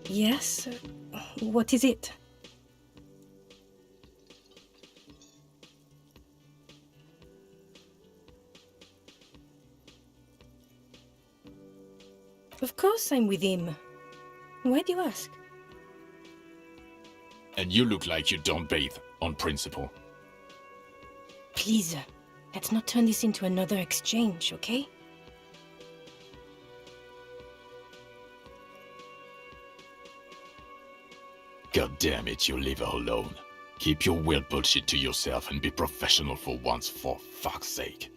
Yes? What is it? Of course I'm with him. Why do you ask? And you look like you don't bathe on principle. Please, let's not turn this into another exchange, okay? God damn it, you leave her alone. Keep your weird bullshit to yourself and be professional for once, for fuck's sake.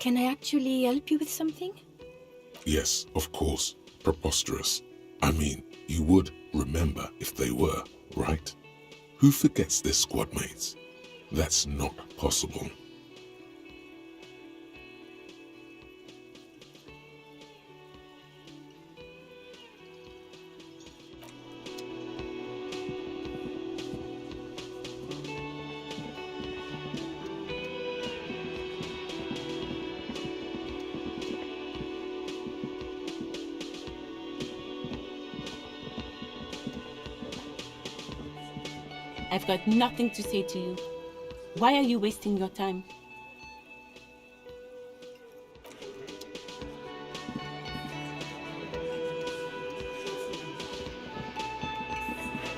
Can I actually help you with something? Yes, of course. Preposterous. I mean, you would remember if they were, right? Who forgets their squad mates? That's not possible. I've got nothing to say to you. Why are you wasting your time?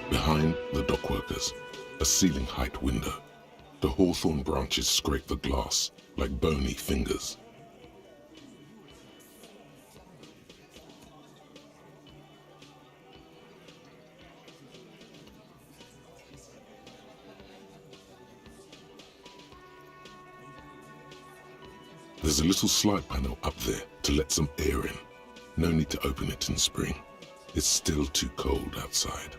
Behind the dockworkers, a ceiling-height window. The hawthorn branches scrape the glass like bony fingers. There's a little slide panel up there to let some air in. No need to open it in spring. It's still too cold outside.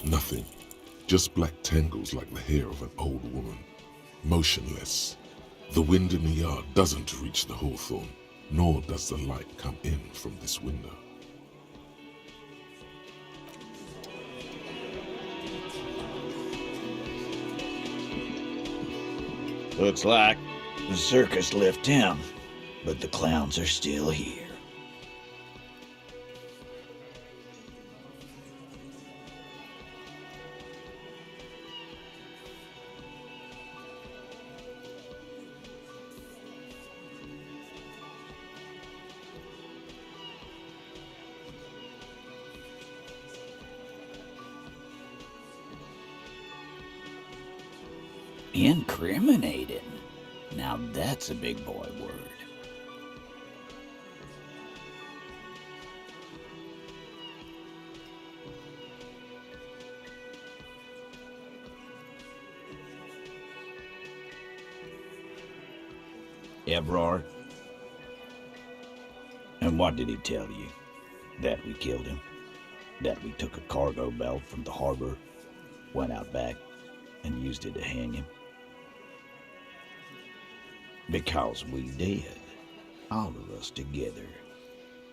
Nothing. Just black tangles like the hair of an old woman. Motionless. The wind in the yard doesn't reach the hawthorn, nor does the light come in from this window. Looks like the circus left town, but the clowns are still here. Incriminating. Now that's a big boy word. Evrard? And what did he tell you? That we killed him? That we took a cargo belt from the harbor, went out back, and used it to hang him? Because we did. All of us together.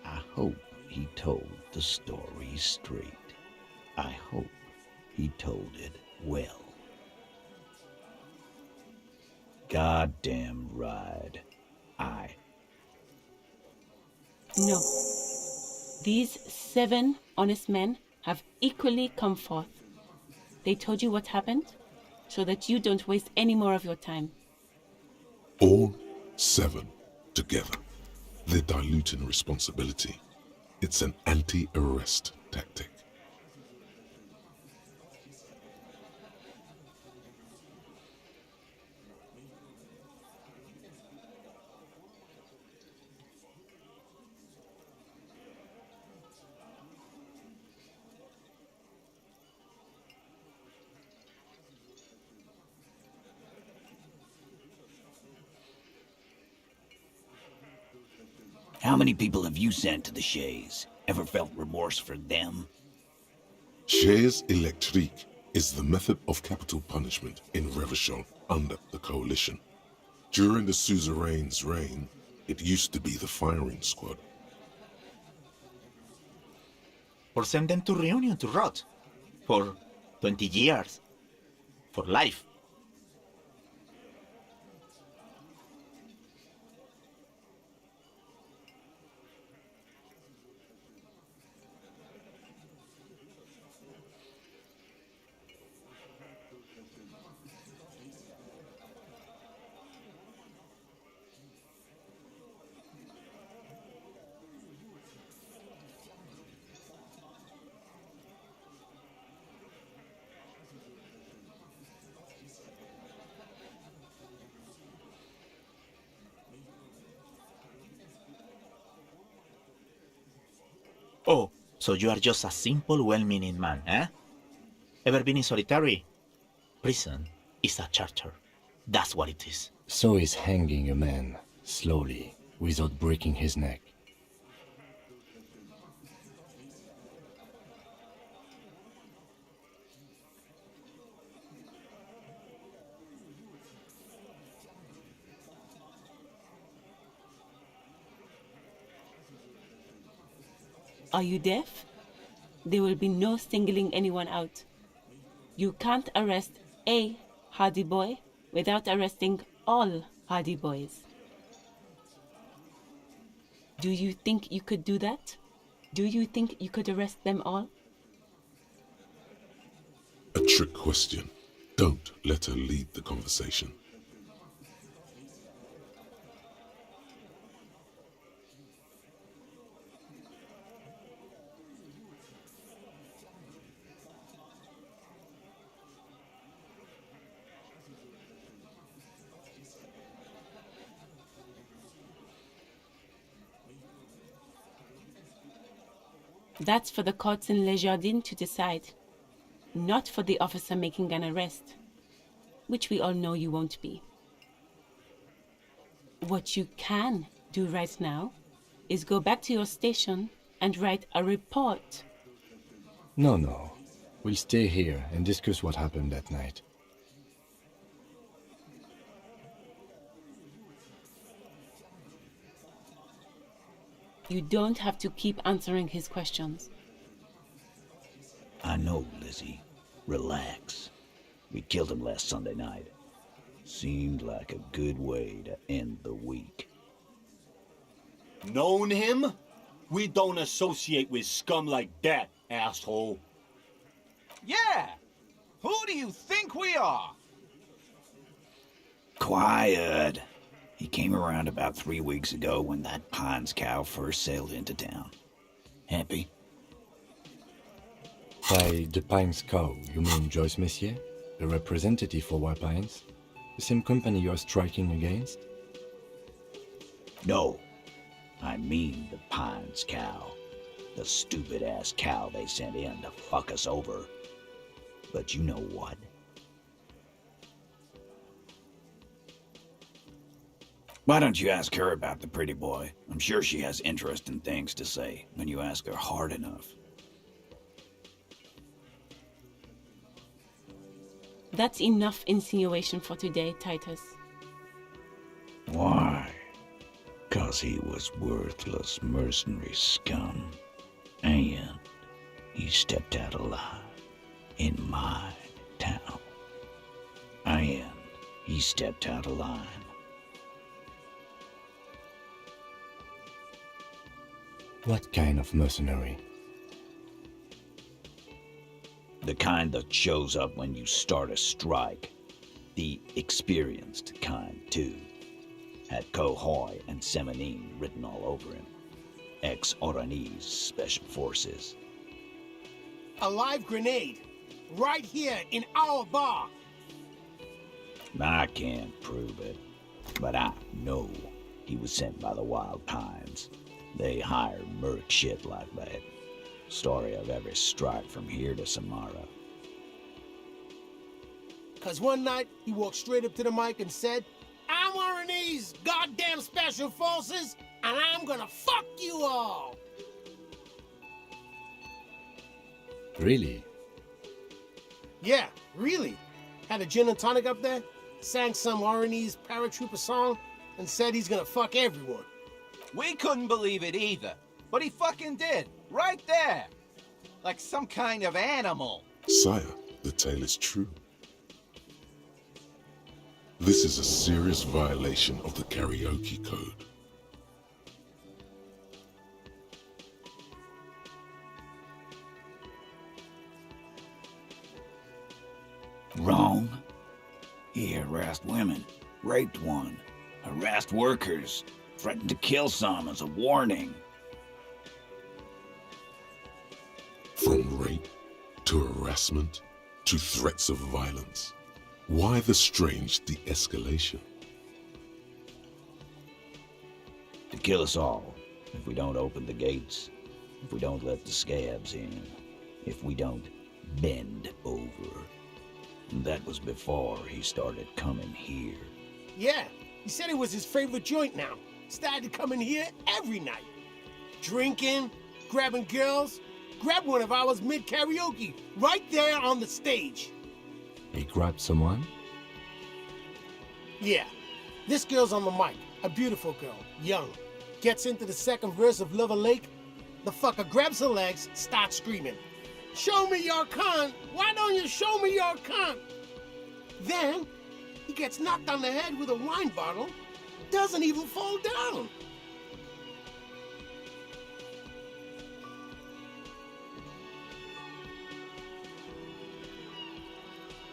I hope he told the story straight. I hope he told it well. Goddamn right. No. These 7 honest men have equally come forth. They told you what happened, so that you don't waste any more of your time. All 7 together. They're diluting responsibility. It's an anti-arrest tactic. How many people have you sent to the Shays? Ever felt remorse for them? Chaise électrique is the method of capital punishment in Revachol under the coalition. During the suzerain's reign, It used to be the firing squad. Or send them to Reunion to rot. For 20 years. For life. Oh, so you are just a simple, well-meaning man, eh? Ever been in solitary? Prison is a charter. That's what it is. So is hanging a man, slowly, without breaking his neck. Are you deaf? There will be no singling anyone out. You can't arrest a Hardy Boy without arresting all Hardy Boys. Do you think you could do that? Do you think you could arrest them all? A trick question. Don't let her lead the conversation. That's for the courts in Les Jardins to decide, not for the officer making an arrest, which we all know you won't be. What you can do right now is go back to your station and write a report. No. We'll stay here and discuss what happened that night. You don't have to keep answering his questions. I know, Lizzie. Relax. We killed him last Sunday night. Seemed like a good way to end the week. Known him? We don't associate with scum like that, asshole. Yeah! Who do you think we are? Quiet. He came around about 3 weeks ago when that Pines cow first sailed into town. Happy? By the Pines cow, you mean Joyce Messier, the representative for White Pines? The same company you are striking against? No. I mean the Pines cow. The stupid-ass cow they sent in to fuck us over. But you know what? Why don't you ask her about the pretty boy? I'm sure she has interesting things to say when you ask her hard enough. That's enough insinuation for today, Titus. Why? 'Cause he was worthless mercenary scum. And he stepped out alive in my town. And he stepped out of line. What kind of mercenary? The kind that shows up when you start a strike. The experienced kind, too. Had Cohoy and Semenine written all over him. Ex-Oranese Special Forces. A live grenade, right here in our bar. I can't prove it, but I know he was sent by the Wild Pines. They hire merc shit like that. Story of every strike from here to Samara. 'Cause one night, he walked straight up to the mic and said, "I'm one of these goddamn special forces, and I'm gonna fuck you all." Really? Yeah, really. Had a gin and tonic up there, sang some Oranese paratrooper song, and said he's gonna fuck everyone. We couldn't believe it either. But he fucking did. Right there. Like some kind of animal. Sire, the tale is true. This is a serious violation of the karaoke code. Wrong. He harassed women, raped one, harassed workers, threatened to kill some as a warning. From rape to harassment to threats of violence. Why the strange de-escalation? To kill us all, if we don't open the gates, if we don't let the scabs in, if we don't bend over. And that was before he started coming here. Yeah, he said it was his favorite joint now. Started coming here every night. Drinking, grabbing girls. Grabbed one of ours mid-karaoke, right there on the stage. He grabbed someone? Yeah, this girl's on the mic. A beautiful girl, young. Gets into the second verse of Lover Lake. The fucker grabs her legs, starts screaming. Show me your cunt! Why don't you show me your cunt? Then, he gets knocked on the head with a wine bottle. Doesn't even fall down.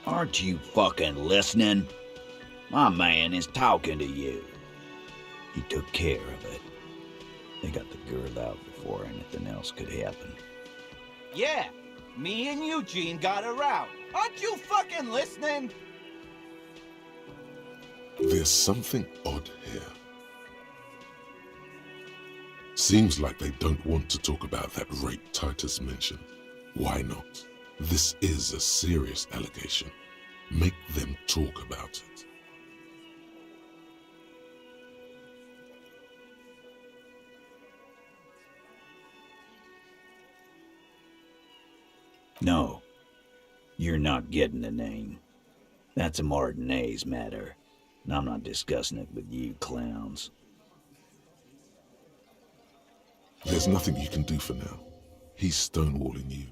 Aren't you fucking listening? My man is talking to you. He took care of it. They got the girl out before anything else could happen. Yeah, me and Eugene got her out. Aren't you fucking listening? There's something odd here. Seems like they don't want to talk about that rape Titus mentioned. Why not? This is a serious allegation. Make them talk about it. No, you're not getting the name. That's a Martinez matter, and I'm not discussing it with you clowns. There's nothing you can do for now. He's stonewalling you.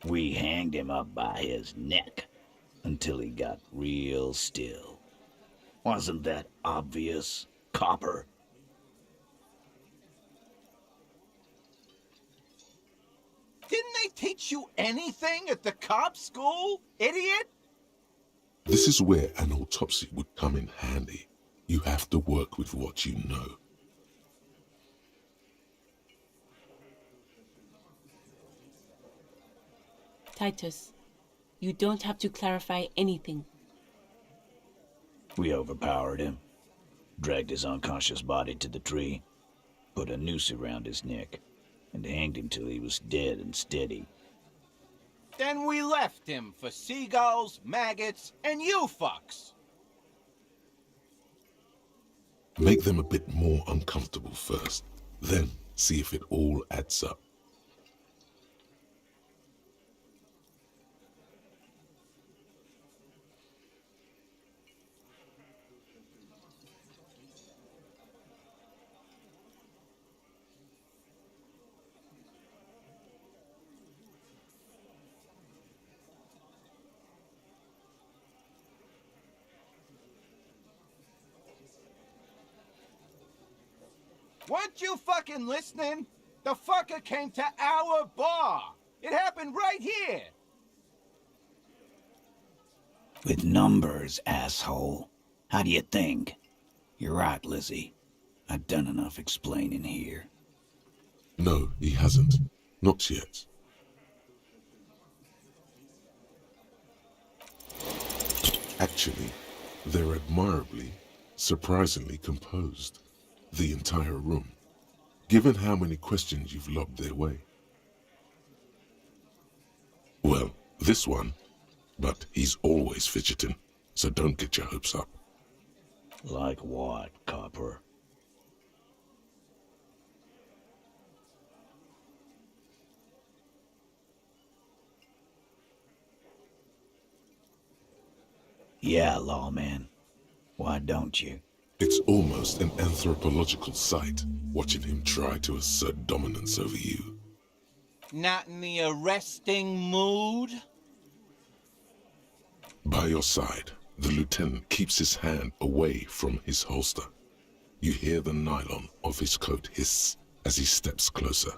We hanged him up by his neck until he got real still. Wasn't that obvious, Copper? Didn't they teach you anything at the cop school, idiot? This is where an autopsy would come in handy. You have to work with what you know. Titus, you don't have to clarify anything. We overpowered him, dragged his unconscious body to the tree, put a noose around his neck, and hanged him till he was dead and steady. Then we left him for seagulls, maggots, and you fucks. Make them a bit more uncomfortable first, then see if it all adds up. Weren't you fucking listening? The fucker came to our bar. It happened right here. With numbers, asshole. How do you think? You're right, Lizzie. I've done enough explaining here. No, he hasn't. Not yet. Actually, they're admirably, surprisingly composed. The entire room, given how many questions you've lobbed their way. Well, this one, but he's always fidgeting, so don't get your hopes up. Like what, Copper? Yeah, lawman. Why don't you? It's almost an anthropological sight, watching him try to assert dominance over you. Not in the arresting mood? By your side, the lieutenant keeps his hand away from his holster. You hear the nylon of his coat hiss as he steps closer.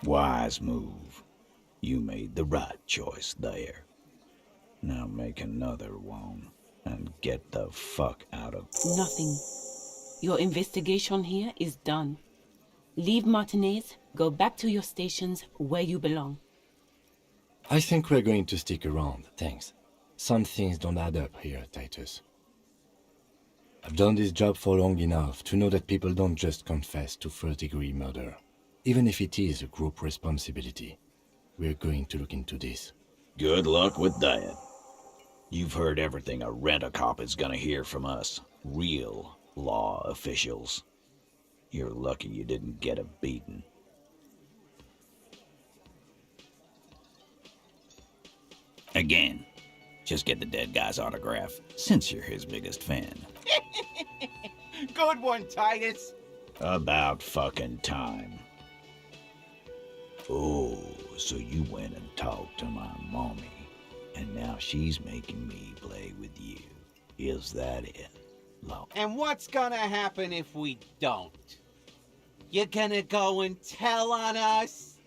Wise move. You made the right choice there. Now make another one and get the fuck out of... Nothing. Your investigation here is done. Leave Martinez, go back to your stations where you belong. I think we're going to stick around, thanks. Some things don't add up here, Titus. I've done this job for long enough to know that people don't just confess to first-degree murder. Even if it is a group responsibility, we're going to look into this. Good luck with that. You've heard everything a rent-a-cop is gonna hear from us. Real law officials. You're lucky you didn't get a beating. Again, just get the dead guy's autograph, since you're his biggest fan. Good one, Titus. About fucking time. Oh, so you went and talked to my mommy, and now she's making me play with you. Is that it, Lo? And what's gonna happen if we don't? You gonna go and tell on us?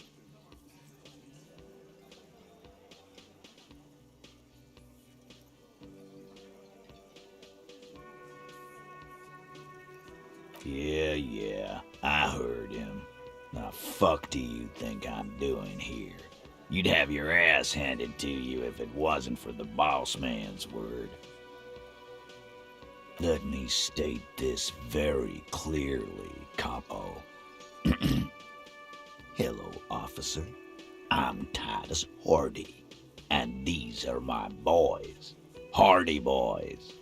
Yeah, I heard him. The fuck do you think I'm doing here? You'd have your ass handed to you if it wasn't for the boss man's word. Let me state this very clearly, Capo. Hello, officer. I'm Titus Hardy, and these are my boys. Hardy boys.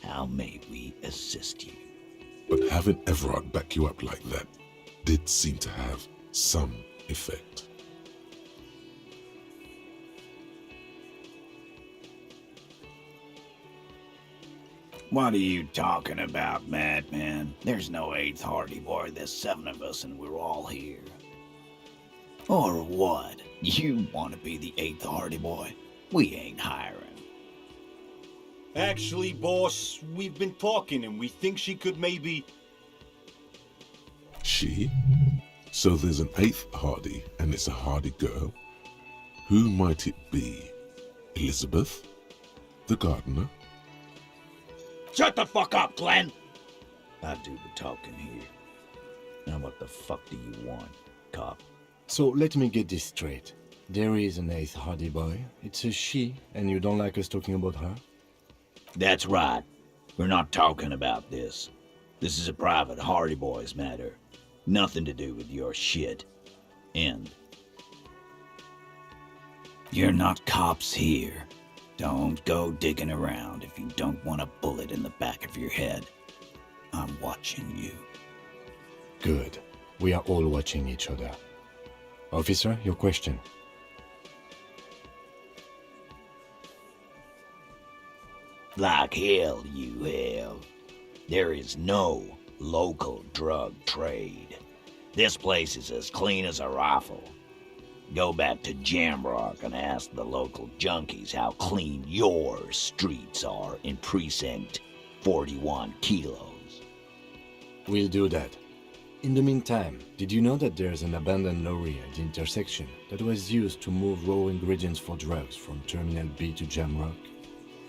How may we assist you? But having Everard back you up like that did seem to have some effect. What are you talking about, madman? There's no 8th Hardy Boy. There's 7 of us and we're all here. Or what? You want to be the 8th Hardy Boy? We ain't hiring. Actually, boss, we've been talking and we think she could maybe... She? So there's an 8th Hardy, and it's a Hardy girl? Who might it be? Elizabeth? The gardener? Shut the fuck up, Glenn! I do the talking here. Now what the fuck do you want, cop? So let me get this straight. There is an 8th Hardy Boy. It's a she, and you don't like us talking about her? That's right. We're not talking about this. This is a private Hardy Boys matter. Nothing to do with your shit. End. You're not cops here. Don't go digging around if you don't want a bullet in the back of your head. I'm watching you. Good. We are all watching each other. Officer, your question. Like hell you have. There is no local drug trade. This place is as clean as a rifle. Go back to Jamrock and ask the local junkies how clean your streets are in Precinct 41 Kilos. We'll do that. In the meantime, did you know that there's an abandoned lorry at the intersection that was used to move raw ingredients for drugs from Terminal B to Jamrock?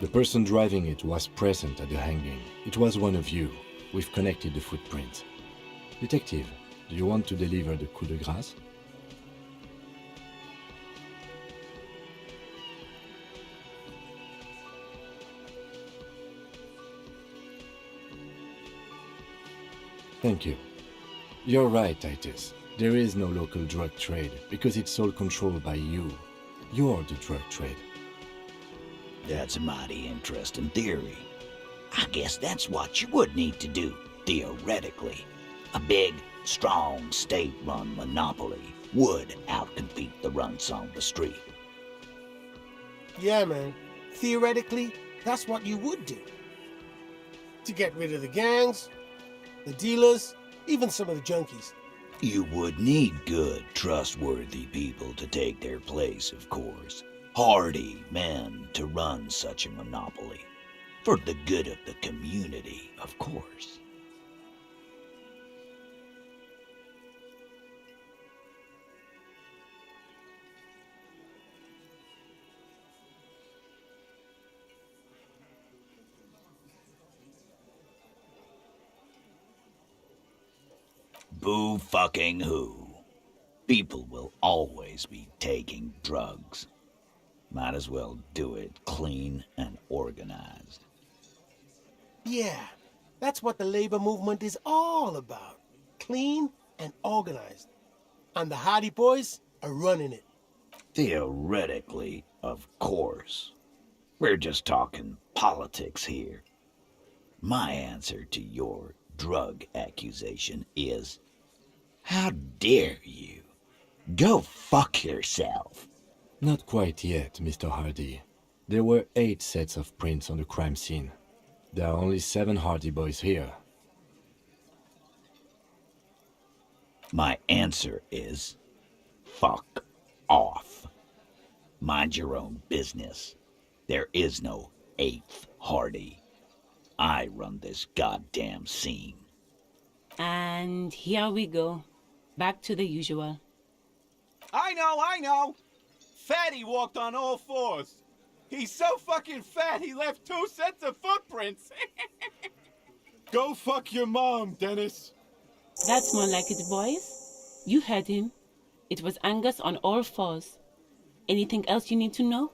The person driving it was present at the hanging. It was one of you. We've connected the footprint. Detective, do you want to deliver the coup de grâce? Thank you. You're right, Titus. There is no local drug trade because it's all controlled by you. You're the drug trade. That's a mighty interesting theory. I guess that's what you would need to do, theoretically. A big, strong, state-run monopoly would outcompete the runts on the street. Yeah, man. Theoretically, that's what you would do. To get rid of the gangs, the dealers, even some of the junkies. You would need good, trustworthy people to take their place, of course. Hardy men to run such a monopoly. For the good of the community, of course. Boo fucking who. People will always be taking drugs. Might as well do it clean and organized. Yeah, that's what the labor movement is all about. Clean and organized. And the Hardy Boys are running it. Theoretically, of course. We're just talking politics here. My answer to your drug accusation is, how dare you? Go fuck yourself. Not quite yet, Mr. Hardy. There were 8 sets of prints on the crime scene. There are only 7 Hardy Boys here. My answer is, fuck off. Mind your own business. There is no 8th Hardy. I run this goddamn scene. And here we go. Back to the usual. I know! Fatty walked on all 4s. He's so fucking fat he left 2 sets of footprints. Go fuck your mom, Dennis. That's more like it, boys. You heard him. It was Angus on all 4s. Anything else you need to know?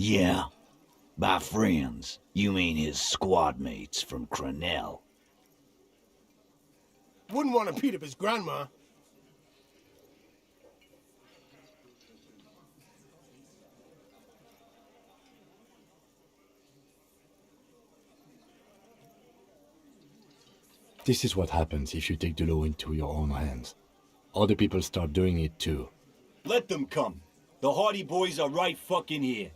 Yeah. By friends, you mean his squad mates from Crenell. Wouldn't want to beat up his grandma. This is what happens if you take the law into your own hands. Other people start doing it too. Let them come. The Hardy Boys are right fucking here.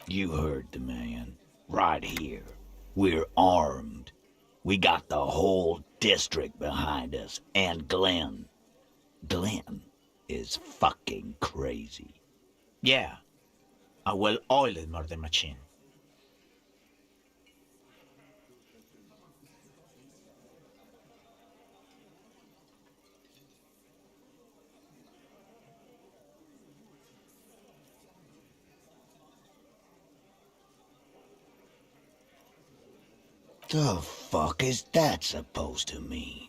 You heard the man. Right here. We're armed. We got the whole district behind us. And Glenn. Glenn is fucking crazy. Yeah, a well-oiled murder machine. The fuck is that supposed to mean?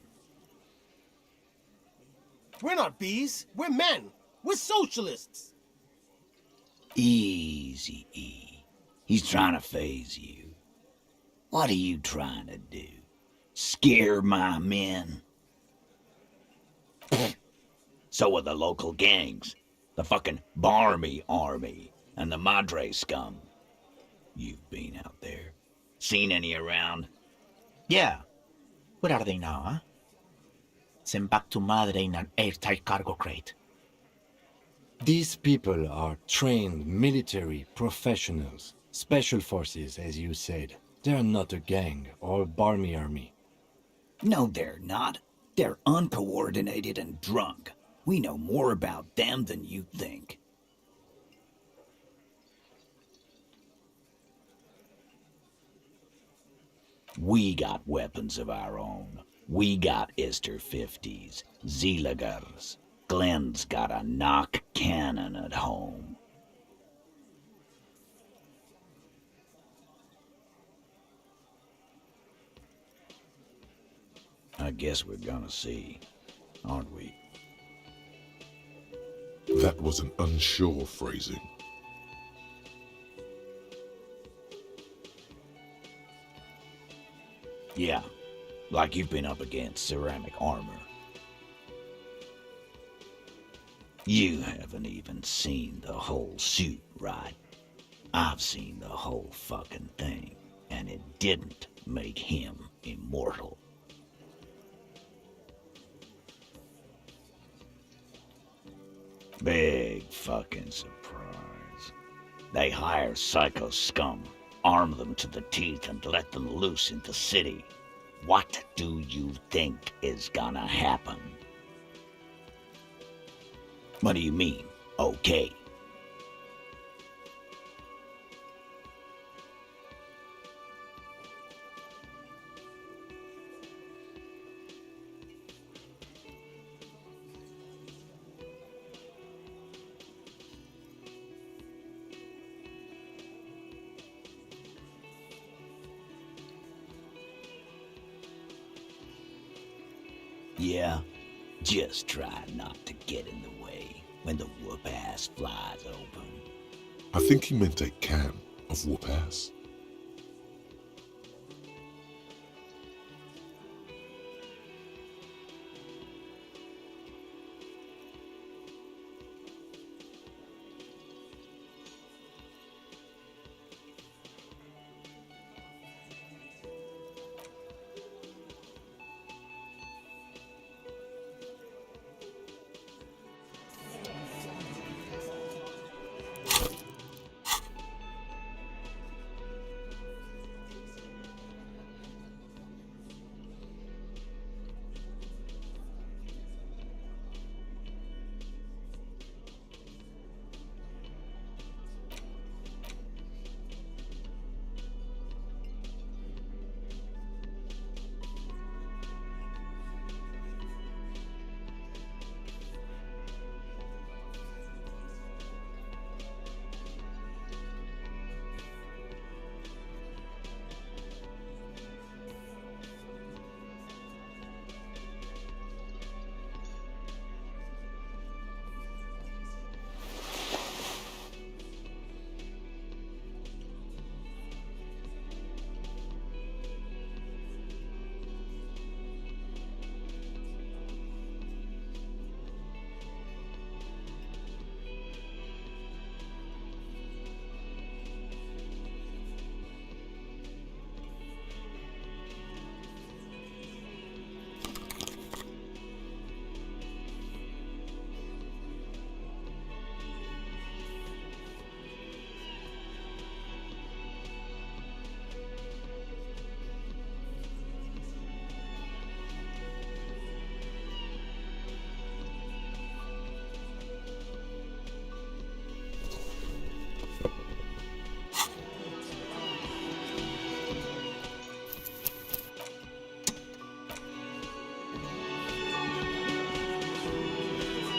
We're not bees. We're men. We're socialists. Easy, E. He's trying to phase you. What are you trying to do? Scare my men? So are the local gangs. The fucking Barmy Army and the Madre scum. You've been out there. Seen any around? Yeah. Where are they now, huh? Sent back to Madre in an airtight cargo crate. These people are trained military professionals, special forces, as you said. They are not a gang or a barmy army. No, they're not. They're uncoordinated and drunk. We know more about them than you think. We got weapons of our own. We got Ister 50s, Zeeligers. Glenn's got a knock cannon at home. I guess we're gonna see, aren't we? That was an unsure phrasing. Yeah, like you've been up against ceramic armor. You haven't even seen the whole suit, right? I've seen the whole fucking thing, and it didn't make him immortal. Big fucking surprise. They hire psycho scum, arm them to the teeth, and let them loose in the city. What do you think is gonna happen? What do you mean, okay? Yeah, just try not to get in the way when the whoop-ass flies open. I think he meant a can of whoop-ass.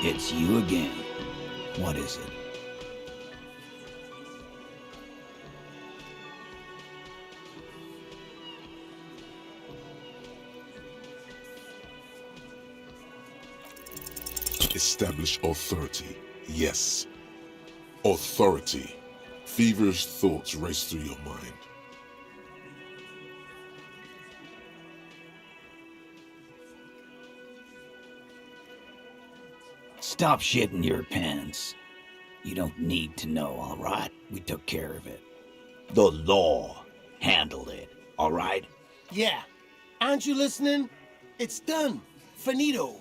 It's you again. What is it? Establish authority. Yes. Authority. Feverish thoughts race through your mind. Stop shitting your pants. You don't need to know, all right? We took care of it. The law handled it, all right? Yeah. Aren't you listening? It's done. Finito.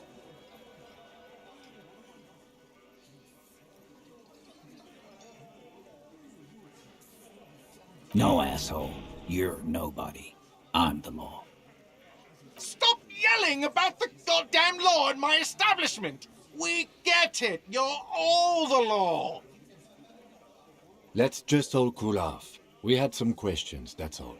No, asshole. You're nobody. I'm the law. Stop yelling about the goddamn law in my establishment! We get it. You're all the law. Let's just all cool off. We had some questions, that's all.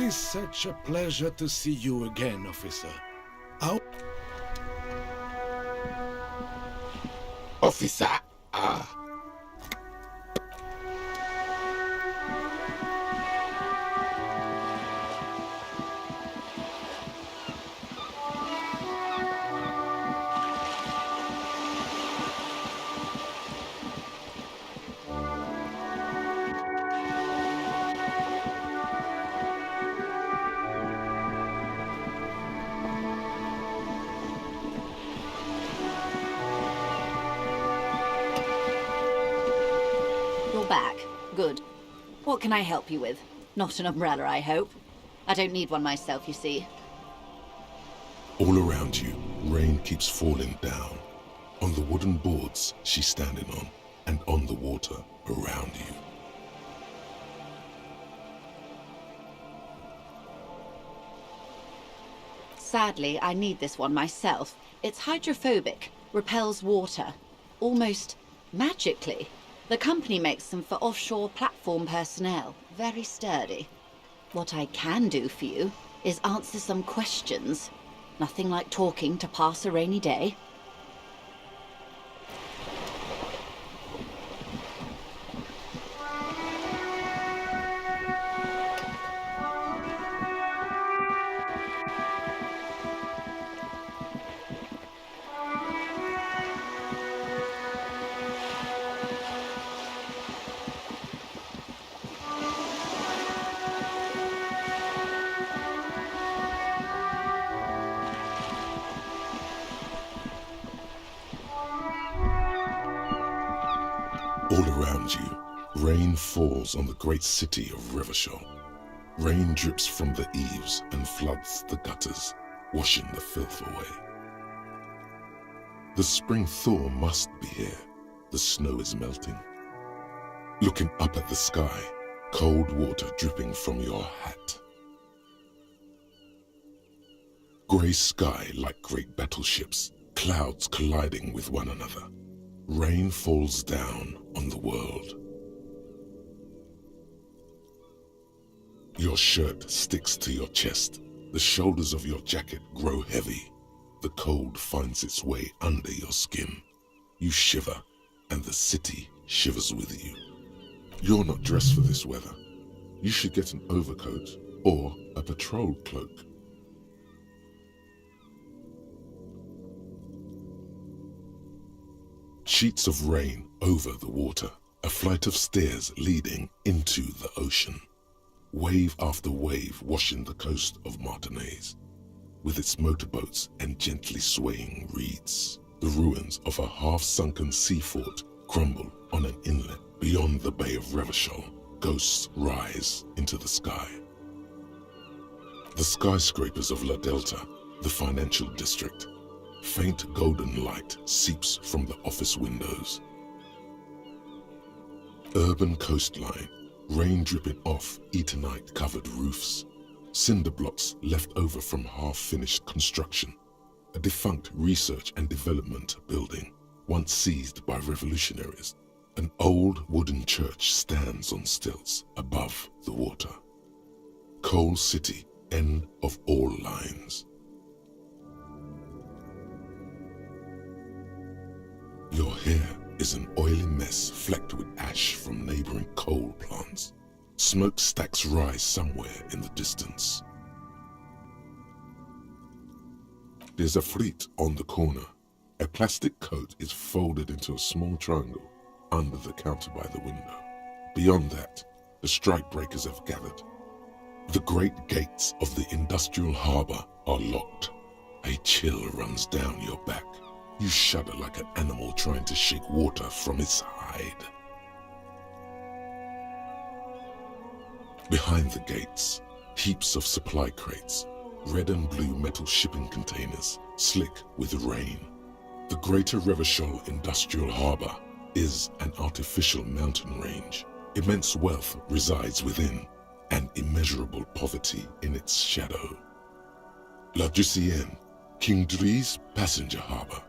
is such a pleasure to see you again, officer. How... Officer! You're back. Good. What can I help you with? Not an umbrella, I hope. I don't need one myself, you see. All around you, rain keeps falling down. On the wooden boards she's standing on, and on the water around you. Sadly, I need this one myself. It's hydrophobic, repels water, almost magically. The company makes them for offshore platform personnel. Very sturdy. What I can do for you is answer some questions. Nothing like talking to pass a rainy day. All around you, rain falls on the great city of Revachol. Rain drips from the eaves and floods the gutters, washing the filth away. The spring thaw must be here. The snow is melting. Looking up at the sky, cold water dripping from your hat. Grey sky like great battleships, clouds colliding with one another. Rain falls down on the world. Your shirt sticks to your chest. The shoulders of your jacket grow heavy. The cold finds its way under your skin. You shiver, and the city shivers with you. You're not dressed for this weather. You should get an overcoat or a patrol cloak. Sheets of rain over the water, a flight of stairs leading into the ocean. Wave after wave washing the coast of Martinez, with its motorboats and gently swaying reeds. The ruins of a half-sunken sea fort crumble on an inlet beyond the Bay of Revachol. Ghosts rise into the sky. The skyscrapers of La Delta, the financial district. Faint golden light seeps from the office windows. Urban coastline, rain dripping off Eternite-covered roofs. Cinder blocks left over from half-finished construction. A defunct research and development building, once seized by revolutionaries. An old wooden church stands on stilts above the water. Coal City, end of all lines. Your hair is an oily mess flecked with ash from neighboring coal plants. Smokestacks rise somewhere in the distance. There's a fleet on the corner. A plastic coat is folded into a small triangle under the counter by the window. Beyond that, the strikebreakers have gathered. The great gates of the industrial harbor are locked. A chill runs down your back. You shudder like an animal trying to shake water from its hide. Behind the gates, heaps of supply crates, red and blue metal shipping containers, slick with rain. The Greater Revachol Industrial Harbor is an artificial mountain range. Immense wealth resides within, and immeasurable poverty in its shadow. La Ducienne, King Dries passenger harbor.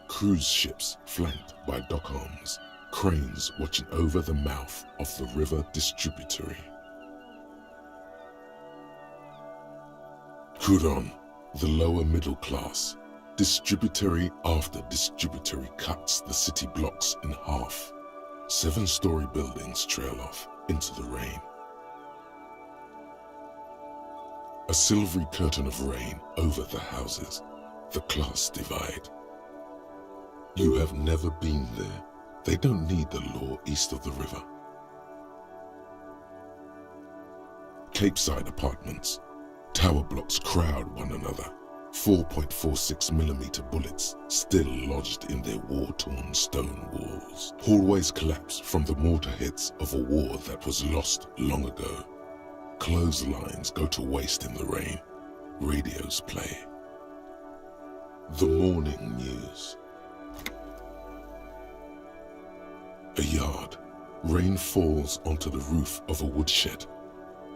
Cruise ships flanked by dock arms, cranes watching over the mouth of the river distributary. Kuron, the lower middle class, distributary after distributary cuts the city blocks in half. 7-story buildings trail off into the rain. A silvery curtain of rain over the houses, the class divide. You have never been there. They don't need the law east of the river. Capeside apartments. Tower blocks crowd one another. 4.46mm bullets still lodged in their war-torn stone walls. Hallways collapse from the mortar hits of a war that was lost long ago. Clotheslines go to waste in the rain. Radios play. The morning news. A yard. Rain falls onto the roof of a woodshed.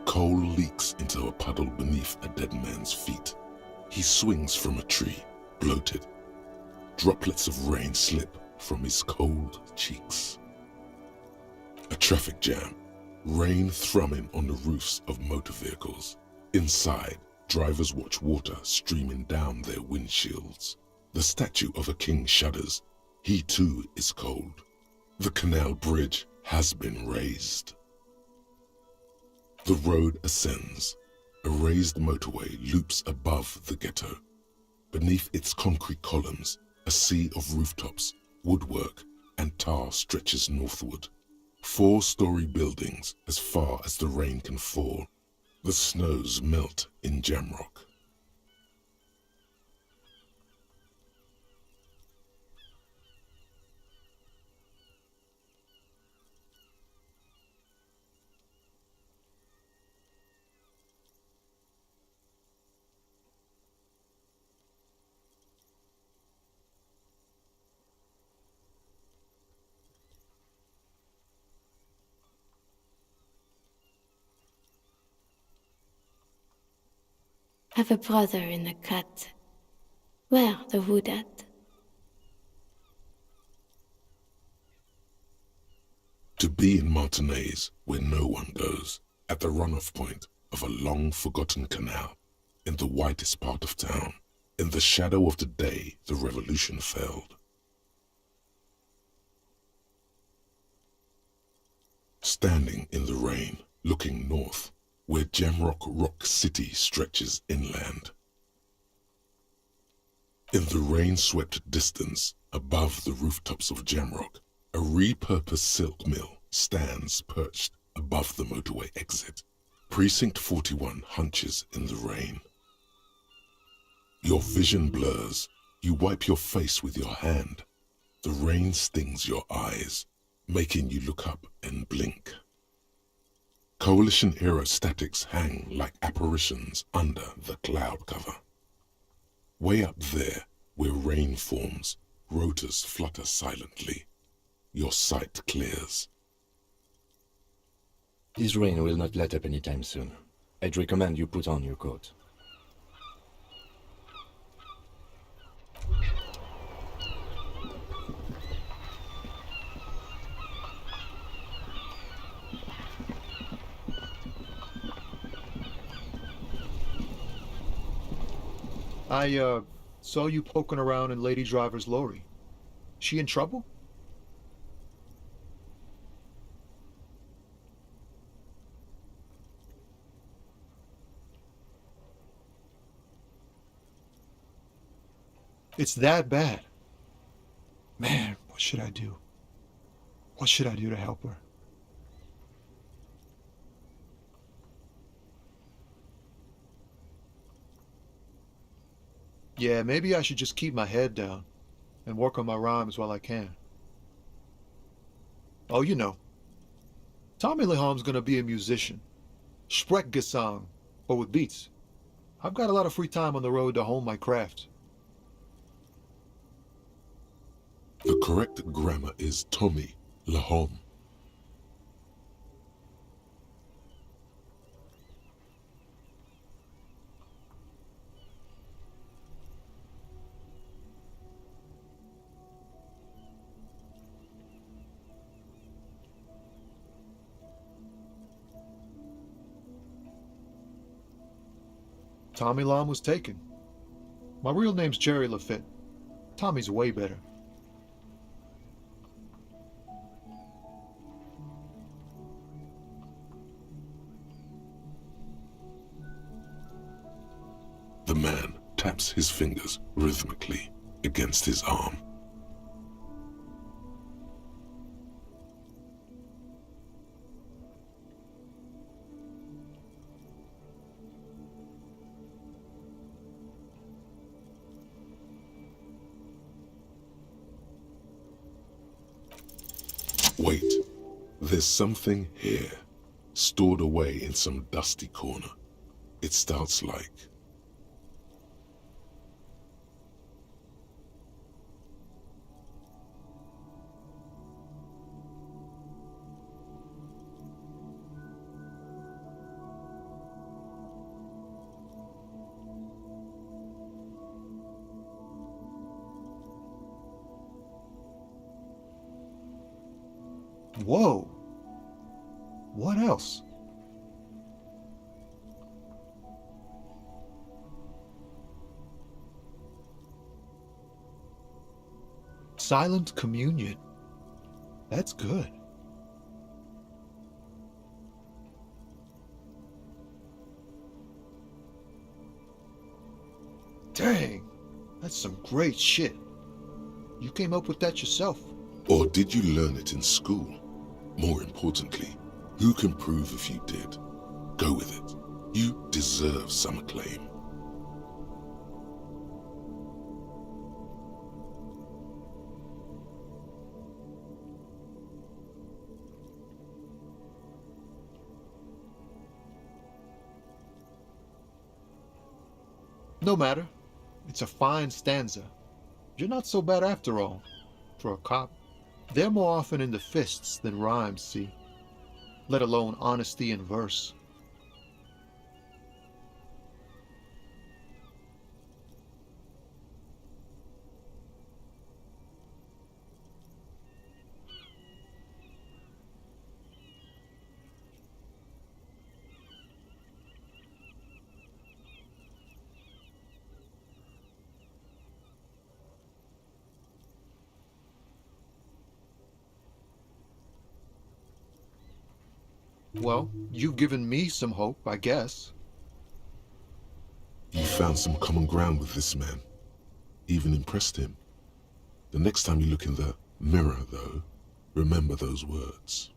Coal leaks into a puddle beneath a dead man's feet. He swings from a tree, bloated. Droplets of rain slip from his cold cheeks. A traffic jam. Rain thrumming on the roofs of motor vehicles. Inside, drivers watch water streaming down their windshields. The statue of a king shudders. He too is cold. The canal bridge has been raised. The road ascends. A raised motorway loops above the ghetto. Beneath its concrete columns, a sea of rooftops, woodwork, and tar stretches northward. 4-story buildings as far as the rain can fall. The snows melt in Jamrock. Have a brother in the cut. Where the wood at? To be in Martinez, where no one goes, at the runoff point of a long-forgotten canal, in the whitest part of town, in the shadow of the day the revolution failed. Standing in the rain, looking north, where Jamrock Rock City stretches inland. In the rain-swept distance, above the rooftops of Jamrock, a repurposed silk mill stands perched above the motorway exit. Precinct 41 hunches in the rain. Your vision blurs. You wipe your face with your hand. The rain stings your eyes, making you look up and blink. Coalition aerostatics hang like apparitions under the cloud cover. Way up there, where rain forms, rotors flutter silently. Your sight clears. This rain will not let up anytime soon. I'd recommend you put on your coat. I saw you poking around in Lady Driver's lorry. She in trouble? It's that bad. Man, what should I do? What should I do to help her? Yeah, maybe I should just keep my head down and work on my rhymes while I can. Oh, you know, Tommy Leham's gonna be a musician. Sprechgesang, but with beats. I've got a lot of free time on the road to hone my craft. The correct grammar is Tommy Lehom. Tommy Lam was taken. My real name's Jerry Lafitte. Tommy's way better. The man taps his fingers rhythmically against his arm. Wait, there's something here, stored away in some dusty corner. It starts like... Whoa. What else? Silent communion. That's good. Dang, that's some great shit. You came up with that yourself. Or did you learn it in school? More importantly, who can prove if you did? Go with it. You deserve some acclaim. No matter. It's a fine stanza. You're not so bad after all, for a cop. They're more often in the fists than rhymes, see? Let alone honesty in verse. Well, you've given me some hope, I guess. You found some common ground with this man. Even impressed him. The next time you look in the mirror, though, remember those words.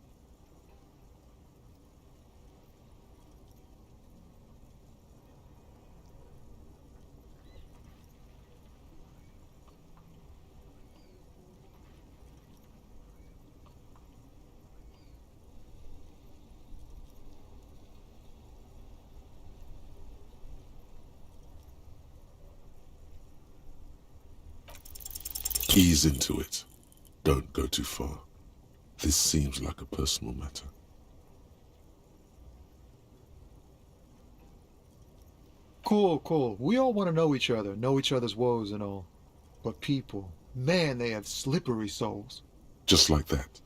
Ease into it. Don't go too far. This seems like a personal matter. Cool. We all want to know each other's woes and all. But people, man, they have slippery souls. Just like that,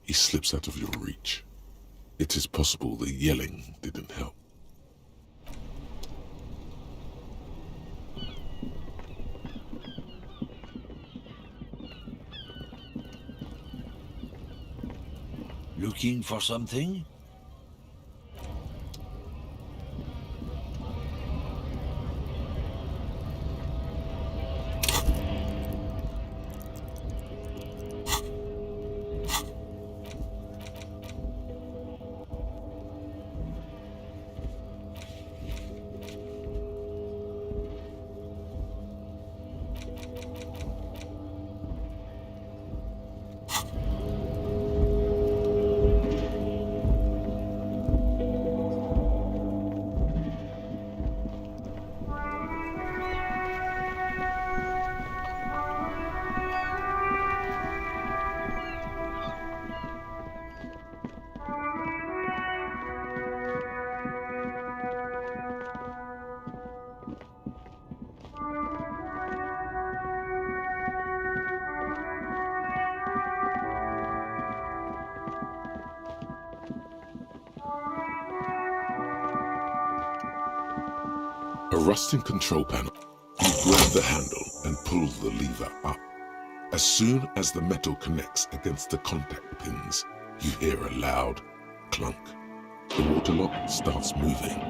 he slips out of your reach. It is possible the yelling didn't help. Looking for something? rusting control panel. You grab the handle and pull the lever up. As soon as the metal connects against the contact pins, you hear a loud clunk. The water lock starts moving.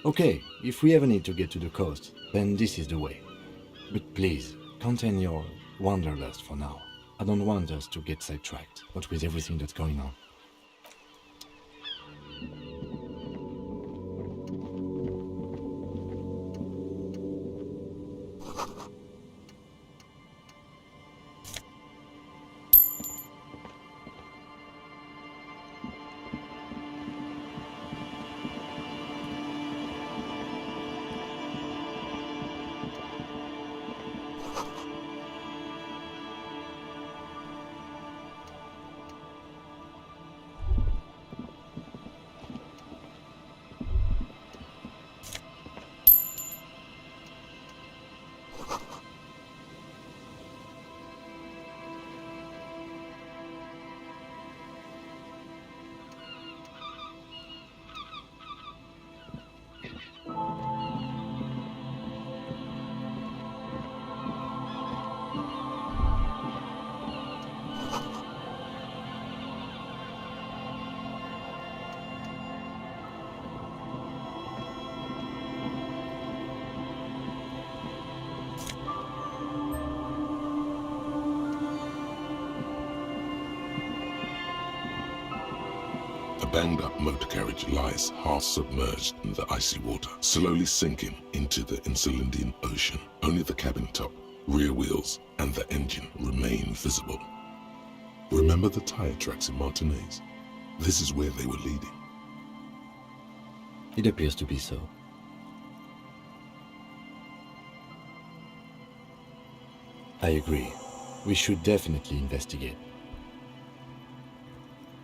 Okay, if we ever need to get to the coast, then this is the way. But please, contain your wanderlust for now. I don't want us to get sidetracked, what with everything that's going on. A banged-up motor carriage lies half submerged in the icy water, slowly sinking into the Insulindian Ocean. Only the cabin top, rear wheels, and the engine remain visible. Remember the tire tracks in Martinez? This is where they were leading. It appears to be so. I agree. We should definitely investigate.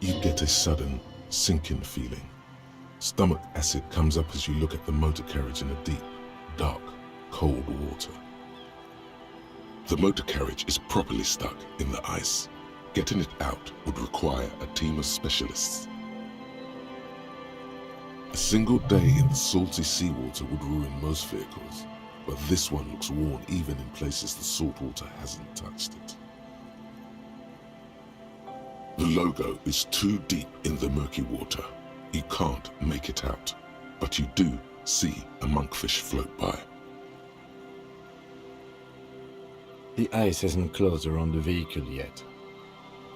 You get a sudden sinking feeling. Stomach acid comes up as you look at the motor carriage in the deep, dark, cold water. The motor carriage is properly stuck in the ice. Getting it out would require a team of specialists. A single day in the salty seawater would ruin most vehicles, but this one looks worn even in places the salt water hasn't touched it. The logo is too deep in the murky water. You can't make it out, but you do see a monkfish float by. The ice hasn't closed around the vehicle yet.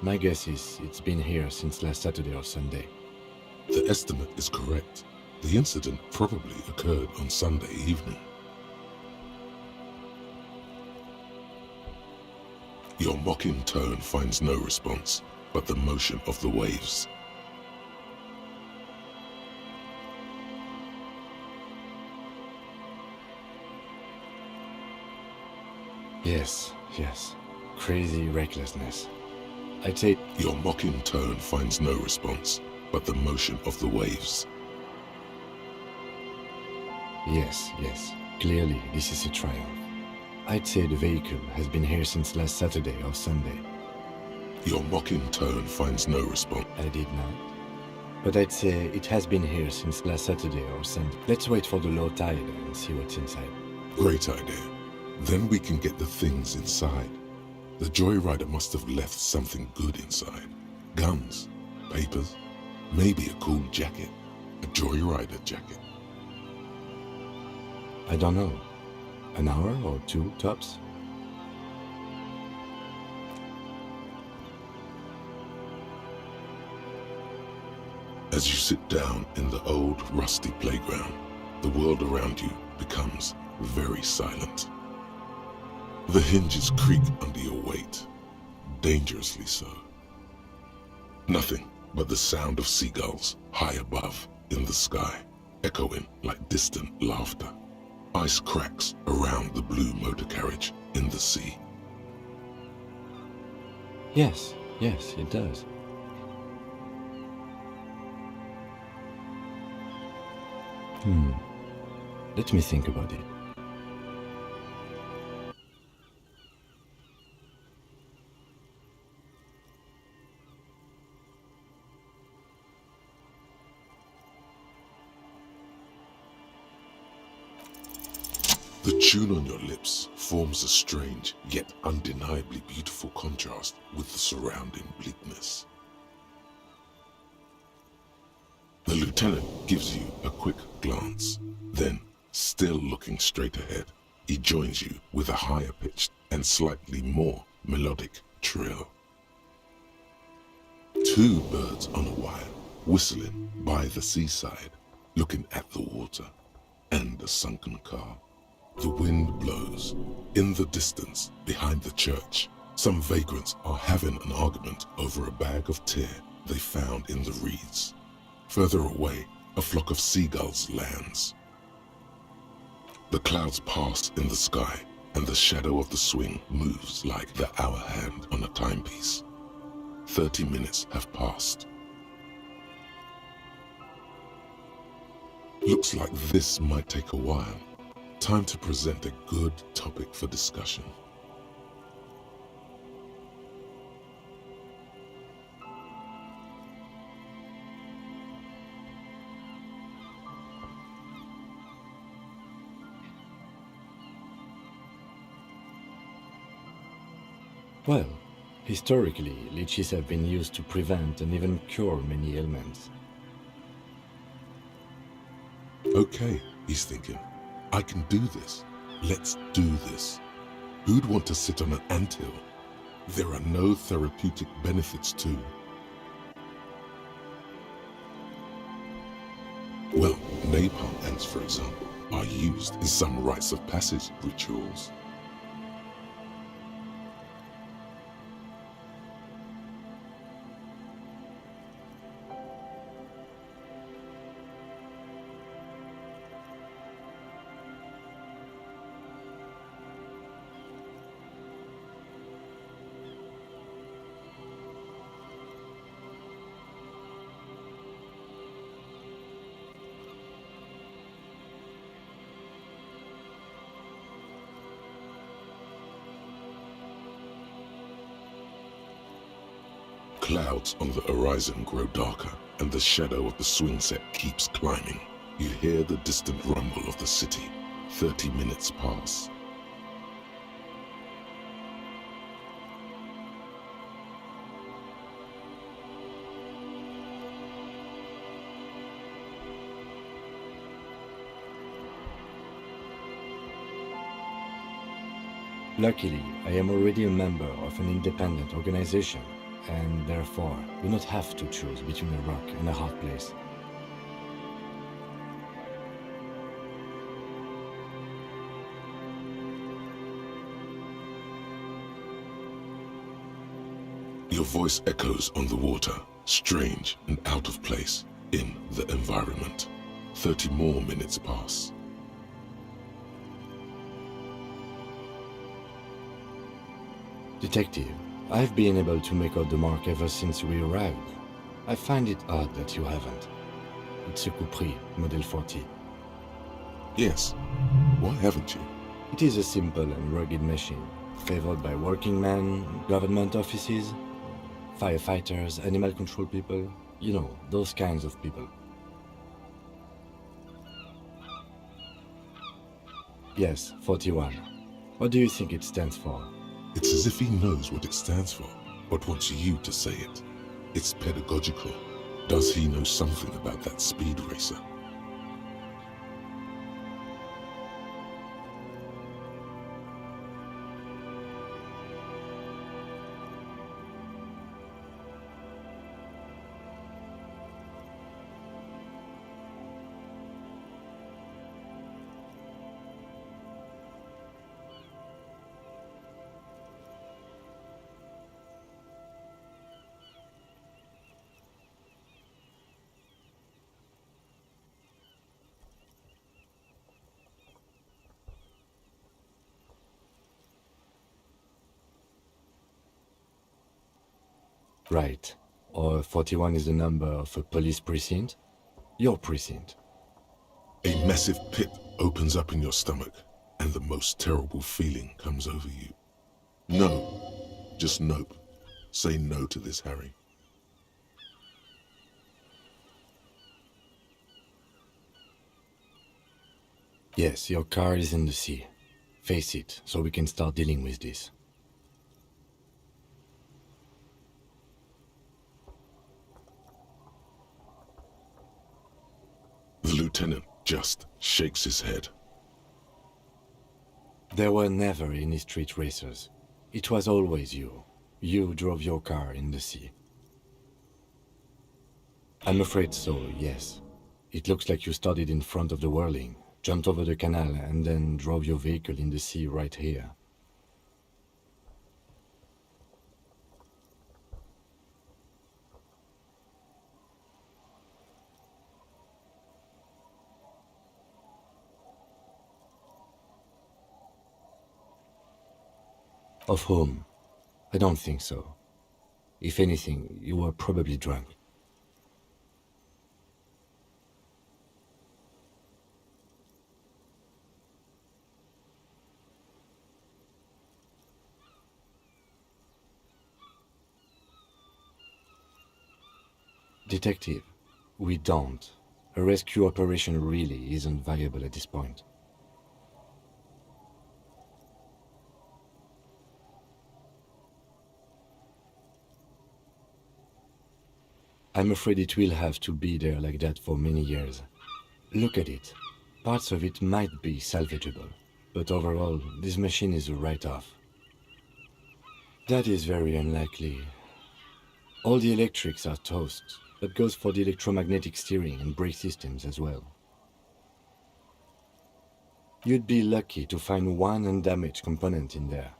My guess is it's been here since last Saturday or Sunday. The estimate is correct. The incident probably occurred on Sunday evening. Your mocking tone finds no response, but the motion of the waves. Yes. Crazy recklessness. I'd say your mocking tone finds no response, but the motion of the waves. Yes. Clearly, this is a triumph. I'd say the vehicle has been here since last Saturday or Sunday. Your mocking tone finds no response. I did not. But I'd say it has been here since last Saturday or Sunday. Let's wait for the low tide and see what's inside. Great idea. Then we can get the things inside. The joyrider must have left something good inside. Guns, papers, maybe a cool jacket. A joyrider jacket. I don't know. An hour or two, tops? As you sit down in the old, rusty playground, the world around you becomes very silent. The hinges creak under your weight, dangerously so. Nothing but the sound of seagulls high above in the sky, echoing like distant laughter. Ice cracks around the blue motor carriage in the sea. Yes, it does. Let me think about it. The tune on your lips forms a strange yet undeniably beautiful contrast with the surrounding bleakness. The lieutenant gives you a quick glance, then, still looking straight ahead, he joins you with a higher pitched and slightly more melodic trill. Two birds on a wire, whistling by the seaside, looking at the water and a sunken car. The wind blows. In the distance, behind the church, some vagrants are having an argument over a bag of tear they found in the reeds. Further away, a flock of seagulls lands. The clouds pass in the sky, and the shadow of the swing moves like the hour hand on a timepiece. 30 minutes have passed. Looks like this might take a while. Time to present a good topic for discussion. Well, historically, leeches have been used to prevent and even cure many ailments. Okay, he's thinking. I can do this. Let's do this. Who'd want to sit on an anthill? There are no therapeutic benefits to. Well, napalm ants, for example, are used in some rites of passage rituals. Clouds on the horizon grow darker, and the shadow of the swing set keeps climbing. You hear the distant rumble of the city. 30 minutes pass. Luckily, I am already a member of an independent organization, and therefore do not have to choose between a rock and a hard place. Your voice echoes on the water, strange and out of place in the environment. 30 more minutes pass. Detective, I've been able to make out the mark ever since we arrived. I find it odd that you haven't. It's a Coupris, Model 40. Yes. Why haven't you? It is a simple and rugged machine, favored by working men, government offices, firefighters, animal control people, you know, those kinds of people. Yes, 41. What do you think it stands for? It's as if he knows what it stands for, but wants you to say it. It's pedagogical. Does he know something about that speed racer? Right. Or 41 is the number of a police precinct? Your precinct. A massive pit opens up in your stomach, and the most terrible feeling comes over you. No. Just nope. Say no to this, Harry. Yes, your car is in the sea. Face it, so we can start dealing with this. The lieutenant just shakes his head. There were never any street racers. It was always you. You drove your car in the sea. I'm afraid so, yes. It looks like you started in front of the whirling, jumped over the canal, and then drove your vehicle in the sea right here. Of whom? I don't think so. If anything, you were probably drunk. Detective, we don't. A rescue operation really isn't viable at this point. I'm afraid it will have to be there like that for many years. Look at it. Parts of it might be salvageable, but overall, this machine is a write-off. That is very unlikely. All the electrics are toast. That goes for the electromagnetic steering and brake systems as well. You'd be lucky to find one undamaged component in there.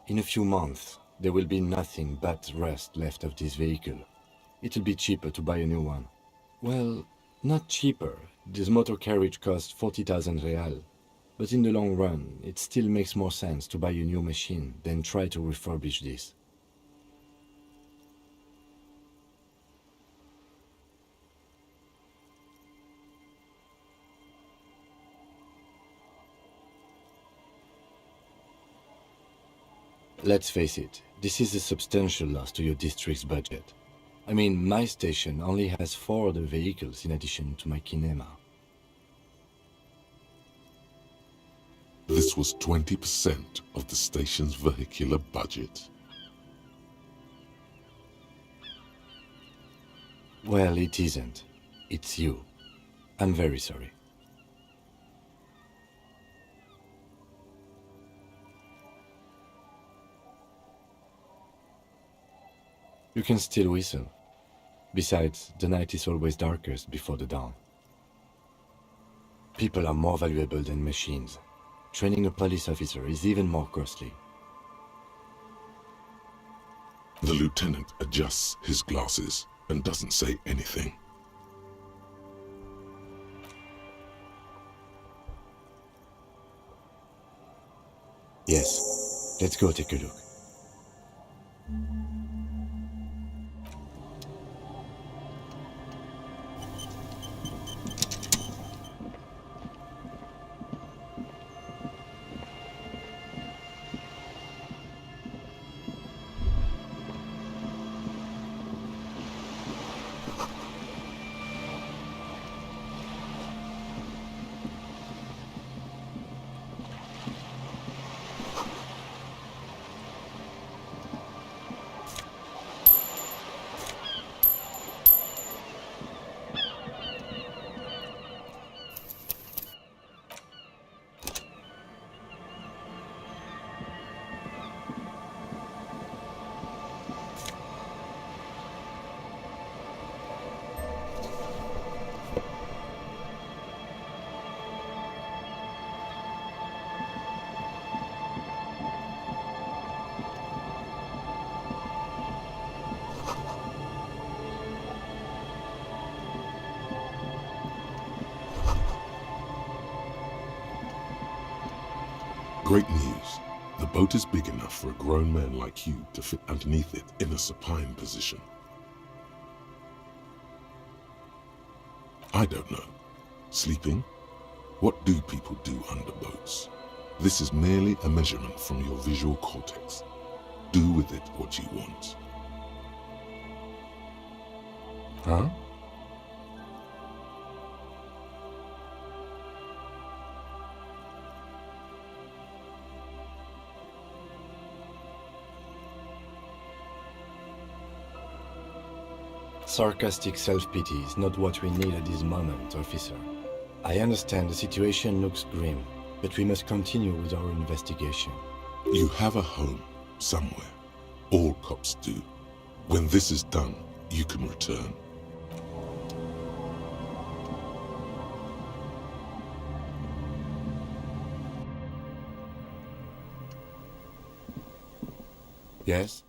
In a few months, there will be nothing but rust left of this vehicle. It'll be cheaper to buy a new one. Well, not cheaper. This motor carriage costs 40,000 real. But in the long run, it still makes more sense to buy a new machine than try to refurbish this. Let's face it, this is a substantial loss to your district's budget. I mean, my station only has 4 other vehicles in addition to my kinema. This was 20% of the station's vehicular budget. Well, it isn't. It's you. I'm very sorry. You can still whistle. Besides, the night is always darkest before the dawn. People are more valuable than machines. Training a police officer is even more costly. The lieutenant adjusts his glasses and doesn't say anything. Yes, let's go take a look. Great news. The boat is big enough for a grown man like you to fit underneath it in a supine position. I don't know. Sleeping? What do people do under boats? This is merely a measurement from your visual cortex. Do with it what you want. Huh? Sarcastic self-pity is not what we need at this moment, officer. I understand the situation looks grim, but we must continue with our investigation. You have a home somewhere. All cops do. When this is done, you can return. Yes?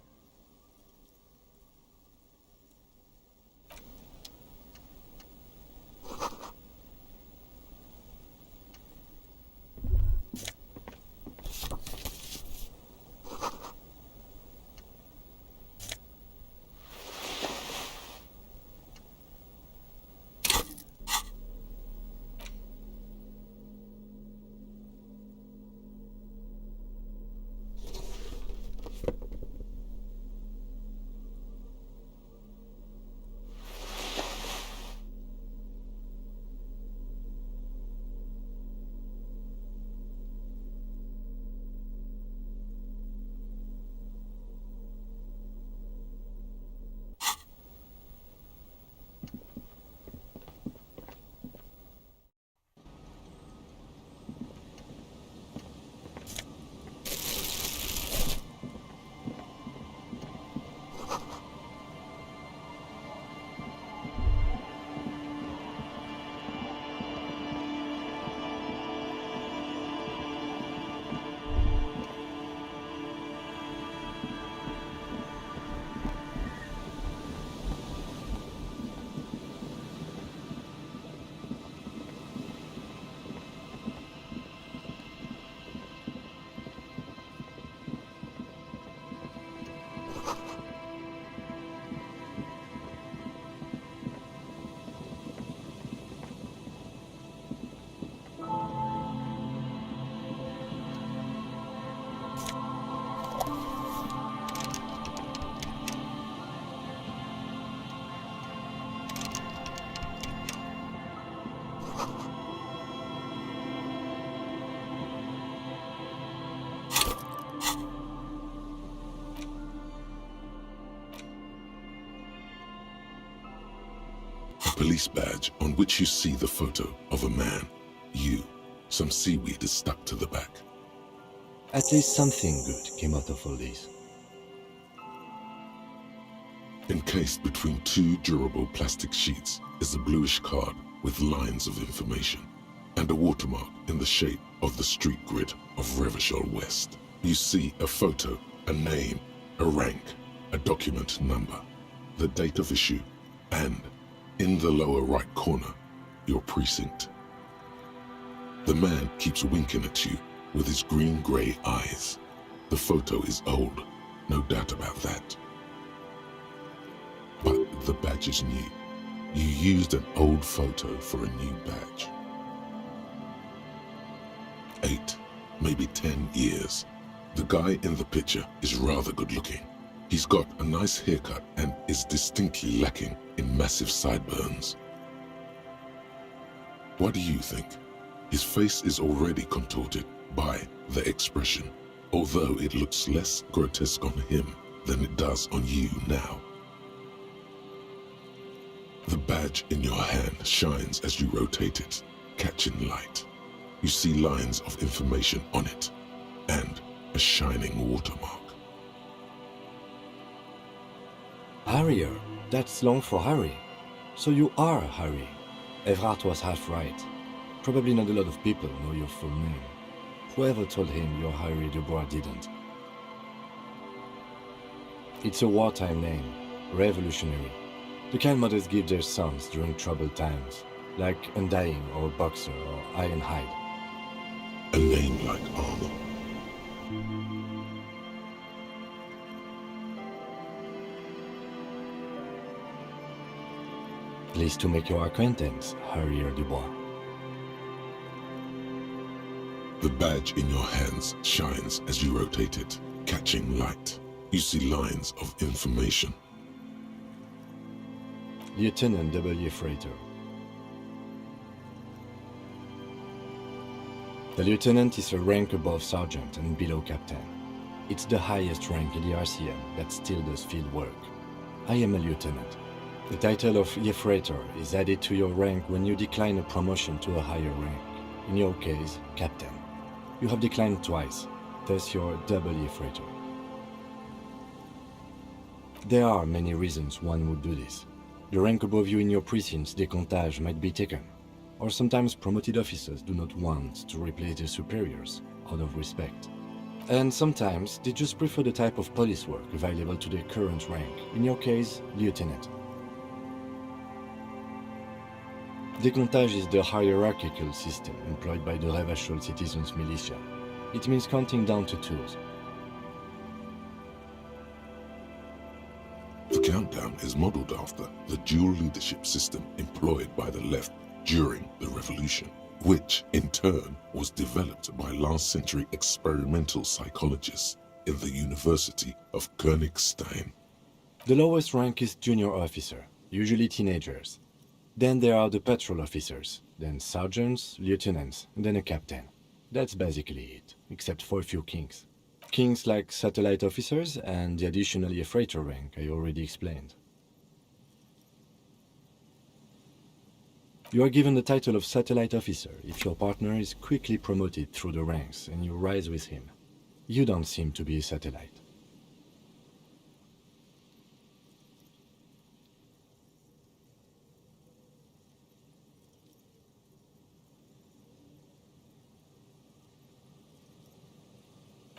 Police badge on which you see the photo of a man. You. Some seaweed is stuck to the back. At least something good came out of all this. Encased between two durable plastic sheets is a bluish card with lines of information and a watermark in the shape of the street grid of Revachol West. You see a photo, a name, a rank, a document number, the date of issue, and in the lower right corner, your precinct. The man keeps winking at you with his green-gray eyes. The photo is old, no doubt about that. But the badge is new. You used an old photo for a new badge. 8, maybe 10 years. The guy in the picture is rather good looking. He's got a nice haircut and is distinctly lacking in massive sideburns. What do you think? His face is already contorted by the expression, although it looks less grotesque on him than it does on you now. The badge in your hand shines as you rotate it, catching light. You see lines of information on it, and a shining watermark. Harrier, that's long for Harry. So you are Harry. Everard was half right. Probably not a lot of people know your full name. Whoever told him you're Harry Dubois didn't. It's a wartime name, revolutionary. The kind mothers give their sons during troubled times, like Undying or Boxer or Ironhide. A name like armor. Pleased to make your acquaintance, Harrier Dubois. The badge in your hands shines as you rotate it, catching light. You see lines of information. Lieutenant W. Freighter. The lieutenant is a rank above sergeant and below captain. It's the highest rank in the RCM that still does field work. I am a lieutenant. The title of Freighter is added to your rank when you decline a promotion to a higher rank. In your case, captain. You have declined twice, thus you're W. Freighter. There are many reasons one would do this. The rank above you in your precinct's decontage might be taken, or sometimes promoted officers do not want to replace their superiors out of respect. And sometimes they just prefer the type of police work available to their current rank, in your case, lieutenant. Decontage is the hierarchical system employed by the Revachol citizens' militia. It means counting down to twos. The countdown is modeled after the dual leadership system employed by the left during the revolution, which in turn was developed by last century experimental psychologists in the University of Königstein. The lowest rank is junior officer, usually teenagers. Then there are the patrol officers, then sergeants, lieutenants, and then a captain. That's basically it, except for a few kings. Kings like satellite officers and the additionally a freighter rank I already explained. You are given the title of satellite officer if your partner is quickly promoted through the ranks and you rise with him. You don't seem to be a satellite.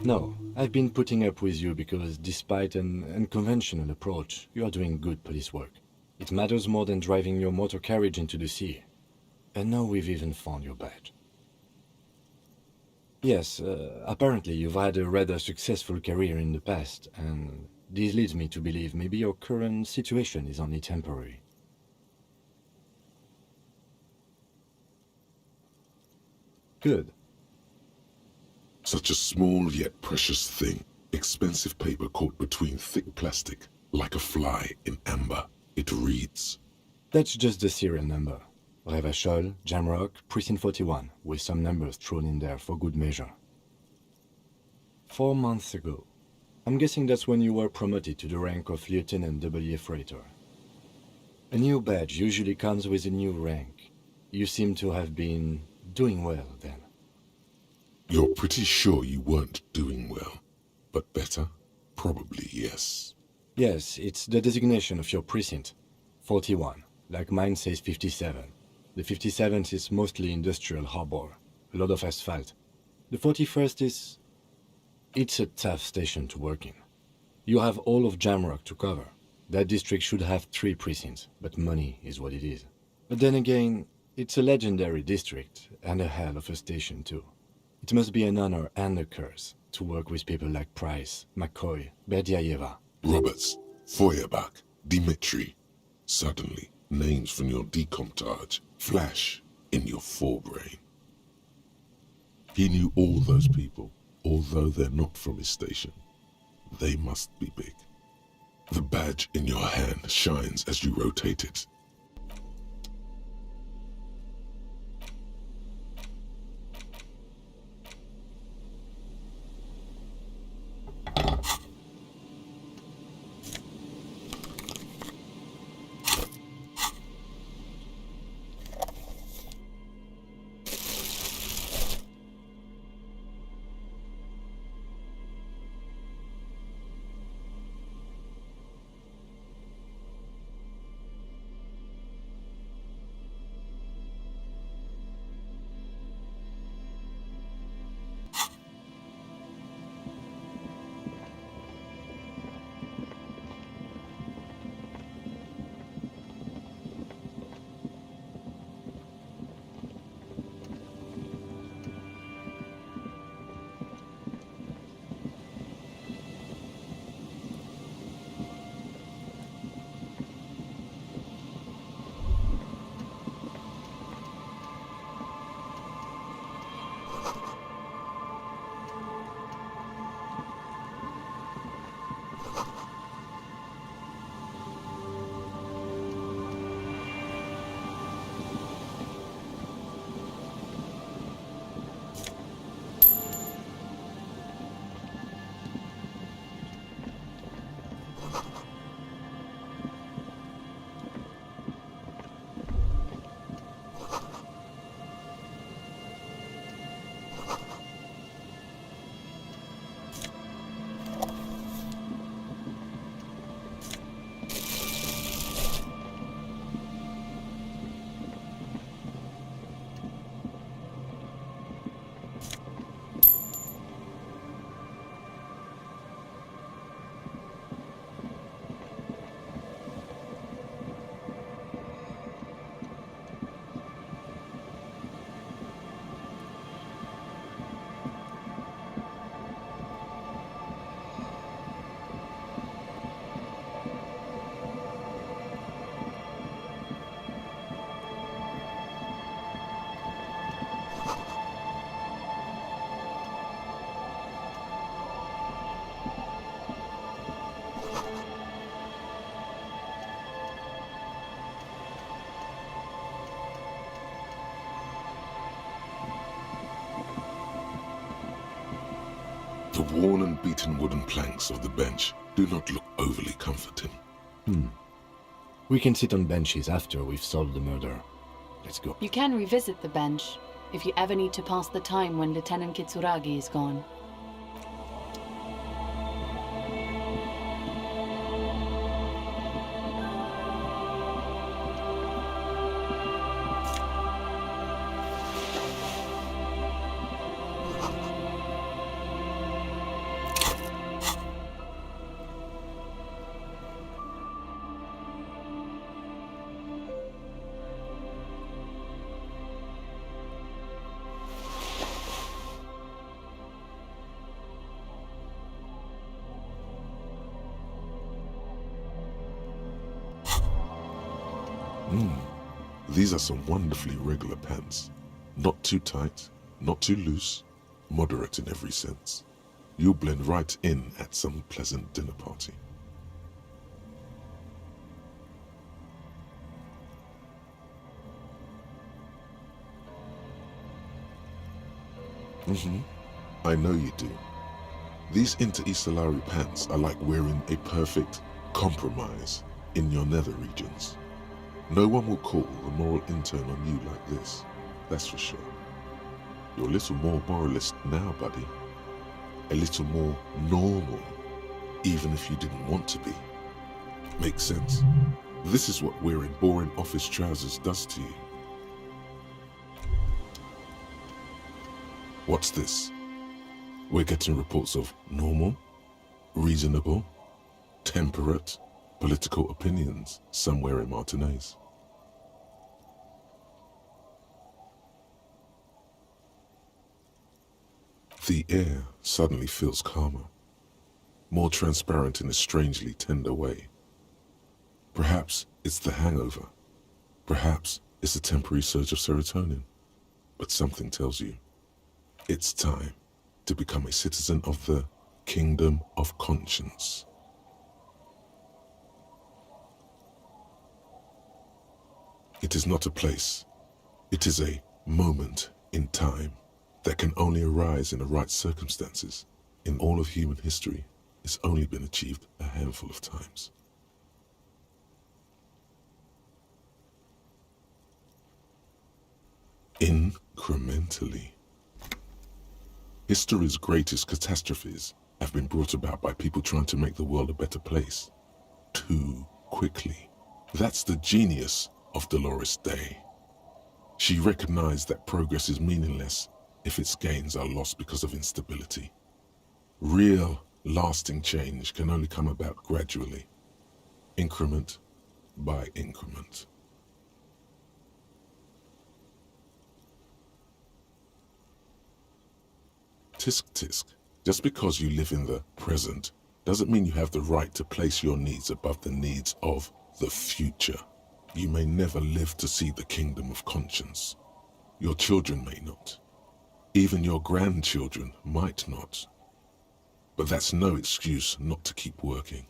No, I've been putting up with you because despite an unconventional approach, you are doing good police work. It matters more than driving your motor carriage into the sea. And now we've even found your badge. Yes, apparently you've had a rather successful career in the past, and this leads me to believe maybe your current situation is only temporary. Good. Such a small yet precious thing, expensive paper caught between thick plastic, like a fly in amber. It reads. That's just the serial number. Revachol, Jamrock, Precinct 41, with some numbers thrown in there for good measure. 4 months ago. I'm guessing that's when you were promoted to the rank of Lieutenant W. Freighter. A new badge usually comes with a new rank. You seem to have been doing well then. You're pretty sure you weren't doing well, but better? Probably yes. Yes, it's the designation of your precinct. 41, like mine says 57. The 57th is mostly industrial harbor, a lot of asphalt. The 41st is... It's a tough station to work in. You have all of Jamrock to cover. That district should have 3 precincts, but money is what it is. But then again, it's a legendary district, and a hell of a station too. It must be an honor and a curse to work with people like Price, McCoy, Berdiaeva. Roberts, Feuerbach, Dimitri. Suddenly, names from your decomptage flash in your forebrain. He knew all those people, although they're not from his station. They must be big. The badge in your hand shines as you rotate it. The worn and beaten wooden planks of the bench do not look overly comforting. We can sit on benches after we've solved the murder. Let's go. You can revisit the bench if you ever need to pass the time when Lieutenant Kitsuragi is gone. These are some wonderfully regular pants. Not too tight, not too loose, moderate in every sense. You'll blend right in at some pleasant dinner party. I know you do. These Inter-Estellari pants are like wearing a perfect compromise in your nether regions. No one will call the moral intern on you like this, that's for sure. You're a little more moralist now, buddy. A little more normal, even if you didn't want to be. Makes sense. This is what wearing boring office trousers does to you. What's this? We're getting reports of normal, reasonable, temperate, political opinions somewhere in Martinez. The air suddenly feels calmer, more transparent in a strangely tender way. Perhaps it's the hangover. Perhaps it's a temporary surge of serotonin. But something tells you, it's time to become a citizen of the Kingdom of Conscience. It is not a place. It is a moment in time that can only arise in the right circumstances. In all of human history, it's only been achieved a handful of times. Incrementally. History's greatest catastrophes have been brought about by people trying to make the world a better place. Too quickly. That's the genius of Dolores Day. She recognized that progress is meaningless if its gains are lost because of instability. Real, lasting change can only come about gradually, increment by increment. Tisk tisk, just because you live in the present doesn't mean you have the right to place your needs above the needs of the future. You may never live to see the Kingdom of Conscience. Your children may not. Even your grandchildren might not. But that's no excuse not to keep working.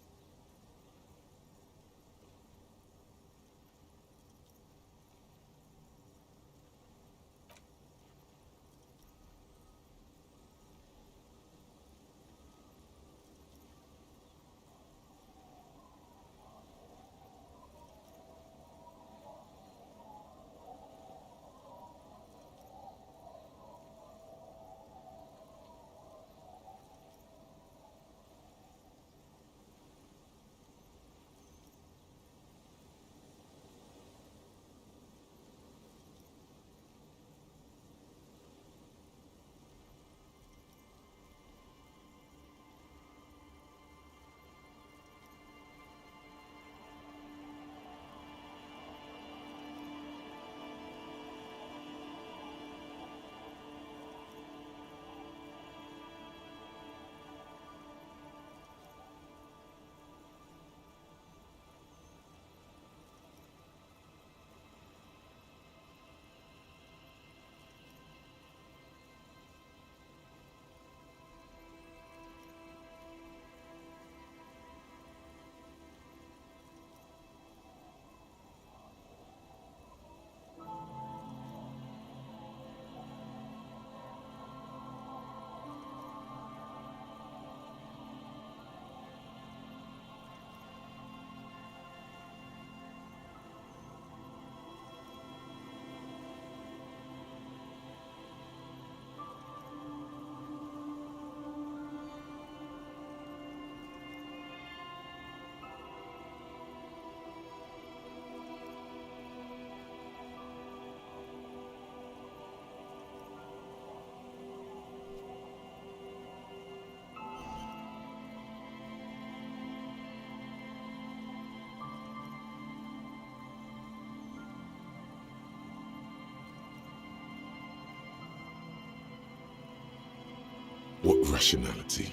rationality?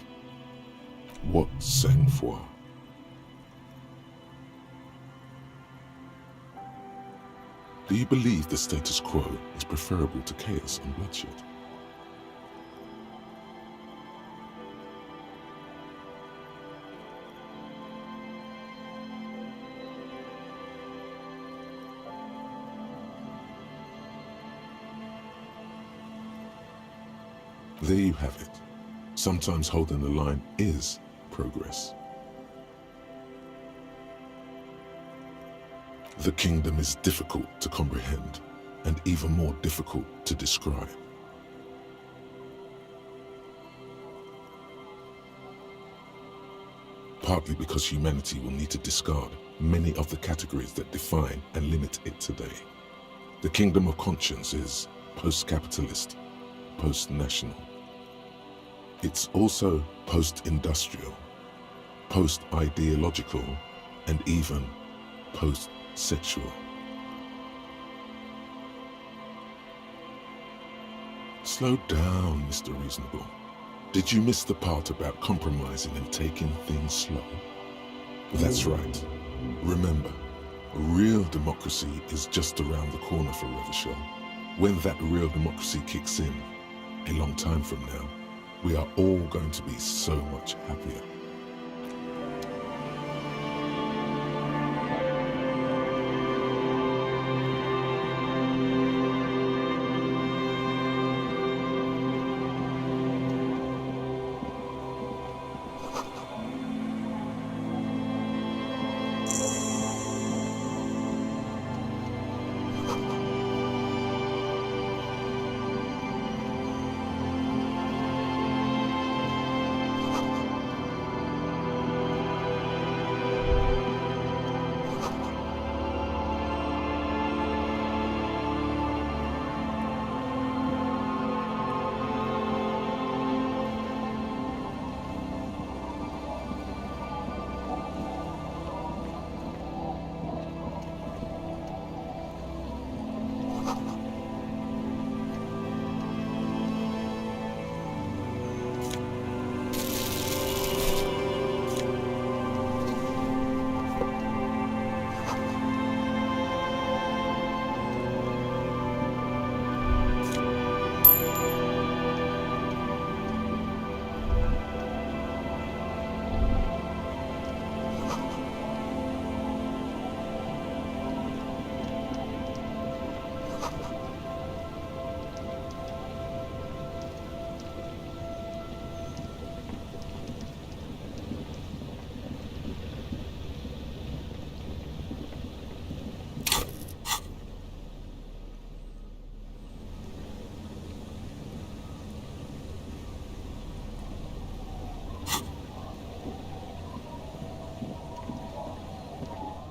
What sang-froid? Do you believe the status quo is preferable to chaos and bloodshed? There you have it. Sometimes holding the line is progress. The kingdom is difficult to comprehend and even more difficult to describe. Partly because humanity will need to discard many of the categories that define and limit it today. The kingdom of conscience is post-capitalist, post-national. It's also post-industrial, post-ideological, and even post-sexual. Slow down, Mr. Reasonable. Did you miss the part about compromising and taking things slow? That's right. Remember, real democracy is just around the corner for Revachol. When that real democracy kicks in, a long time from now, we are all going to be so much happier.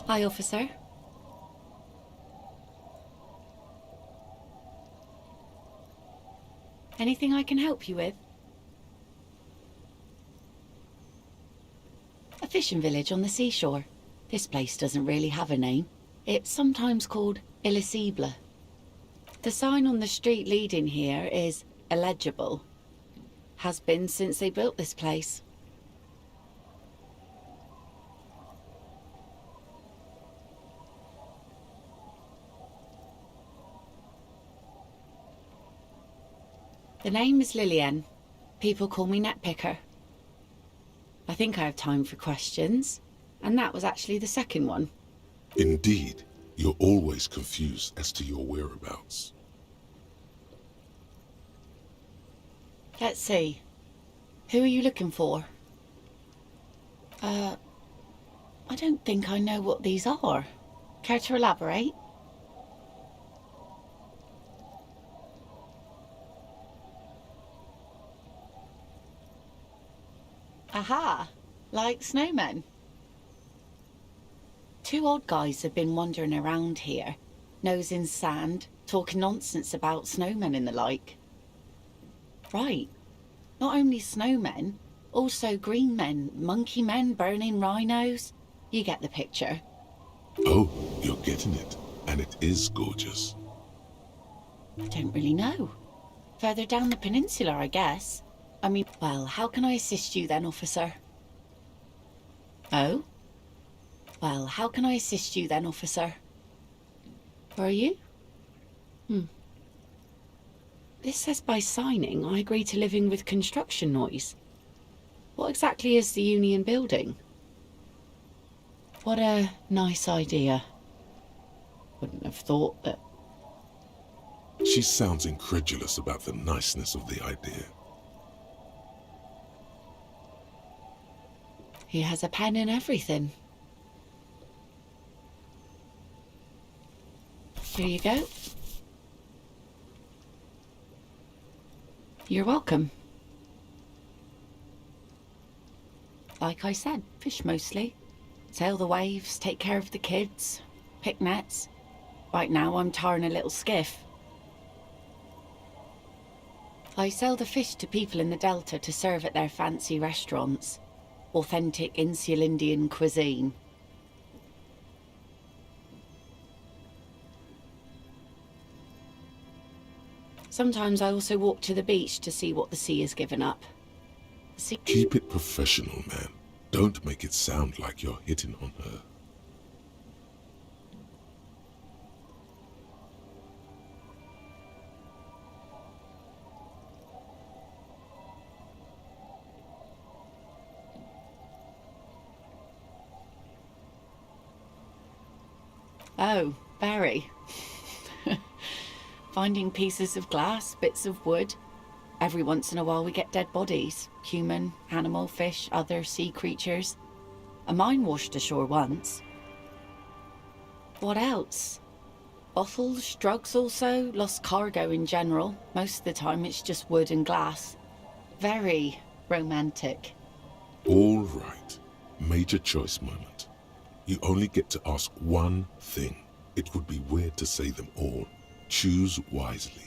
Hi, officer. Anything I can help you with? A fishing village on the seashore. This place doesn't really have a name. It's sometimes called Elysium. The sign on the street leading here is illegible. Has been since they built this place. The name is Lillian. People call me Netpicker. I think I have time for questions, and that was actually the second one. Indeed, you're always confused as to your whereabouts. Let's see. Who are you looking for? I don't think I know what these are. Care to elaborate? Aha! Like snowmen. Two odd guys have been wandering around here, nose in sand, talking nonsense about snowmen and the like. Right. Not only snowmen, also green men, monkey men burning rhinos. You get the picture. Oh, you're getting it. And it is gorgeous. I don't really know. Further down the peninsula, I guess. I mean, well, how can I assist you then, officer? Oh? Well, how can I assist you then, officer? Where are you? This says by signing, I agree to living with construction noise. What exactly is the Union building? What a nice idea. Wouldn't have thought that... She sounds incredulous about the niceness of the idea. He has a pen and everything. Here you go. You're welcome. Like I said, fish mostly. Sail the waves, take care of the kids, pick nets. Right now I'm tarring a little skiff. I sell the fish to people in the Delta to serve at their fancy restaurants. Authentic Insular Indian cuisine. Sometimes I also walk to the beach to see what the sea has given up. Keep it professional, man. Don't make it sound like you're hitting on her. Oh, very. Finding pieces of glass, bits of wood. Every once in a while we get dead bodies. Human, animal, fish, other sea creatures. A mine washed ashore once. What else? Bottles, drugs also, lost cargo in general. Most of the time it's just wood and glass. Very romantic. All right. Major choice moment. You only get to ask one thing. It would be weird to say them all. Choose wisely.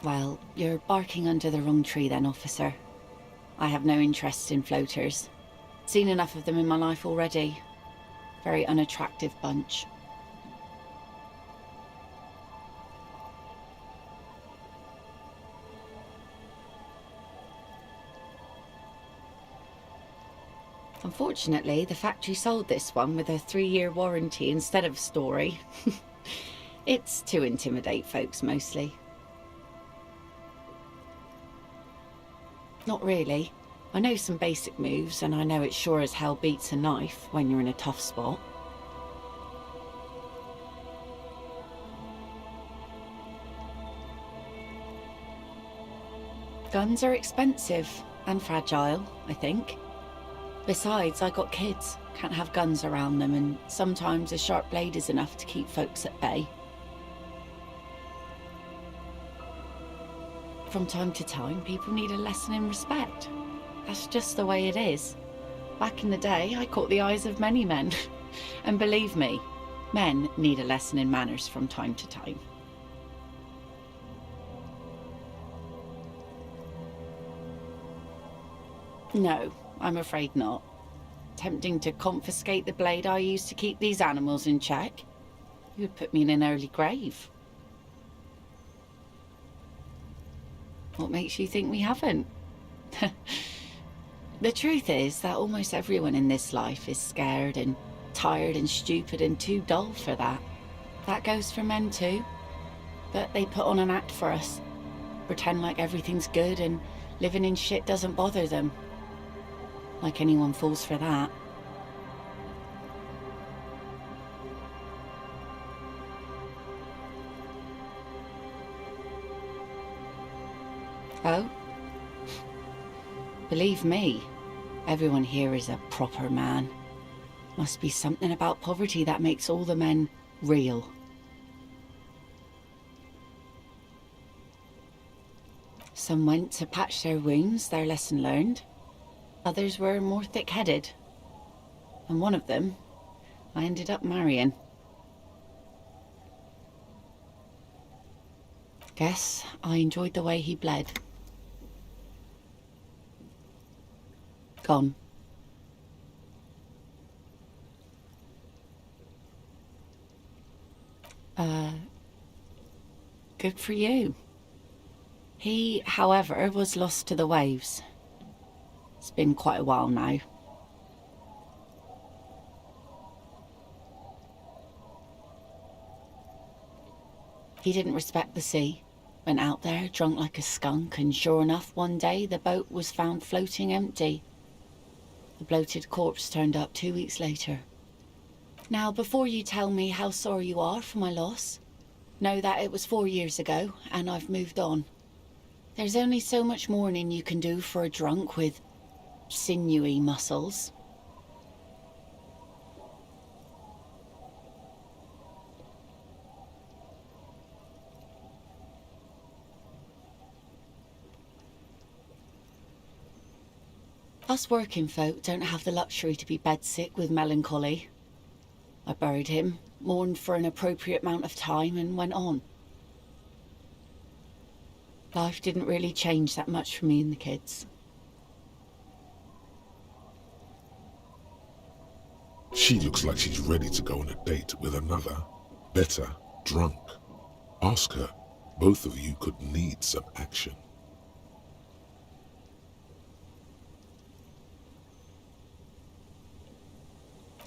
Well, you're barking under the wrong tree then, officer. I have no interest in floaters. Seen enough of them in my life already. Very unattractive bunch. Unfortunately, the factory sold this one with a 3-year warranty instead of story. It's to intimidate folks mostly. Not really. I know some basic moves, and I know it sure as hell beats a knife when you're in a tough spot. Guns are expensive and fragile, I think. Besides, I got kids, can't have guns around them, and sometimes a sharp blade is enough to keep folks at bay. From time to time, people need a lesson in respect. That's just the way it is. Back in the day, I caught the eyes of many men. And believe me, men need a lesson in manners from time to time. No, I'm afraid not. Tempting to confiscate the blade I used to keep these animals in check? You would put me in an early grave. What makes you think we haven't? The truth is that almost everyone in this life is scared and tired and stupid and too dull for that. That goes for men too. But they put on an act for us. Pretend like everything's good and living in shit doesn't bother them. Like anyone falls for that. Oh? Believe me, everyone here is a proper man. Must be something about poverty that makes all the men real. Some went to patch their wounds, their lesson learned. Others were more thick-headed. And one of them, I ended up marrying. Guess I enjoyed the way he bled. Gone. Good for you. He, however, was lost to the waves. It's been quite a while now. He didn't respect the sea. Went out there, drunk like a skunk, and sure enough, one day the boat was found floating empty. The bloated corpse turned up 2 weeks later. Now, before you tell me how sorry you are for my loss, know that it was 4 years ago, and I've moved on. There's only so much mourning you can do for a drunk with sinewy muscles. Us working folk don't have the luxury to be bedsick with melancholy. I buried him, mourned for an appropriate amount of time, and went on. Life didn't really change that much for me and the kids. She looks like she's ready to go on a date with another, better, drunk. Ask her. Both of you could need some action.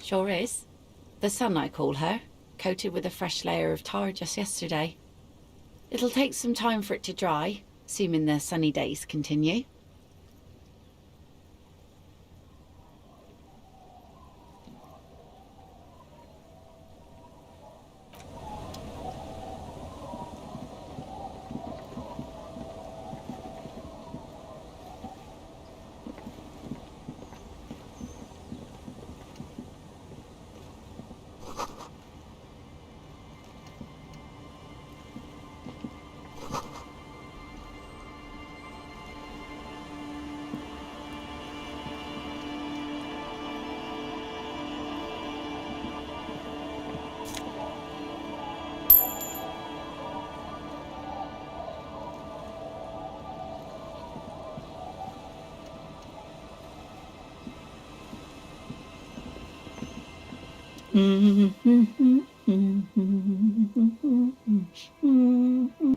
Sure is. The sun, I call her, coated with a fresh layer of tar just yesterday. It'll take some time for it to dry, assuming the sunny days continue.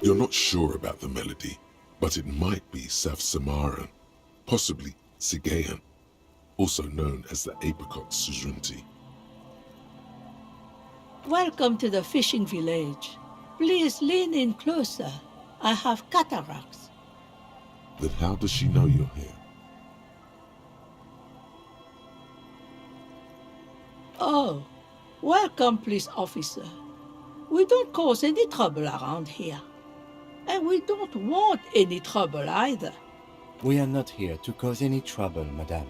You're not sure about the melody, but it might be South Samaran, possibly Sigayan, also known as the apricot suzunti. Welcome to the fishing village. Please lean in closer. I have cataracts. Then how does she know you're here? Oh, welcome, police officer. We don't cause any trouble around here. And we don't want any trouble either. We are not here to cause any trouble, madame.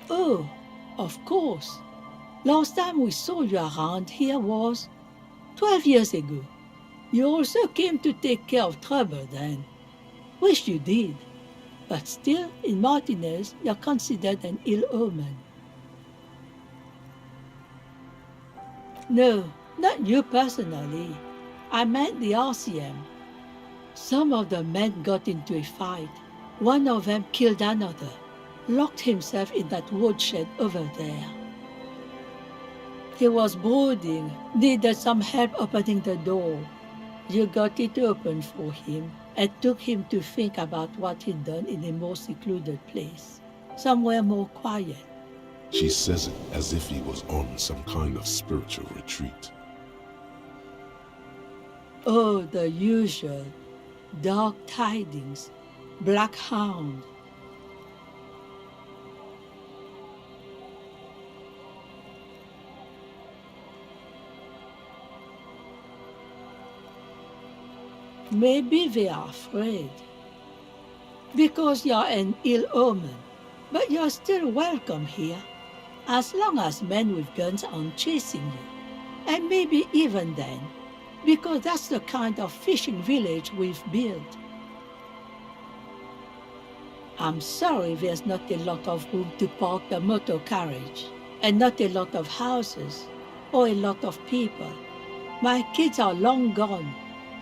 Oh, of course. Last time we saw you around here was 12 years ago. You also came to take care of trouble then. Wish you did. But still, in Martinez, you're considered an ill omen. No, not you personally. I meant the RCM. Some of the men got into a fight. One of them killed another, locked himself in that woodshed over there. He was brooding, needed some help opening the door. You got it open for him and took him to think about what he'd done in a more secluded place, somewhere more quiet. She says it as if he was on some kind of spiritual retreat. Oh, the usual. Dark tidings. Black hound. Maybe they are afraid. Because you're an ill omen, but you're still welcome here. as long as men with guns aren't chasing you. And maybe even then, because that's the kind of fishing village we've built. I'm sorry there's not a lot of room to park the motor carriage, and not a lot of houses, or a lot of people. My kids are long gone,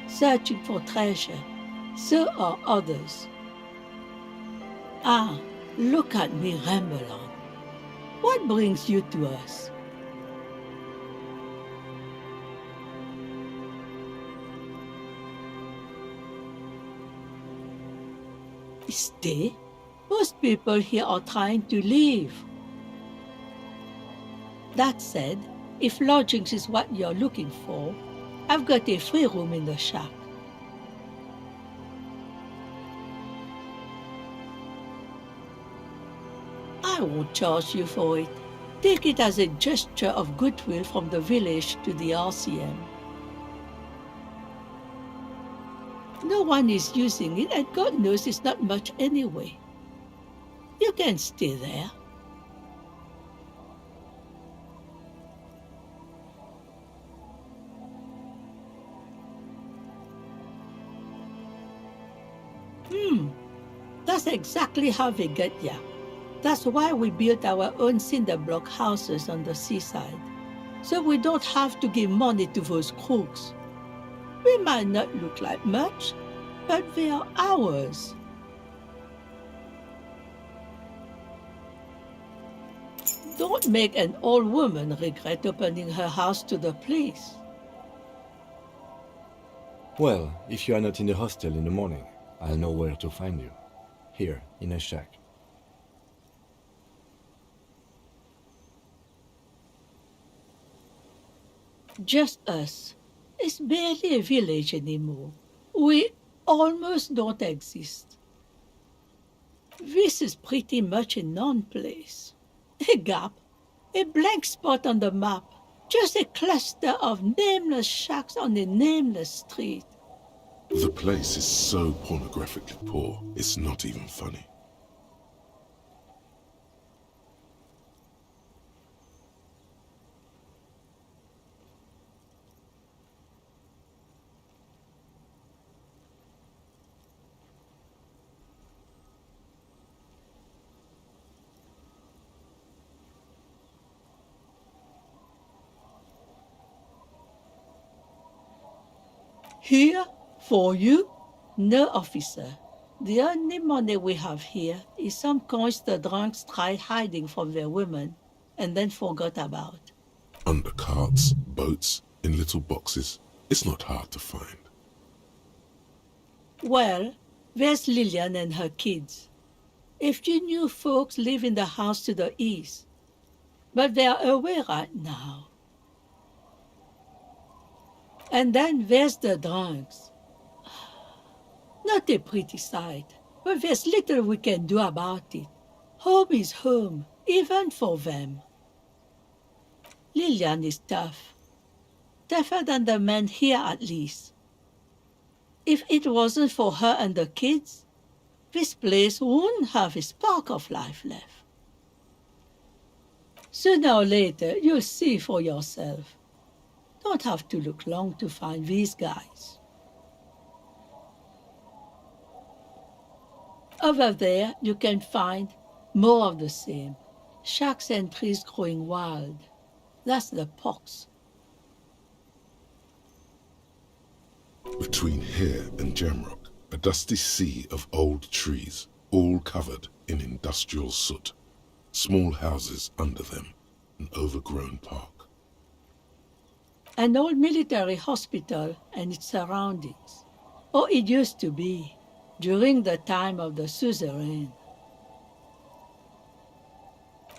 searching for treasure. So are others. Ah, look at me ramble on. What brings you to us? Stay? Most people here are trying to leave. That said, if lodgings is what you're looking for, I've got a free room in the shack. I won't charge you for it. Take it as a gesture of goodwill from the village to the RCM. No one is using it, and God knows it's not much anyway. You can stay there. That's exactly how they get ya. That's why we built our own cinder block houses on the seaside, so we don't have to give money to those crooks. We might not look like much, but they are ours. Don't make an old woman regret opening her house to the police. Well, if you are not in the hostel in the morning, I'll know where to find you. Here, in a shack. Just us. It's barely a village anymore. We almost don't exist. This is pretty much a non-place. A gap, a blank spot on the map, just a cluster of nameless shacks on a nameless street. The place is so pornographically poor, it's not even funny. Here? For you? No, officer. The only money we have here is some coins the drunks tried hiding from their women and then forgot about. Under carts, boats, in little boxes. It's not hard to find. Well, there's Lillian and her kids. A few new folks live in the house to the east, but they are away right now. And then there's the drunks. Not a pretty sight, but there's little we can do about it. Home is home, even for them. Lillian is tough. Tougher than the men here, at least. If it wasn't for her and the kids, this place wouldn't have a spark of life left. Sooner or later, you'll see for yourself. Don't have to look long to find these guys. Over there, you can find more of the same. Shacks and trees growing wild. That's the pox. Between here and Jamrock, a dusty sea of old trees, all covered in industrial soot. Small houses under them, an overgrown park. An old military hospital and its surroundings. Or it used to be, during the time of the suzerain.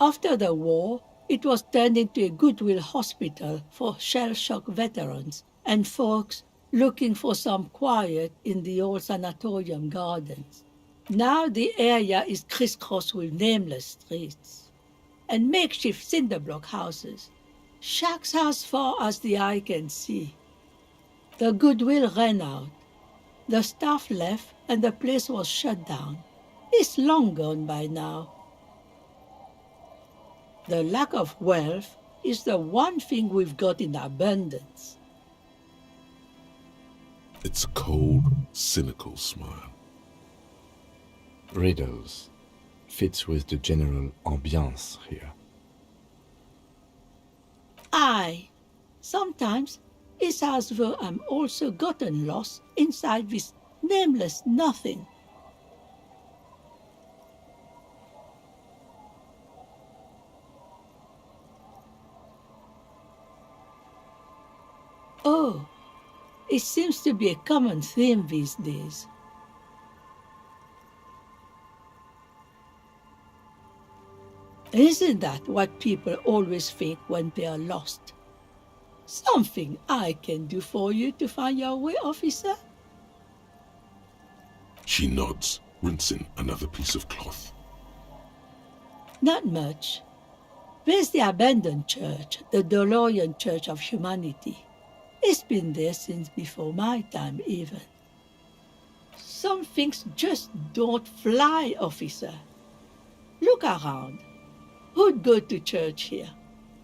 After the war, it was turned into a goodwill hospital for shell-shock veterans and folks looking for some quiet in the old sanatorium gardens. Now the area is crisscrossed with nameless streets and makeshift cinder block houses, shacks as far as the eye can see. The goodwill ran out. The staff left and the place was shut down. It's long gone by now. The lack of wealth is the one thing we've got in abundance. It's a cold, cynical smile. Riddles. Fits with the general ambiance here. Aye. Sometimes it's as though I'm also gotten lost inside this nameless nothing. Oh, it seems to be a common theme these days. Isn't that what people always think when they are lost? Something I can do for you to find your way, officer? She nods, rinsing another piece of cloth. Not much. There's the abandoned church, the DeLorean Church of Humanity. It's been there since before my time, even. Some things just don't fly, officer. Look around. Who'd go to church here?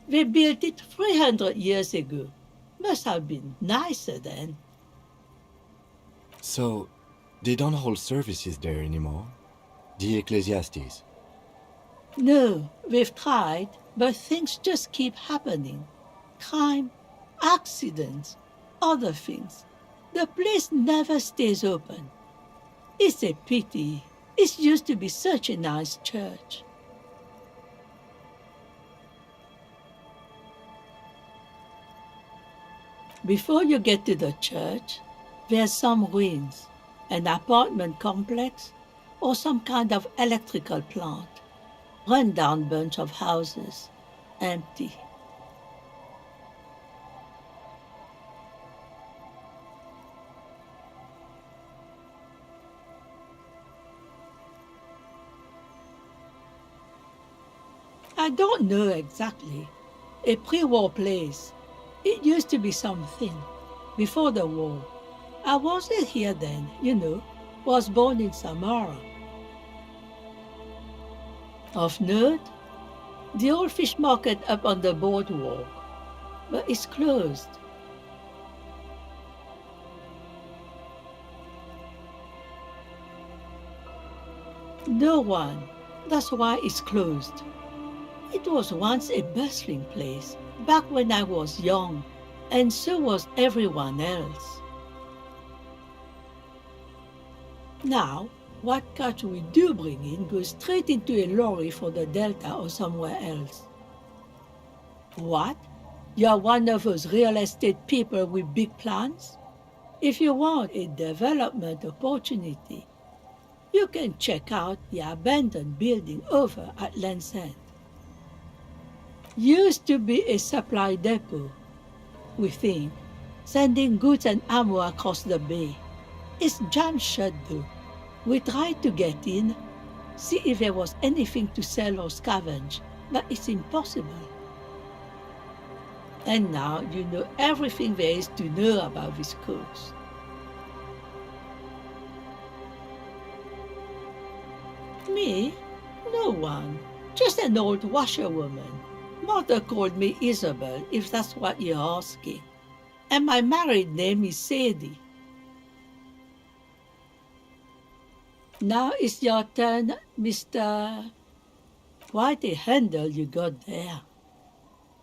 They built it 300 years ago. Must have been nicer then. So, they don't hold services there anymore? The Ecclesiastes? No, they've tried, but things just keep happening. Crime, accidents, other things. The place never stays open. It's a pity. It used to be such a nice church. Before you get to the church, there's some ruins, an apartment complex, or some kind of electrical plant. Run-down bunch of houses, empty. I don't know exactly. A pre-war place. It used to be something. Before the war. I wasn't here then, you know. Was born in Samara. Of note, the old fish market up on the boardwalk. But it's closed. No one. That's why it's closed. It was once a bustling place, back when I was young, and so was everyone else. Now, what catch we do bring in goes straight into a lorry for the Delta or somewhere else. What? You're one of those real estate people with big plans? If you want a development opportunity, you can check out the abandoned building over at Land's End. Used to be a supply depot, we think, sending goods and ammo across the bay. It's jammed shut though. We tried to get in, see if there was anything to sell or scavenge, but it's impossible. And now you know everything there is to know about this coast. Me? No one. Just an old washerwoman. Mother called me Isabel, if that's what you're asking. And my married name is Sadie. Now it's your turn, Mr. Quite a handle you got there.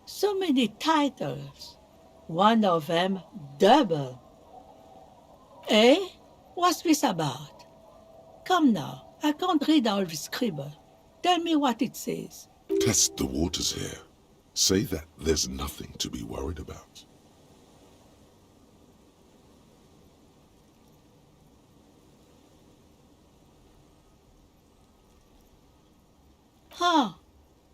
So many titles. One of them double. Eh? What's this about? Come now, I can't read all this scribble. Tell me what it says. Test the waters here. Say that there's nothing to be worried about. Huh.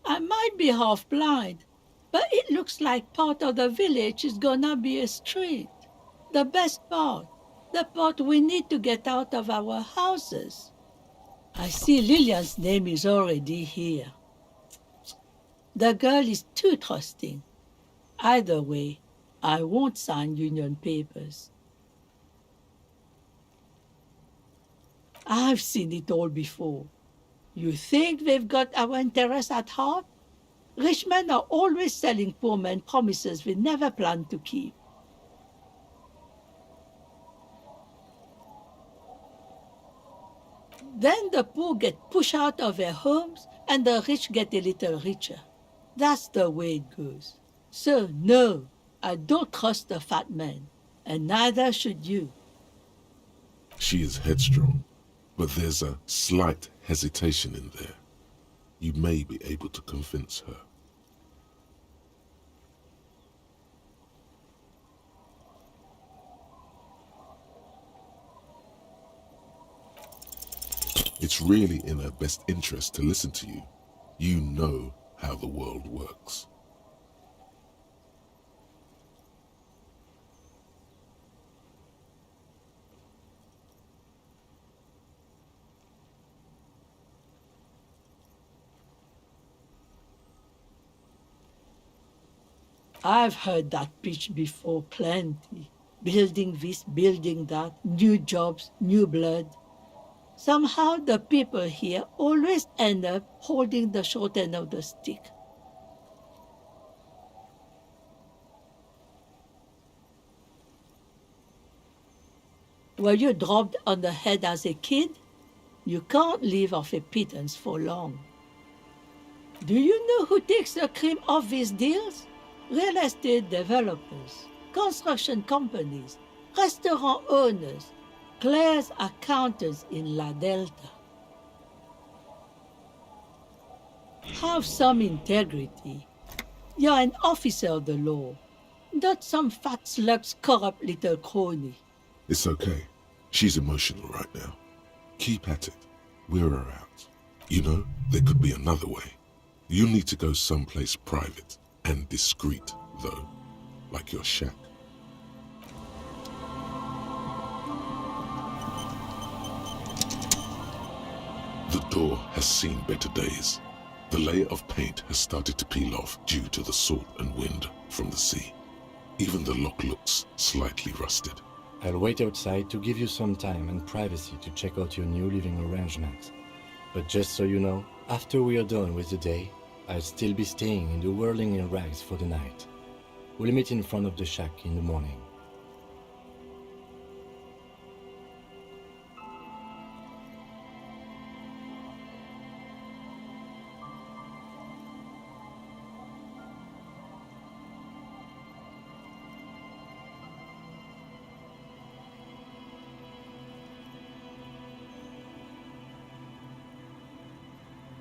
I might be half blind, but it looks like part of the village is gonna be a street. The best part. The part we need to get out of our houses. I see Lillian's name is already here. The girl is too trusting. Either way, I won't sign union papers. I've seen it all before. You think they've got our interests at heart? Rich men are always selling poor men promises they never plan to keep. Then the poor get pushed out of their homes and the rich get a little richer. That's the way it goes. So no, I don't trust the fat man, and neither should you. She is headstrong, but there's a slight hesitation in there. You may be able to convince her. It's really in her best interest to listen to you. You know how the world works. I've heard that pitch before plenty. Building this, building that, new jobs, new blood. Somehow the people here always end up holding the short end of the stick. Were you dropped on the head as a kid? You can't live off a pittance for long. Do you know who takes the cream off these deals? Real estate developers, construction companies, restaurant owners, clerks, accountants in La Delta. Have some integrity. You're an officer of the law, not some fat slug's corrupt little crony. It's okay. She's emotional right now. Keep at it. Wear her out. You know, there could be another way. You need to go someplace private and discreet, though, like your shack. The door has seen better days. The layer of paint has started to peel off due to the salt and wind from the sea. Even the lock looks slightly rusted. I'll wait outside to give you some time and privacy to check out your new living arrangements. But just so you know, after we are done with the day, I'll still be staying in the whirling in rags for the night. We'll meet in front of the shack in the morning.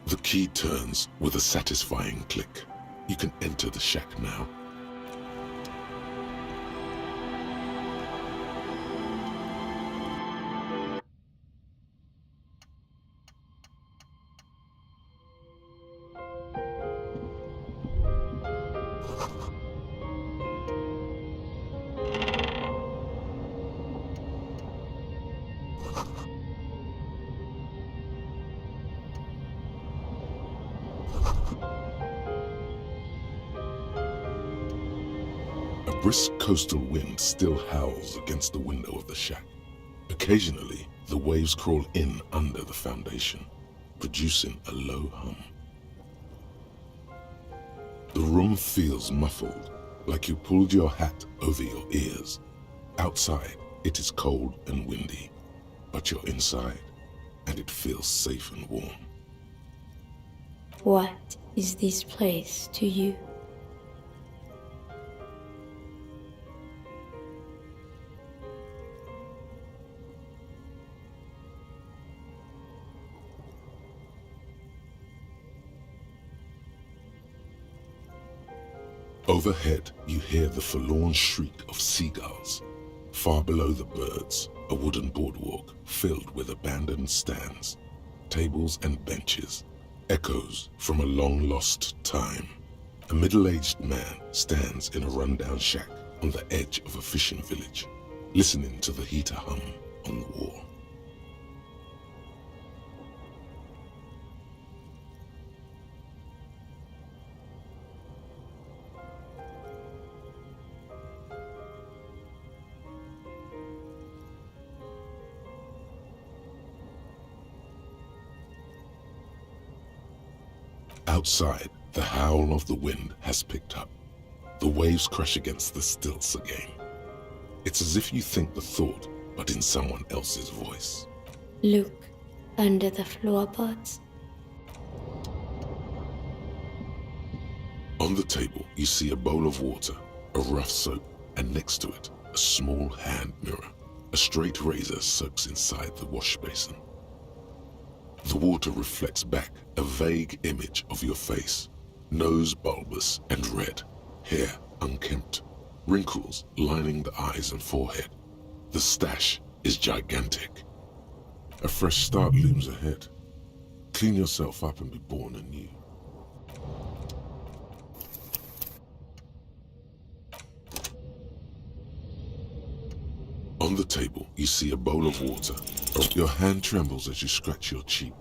The key turns with a satisfying click. You can enter the shack now. A brisk coastal wind still howls against the window of the shack. Occasionally, the waves crawl in under the foundation, producing a low hum. The room feels muffled, like you pulled your hat over your ears. Outside, it is cold and windy, but you're inside, and it feels safe and warm. What is this place to you? Overhead, you hear the forlorn shriek of seagulls. Far below the birds, a wooden boardwalk filled with abandoned stands, tables and benches, echoes from a long-lost time. A middle-aged man stands in a rundown shack on the edge of a fishing village, listening to the heater hum on the wall. Outside, The howl of the wind has picked up. The waves crash against the stilts again. It's as if you think the thought, but in someone else's voice. Look under the floorboards. On the table, you see a bowl of water, a rough soap, and next to it, a small hand mirror. A straight razor soaks inside the wash basin. The water reflects back a vague image of your face. Nose bulbous and red, hair unkempt, wrinkles lining the eyes and forehead. The stash is gigantic. A fresh start looms ahead. Clean yourself up and be born anew. On the table, you see a bowl of water. Your hand trembles as you scratch your cheek.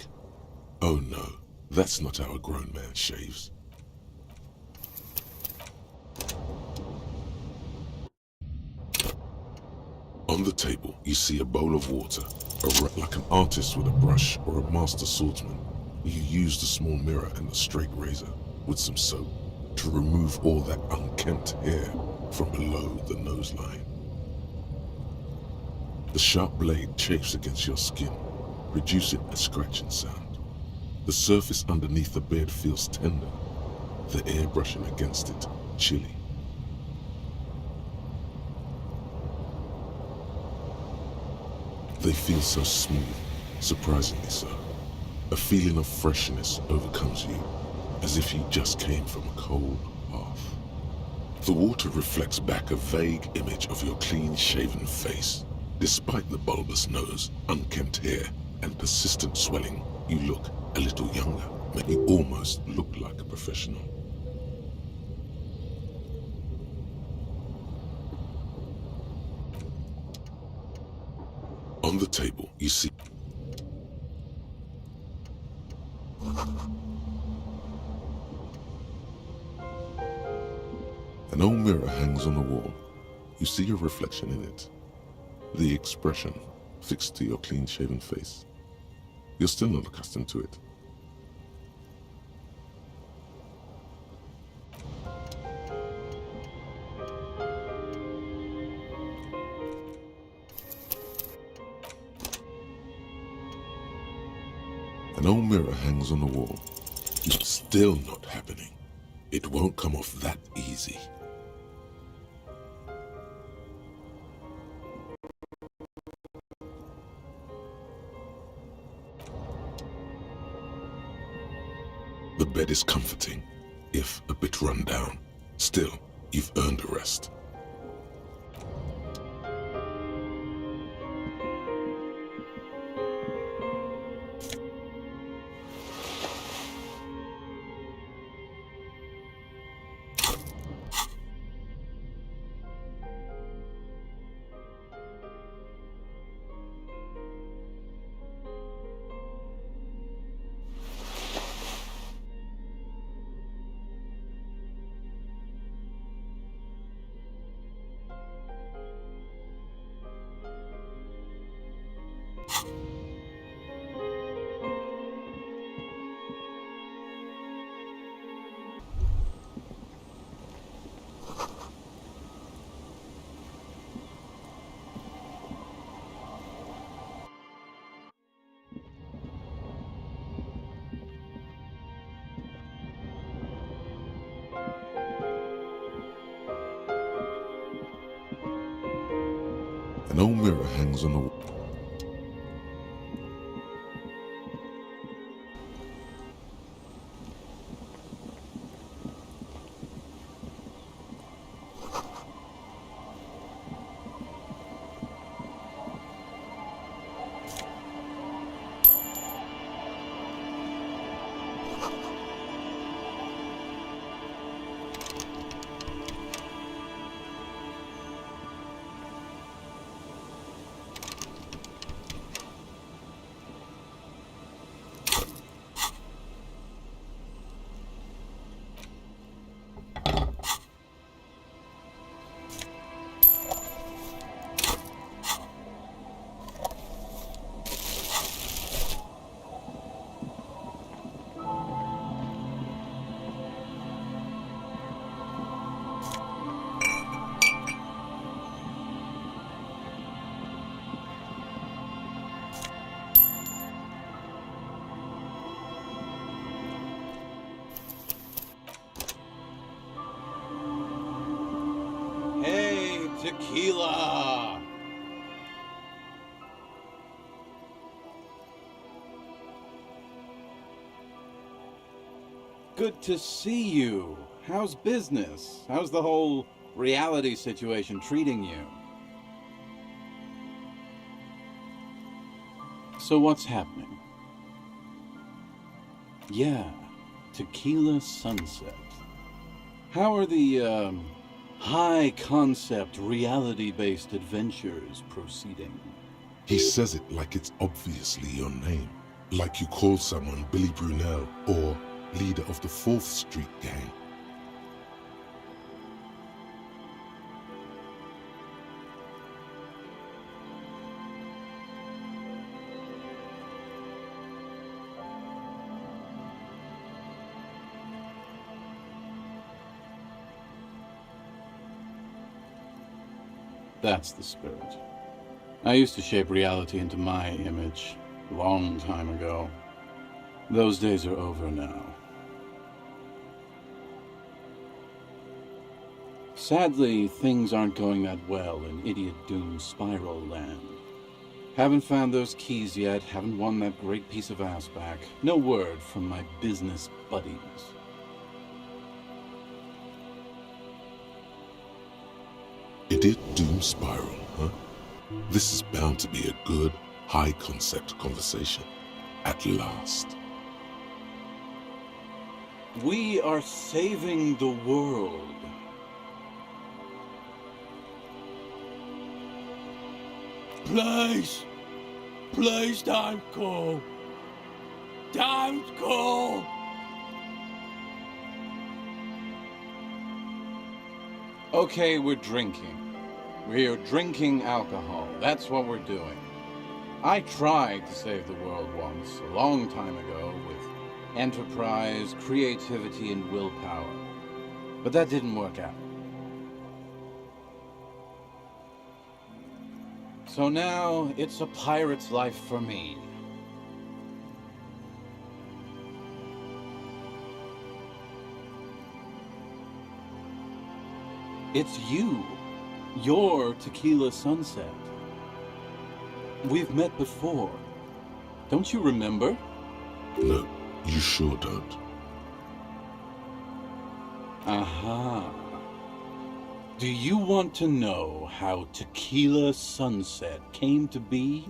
Oh no, that's not how a grown man shaves. On the table, you see a bowl of water. Like an artist with a brush or a master swordsman, you use the small mirror and the straight razor with some soap to remove all that unkempt hair from below the nose line. The sharp blade chafes against your skin, producing a scratching sound. The surface underneath the beard feels tender, the air brushing against it chilly. They feel so smooth, surprisingly so. A feeling of freshness overcomes you, as if you just came from a cold bath. The water reflects back a vague image of your clean-shaven face. Despite the bulbous nose, unkempt hair, and persistent swelling, you look a little younger. You almost look like a professional. On the table, you see an old mirror hangs on the wall. You see your reflection in it. The expression fixed to your clean-shaven face. You're still not accustomed to it. An old mirror hangs on the wall. It's still not happening. It won't come off that easy. The bed is comforting, if a bit run down. Still, you've earned a rest. An old mirror hangs on the wall. tequila! Good to see you. How's business? How's the whole reality situation treating you? So what's happening? Yeah, Tequila Sunset. How are the, high-concept, reality-based adventures proceeding? He says it like it's obviously your name. Like you call someone Billy Brunel or leader of the 4th Street Gang. That's the spirit. I used to shape reality into my image, a long time ago. Those days are over now. Sadly, things aren't going that well in Idiot Doom Spiral Land. Haven't found those keys yet, haven't won that great piece of ass back. No word from my business buddies. Idiot Doom Spiral, huh? This is bound to be a good, high-concept conversation. At last. We are saving the world. Please! Please don't go! Don't go! Okay, we're drinking. We're drinking alcohol. That's what we're doing. I tried to save the world once, a long time ago, with enterprise, creativity, and willpower. But that didn't work out. So now, it's a pirate's life for me. It's you. You're Tequila Sunset. We've met before. Don't you remember? No, you sure don't. Aha. Do you want to know how Tequila Sunset came to be?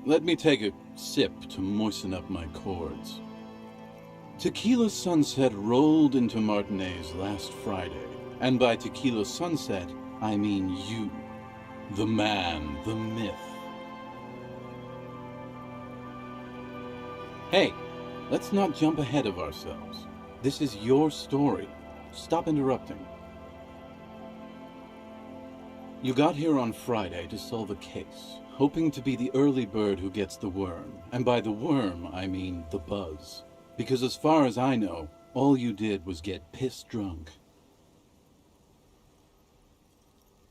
Let me take a sip to moisten up my chords. Tequila Sunset rolled into Martinez last Friday, and by Tequila Sunset, I mean you, the man, the myth. Hey, let's not jump ahead of ourselves. This is your story. Stop interrupting. You got here on Friday to solve a case, hoping to be the early bird who gets the worm. And by the worm, I mean the buzz. Because as far as I know, all you did was get piss drunk.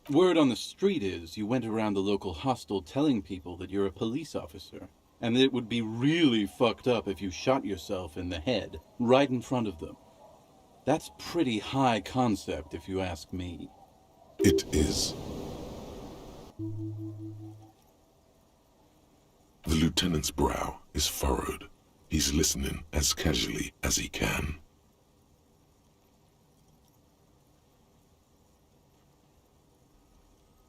Word on the street is you went around the local hostel telling people that you're a police officer, and that it would be really fucked up if you shot yourself in the head right in front of them. That's pretty high concept, if you ask me. It is. The lieutenant's brow is furrowed. He's listening as casually as he can.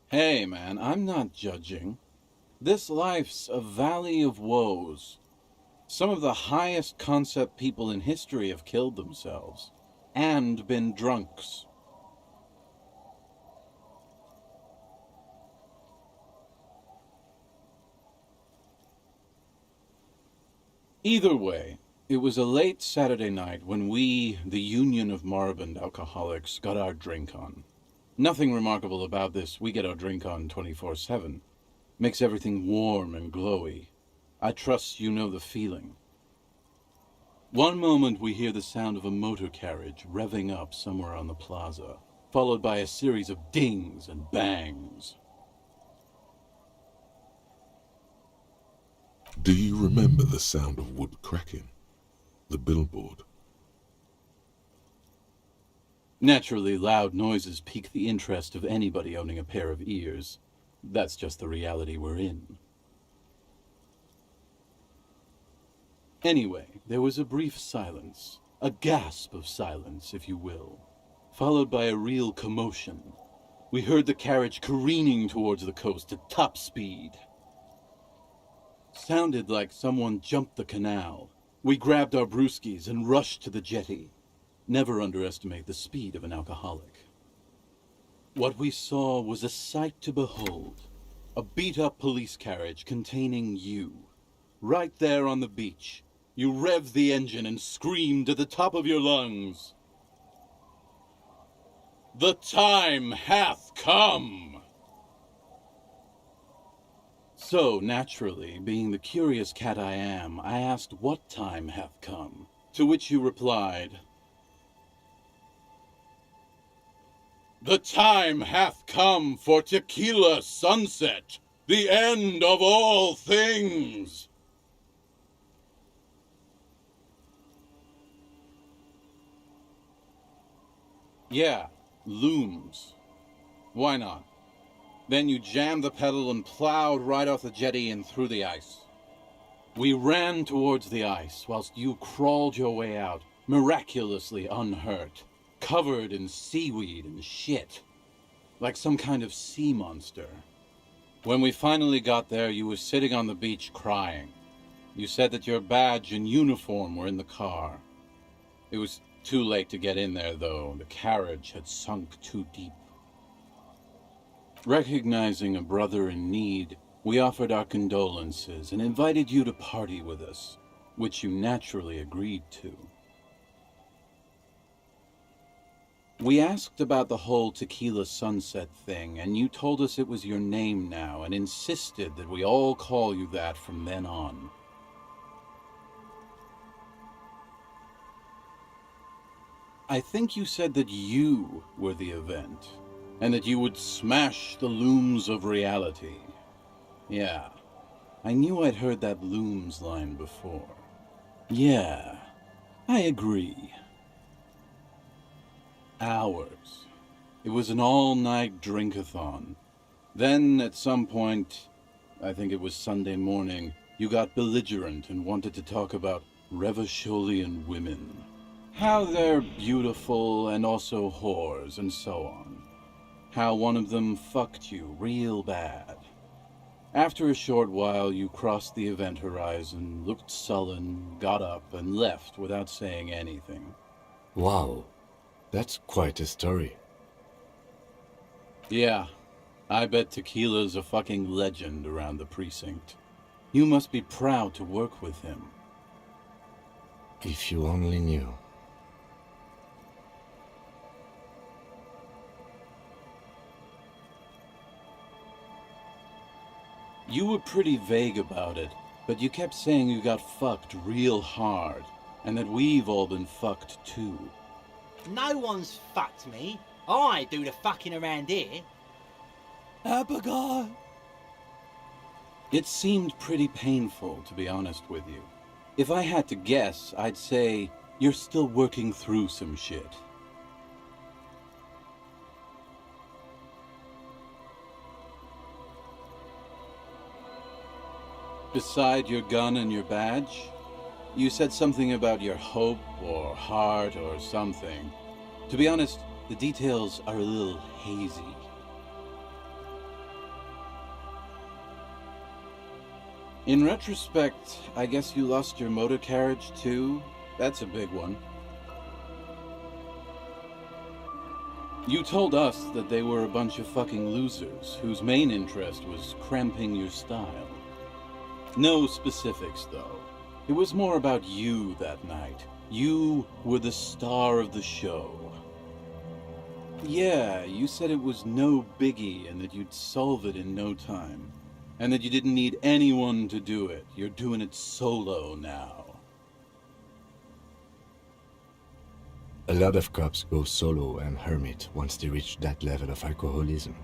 Hey, man, I'm not judging. This life's a valley of woes. Some of the highest concept people in history have killed themselves. And been drunks. Either way, it was a late Saturday night when we, the Union of Moribund Alcoholics, got our drink on. Nothing remarkable about this. We get our drink on 24/7. Makes everything warm and glowy. I trust you know the feeling. One moment we hear the sound of a motor carriage revving up somewhere on the plaza, followed by a series of dings and bangs. Do you remember the sound of wood cracking? The billboard? Naturally, loud noises pique the interest of anybody owning a pair of ears. That's just the reality we're in. Anyway, there was a brief silence. A gasp of silence, if you will, followed by a real commotion. We heard the carriage careening towards the coast at top speed. Sounded like someone jumped the canal. We grabbed our brewskis and rushed to the jetty. Never underestimate the speed of an alcoholic. What we saw was a sight to behold. A beat-up police carriage containing you. Right there on the beach. You revved the engine and screamed at the top of your lungs. "The time hath come!" So, naturally, being the curious cat I am, I asked what time hath come, to which you replied, "The time hath come for tequila sunset, the end of all things!" Yeah, looms. Why not? Then you jammed the pedal and plowed right off the jetty and through the ice. We ran towards the ice whilst you crawled your way out, miraculously unhurt, covered in seaweed and shit, like some kind of sea monster. When we finally got there, you were sitting on the beach crying. You said that your badge and uniform were in the car. It was too late to get in there, though. The carriage had sunk too deep. Recognizing a brother in need, we offered our condolences and invited you to party with us, which you naturally agreed to. We asked about the whole tequila sunset thing, and you told us it was your name now and insisted that we all call you that from then on. I think you said that you were the event, and that you would smash the looms of reality. Yeah, I knew I'd heard that looms line before. Yeah, I agree. Hours. It was an all-night drink-a-thon. Then, at some point, I think it was Sunday morning, you got belligerent and wanted to talk about Revacholian women. How they're beautiful and also whores and so on. How one of them fucked you real bad. After a short while, you crossed the event horizon, looked sullen, got up, and left without saying anything. Wow, that's quite a story. Yeah, I bet Tequila's a fucking legend around the precinct. You must be proud to work with him. If you only knew. You were pretty vague about it, but you kept saying you got fucked real hard, and that we've all been fucked too. No one's fucked me. I do the fucking around here. Abigail! It seemed pretty painful, to be honest with you. If I had to guess, I'd say you're still working through some shit. Beside your gun and your badge, you said something about your hope or heart or something. To be honest, the details are a little hazy. In retrospect, I guess you lost your motor carriage too? That's a big one. You told us that they were a bunch of fucking losers whose main interest was cramping your style. No specifics, though. It was more about you that night. You were the star of the show. Yeah, you said it was no biggie and that you'd solve it in no time. And that you didn't need anyone to do it. You're doing it solo now. A lot of cops go solo and hermit once they reach that level of alcoholism.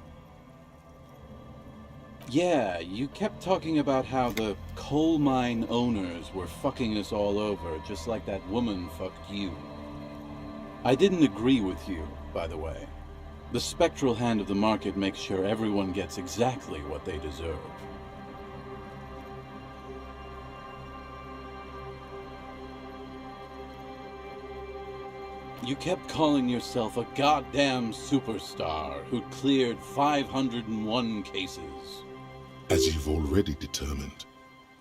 Yeah, you kept talking about how the coal mine owners were fucking us all over, just like that woman fucked you. I didn't agree with you, by the way. The spectral hand of the market makes sure everyone gets exactly what they deserve. You kept calling yourself a goddamn superstar who'd cleared 501 cases. As you've already determined,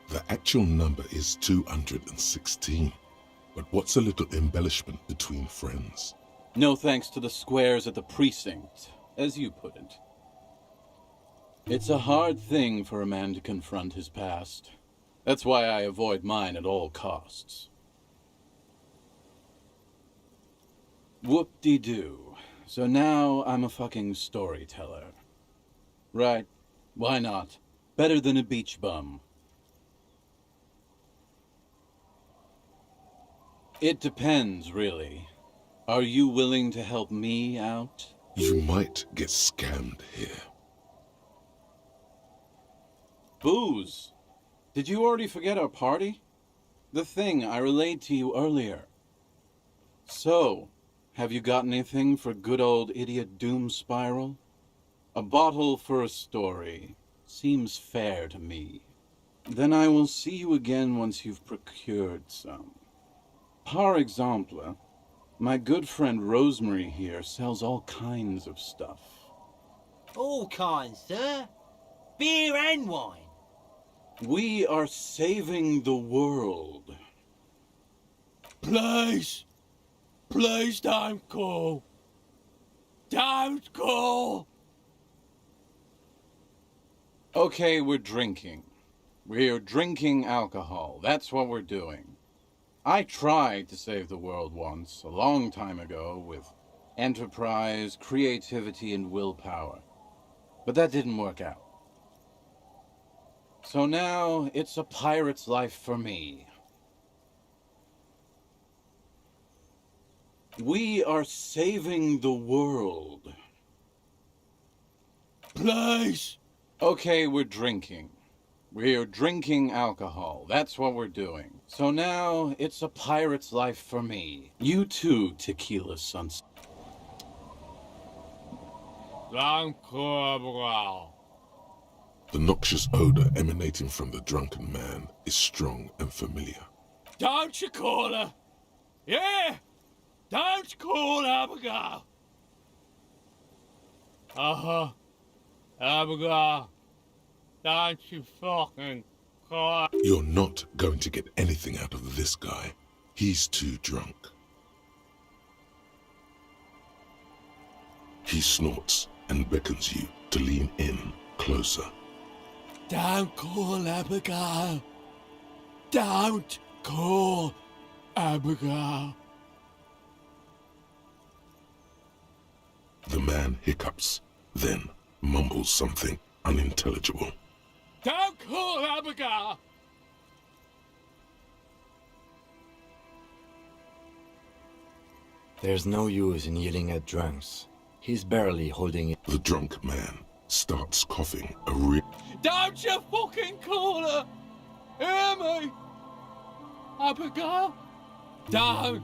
the actual number is 216. But what's a little embellishment between friends? No thanks to the squares at the precinct, as you put it. It's a hard thing for a man to confront his past. That's why I avoid mine at all costs. Whoop-de-doo. So now I'm a fucking storyteller. Right. Why not? Better than a beach bum. It depends, really. Are you willing to help me out? You might get scammed here. Booze! Did you already forget our party? The thing I relayed to you earlier. So, have you got anything for good old idiot Doom Spiral? A bottle for a story. Seems fair to me. Then I will see you again once you've procured some. Par exemple, my good friend Rosemary here sells all kinds of stuff. All kinds, sir. Beer and wine. We are saving the world. Please! Please don't go! Don't go! Okay, we're drinking. We're drinking alcohol. That's what we're doing. I tried to save the world once, a long time ago, with enterprise, creativity, and willpower. But that didn't work out. So now, it's a pirate's life for me. We are saving the world. Please! Okay, we're drinking. We're drinking alcohol. That's what we're doing. So now, it's a pirate's life for me. You too, Tequila Sunset. The noxious odor emanating from the drunken man is strong and familiar. Don't you call her? Yeah! Don't call Abigail! Abigail, don't you fucking call. You're not going to get anything out of this guy. He's too drunk. He snorts and beckons you to lean in closer. Don't call Abigail. Don't call Abigail. The man hiccups, then mumbles something unintelligible. Don't call Abigail! There's no use in yelling at drunks. He's barely holding it. The drunk man starts coughing a Don't you fucking call her! Hear me? Abigail? Don't!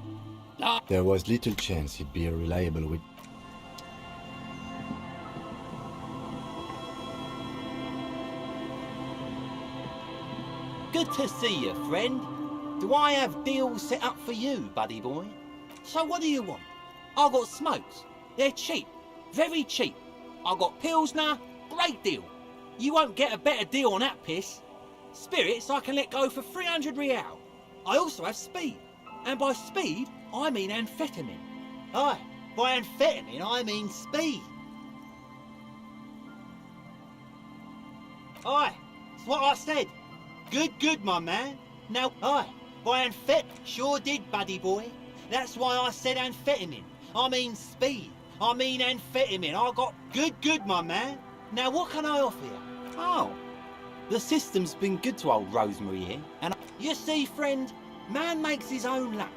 There was little chance he'd be a reliable witness. Good to see you, friend. Do I have deals set up for you, buddy boy? So what do you want? I got smokes. They're cheap. Very cheap. I got Pilsner. Great deal. You won't get a better deal on that piss. Spirits I can let go for 300 real. I also have speed. And by speed, I mean amphetamine. Aye, by amphetamine, I mean speed. Aye, that's what I said. Good, my man. Now, aye, by amphet, sure did, buddy boy. That's why I said amphetamine. I mean speed. I mean amphetamine. I got good, my man. Now, what can I offer you? Oh, the system's been good to old Rosemary here. And you see, friend, man makes his own luck.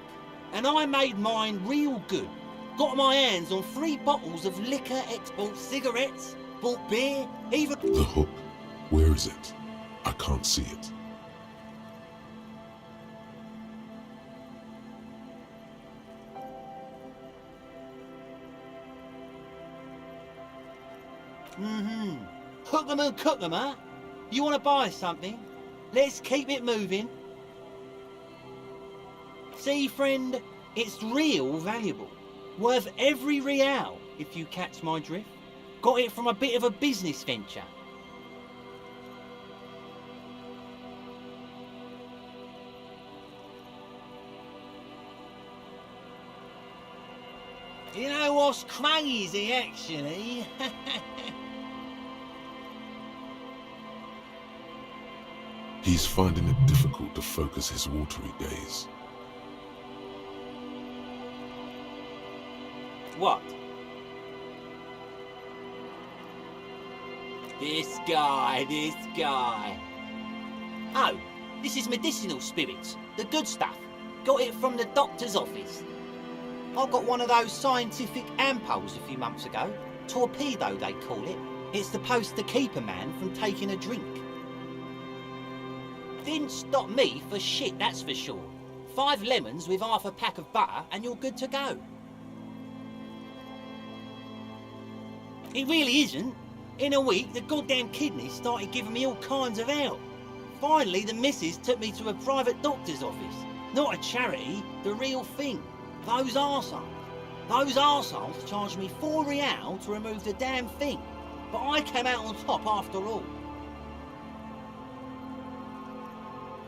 And I made mine real good. Got my hands on 3 bottles of liquor, bought cigarettes, bought beer, even... The hook. Where is it? I can't see it. Mm-hmm. Hook 'em and cook 'em, huh? You want to buy something? Let's keep it moving. See, friend, it's real valuable. Worth every real, if you catch my drift. Got it from a bit of a business venture. You know what's crazy, actually? He's finding it difficult to focus his watery gaze. What? This guy. Oh, this is medicinal spirits, the good stuff. Got it from the doctor's office. I got one of those scientific ampoules a few months ago. Torpedo, they call it. It's supposed to keep a man from taking a drink. Didn't stop me for shit, that's for sure. 5 lemons with half a pack of butter and you're good to go. It really isn't. In a week, the goddamn kidneys started giving me all kinds of help. Finally, the missus took me to a private doctor's office. Not a charity, the real thing. Those arseholes charged me 4 real to remove the damn thing. But I came out on top after all.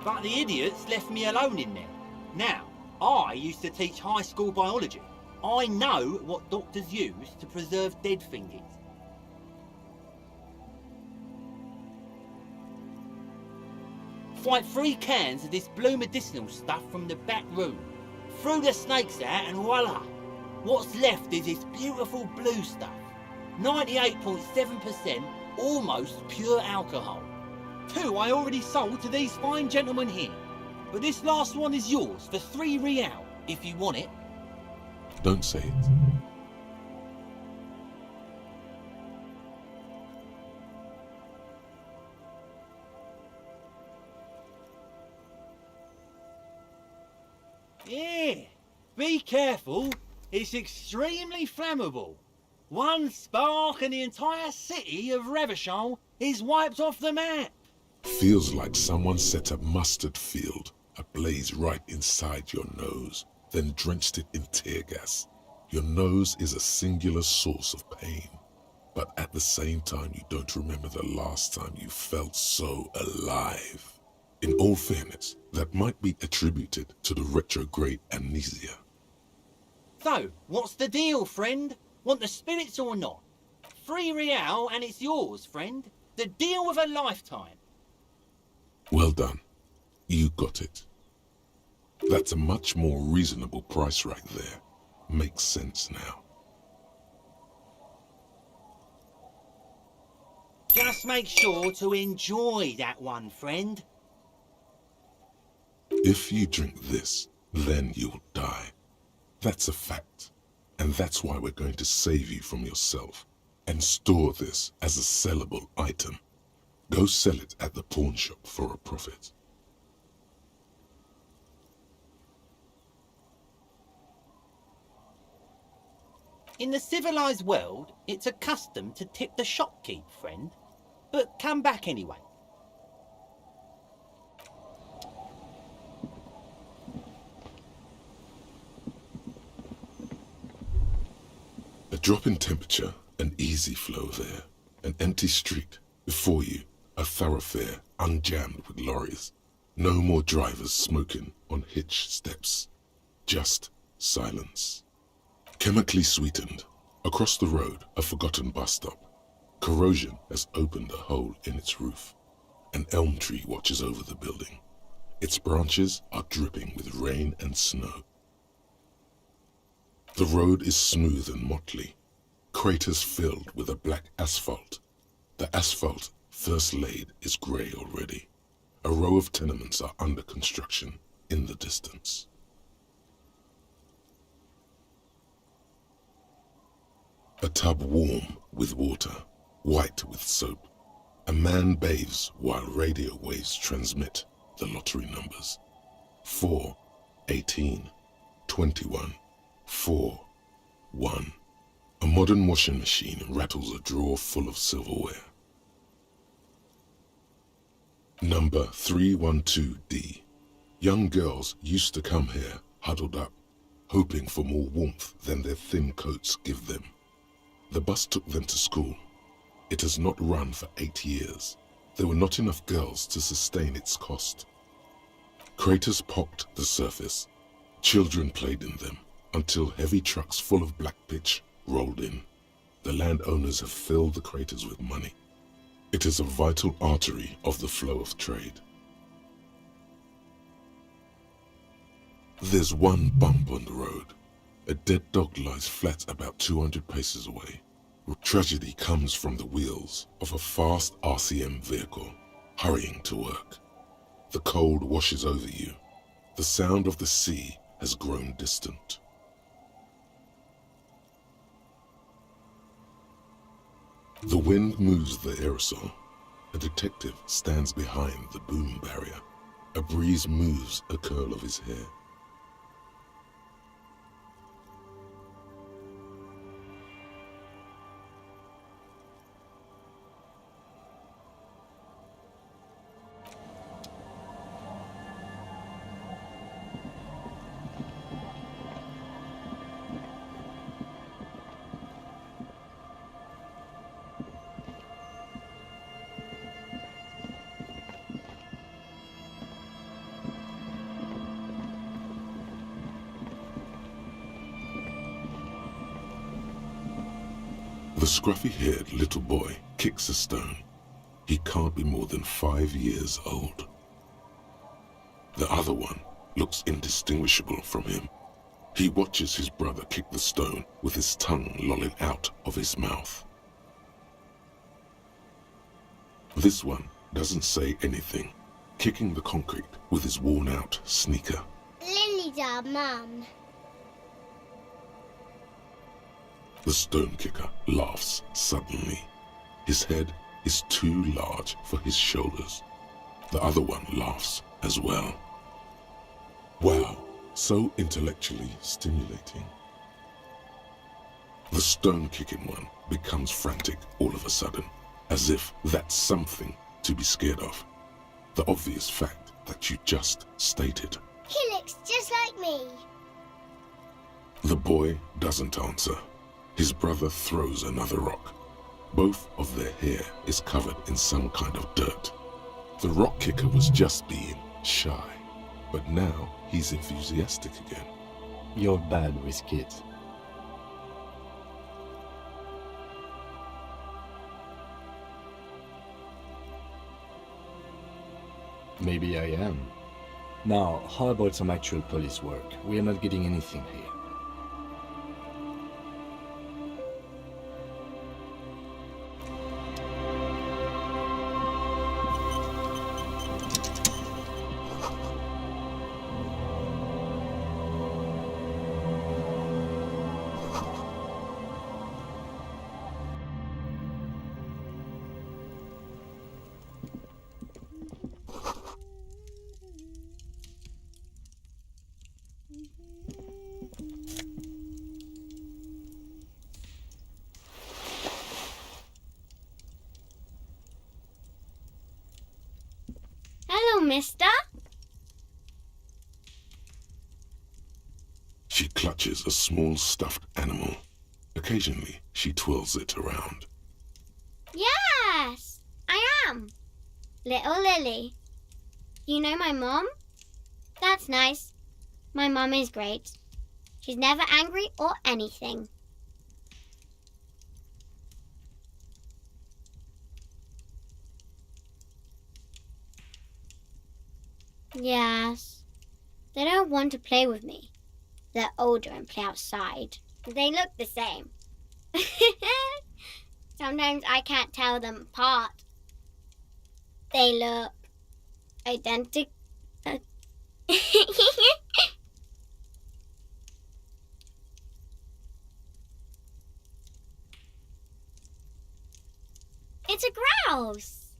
But the idiots left me alone in there. Now, I used to teach high school biology. I know what doctors use to preserve dead things. Fight 3 cans of this blue medicinal stuff from the back room. Threw the snakes out and voila! What's left is this beautiful blue stuff. 98.7% almost pure alcohol. 2 I already sold to these fine gentlemen here. But this last one is yours for 3 real, if you want it. Don't say it. Yeah, be careful. It's extremely flammable. One spark and the entire city of Revachol is wiped off the map. Feels like someone set a mustard field ablaze right inside your nose, then drenched it in tear gas. Your nose is a singular source of pain, but at the same time you don't remember the last time you felt so alive. In all fairness, that might be attributed to the retrograde amnesia. So, what's the deal, friend? Want the spirits or not? 3 real and it's yours, friend. The deal of a lifetime. Well done. You got it. That's a much more reasonable price right there. Makes sense now. Just make sure to enjoy that one, friend. If you drink this, then you'll die. That's a fact. And that's why we're going to save you from yourself and store this as a sellable item. Go sell it at the pawn shop for a profit. In the civilized world, it's a custom to tip the shopkeep, friend. But come back anyway. A drop in temperature, an easy flow there. An empty street. Before you, a thoroughfare unjammed with lorries. No more drivers smoking on hitch steps. Just silence. Chemically sweetened. Across the road, a forgotten bus stop. Corrosion has opened a hole in its roof. An elm tree watches over the building. Its branches are dripping with rain and snow. The road is smooth and motley, craters filled with a black asphalt. The asphalt, first laid, is grey already. A row of tenements are under construction in the distance. A tub warm with water, white with soap. A man bathes while radio waves transmit the lottery numbers. 4, 18, 21, 4, 1, A modern washing machine rattles a drawer full of silverware. Number 312D. Young girls used to come here, huddled up, hoping for more warmth than their thin coats give them. The bus took them to school. It has not run for 8 years. There were not enough girls to sustain its cost. Craters pocked the surface. Children played in them until heavy trucks full of black pitch rolled in. The landowners have filled the craters with money. It is a vital artery of the flow of trade. There's one bump on the road. A dead dog lies flat about 200 paces away. Tragedy comes from the wheels of a fast RCM vehicle, hurrying to work. The cold washes over you. The sound of the sea has grown distant. The wind moves the aerosol. A detective stands behind the boom barrier. A breeze moves a curl of his hair. The scruffy-haired little boy kicks a stone. He can't be more than 5 years old. The other one looks indistinguishable from him. He watches his brother kick the stone with his tongue lolling out of his mouth. This one doesn't say anything, kicking the concrete with his worn-out sneaker. Lily's our mum. The stone kicker laughs suddenly. His head is too large for his shoulders. The other one laughs as well. Wow, so intellectually stimulating. The stone kicking one becomes frantic all of a sudden, as if that's something to be scared of. The obvious fact that you just stated. He looks just like me. The boy doesn't answer. His brother throws another rock. Both of their hair is covered in some kind of dirt. The rock kicker was just being shy, but now he's enthusiastic again. You're bad with kids. Maybe I am. Now, how about some actual police work? We are not getting anything here. Hello, mister. She clutches a small stuffed animal. Occasionally, she twirls it around. Yes, I am. Little Lily. You know my mom? That's nice. My mom is great. She's never angry or anything. Yes. They don't want to play with me. They're older and play outside. They look the same. Sometimes I can't tell them apart. They look identical. It's a grouse.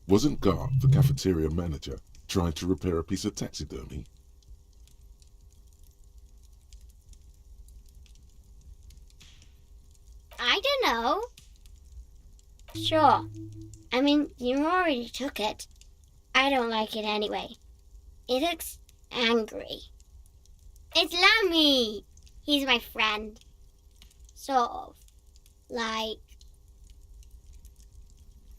Wasn't Gar, the cafeteria manager, trying to repair a piece of taxidermy? know. Sure. I mean, you already took it. I don't like it anyway. It looks angry. It's Lammy! He's my friend. Sort of. Like...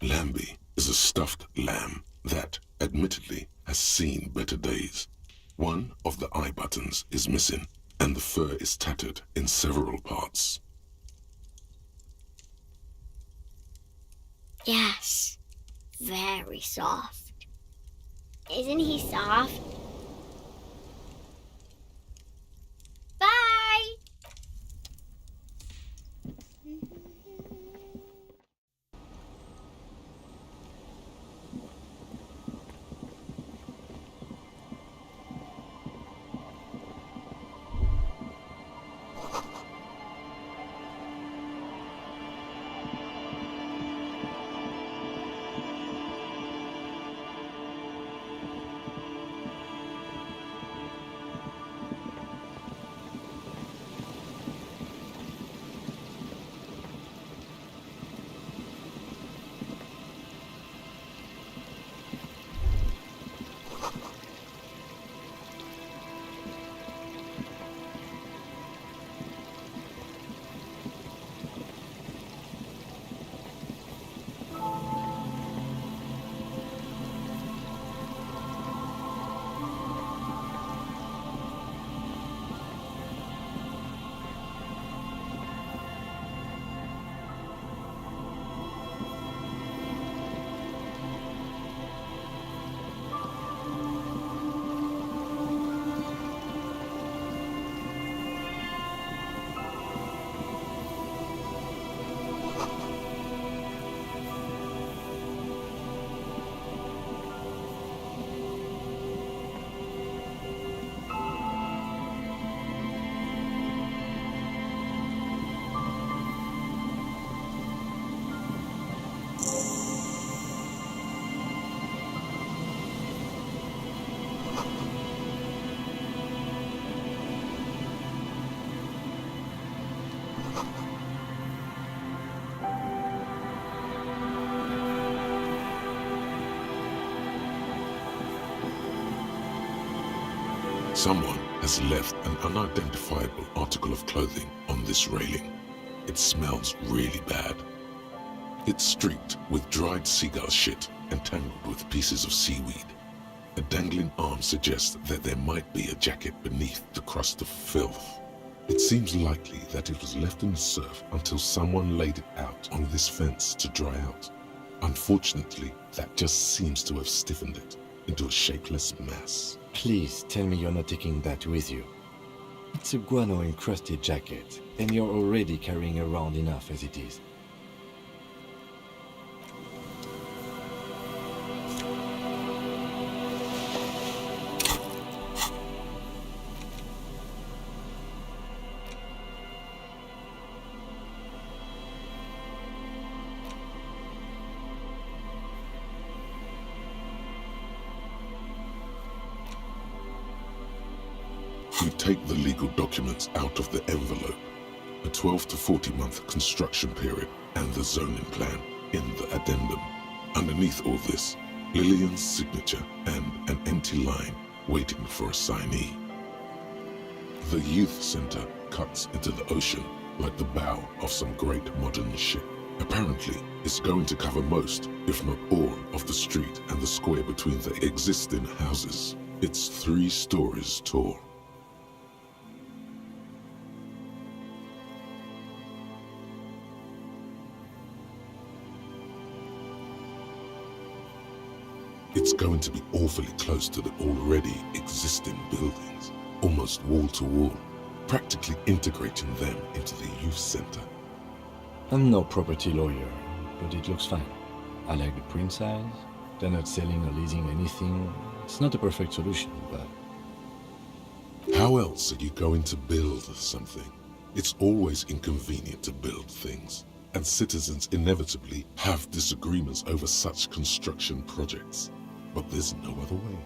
Lambie is a stuffed lamb that, admittedly, has seen better days. One of the eye buttons is missing, and the fur is tattered in several parts. Yes. Very soft. Isn't he soft? Bye! Someone has left an unidentifiable article of clothing on this railing. It smells really bad. It's streaked with dried seagull shit and tangled with pieces of seaweed. A dangling arm suggests that there might be a jacket beneath the crust of filth. It seems likely that it was left in the surf until someone laid it out on this fence to dry out. Unfortunately, that just seems to have stiffened it into a shapeless mass. Please tell me you're not taking that with you. It's a guano-encrusted jacket, and you're already carrying around enough as it is. You take the legal documents out of the envelope, a 12 to 40 month construction period, and the zoning plan in the addendum. Underneath all this, Lillian's signature and an empty line waiting for a signee. The youth center cuts into the ocean like the bow of some great modern ship. Apparently, it's going to cover most, if not all, of the street and the square between the existing houses. It's 3 stories tall. It's going to be awfully close to the already existing buildings, almost wall to wall, practically integrating them into the youth center. I'm no property lawyer, but it looks fine. I like the print size. They're not selling or leasing anything. It's not a perfect solution, but... How else are you going to build something? It's always inconvenient to build things, and citizens inevitably have disagreements over such construction projects. But there's no other way.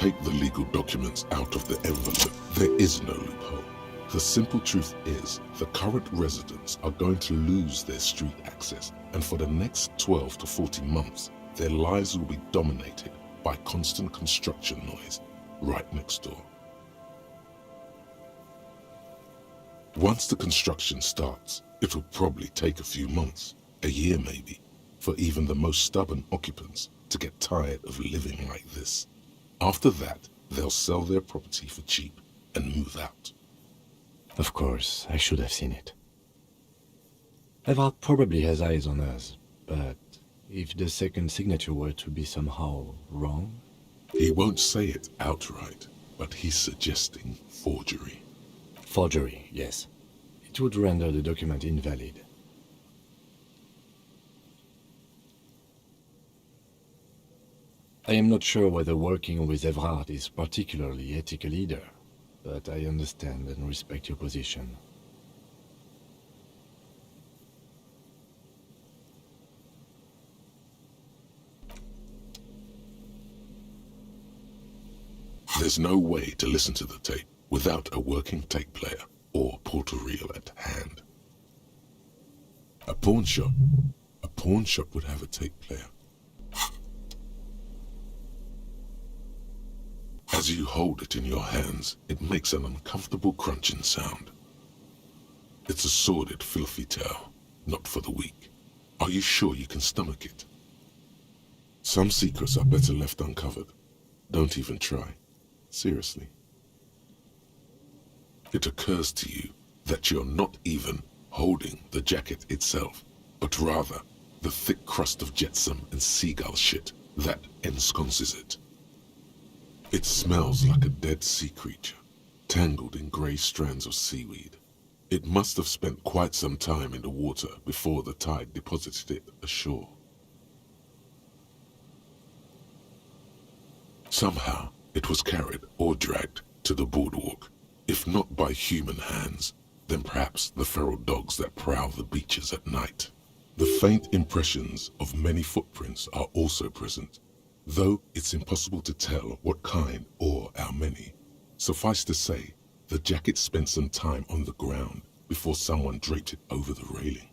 take the legal documents out of the envelope, there is no loophole. The simple truth is, the current residents are going to lose their street access, and for the next 12 to 40 months, their lives will be dominated by constant construction noise right next door. Once the construction starts, it will probably take a few months, a year maybe, for even the most stubborn occupants to get tired of living like this. After that, they'll sell their property for cheap and move out. Of course, I should have seen it. Everard probably has eyes on us, but if the second signature were to be somehow wrong? He won't say it outright, but he's suggesting forgery. Forgery, yes. It would render the document invalid. I am not sure whether working with Everard is particularly ethical either, but I understand and respect your position. There's no way to listen to the tape without a working tape player or portal reel at hand. A pawn shop would have a tape player. As you hold it in your hands, it makes an uncomfortable crunching sound. It's a sordid, filthy tale, not for the weak. Are you sure you can stomach it? Some secrets are better left uncovered. Don't even try. Seriously. It occurs to you that you're not even holding the jacket itself, but rather the thick crust of jetsam and seagull shit that ensconces it. It smells like a dead sea creature, tangled in grey strands of seaweed. It must have spent quite some time in the water before the tide deposited it ashore. Somehow, it was carried or dragged to the boardwalk. If not by human hands, then perhaps the feral dogs that prowl the beaches at night. The faint impressions of many footprints are also present, though it's impossible to tell what kind or how many. Suffice to say, the jacket spent some time on the ground before someone draped it over the railing.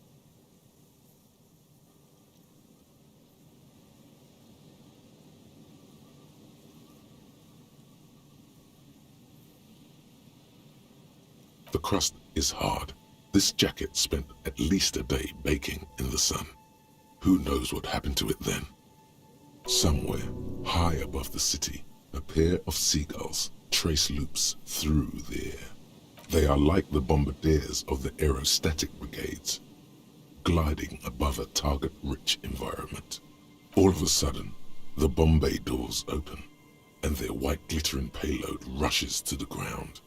The crust is hard. This jacket spent at least a day baking in the sun. Who knows what happened to it then? Somewhere, high above the city, a pair of seagulls trace loops through the air. They are like the bombardiers of the aerostatic brigades, gliding above a target-rich environment. All of a sudden, the bomb bay doors open, and their white glittering payload rushes to the ground.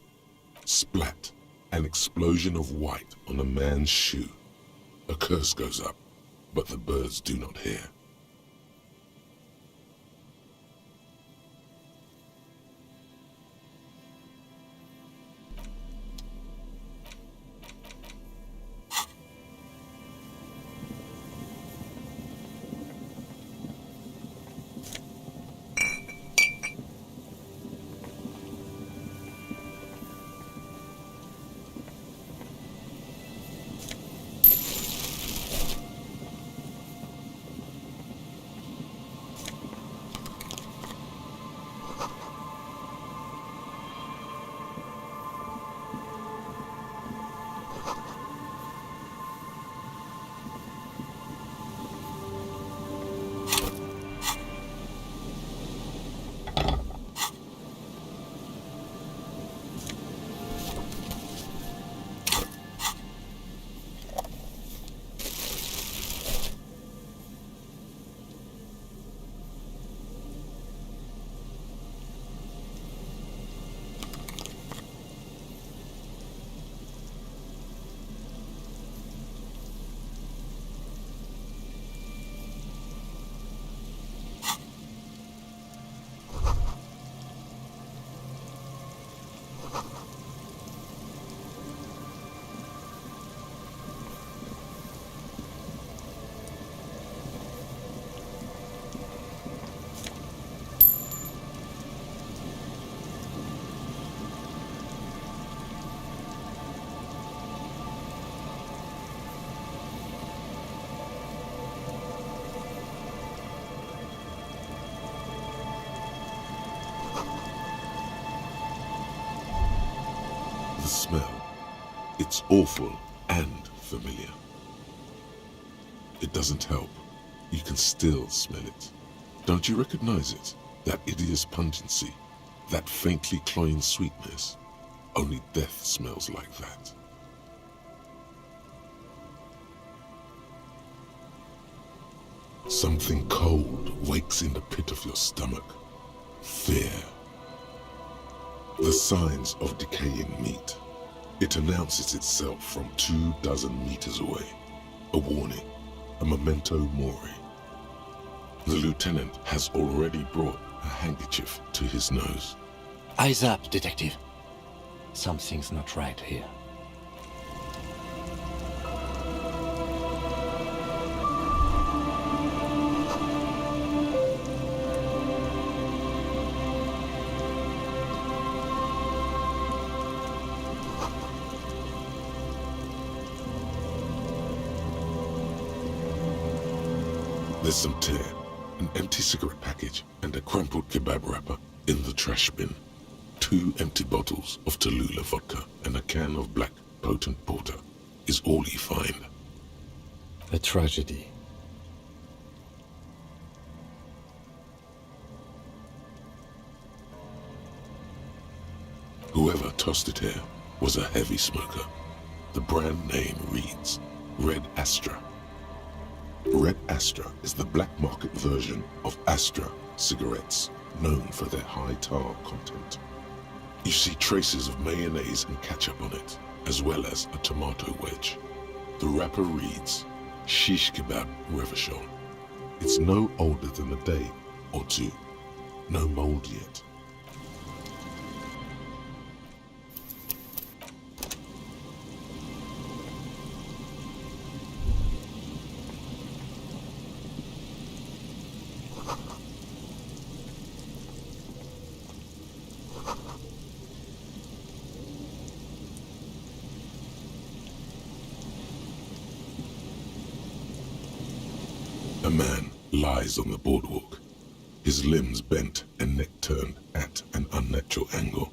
Splat! An explosion of white on a man's shoe. A curse goes up, but the birds do not hear. the smell. It's awful and familiar. It doesn't help. You can still smell it. Don't you recognize it? That hideous pungency, that faintly cloying sweetness. Only death smells like that. Something cold wakes in the pit of your stomach. Fear. The signs of decaying meat. It announces itself from 24 meters away. A warning, a memento mori. The lieutenant has already brought a handkerchief to his nose. Eyes up, detective. Something's not right here. There's some tear, an empty cigarette package, and a crumpled kebab wrapper in the trash bin. 2 empty bottles of Tallulah vodka and a can of black potent porter is all you find. A tragedy. Whoever tossed it here was a heavy smoker. The brand name reads Red Astra. Red Astra is the black market version of Astra cigarettes, known for their high tar content. You see traces of mayonnaise and ketchup on it, as well as a tomato wedge. The wrapper reads Shish Kebab Revachol. It's no older than a day or two. No mold yet. A man lies on the boardwalk, his limbs bent and neck turned at an unnatural angle.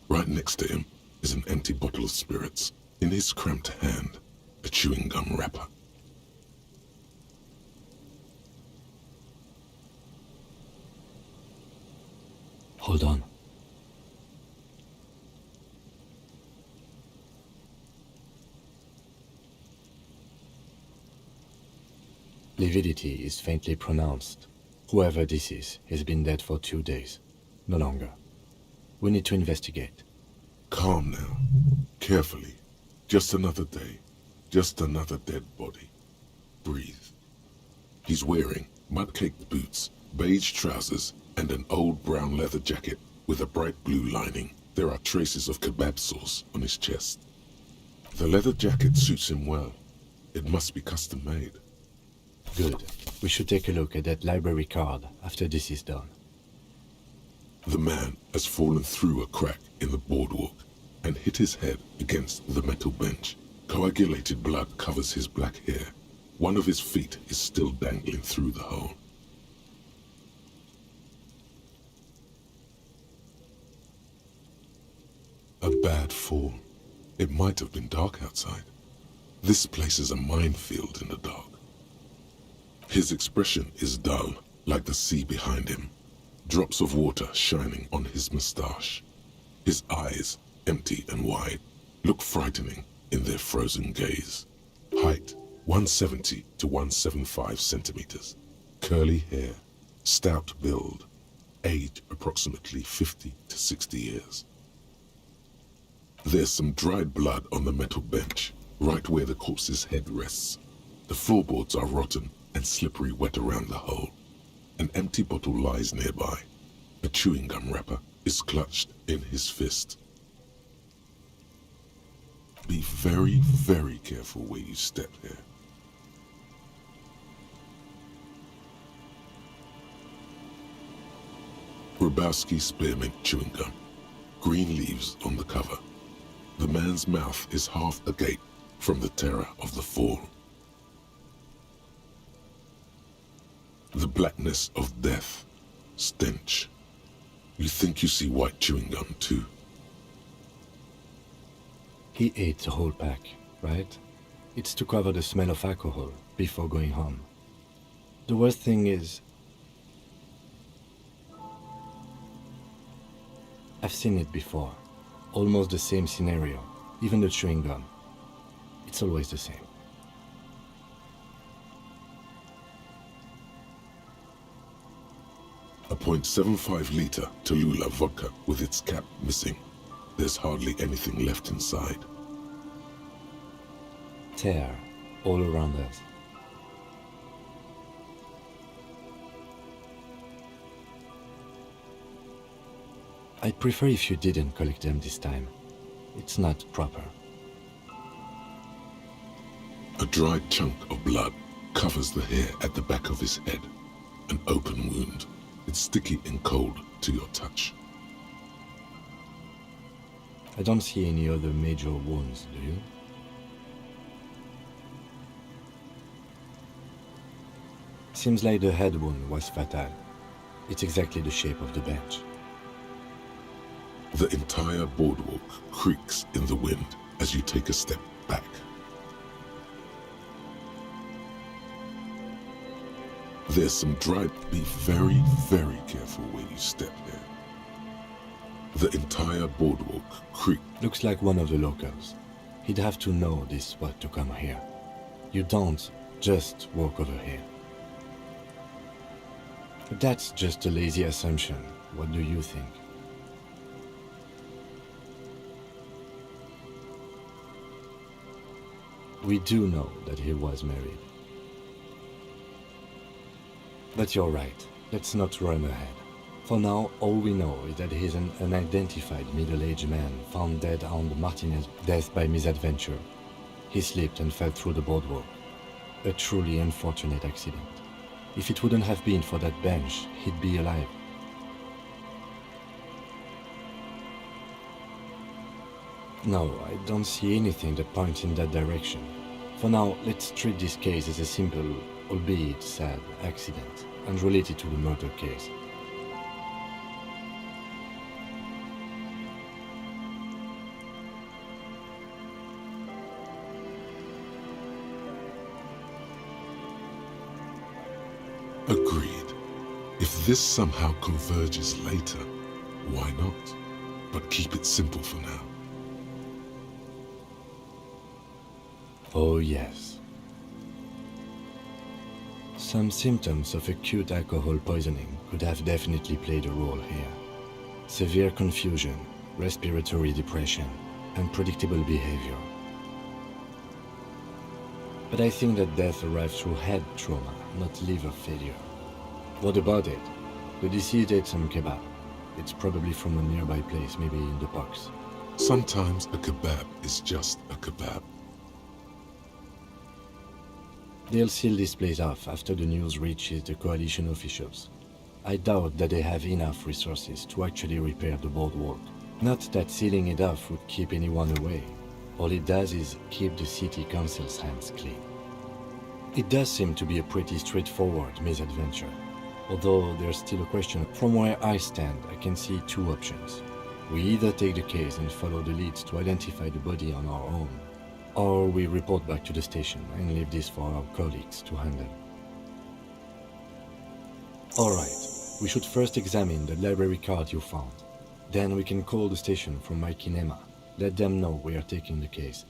Right next to him is an empty bottle of spirits. In his cramped hand, a chewing gum wrapper. Hold on. Lividity is faintly pronounced. Whoever this is has been dead for 2 days. No longer. We need to investigate. Calm now. Carefully. Just another day. Just another dead body. Breathe. He's wearing mud-caked boots, beige trousers, and an old brown leather jacket with a bright blue lining. There are traces of kebab sauce on his chest. The leather jacket suits him well. It must be custom made. Good. We should take a look at that library card after this is done. The man has fallen through a crack in the boardwalk and hit his head against the metal bench. Coagulated blood covers his black hair. One of his feet is still dangling through the hole. A bad fall. It might have been dark outside. This place is a minefield in the dark. His expression is dull, like the sea behind him. Drops of water shining on his mustache. His eyes, empty and wide, look frightening in their frozen gaze. Height, 170 to 175 centimeters. Curly hair, stout build. Age, approximately 50 to 60 years. There's some dried blood on the metal bench, right where the corpse's head rests. The floorboards are rotten and slippery wet around the hole. An empty bottle lies nearby. A chewing gum wrapper is clutched in his fist. Be very, very careful where you step here. Grabowski spearmint chewing gum. Green leaves on the cover. The man's mouth is half agape from the terror of the fall. The blackness of death. Stench. You think you see white chewing gum too. He ate the whole pack, right? It's to cover the smell of alcohol before going home. The worst thing is, I've seen it before. Almost the same scenario, even the chewing gum. It's always the same. A .75 liter Tallulah vodka with its cap missing. There's hardly anything left inside. Tear all around us. I'd prefer if you didn't collect them this time. It's not proper. A dried chunk of blood covers the hair at the back of his head. An open wound. It's sticky and cold to your touch. I don't see any other major wounds, do you? Seems like the head wound was fatal. It's exactly the shape of the bench. The entire boardwalk creaks in the wind as you take a step back. There's some dried. Be very, very careful where you step here. The entire boardwalk creaks. Looks like one of the locals. He'd have to know this spot to come here. You don't just walk over here. But that's just a lazy assumption. What do you think? We do know that he was married. But you're right, let's not run ahead. For now, all we know is that he's an unidentified middle-aged man found dead on the Martinez, death by misadventure. He slipped and fell through the boardwalk. A truly unfortunate accident. If it wouldn't have been for that bench, he'd be alive. No, I don't see anything that points in that direction. For now, let's treat this case as a simple, albeit sad, accident, unrelated to the murder case. Agreed. If this somehow converges later, why not? But keep it simple for now. Oh yes. Some symptoms of acute alcohol poisoning could have definitely played a role here. Severe confusion, respiratory depression, unpredictable behavior. But I think that death arrived through head trauma, not liver failure. What about it? The deceased ate some kebab. It's probably from a nearby place, maybe in the box. Sometimes a kebab is just a kebab. They'll seal this place off after the news reaches the coalition officials. I doubt that they have enough resources to actually repair the boardwalk. Not that sealing it off would keep anyone away. All it does is keep the city council's hands clean. It does seem to be a pretty straightforward misadventure. Although there's still a question. From where I stand, I can see two options. We either take the case and follow the leads to identify the body on our own, or we report back to the station and leave this for our colleagues to handle. Alright, we should first examine the library card you found. Then we can call the station from Mike and Emma. Let them know we are taking the case.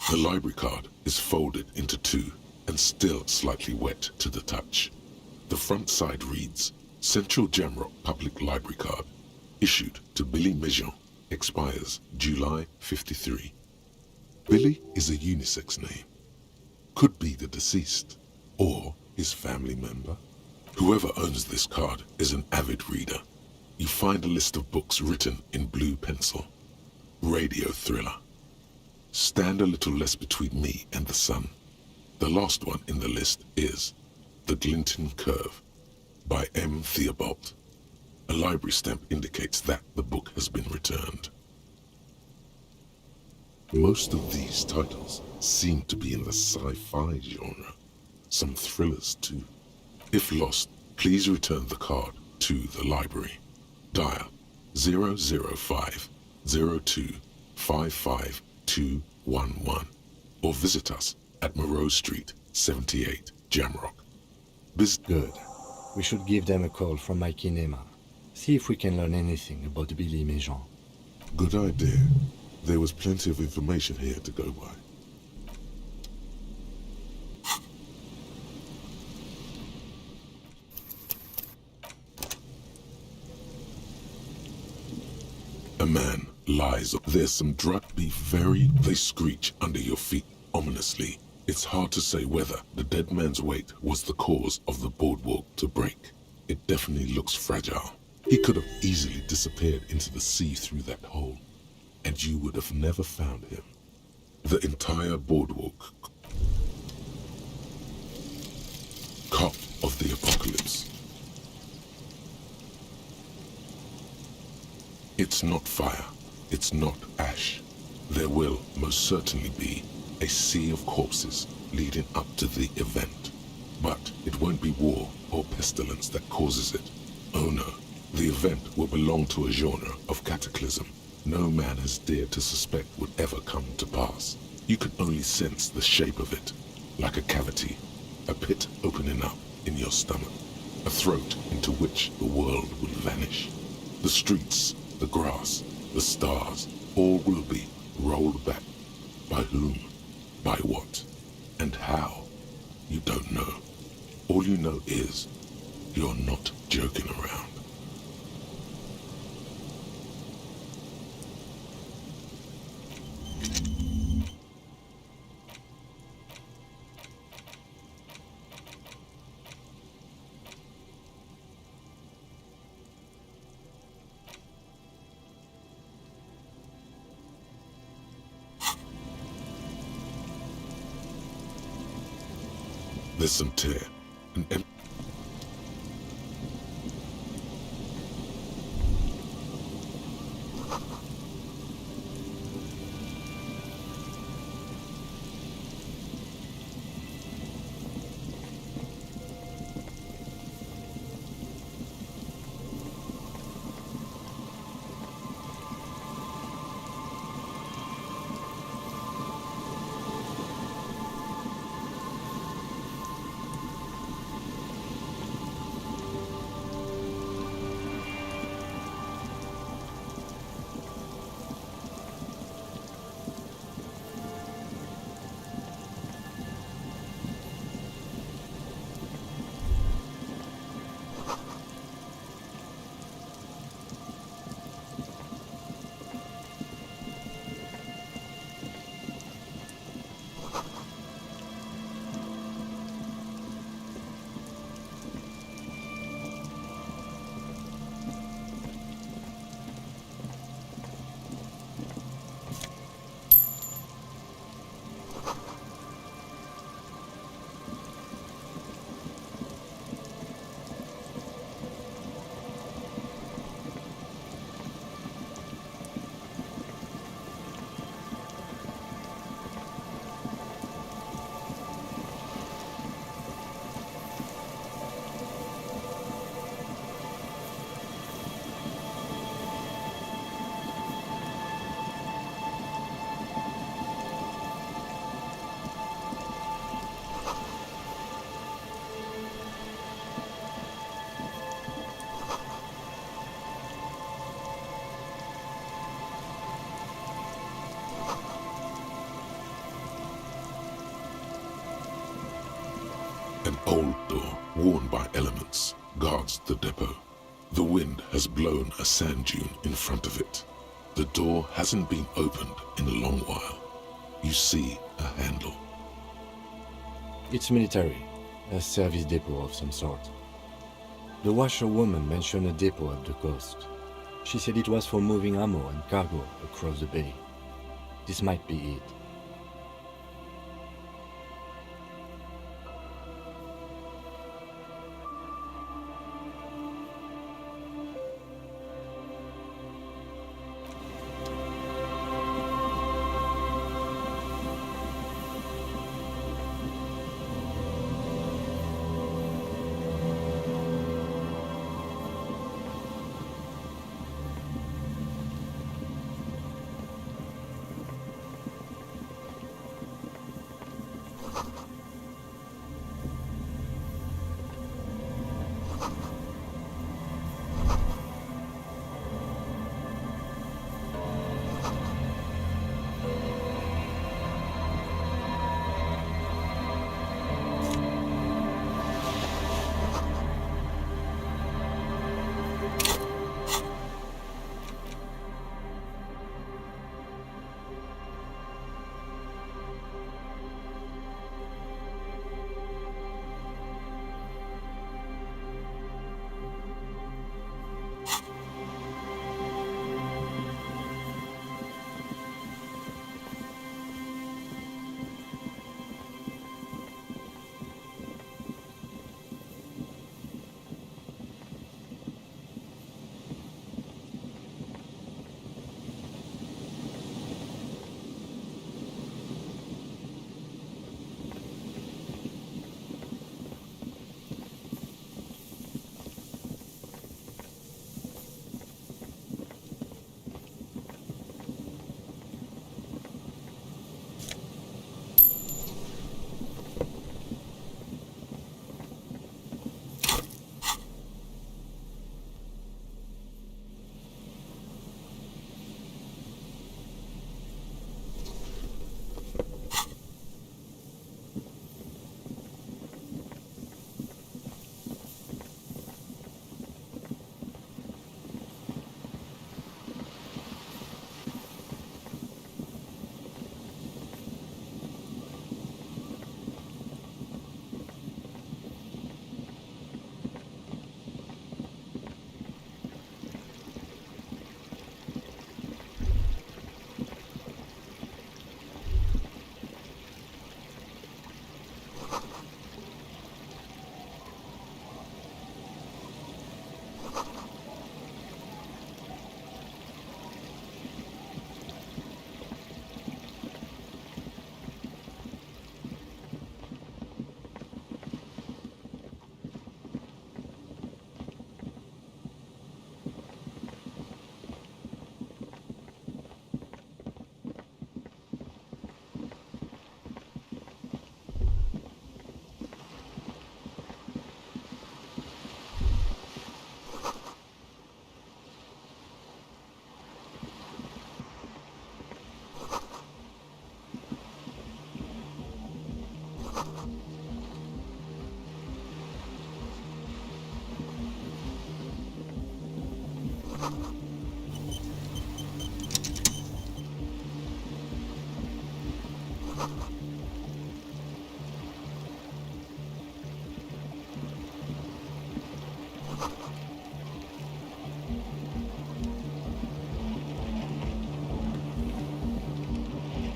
The library card is folded into two and still slightly wet to the touch. The front side reads, Central Jamrock Public Library Card, issued to Billy Mejean, expires July 53. Billy is a unisex name. Could be the deceased, or his family member. Whoever owns this card is an avid reader. You find a list of books written in blue pencil. Radio thriller. Stand a little less between me and the sun. The last one in the list is The Glinton Curve by M. Theobald. A library stamp indicates that the book has been returned. Most of these titles seem to be in the sci-fi genre. some thrillers too. If lost, please return the card to the library. Dial 005 02 55 211 or visit us at Moreau Street, 78, Jamrock. Good. We should give them a call from my kinema. See if we can learn anything about Billy Méjean. Good idea. There was plenty of information here to go by. A man lies. There's some drug beef. They screech under your feet ominously. It's hard to say whether the dead man's weight was the cause of the boardwalk to break. It definitely looks fragile. He could have easily disappeared into the sea through that hole, and you would have never found him. The entire boardwalk. Cop of the apocalypse. It's not fire. It's not ash. There will most certainly be a sea of corpses leading up to the event. But it won't be war or pestilence that causes it. Oh no, the event will belong to a genre of cataclysm no man has dared to suspect would ever come to pass. You can only sense the shape of it, like a cavity, a pit opening up in your stomach, a throat into which the world will vanish. The streets, the grass, the stars, all will be rolled back. By whom? By what? And how? You don't know. All you know is, you're not joking around. There's some tear, an old door, worn by elements, guards the depot. The wind has blown a sand dune in front of it. The door hasn't been opened in a long while. You see a handle. It's military, a service depot of some sort. The washerwoman mentioned a depot at the coast. She said it was for moving ammo and cargo across the bay. This might be it.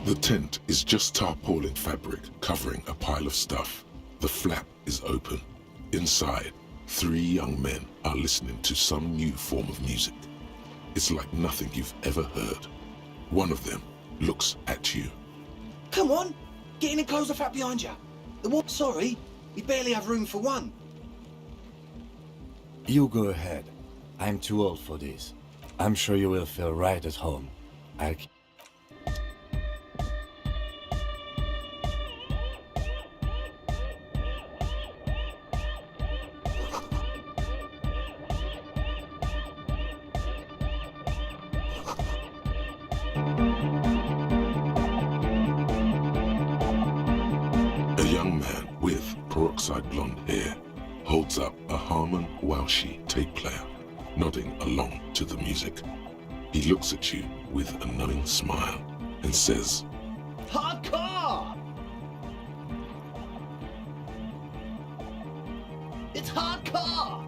The tent is just tarpaulin fabric covering a pile of stuff. The flap is open. Inside, 3 young men are listening to some new form of music. It's like nothing you've ever heard. One of them looks at you. Come on, get in and close the flap behind you. Sorry, we barely have room for one. You go ahead. I'm too old for this. I'm sure you will feel right at home. A young man with peroxide blonde hair holds up a Harman Walshy tape player, nodding along to the music. He looks at you with a knowing smile and says, Hardcore! It's hardcore!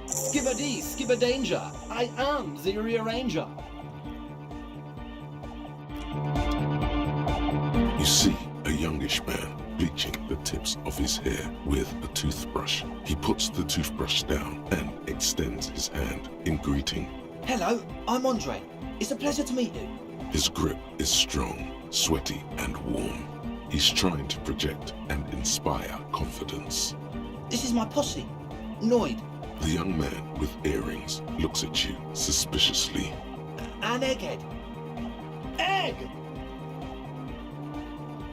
Skibber-dee, skibber-danger. I am the rearranger. You see a youngish man bleaching the tips of his hair with a toothbrush. He puts the toothbrush down and extends his hand in greeting. Hello, I'm Andre. It's a pleasure to meet you. His grip is strong, sweaty, and warm. He's trying to project and inspire confidence. This is my posse, Noid. The young man with earrings looks at you suspiciously. And Egghead. Egg!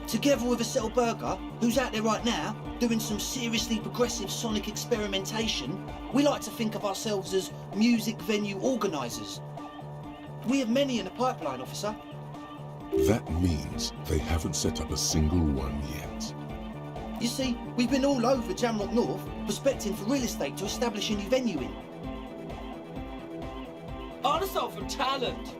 Together with a Settle Burger, who's out there right now, doing some seriously progressive sonic experimentation, we like to think of ourselves as music venue organisers. We have many in the pipeline, officer. That means they haven't set up a single one yet. You see, we've been all over Jamrock North, prospecting for real estate to establish a new venue in. Also for talent.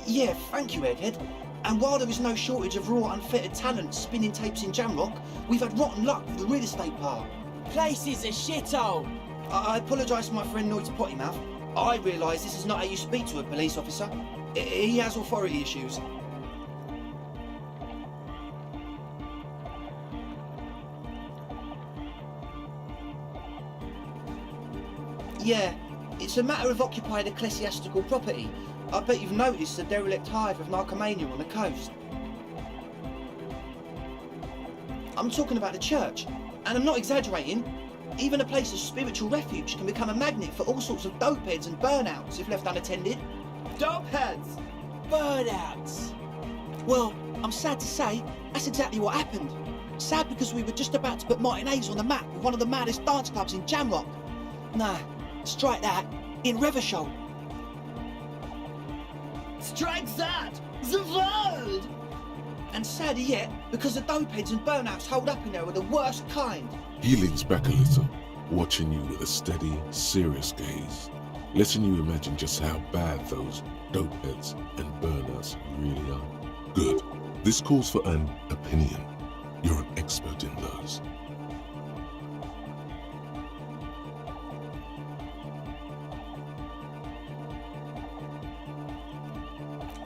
Yeah, thank you, Egghead. And while there is no shortage of raw, unfettered talent spinning tapes in Jamrock, we've had rotten luck with the real estate part. Place is a shithole. I apologise for my friend Noid's potty mouth. I realise this is not how you speak to a police officer. He has authority issues. Yeah, it's a matter of occupied ecclesiastical property. I bet you've noticed the derelict hive of narcomania on the coast. I'm talking about the church, and I'm not exaggerating. Even a place of spiritual refuge can become a magnet for all sorts of dopeheads and burnouts if left unattended. Dopeheads! Burnouts! Well, I'm sad to say, that's exactly what happened. Sad because we were just about to put Martinez on the map with one of the maddest dance clubs in Jamrock. Nah, strike that, in Revershoal. Strike that! The world! And sadder yet, because the dopeheads and burnouts holed up in there are the worst kind. He leans back a little, watching you with a steady, serious gaze, letting you imagine just how bad those dopeheads and burnouts really are. Good. This calls for an opinion. You're an expert in those.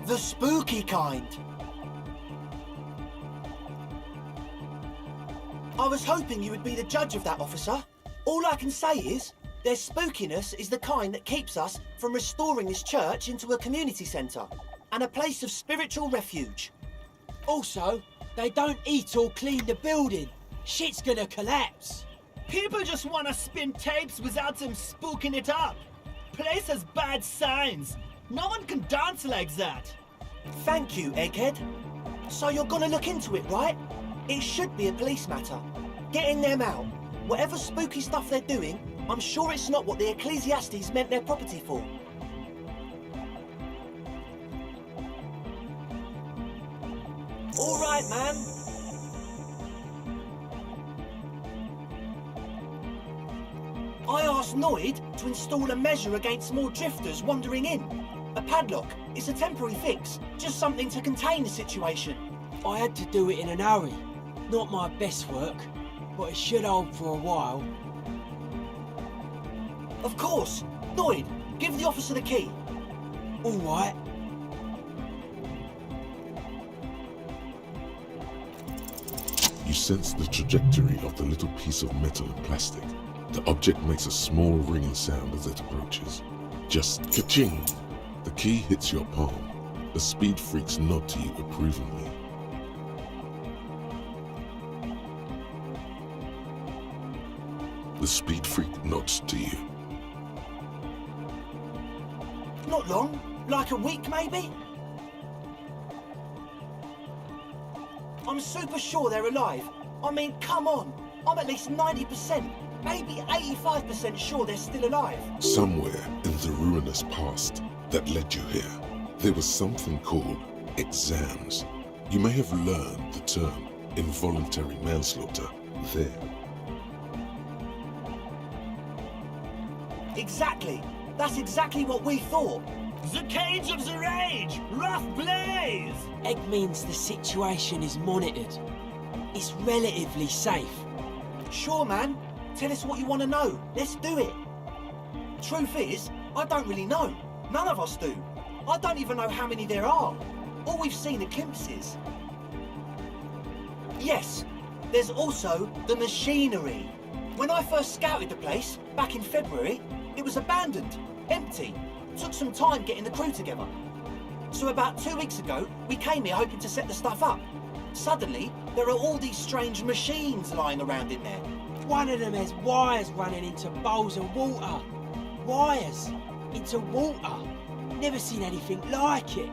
The spooky kind. I was hoping you would be the judge of that, officer. All I can say is, their spookiness is the kind that keeps us from restoring this church into a community centre and a place of spiritual refuge. Also, they don't eat or clean the building. Shit's gonna collapse. People just want to spin tapes without them spooking it up. Place has bad signs. No one can dance like that. Thank you, Egghead. So you're gonna look into it, right? It should be a police matter. Getting them out. Whatever spooky stuff they're doing, I'm sure it's not what the Ecclesiastes meant their property for. right, man. I asked Noid to install a measure against more drifters wandering in. A padlock. It's a temporary fix. Just something to contain the situation. I had to do it in an hurry. Not my best work, but it should hold for a while. Of course. Noid, give the officer the key. All right. You sense the trajectory of the little piece of metal and plastic. The object makes a small ringing sound as it approaches. Just ka-ching! The key hits your palm. The speed freaks nod to you approvingly. The speed freak nods to you. Not long. Like a week, maybe? I'm super sure they're alive. I mean, come on. I'm at least 90%, maybe 85% sure they're still alive. Somewhere in the ruinous past that led you here, there was something called exams. You may have learned the term involuntary manslaughter there. Exactly. That's exactly what we thought. The cage of the rage! Rough blaze! Egg means the situation is monitored. It's relatively safe. Sure, man. Tell us what you want to know. Let's do it. Truth is, I don't really know. None of us do. I don't even know how many there are. All we've seen are glimpses. Yes, there's also the machinery. When I first scouted the place, back in February, it was abandoned, empty. Took some time getting the crew together. So about 2 weeks ago, we came here hoping to set the stuff up. Suddenly, there are all these strange machines lying around in there. One of them has wires running into bowls of water. Wires into water. Never seen anything like it.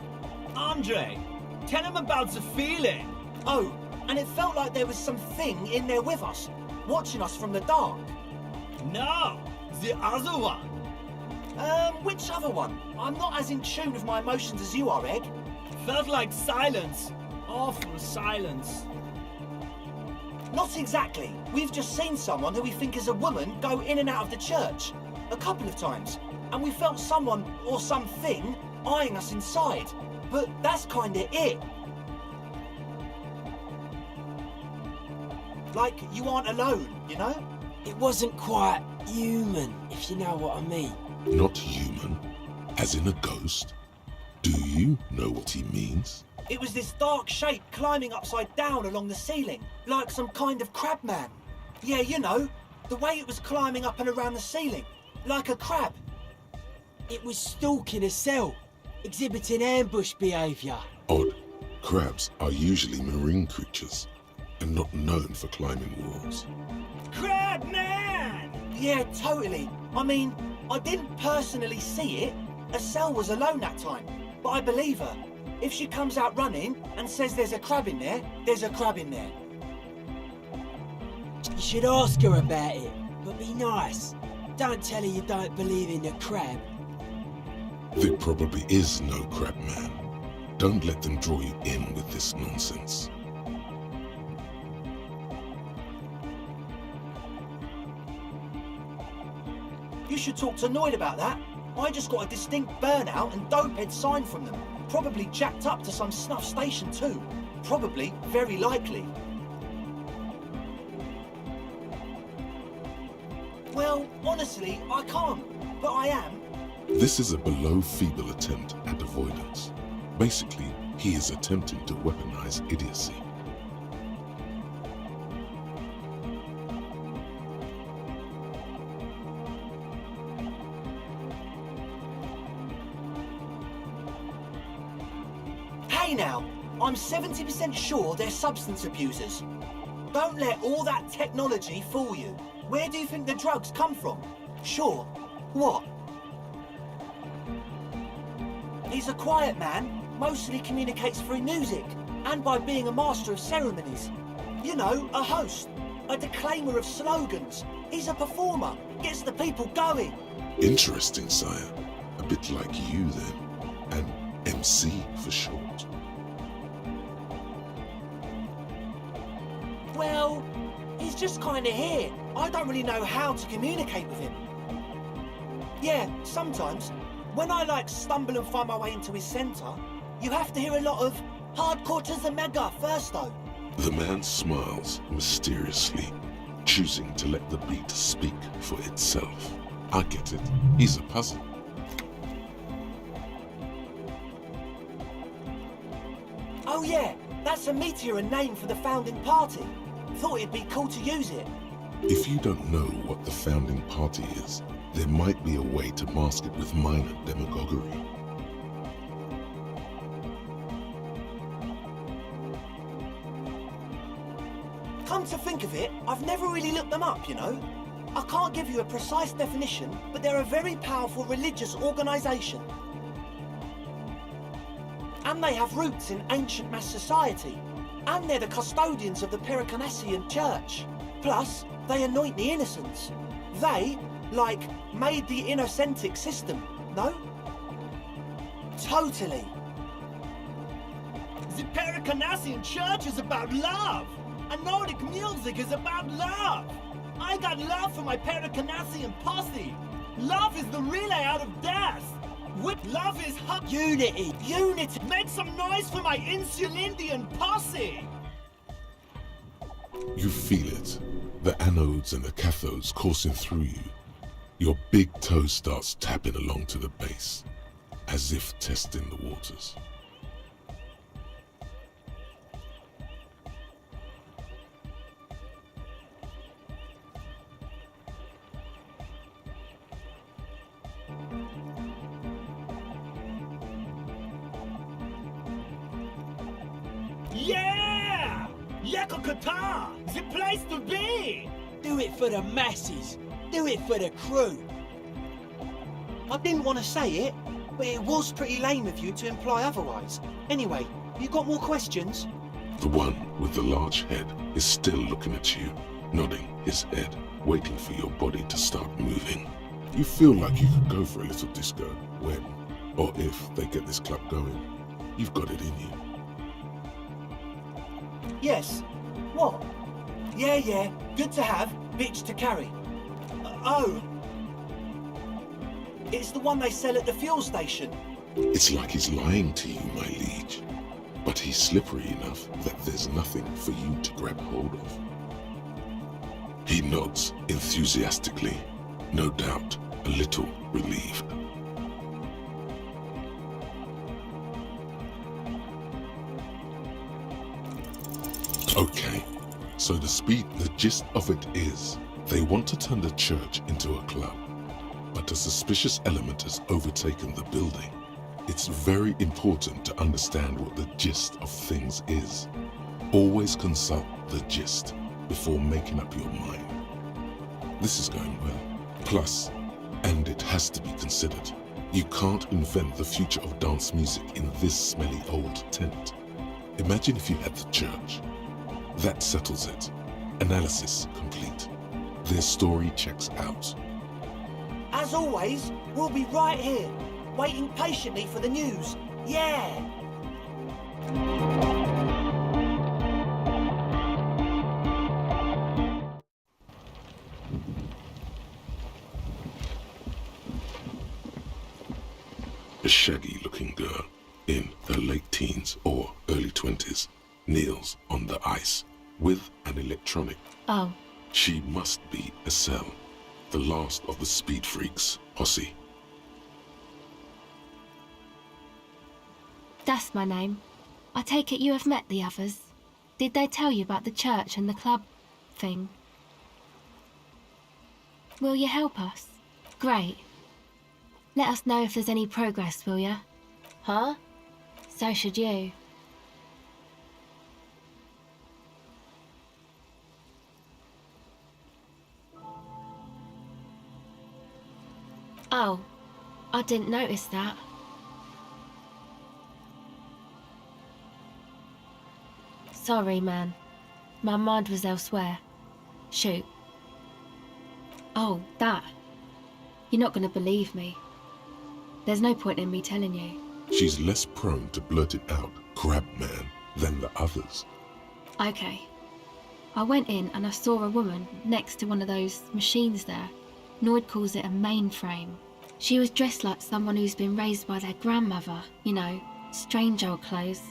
Andre, tell him about the feeling. Oh, and it felt like there was something in there with us, watching us from the dark. No, the other one. Which other one? I'm not as in tune with my emotions as you are, Egg. Felt like silence. Awful silence. Not exactly. We've just seen someone who we think is a woman go in and out of the church. A couple of times. And we felt someone, or something, eyeing us inside. But that's kinda it. Like, you aren't alone, you know? It wasn't quite human, if you know what I mean. Not human, as in a ghost? Do you know what he means? It was this dark shape climbing upside down along the ceiling, like some kind of crab man. Yeah, you know, the way it was climbing up and around the ceiling, like a crab. It was stalking a cell, exhibiting ambush behaviour. Odd. Crabs are usually marine creatures, and not known for climbing walls. Crab man! Yeah, totally. I mean, I didn't personally see it. Estelle was alone that time, but I believe her. If she comes out running and says there's a crab in there, there's a crab in there. You should ask her about it, but be nice. Don't tell her you don't believe in the crab. There probably is no crab man. Don't let them draw you in with this nonsense. You should talk to Noid about that. I just got a distinct burnout and dopehead sign from them. Probably jacked up to some snuff station too. Probably, very likely. Well, honestly, I can't, but I am. This is a below-feeble attempt at avoidance. Basically, he is attempting to weaponize idiocy. Hey now, I'm 70% sure they're substance abusers. Don't let all that technology fool you. Where do you think the drugs come from? Sure. What? He's a quiet man, mostly communicates through music, and by being a master of ceremonies. You know, a host, a declaimer of slogans. He's a performer, gets the people going. Interesting, sire. A bit like you then. An MC for short. Well, he's just kind of here. I don't really know how to communicate with him. Yeah, sometimes, when I stumble and find my way into his centre, you have to hear a lot of hardcore to the mega first though. The man smiles mysteriously, choosing to let the beat speak for itself. I get it. He's a puzzle. Oh yeah, that's a meteor and name for the founding party. Thought it'd be cool to use it. If you don't know what the founding party is, there might be a way to mask it with minor demagoguery. Come to think of it, I've never really looked them up, you know. I can't give you a precise definition, but they're a very powerful religious organisation. And they have roots in ancient mass society. And they're the custodians of the Pericanassian Church. Plus, they anoint the innocents. They, made the innocentic system, no? Totally. The Pericanassian Church is about love. And Nordic music is about love. I got love for my Pericanassian posse. Love is the relay out of death. With love is hot. Unity! Unity! Make some noise for my Insulindian posse! You feel it. The anodes and the cathodes coursing through you. Your big toe starts tapping along to the base, as if testing the waters. Yeah! Yakokata! The place to be! Do it for the masses. Do it for the crew. I didn't want to say it, but it was pretty lame of you to imply otherwise. Anyway, you got more questions? The one with the large head is still looking at you, nodding his head, waiting for your body to start moving. You feel like you could go for a little disco when, or if they get this club going. You've got it in you. Yes. What? Yeah. Good to have, bitch to carry. Oh. It's the one they sell at the fuel station. It's like he's lying to you, my liege. But he's slippery enough that there's nothing for you to grab hold of. He nods enthusiastically, no doubt a little relieved. Okay, so the gist of it is, they want to turn the church into a club, but a suspicious element has overtaken the building. It's very important to understand what the gist of things is. Always consult the gist before making up your mind. This is going well. Plus, and it has to be considered, you can't invent the future of dance music in this smelly old tent. Imagine if you had the church. That settles it. Analysis complete. Their story checks out. As always, we'll be right here, waiting patiently for the news. Yeah! A shaggy-looking girl in her late teens or early 20s kneels on the ice with an electronic. Oh. She must be Estelle, the last of the speed freaks posse. That's my name. I take it you have met the others. Did they tell you about the church and the club thing? Will you help us? Great. Let us know if there's any progress, will ya? Huh? So should you. Oh, I didn't notice that. Sorry, man. My mind was elsewhere. Shoot. Oh, that. You're not going to believe me. There's no point in me telling you. She's less prone to blurt it out, crab man, than the others. Okay. I went in and I saw a woman next to one of those machines there. Noid calls it a mainframe. She was dressed like someone who's been raised by their grandmother, you know, strange old clothes.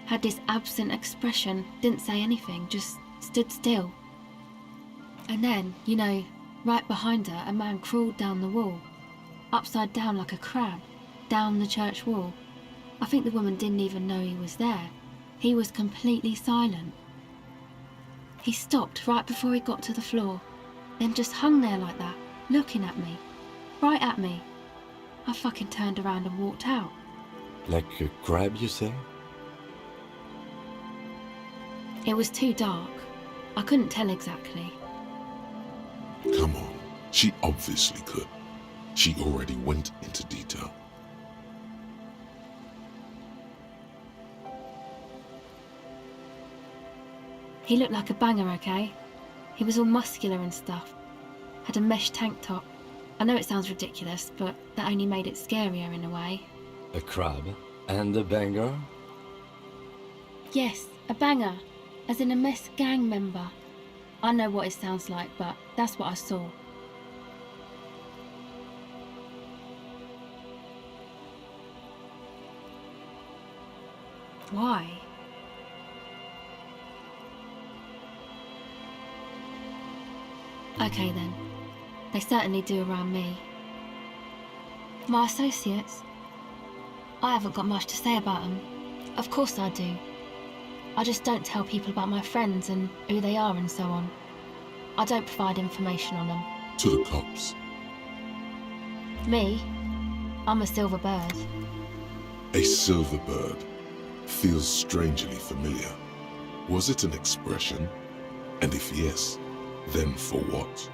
Had this absent expression, didn't say anything, just stood still. And then, you know, right behind her, a man crawled down the wall, upside down like a crab, down the church wall. I think the woman didn't even know he was there. He was completely silent. He stopped right before he got to the floor, then just hung there like that, looking at me, right at me. I fucking turned around and walked out. Like a crab, you say? It was too dark. I couldn't tell exactly. Come on, she obviously could. She already went into detail. He looked like a banger, okay? He was all muscular and stuff. Had a mesh tank top. I know it sounds ridiculous, but that only made it scarier in a way. A crab and a banger? Yes, a banger. As in a mess gang member. I know what it sounds like, but that's what I saw. Why? Okay then. They certainly do around me. My associates? I haven't got much to say about them. Of course I do. I just don't tell people about my friends and who they are and so on. I don't provide information on them. To the cops. Me? I'm a silver bird. A silver bird feels strangely familiar. Was it an expression? And if yes, then for what?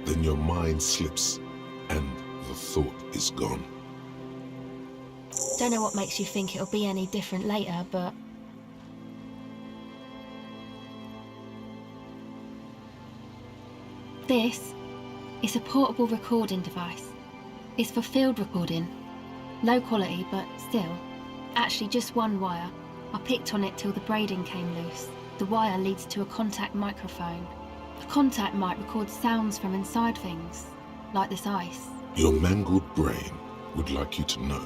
Then your mind slips and the thought is gone. Don't know what makes you think it'll be any different later, but... This is a portable recording device. It's for field recording. Low quality, but still. Actually, just one wire. I picked on it till the braiding came loose. The wire leads to a contact microphone. A contact mic records sounds from inside things, like this ice. Your mangled brain would like you to know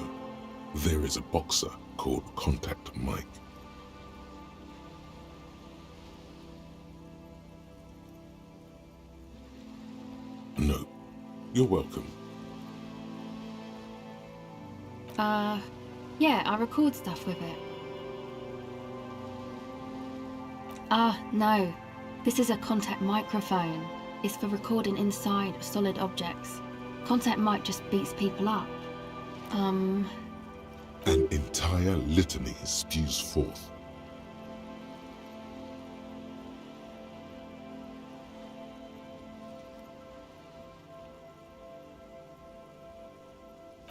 there is a boxer called Contact Mike. No, you're welcome. Yeah, I record stuff with it. No. This is a contact microphone. It's for recording inside solid objects. Contact mic just beats people up. An entire litany spews forth.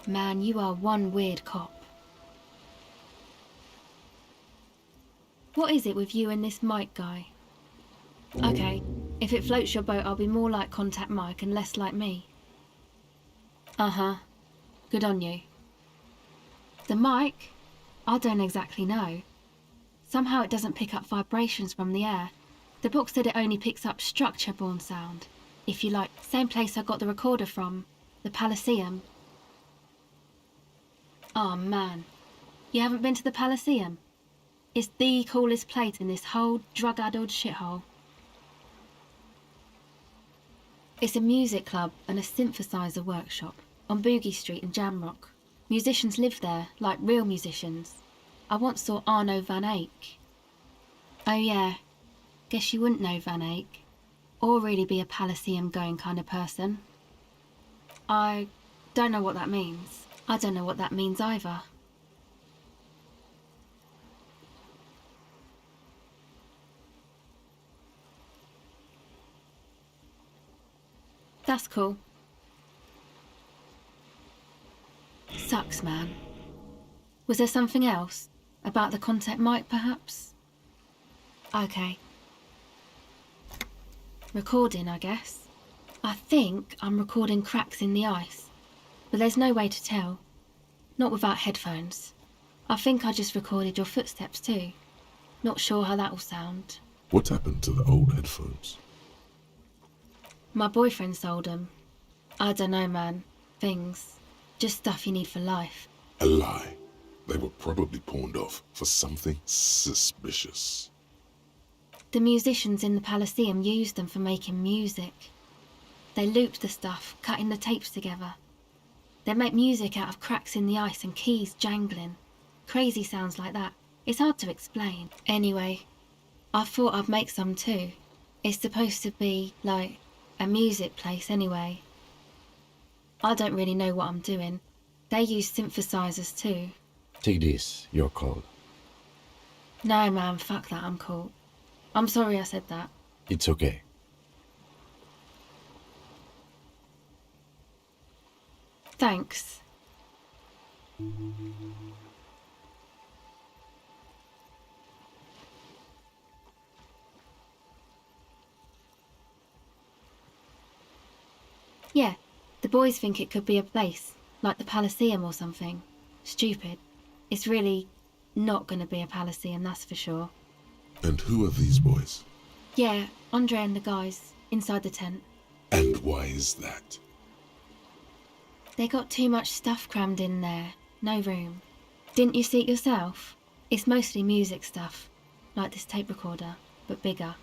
Man, you are one weird cop. What is it with you and this Mike guy? Okay, if it floats your boat, I'll be more like Contact Mike and less like me. Uh-huh. Good on you. The mic? I don't exactly know. Somehow it doesn't pick up vibrations from the air. The book said it only picks up structure-borne sound. If you like, same place I got the recorder from, the Elysium. Oh man, you haven't been to the Elysium? It's the coolest place in this whole drug-addled shithole. It's a music club and a synthesizer workshop on Boogie Street in Jamrock. Musicians live there, like real musicians. I once saw Arno van Eyck. Oh yeah, guess you wouldn't know Van Eyck, or really be a Palaceum-going kind of person. I don't know what that means. I don't know what that means either. That's cool. Sucks, man. Was there something else? About the contact mic, perhaps? Okay. Recording, I guess. I think I'm recording cracks in the ice, but there's no way to tell. Not without headphones. I think I just recorded your footsteps too. Not sure how that'll sound. What happened to the old headphones? My boyfriend sold them. I don't know, man. Things. Just stuff you need for life. A lie. They were probably pawned off for something suspicious. The musicians in the Elysium used them for making music. They looped the stuff, cutting the tapes together. They make music out of cracks in the ice and keys jangling. Crazy sounds like that. It's hard to explain. Anyway, I thought I'd make some too. It's supposed to be, like, a music place anyway. I don't really know what I'm doing. They use synthesizers too. Take this, you're cold. No, man, fuck that, I'm cool. I'm sorry I said that. It's okay. Thanks. Yeah, the boys think it could be a place, like the Elysium or something. Stupid. It's really not gonna be a Elysium, that's for sure. And who are these boys? Yeah, Andre and the guys, inside the tent. And why is that? They got too much stuff crammed in there. No room. Didn't you see it yourself? It's mostly music stuff, like this tape recorder, but bigger.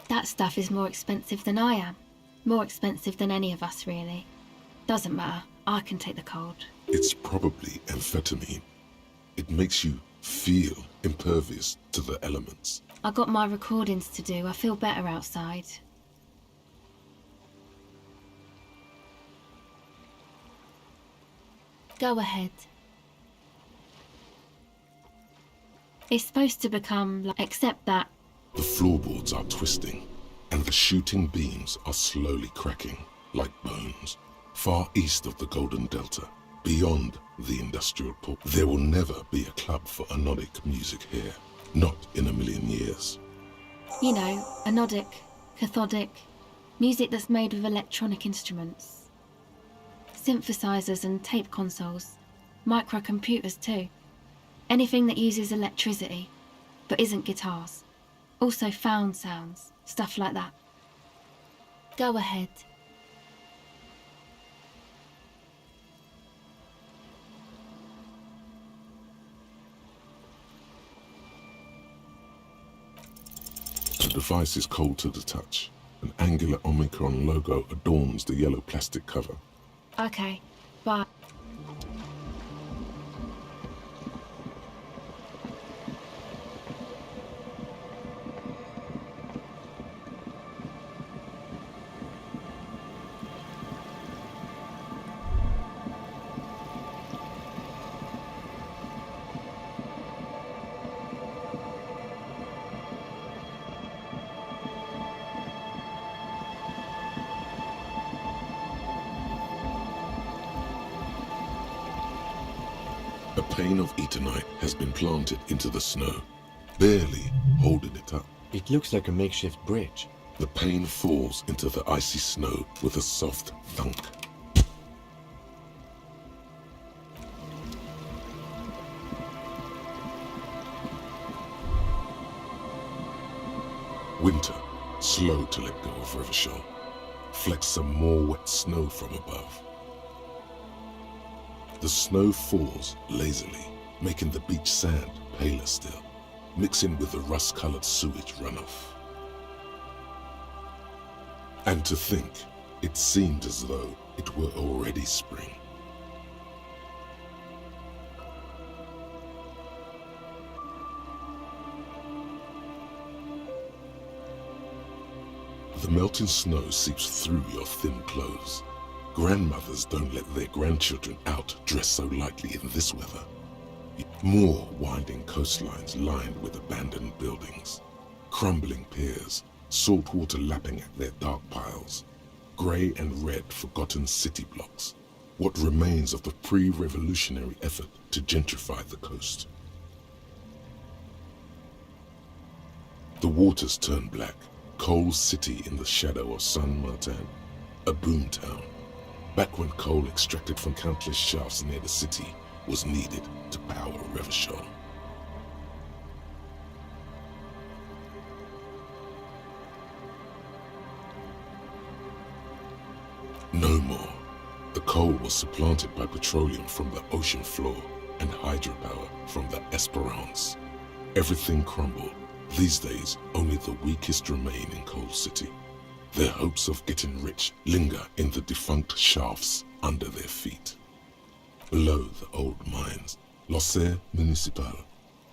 That stuff is more expensive than I am. More expensive than any of us, really. Doesn't matter. I can take the cold. It's probably amphetamine. It makes you feel impervious to the elements. I got my recordings to do. I feel better outside. Go ahead. It's supposed to become like, except that... The floorboards are twisting, and the shooting beams are slowly cracking, like bones. Far east of the Golden Delta, beyond the industrial port, there will never be a club for anodic music here. Not in a million years. You know, anodic, cathodic, music that's made with electronic instruments. Synthesizers and tape consoles. Microcomputers too. Anything that uses electricity, but isn't guitars. Also found sounds, stuff like that. Go ahead. The device is cold to the touch. An angular Omicron logo adorns the yellow plastic cover. Okay, bye. A pane of eternite has been planted into the snow, barely holding it up. It looks like a makeshift bridge. The pane falls into the icy snow with a soft thunk. Winter, slow to let go of Rivershaw, flecks some more wet snow from above. The snow falls lazily, making the beach sand paler still, mixing with the rust-colored sewage runoff. And to think, it seemed as though it were already spring. The melting snow seeps through your thin clothes. Grandmothers don't let their grandchildren out dressed so lightly in this weather. More winding coastlines lined with abandoned buildings, crumbling piers, salt water lapping at their dark piles, grey and red forgotten city blocks, what remains of the pre-revolutionary effort to gentrify the coast. The waters turn black, Coal City in the shadow of San Martin, a boomtown. Back when coal extracted from countless shafts near the city was needed to power Rivershaw. No more. The coal was supplanted by petroleum from the ocean floor and hydropower from the Esperance. Everything crumbled. These days, only the weakest remain in Coal City. Their hopes of getting rich linger in the defunct shafts under their feet. Below the old mines, L'Océan Municipal,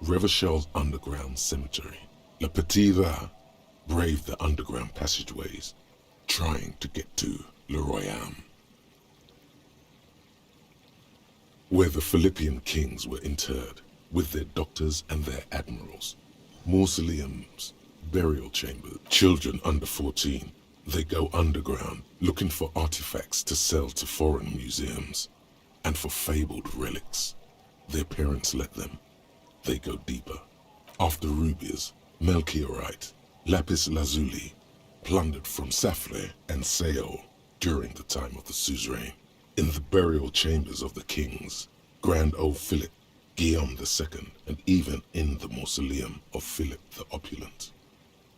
Revachel's underground cemetery, Le Petit Rat braved the underground passageways, trying to get to Le Royaume, where the Philippian kings were interred with their doctors and their admirals. Mausoleums, burial chambers. Children under 14, they go underground looking for artifacts to sell to foreign museums, and for fabled relics. Their parents let them. They go deeper. After rubies, melchiorite, lapis lazuli, plundered from Safle and Seol during the time of the suzerain. In the burial chambers of the kings, Grand old Philip, Guillaume II, and even in the mausoleum of Philip the Opulent.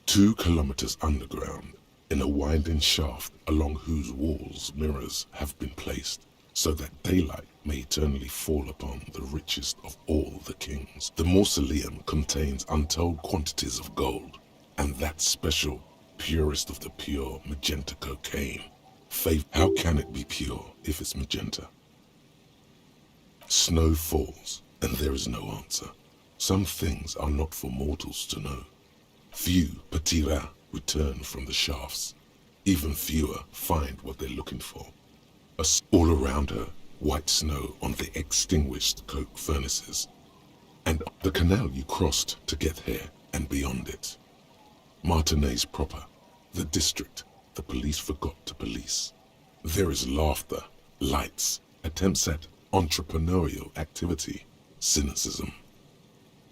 2 kilometers underground, in a winding shaft along whose walls mirrors have been placed, so that daylight may eternally fall upon the richest of all the kings. The mausoleum contains untold quantities of gold, and that special, purest of the pure magenta cocaine. How can it be pure if it's magenta? Snow falls, and there is no answer. Some things are not for mortals to know. Few Petit Rat return from the shafts. Even fewer find what they're looking for. All around her, white snow on the extinguished coke furnaces, and the canal you crossed to get here and beyond it. Martinez proper, the district the police forgot to police. There is laughter, lights, attempts at entrepreneurial activity, cynicism.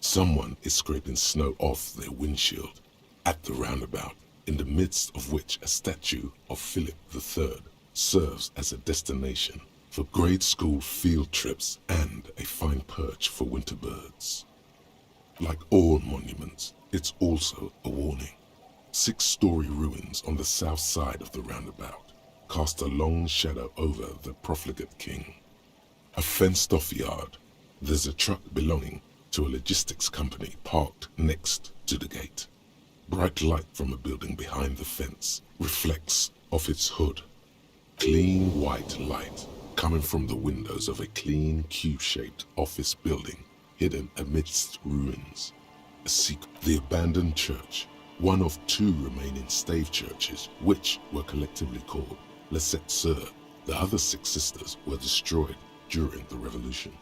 Someone is scraping snow off their windshield at the roundabout, in the midst of which a statue of Philip III serves as a destination for grade school field trips and a fine perch for winter birds. Like all monuments, it's also a warning. 6-story ruins on the south side of the roundabout cast a long shadow over the profligate king. A fenced-off yard. There's a truck belonging to a logistics company parked next to the gate. Bright light from a building behind the fence reflects off its hood. Clean white light coming from the windows of a clean cube-shaped office building hidden amidst ruins. A secret. The abandoned church, one of 2 remaining stave churches, which were collectively called Les Sept Sœurs. The other 6 sisters were destroyed during the Revolution.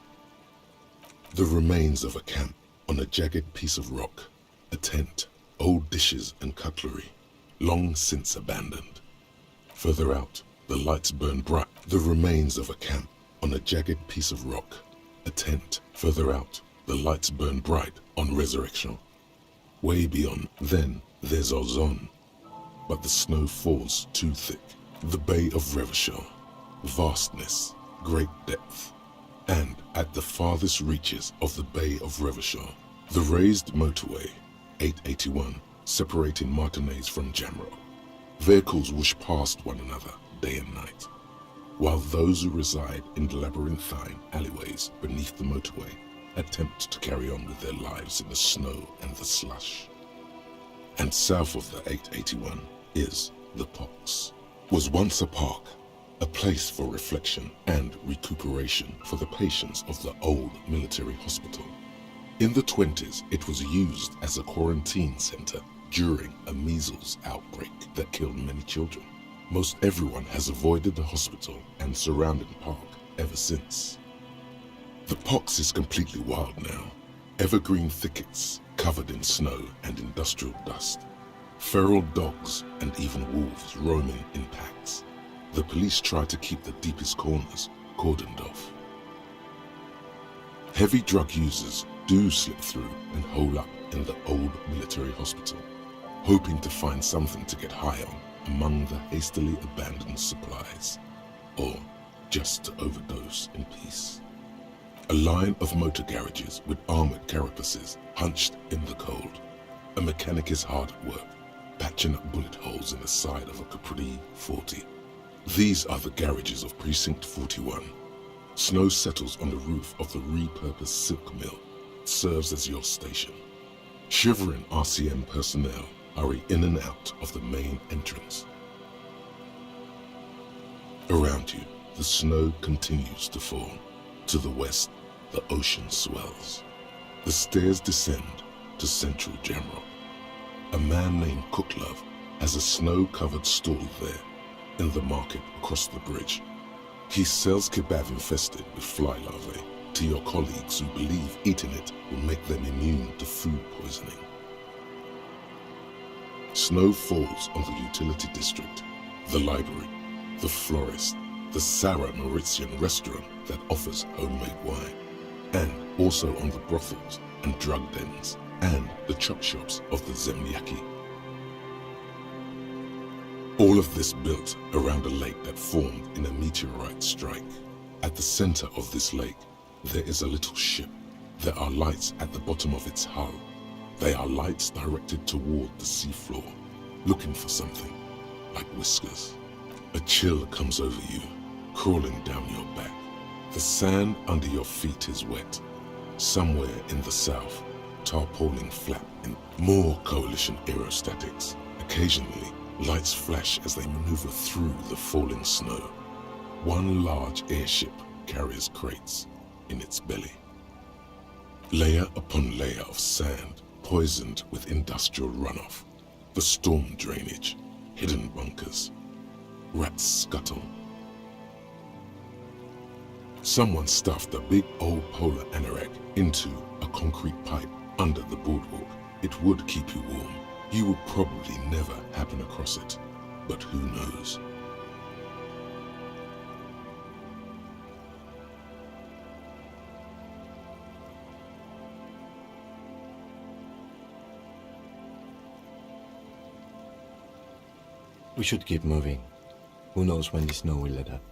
The remains of a camp on a jagged piece of rock, a tent, old dishes and cutlery, long since abandoned. Further out, the lights burn bright. The remains of a camp on a jagged piece of rock, a tent. Further out, the lights burn bright on Resurrection. Way beyond, then there's Ozon, but the snow falls too thick. The Bay of Revachol, vastness, great depth, and at the farthest reaches of the Bay of Revachol, the raised motorway, 881, separating Martinez from Jamrock. Vehicles whoosh past one another day and night, while those who reside in the labyrinthine alleyways beneath the motorway attempt to carry on with their lives in the snow and the slush. And south of the 881 is the Pox. Was once a park, a place for reflection and recuperation for the patients of the old military hospital. In the 20s, it was used as a quarantine center during a measles outbreak that killed many children. Most everyone has avoided the hospital and surrounding park ever since. The Pox is completely wild now. Evergreen thickets covered in snow and industrial dust. Feral dogs and even wolves roaming in packs. The police try to keep the deepest corners cordoned off. Heavy drug users do slip through and hole up in the old military hospital, hoping to find something to get high on among the hastily abandoned supplies, or just to overdose in peace. A line of motor garages with armored carapaces hunched in the cold. A mechanic is hard at work, patching up bullet holes in the side of a Capri 40. These are the garages of Precinct 41. Snow settles on the roof of the repurposed silk mill. It serves as your station. Shivering RCM personnel hurry in and out of the main entrance. Around you, the snow continues to fall. To the west, the ocean swells. The stairs descend to Central Jamrock. A man named Cooklove has a snow-covered stall there in the market across the bridge. He sells kebab infested with fly larvae to your colleagues who believe eating it will make them immune to food poisoning. Snow falls on the utility district, the library, the florist, the Sarah Mauritian restaurant that offers homemade wine, and also on the brothels and drug dens and the chop shops of the Zemliaki. All of this built around a lake that formed in a meteorite strike. At the center of this lake, there is a little ship. There are lights at the bottom of its hull. They are lights directed toward the seafloor, looking for something, like whiskers. A chill comes over you, crawling down your back. The sand under your feet is wet. Somewhere in the south, tarpaulin flap in more coalition aerostatics. Occasionally, lights flash as they maneuver through the falling snow. One large airship carries crates in its belly. Layer upon layer of sand, poisoned with industrial runoff. The storm drainage, hidden bunkers. Rats scuttle. Someone stuffed a big old polar anorak into a concrete pipe under the boardwalk. It would keep you warm. You would probably never happen across it, but who knows? We should keep moving. Who knows when the snow will let up?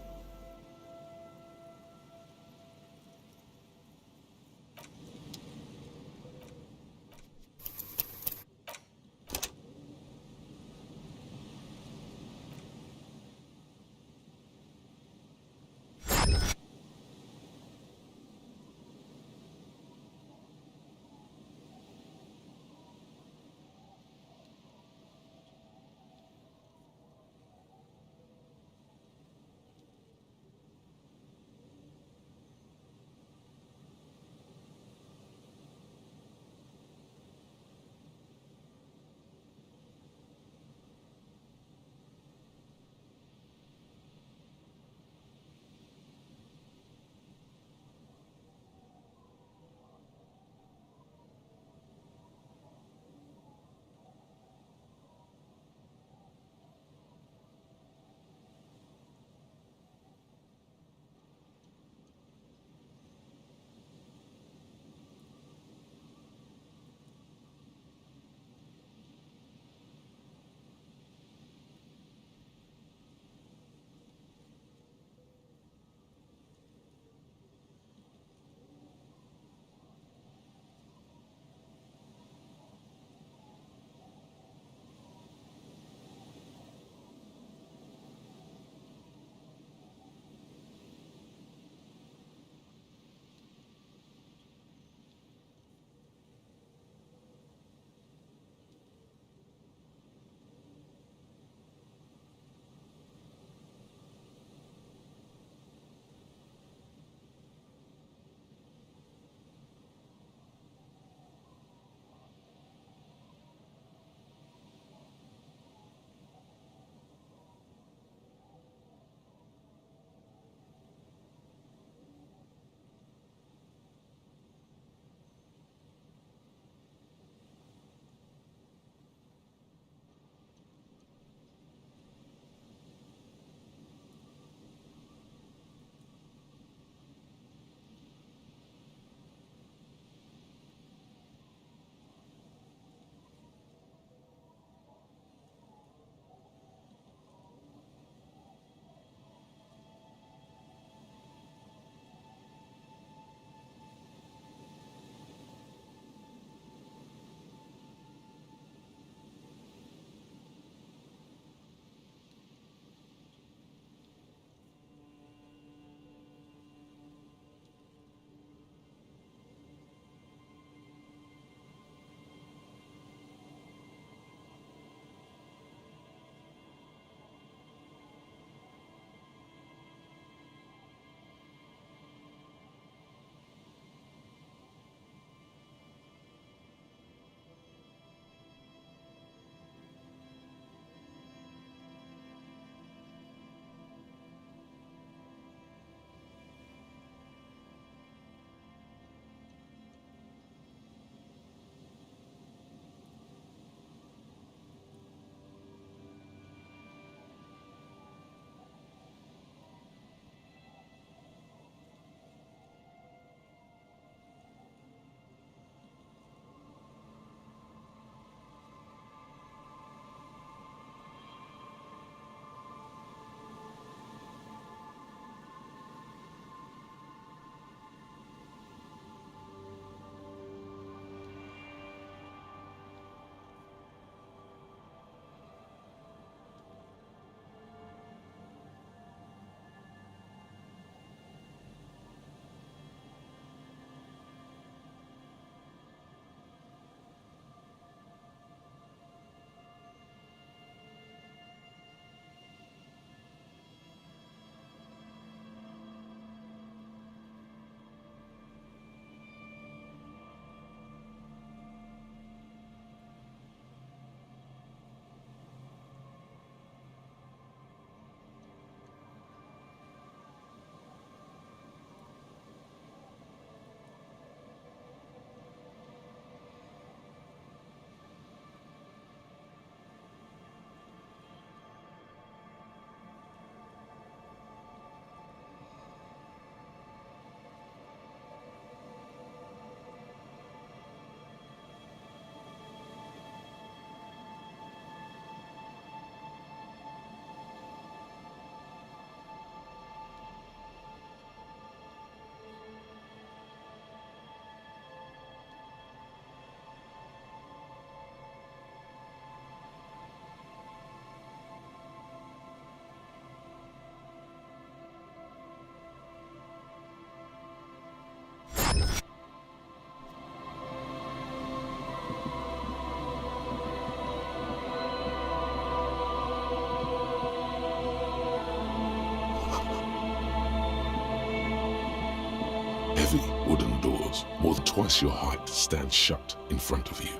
windows, more than twice your height, stand shut in front of you.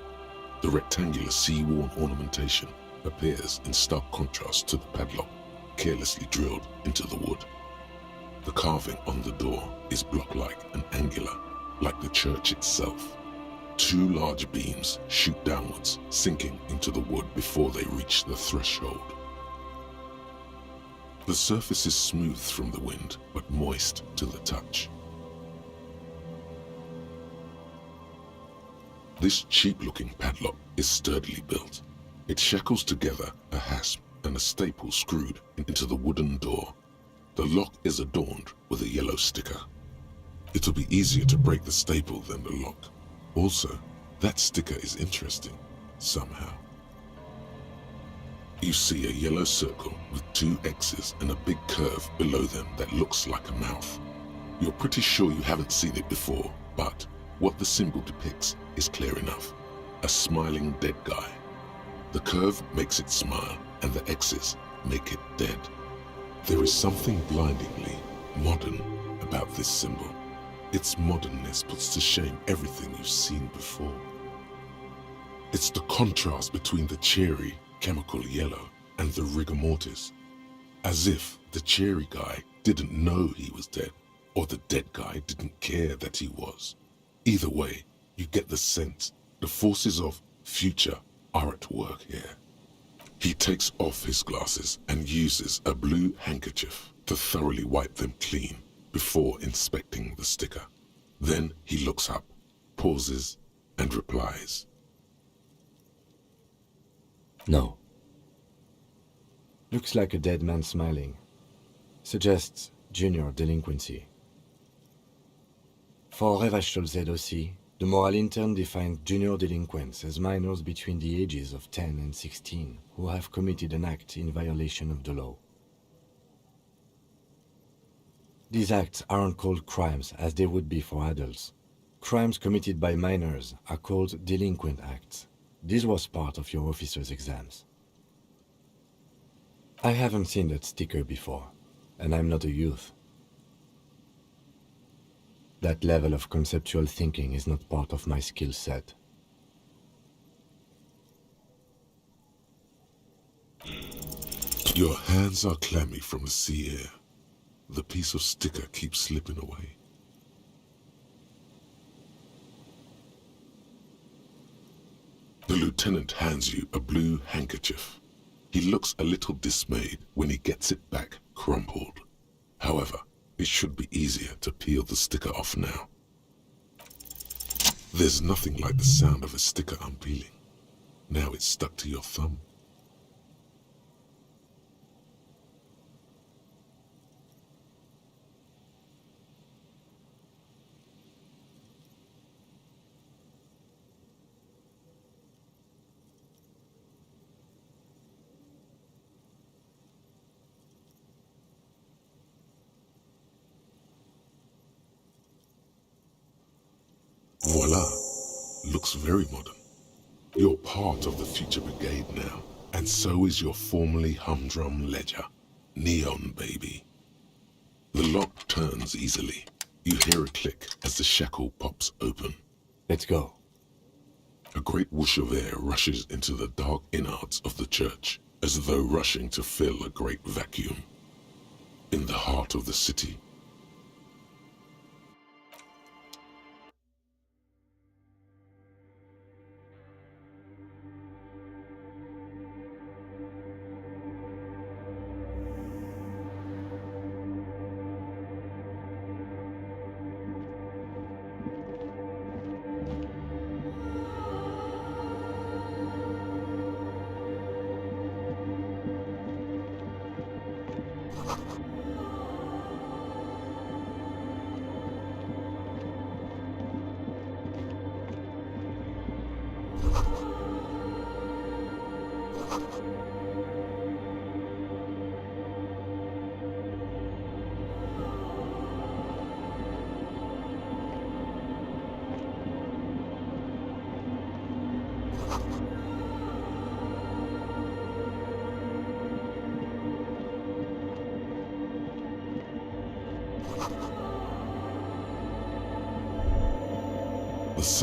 The rectangular sea-worn ornamentation appears in stark contrast to the padlock, carelessly drilled into the wood. The carving on the door is block-like and angular, like the church itself. Two large beams shoot downwards, sinking into the wood before they reach the threshold. The surface is smooth from the wind, but moist to the touch. This cheap-looking padlock is sturdily built. It shackles together a hasp and a staple screwed into the wooden door. The lock is adorned with a yellow sticker. It'll be easier to break the staple than the lock. Also, that sticker is interesting, somehow. You see a yellow circle with two X's and a big curve below them that looks like a mouth. You're pretty sure you haven't seen it before, but what the symbol depicts is clear enough. A smiling dead guy. The curve makes it smile, and the X's make it dead. There is something blindingly modern about this symbol. Its modernness puts to shame everything you've seen before. It's the contrast between the cheery, chemical yellow and the rigor mortis. As if the cheery guy didn't know he was dead, or the dead guy didn't care that he was. Either way, you get the sense the forces of future are at work here. He takes off his glasses and uses a blue handkerchief to thoroughly wipe them clean before inspecting the sticker. Then he looks up, pauses, and replies. No. Looks like a dead man smiling. Suggests junior delinquency. For Revachol aussi, the moral intern defined junior delinquents as minors between the ages of 10 and 16 who have committed an act in violation of the law. These acts aren't called crimes as they would be for adults. Crimes committed by minors are called delinquent acts. This was part of your officer's exams. I haven't seen that sticker before, and I'm not a youth. That level of conceptual thinking is not part of my skill set. Your hands are clammy from the sea air. The piece of sticker keeps slipping away. The lieutenant hands you a blue handkerchief. He looks a little dismayed when he gets it back crumpled. However, it should be easier to peel the sticker off now. There's nothing like the sound of a sticker unpeeling. Now it's stuck to your thumb. Voila! Looks very modern. You're part of the future brigade now, and so is your formerly humdrum ledger. Neon, baby. The lock turns easily. You hear a click as the shackle pops open. Let's go. A great whoosh of air rushes into the dark innards of the church, as though rushing to fill a great vacuum. In the heart of the city,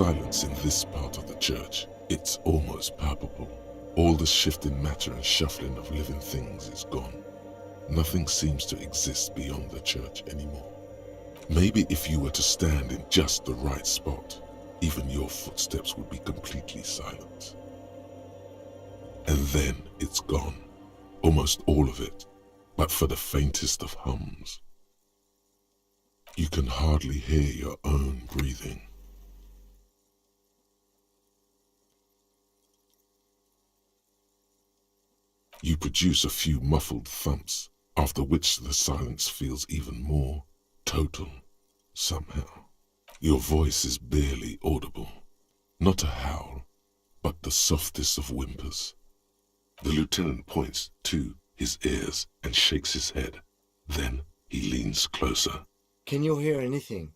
silence in this part of the church, it's almost palpable. All the shifting matter and shuffling of living things is gone. Nothing seems to exist beyond the church anymore. Maybe if you were to stand in just the right spot, even your footsteps would be completely silent. And then it's gone, almost all of it, but for the faintest of hums. You can hardly hear your own breathing. You produce a few muffled thumps, after which the silence feels even more total, somehow. Your voice is barely audible. Not a howl, but the softest of whimpers. The lieutenant points to his ears and shakes his head. Then he leans closer. Can you hear anything?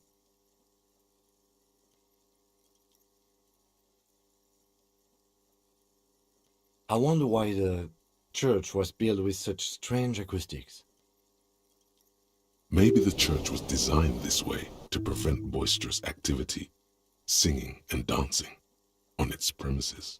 I wonder why the church was built with such strange acoustics. Maybe the church was designed this way to prevent boisterous activity, singing and dancing, on its premises.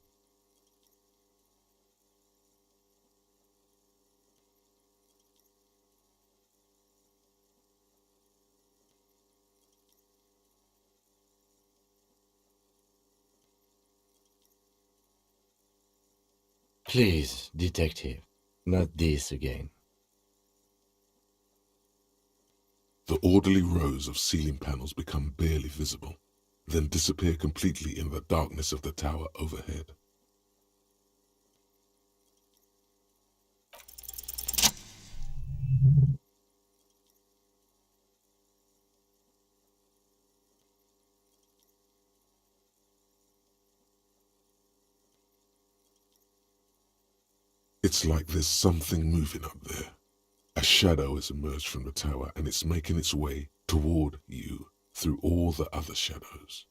Please, detective, not this again. The orderly rows of ceiling panels become barely visible, then disappear completely in the darkness of the tower overhead. It's like there's something moving up there. A shadow has emerged from the tower and it's making its way toward you through all the other shadows.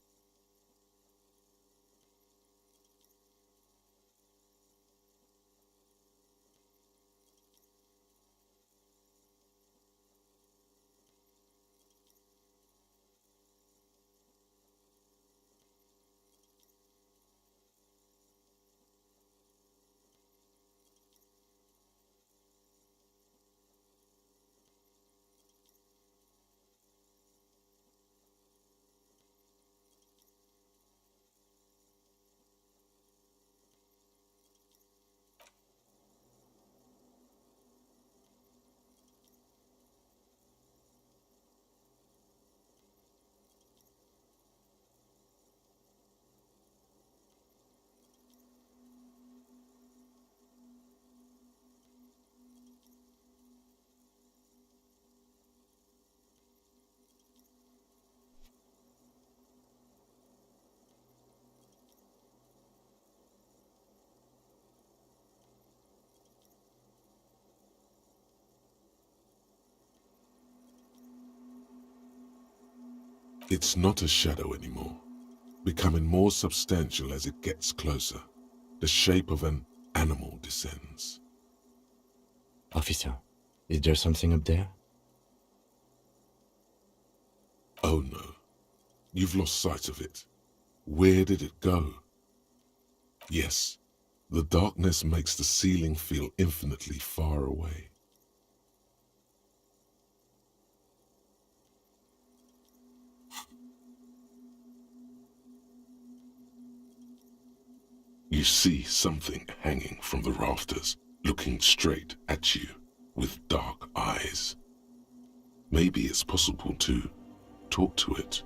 It's not a shadow anymore, becoming more substantial as it gets closer. The shape of an animal descends. Officer, is there something up there? Oh no, you've lost sight of it. Where did it go? Yes, the darkness makes the ceiling feel infinitely far away. You see something hanging from the rafters, looking straight at you with dark eyes. Maybe it's possible to talk to it.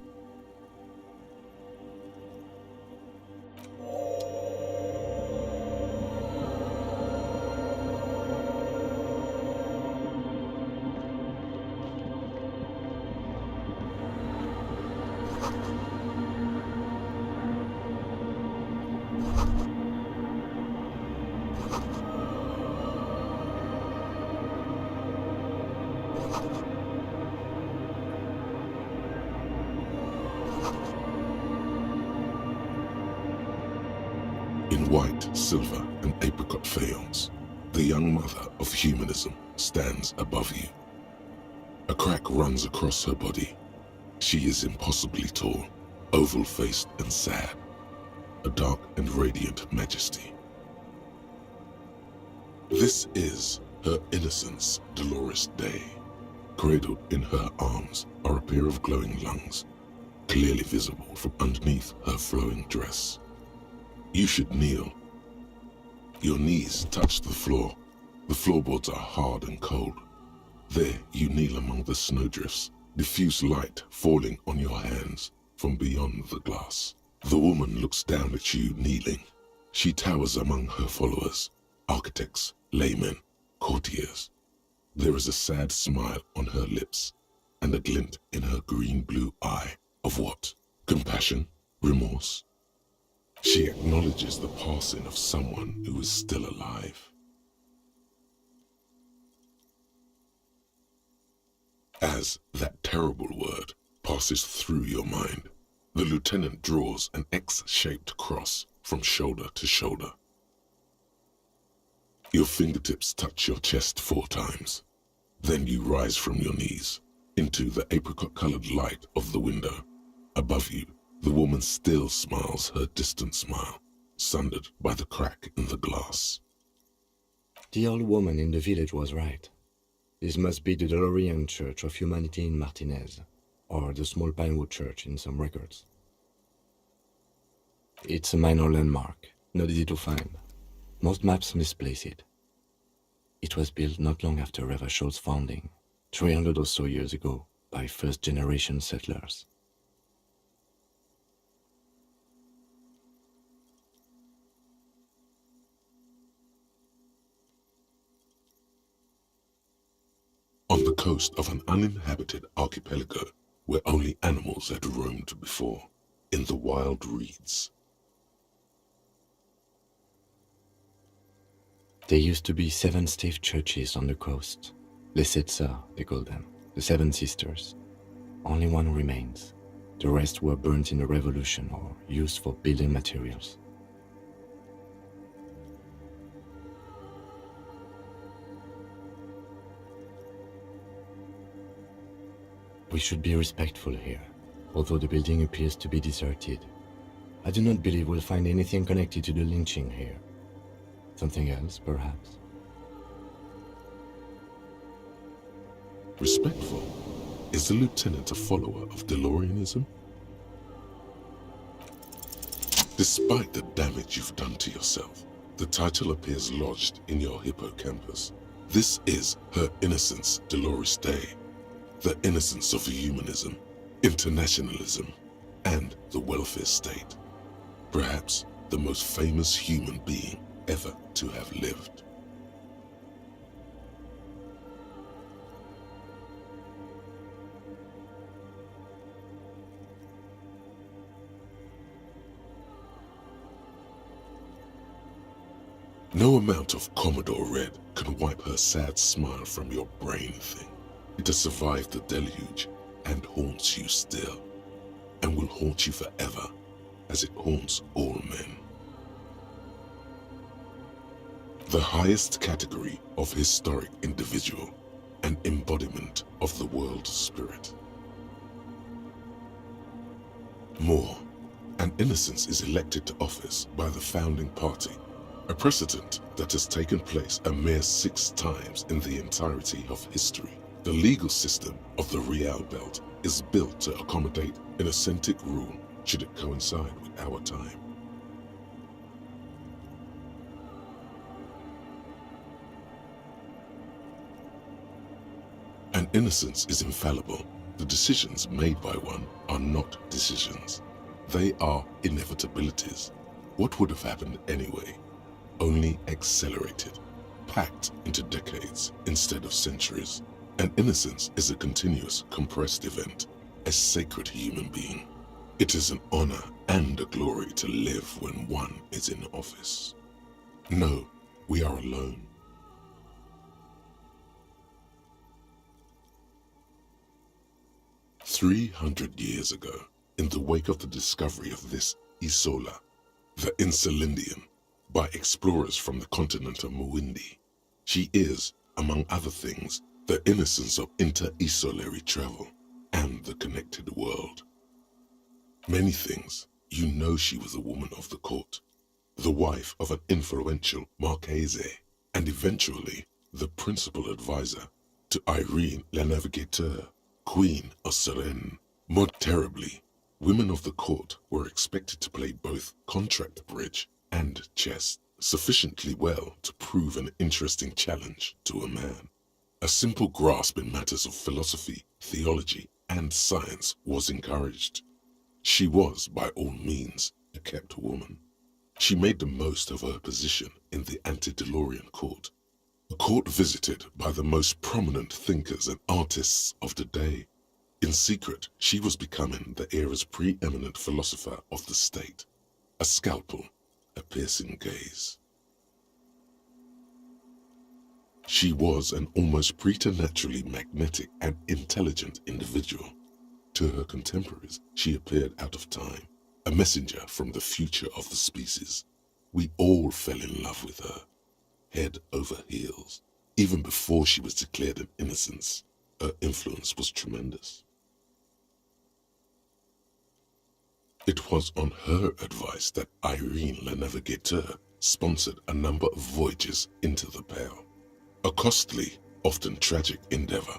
In white, silver, and apricot faience, the young mother of humanism stands above you. A crack runs across her body. She is impossibly tall, oval-faced and sad, a dark and radiant majesty. This is Her Innocence Dolores Day. Cradled in her arms are a pair of glowing lungs, clearly visible from underneath her flowing dress. You should kneel. Your knees touch the floor. The floorboards are hard and cold. There you kneel among the snowdrifts, diffuse light falling on your hands from beyond the glass. The woman looks down at you kneeling. She towers among her followers, architects, laymen, courtiers. There is a sad smile on her lips and a glint in her green-blue eye of what? Compassion? Remorse? She acknowledges the passing of someone who is still alive. As that terrible word passes through your mind, the lieutenant draws an X-shaped cross from shoulder to shoulder. Your fingertips touch your chest 4 times. Then you rise from your knees into the apricot-colored light of the window. Above you, the woman still smiles her distant smile, sundered by the crack in the glass. The old woman in the village was right. This must be the Delorean Church of Humanity in Martinez, or the small Pinewood Church in some records. It's a minor landmark, not easy to find. Most maps misplace it. It was built not long after Revachol's founding, 300 or so years ago, by first-generation settlers. On the coast of an uninhabited archipelago where only animals had roamed before, in the wild reeds. There used to be 7 stave churches on the coast. Les Setsa, they call them, the 7 sisters. Only one remains. The rest were burnt in the revolution or used for building materials. We should be respectful here, although the building appears to be deserted. I do not believe we'll find anything connected to the lynching here. Something else, perhaps? Respectful? Is the lieutenant a follower of Deloreanism? Despite the damage you've done to yourself, the title appears lodged in your hippocampus. This is Her Innocence Dolores Day. The innocence of humanism, internationalism, and the welfare state. Perhaps the most famous human being ever to have lived. No amount of Commodore Red can wipe her sad smile from your brain thing. It has survived the deluge and haunts you still, and will haunt you forever, as it haunts all men. The highest category of historic individual, an embodiment of the world spirit. More, an innocence is elected to office by the founding party, a precedent that has taken place a mere 6 times in the entirety of history. The legal system of the Real Belt is built to accommodate an authentic rule should it coincide with our time. An innocence is infallible. The decisions made by one are not decisions. They are inevitabilities. What would have happened anyway? Only accelerated, packed into decades instead of centuries. An innocence is a continuous, compressed event, a sacred human being. It is an honor and a glory to live when one is in office. No, we are alone. "300 years ago, in the wake of the discovery of this Isola, the Insulindian, by explorers from the continent of Muindi, she is, among other things, the innocence of inter-isolary travel and the connected world. Many things. You know she was a woman of the court, the wife of an influential Marchese, and eventually the principal advisor to Irene La Navigateur, Queen of Serene. More terribly, women of the court were expected to play both contract bridge and chess sufficiently well to prove an interesting challenge to a man. A simple grasp in matters of philosophy, theology, and science was encouraged. She was, by all means, a kept woman. She made the most of her position in the antediluvian court, a court visited by the most prominent thinkers and artists of the day. In secret, she was becoming the era's preeminent philosopher of the state. A scalpel, a piercing gaze. She was an almost preternaturally magnetic and intelligent individual. To her contemporaries, she appeared out of time, a messenger from the future of the species. We all fell in love with her, head over heels. Even before she was declared an innocence, her influence was tremendous. It was on her advice that Irene La Navigateur sponsored a number of voyages into the Pale, a costly, often tragic endeavor,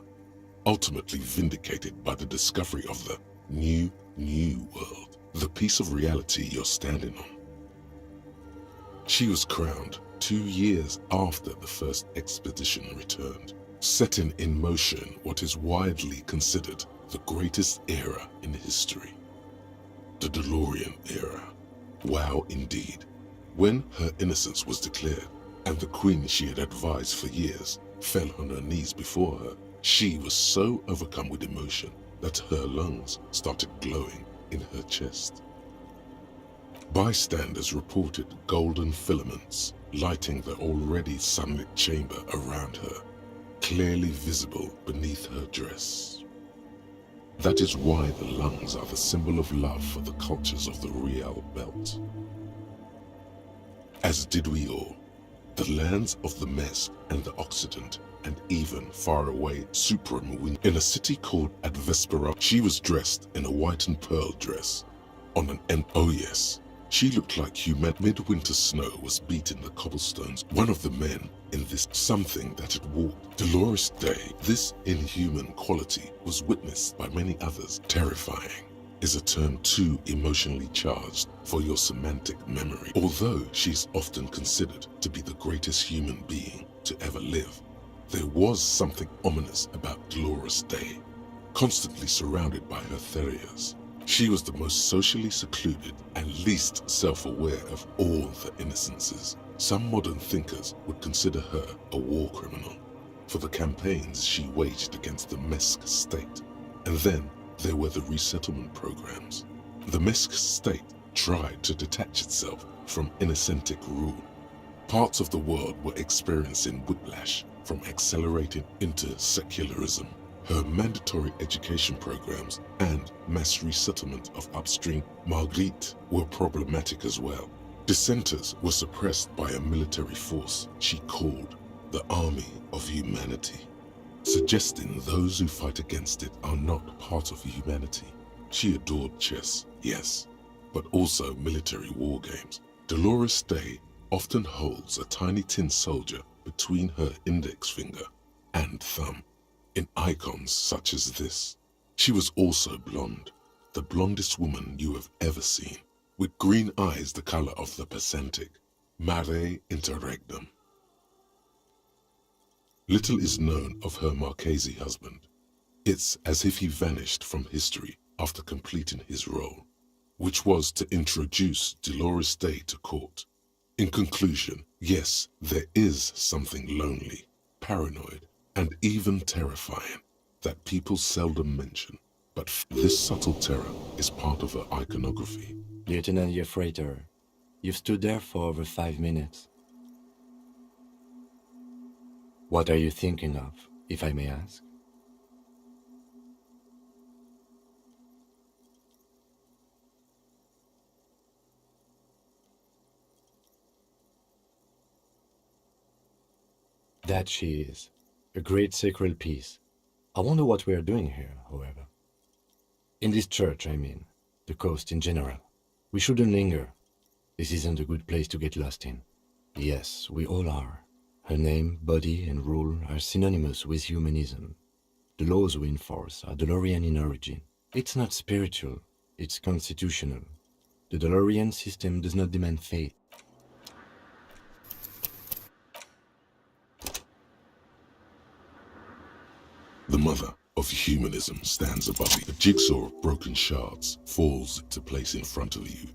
ultimately vindicated by the discovery of the new world, the piece of reality you're standing on. She was crowned 2 years after the first expedition returned, setting in motion what is widely considered the greatest era in history. The DeLorean era. Wow, indeed. When her innocence was declared, and the queen she had advised for years fell on her knees before her, she was so overcome with emotion that her lungs started glowing in her chest. Bystanders reported golden filaments lighting the already sunlit chamber around her, clearly visible beneath her dress. That is why the lungs are the symbol of love for the cultures of the Real Belt. As did we all, the lands of the Mesk and the Occident, and even far away Supreme in a city called Advespera. She was dressed in a white and pearl dress. On an end, oh yes, she looked like human. Midwinter snow was beating the cobblestones. One of the men in this something that had walked. Dolores Day, this inhuman quality was witnessed by many others. Terrifying is a term too emotionally charged for your semantic memory. Although she's often considered to be the greatest human being to ever live, there was something ominous about Dolores Day, constantly surrounded by her terriers. She was the most socially secluded and least self-aware of all the innocences. Some modern thinkers would consider her a war criminal for the campaigns she waged against the Mesk state. And then there were the resettlement programs. The Mesk state tried to detach itself from innocentic rule. Parts of the world were experiencing whiplash from accelerating into secularism. Her mandatory education programs and mass resettlement of upstream Marguerite were problematic as well. Dissenters were suppressed by a military force she called the Army of Humanity, suggesting those who fight against it are not part of humanity. She adored chess, yes, but also military war games. Dolores Day often holds a tiny tin soldier between her index finger and thumb in icons such as this. She was also blonde, the blondest woman you have ever seen, with green eyes the color of the Pacific, mare interregnum. Little is known of her Marchese husband. It's as if he vanished from history after completing his role, which was to introduce Dolores Day to court. In conclusion, yes, there is something lonely, paranoid, and even terrifying that people seldom mention, but this subtle terror is part of her iconography. Lieutenant Yefreiter, you've stood there for over 5 minutes. What are you thinking of, if I may ask? That she is. A great sacred piece. I wonder what we are doing here, however. In this church, I mean. the coast in general. We shouldn't linger. This isn't a good place to get lost in. Yes, we all are. Her name, body, and rule are synonymous with humanism. The laws we enforce are DeLorean in origin. It's not spiritual, it's constitutional. The DeLorean system does not demand faith. The mother of humanism stands above you. A jigsaw of broken shards falls into place in front of you.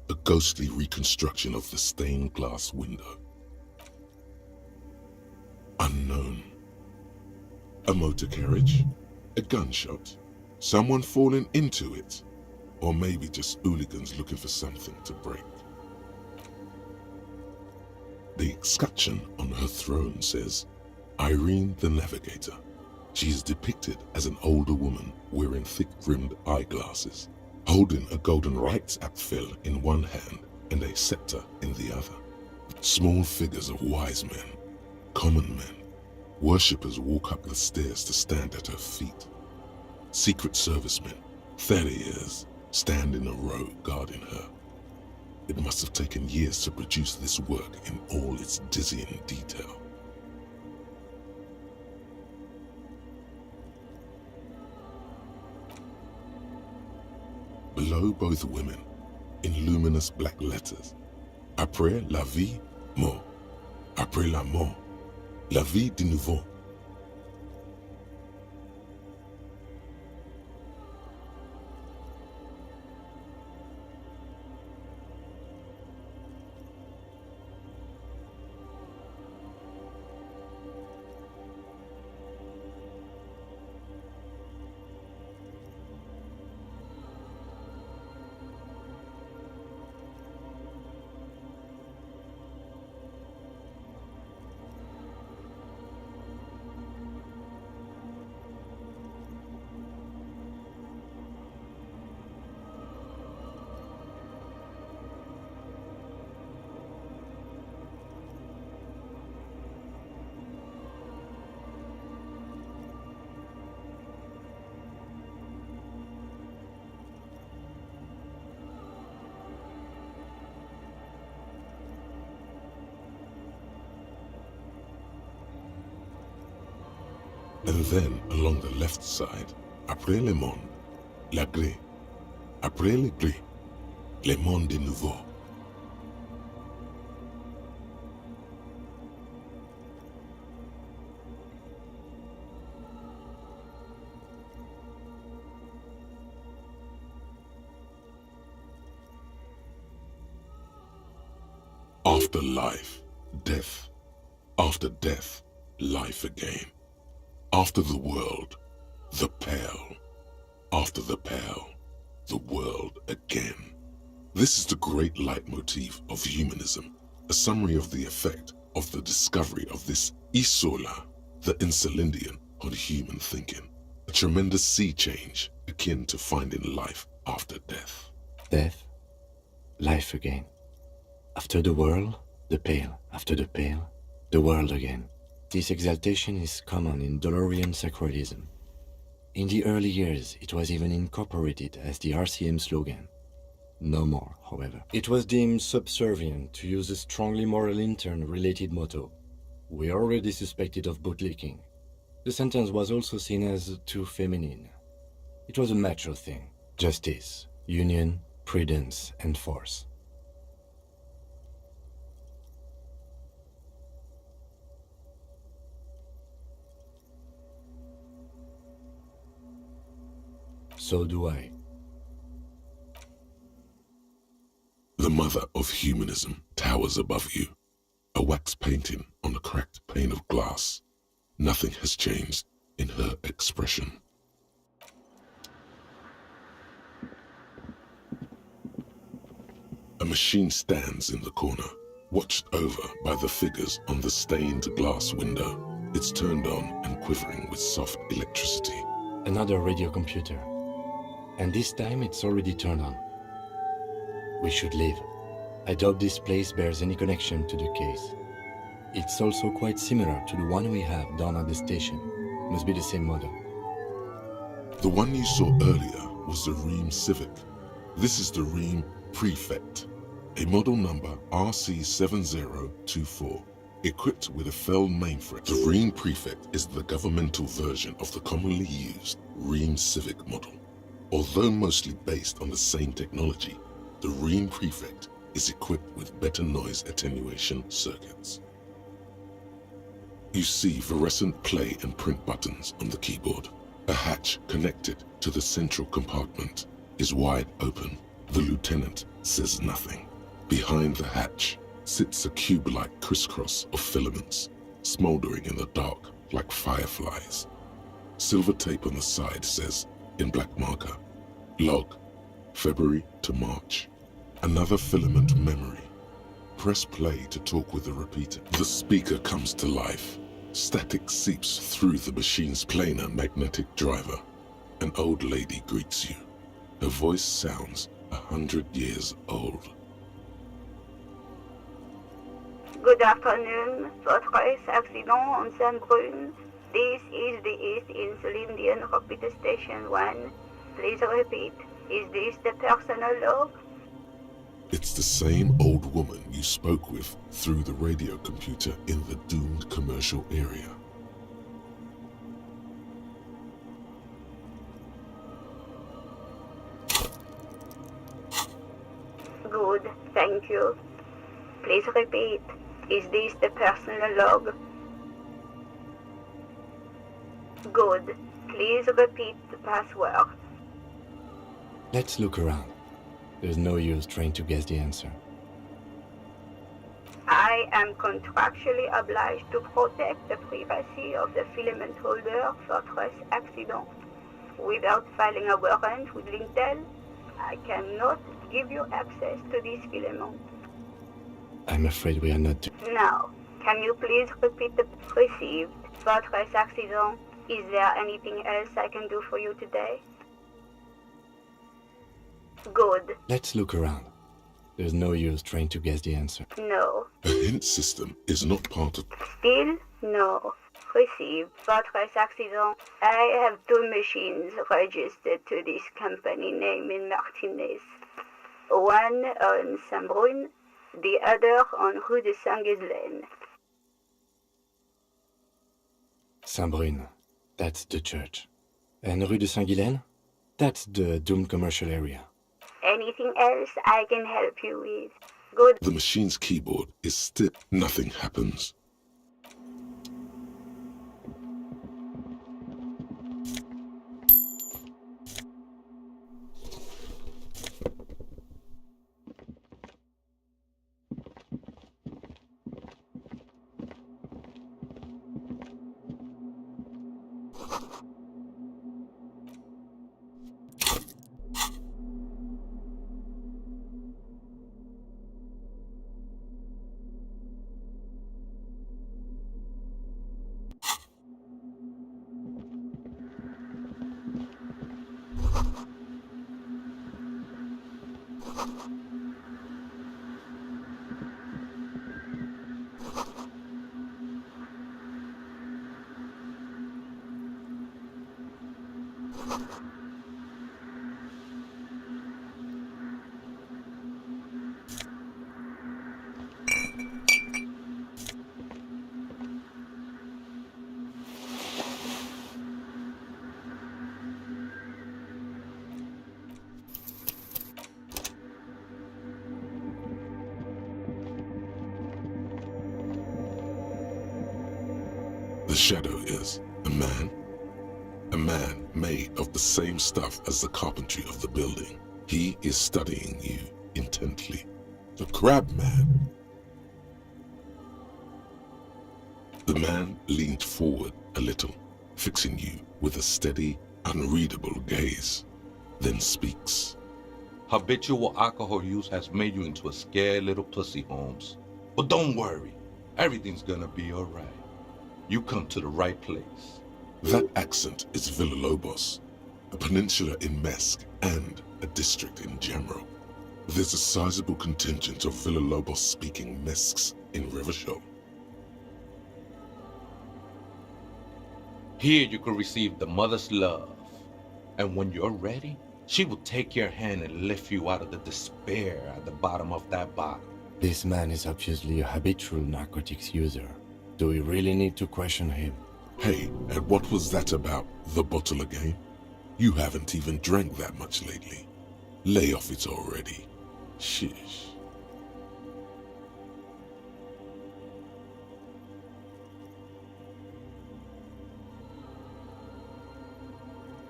A ghostly reconstruction of the stained glass window. Unknown. A motor carriage? A gunshot? Someone falling into it? Or maybe just hooligans looking for something to break? The escutcheon on her throne says, Irene the Navigator. She is depicted as an older woman wearing thick-rimmed eyeglasses, holding a golden rights apfel in one hand and a scepter in the other. Small figures of wise men, common men, worshippers walk up the stairs to stand at her feet. Secret servicemen, 30 years, stand in a row guarding her. It must have taken years to produce this work in all its dizzying detail. Below both women, in luminous black letters, Après la vie, mort. Après la mort, la vie de nouveau. And then, along the left side, après le monde, la gré. Après le gré, le monde de nouveau. After life, death. After death, life again. After the world, the pale. After the pale, the world again. This is the great leitmotif of humanism, a summary of the effect of the discovery of this isola, the Insulindian, on human thinking. A tremendous sea change akin to finding life after death. Death, life again. After the world, the pale. After the pale, the world again. This exaltation is common in DeLorean sacralism. In the early years, it was even incorporated as the RCM slogan. No more, however. It was deemed subservient to use a strongly moral intern-related motto. We already suspected of bootlicking. The sentence was also seen as too feminine. It was a macho thing. Justice, union, prudence, and force. So do I. The mother of humanism towers above you, a wax painting on a cracked pane of glass. Nothing has changed in her expression. A machine stands in the corner, watched over by the figures on the stained glass window. It's turned on and quivering with soft electricity. Another radio computer. And this time it's already turned on. We should leave. I doubt this place bears any connection to the case. It's also quite similar to the one we have down at the station. Must be the same model. The one you saw earlier was the Ream Civic. This is the Ream Prefect, a model number RC7024, equipped with a Fell mainframe. The Ream Prefect is the governmental version of the commonly used Ream Civic model. Although mostly based on the same technology, the Ream Prefect is equipped with better noise attenuation circuits. You see fluorescent play and print buttons on the keyboard. A hatch connected to the central compartment is wide open. The lieutenant says nothing. Behind the hatch sits a cube-like crisscross of filaments, smoldering in the dark like fireflies. Silver tape on the side says, in black marker, log, February to March. Another filament memory. Press play to talk with the repeater. The speaker comes to life. Static seeps through the machine's planar magnetic driver. An old lady greets you. Her voice sounds 100 years old. Good afternoon. Fortress accident on Saint-Brune. This is the East Elysium Repeater Station 1. Please repeat. Is this the personal log? It's the same old woman you spoke with through the radio computer in the doomed commercial area. Good, thank you. Please repeat. Is this the personal log? Good. Please repeat the password. Let's look around. There's no use trying to guess the answer. I am contractually obliged to protect the privacy of the filament holder Fortress accident. Without filing a warrant with Lintel, I cannot give you access to this filament. I'm afraid we are not Now, can you please repeat the received Fortress accident? Is there anything else I can do for you today? Good. Let's look around. There's no use trying to guess the answer. No. A hint system is not part of... Still no. Received Fortress accident. I have 2 machines registered to this company name in Martinez. One on Saint-Brune, the other on Rue de Saint-Ghislaine. Saint-Brune, that's the church. And Rue de Saint-Ghislaine? That's the doomed commercial area. Anything else I can help you with? Good. The machine's keyboard is still... Nothing happens. The shadow is a man made of the same stuff as the carpentry of the building. He is studying you intently. The crab man. The man leaned forward a little, fixing you with a steady, unreadable gaze, then speaks. Habitual alcohol use has made you into a scared little pussy, Holmes. But don't worry, everything's gonna be alright. You come to the right place. That accent is Villalobos, a peninsula in Mesk and a district in general. There's a sizable contingent of Villalobos-speaking Mesks in Rivershaw. Here you can receive the mother's love. And when you're ready, She would take your hand and lift you out of the despair at the bottom of that bottle. This man is obviously a habitual narcotics user. Do we really need to question him? Hey, and what was that about, the bottle again? You haven't even drank that much lately. Lay off it already. Sheesh.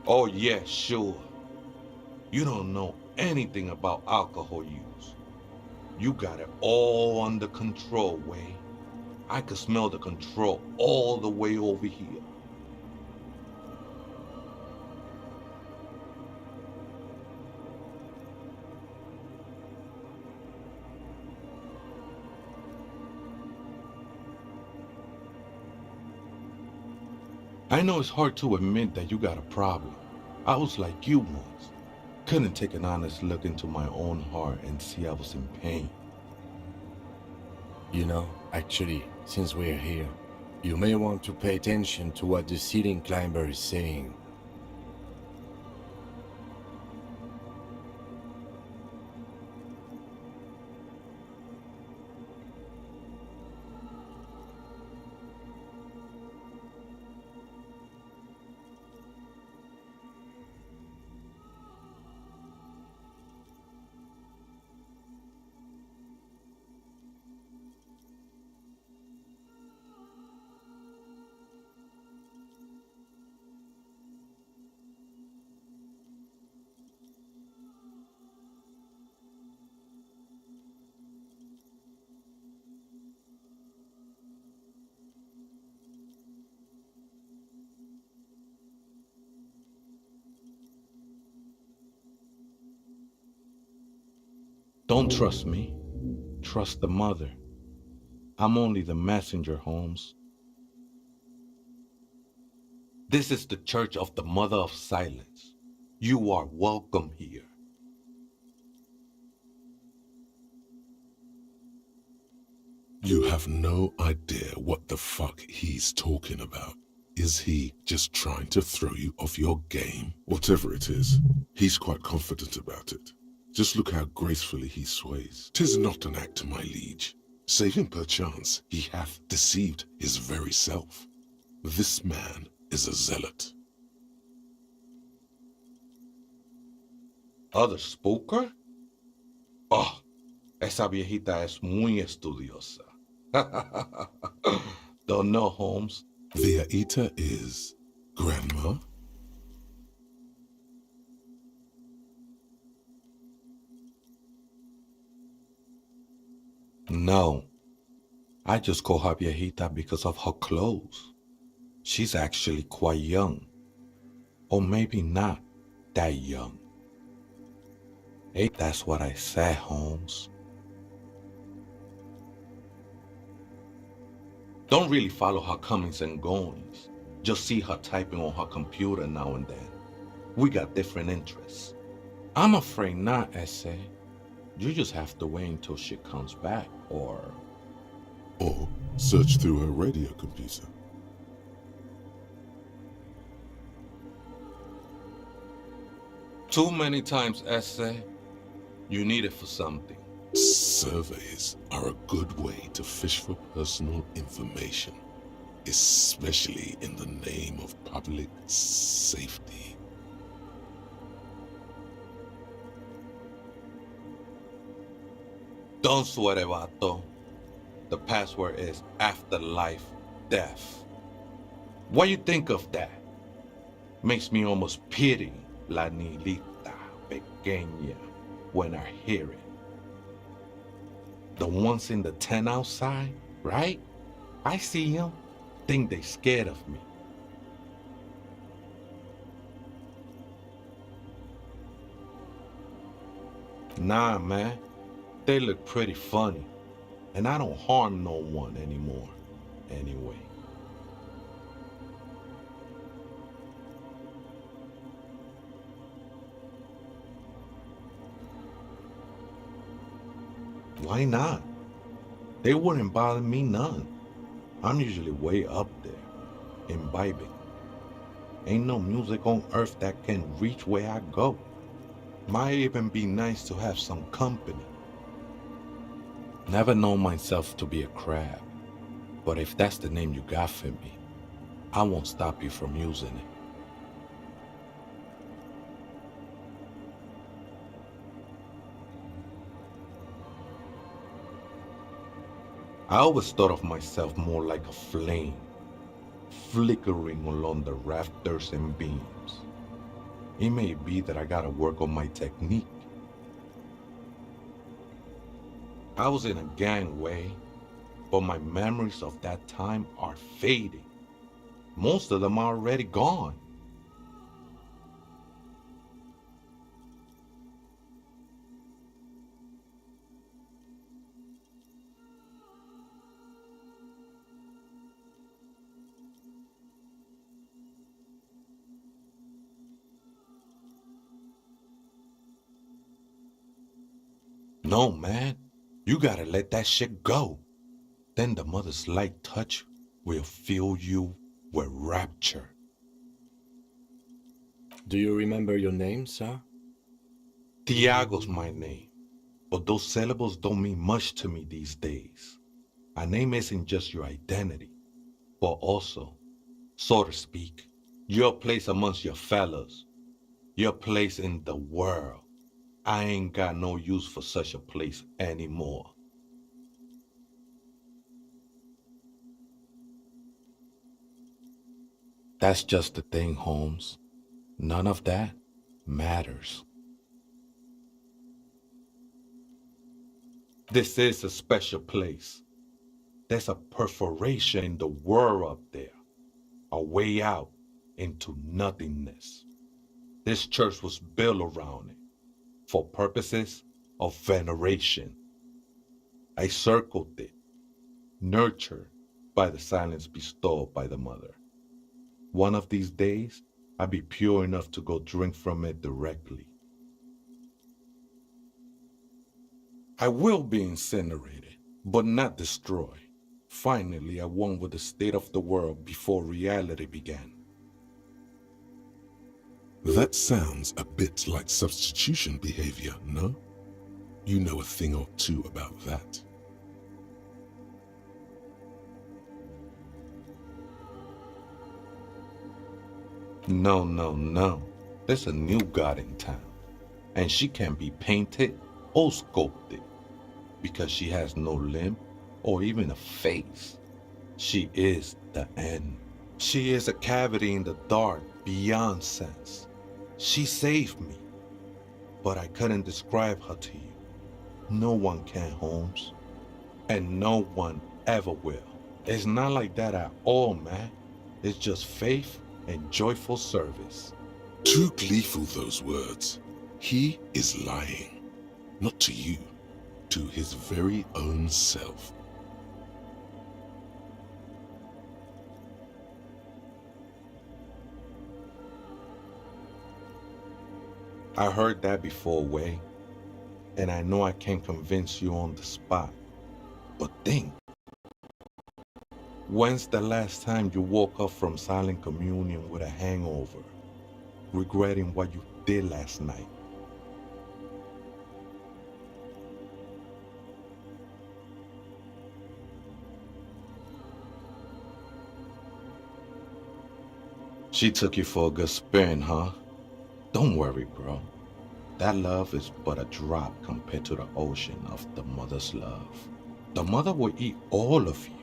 Oh yeah, sure. You don't know anything about alcohol use. You got it all under control, Way. I could smell the control all the way over here. I know it's hard to admit that you got a problem. I was like you once. Couldn't take an honest look into my own heart and see I was in pain. You know, actually, since we're here, you may want to pay attention to what the ceiling climber is saying. Don't trust me. Trust the mother. I'm only the messenger, Holmes. This is the Church of the Mother of Silence. You are welcome here. You have no idea what the fuck he's talking about. Is he just trying to throw you off your game? Whatever it is, he's quite confident about it. Just look how gracefully he sways. 'Tis not an act, my liege. Save him perchance, he hath deceived his very self. This man is a zealot. Other spooker? Oh, esa viejita es muy estudiosa. Don't know, Holmes. Viejita is grandma? No, I just call her viejita because of her clothes. She's actually quite young. Or maybe not that young. Hey, that's what I said, Holmes. Don't really follow her comings and goings. Just see her typing on her computer now and then. We got different interests. I'm afraid not, Essay. You just have to wait until she comes back, or search through her radio computer. Too many times, Essay. You need it for something. Surveys are a good way to fish for personal information, especially in the name of public safety. Don't sweat it, vato. The password is afterlife death. What you think of that? Makes me almost pity la niñita pequeña when I hear it. The ones in the tent outside, right? I see them, think they scared of me. Nah, man. They look pretty funny. And I don't harm no one anymore, anyway. Why not? They wouldn't bother me none. I'm usually way up there, imbibing. Ain't no music on earth that can reach where I go. Might even be nice to have some company. Never known myself to be a crab, but if that's the name you got for me, I won't stop you from using it. I always thought of myself more like a flame, flickering along the rafters and beams. It may be that I gotta work on my technique. I was in a gangway, but my memories of that time are fading. Most of them are already gone. No, man, you gotta let that shit go. Then the mother's light touch will fill you with rapture. Do you remember your name, sir? Tiago's my name, but those syllables don't mean much to me these days. A name isn't just your identity, but also, so to speak, your place amongst your fellows, your place in the world. I ain't got no use for such a place anymore. That's just the thing, Holmes. None of that matters. This is a special place. There's a perforation in the world up there, a way out into nothingness. This church was built around it for purposes of veneration. I circled it, nurtured by the silence bestowed by the mother. One of these days, I'll be pure enough to go drink from it directly. I will be incinerated, but not destroyed. Finally, I won with the state of the world before reality began. That sounds a bit like substitution behavior, no? You know a thing or two about that. No. There's a new god in town, and she can be painted or sculpted because she has no limb or even a face. She is the end. She is a cavity in the dark beyond sense. She saved me, but I couldn't describe her to you. No one can, Holmes, and no one ever will. It's not like that at all, man. It's just faith and joyful service. Too gleeful, those words. He is lying. Not to you, to his very own self. I heard that before, Way, and I know I can't convince you on the spot. But think, when's the last time you woke up from silent communion with a hangover, regretting what you did last night? She took you for a good spin, huh? Don't worry, bro. That love is but a drop compared to the ocean of the mother's love. The mother will eat all of you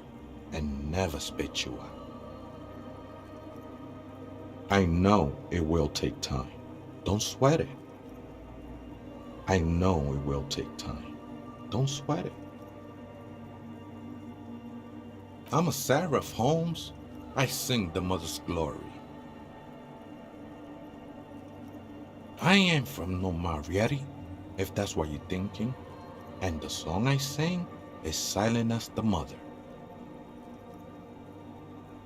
and never spit you out. I know it will take time. Don't sweat it. I know it will take time. Don't sweat it. I'm a seraph, Holmes. I sing the mother's glory. I ain't from no Marietti, if that's what you're thinking. And the song I sing is silent as the mother.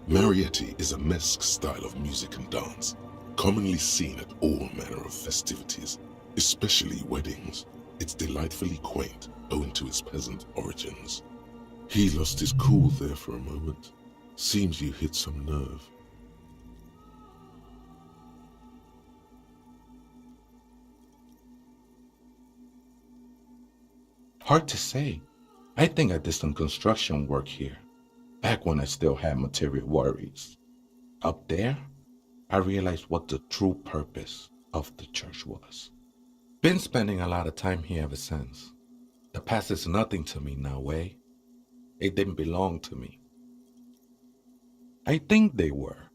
Marietti is a mesque style of music and dance, commonly seen at all manner of festivities, especially weddings. It's delightfully quaint, owing to its peasant origins. He lost his cool there for a moment. Seems you hit some nerve. Hard to say. I think I did some construction work here, back when I still had material worries. Up there, I realized what the true purpose of the church was. Been spending a lot of time here ever since. The past is nothing to me now, eh? It didn't belong to me. I think they were.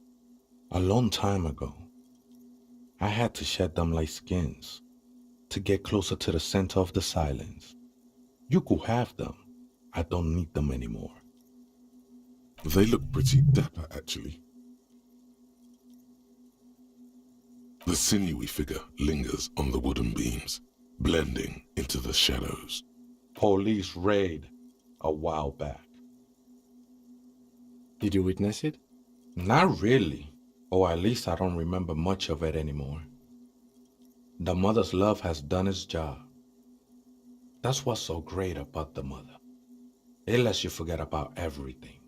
A long time ago. I had to shed them like skins to get closer to the center of the silence. You could have them. I don't need them anymore. They look pretty dapper, actually. The sinewy figure lingers on the wooden beams, blending into the shadows. Police raid a while back. Did you witness it? Not really. Or at least I don't remember much of it anymore. The mother's love has done its job. That's what's so great about the mother. It lets you forget about everything.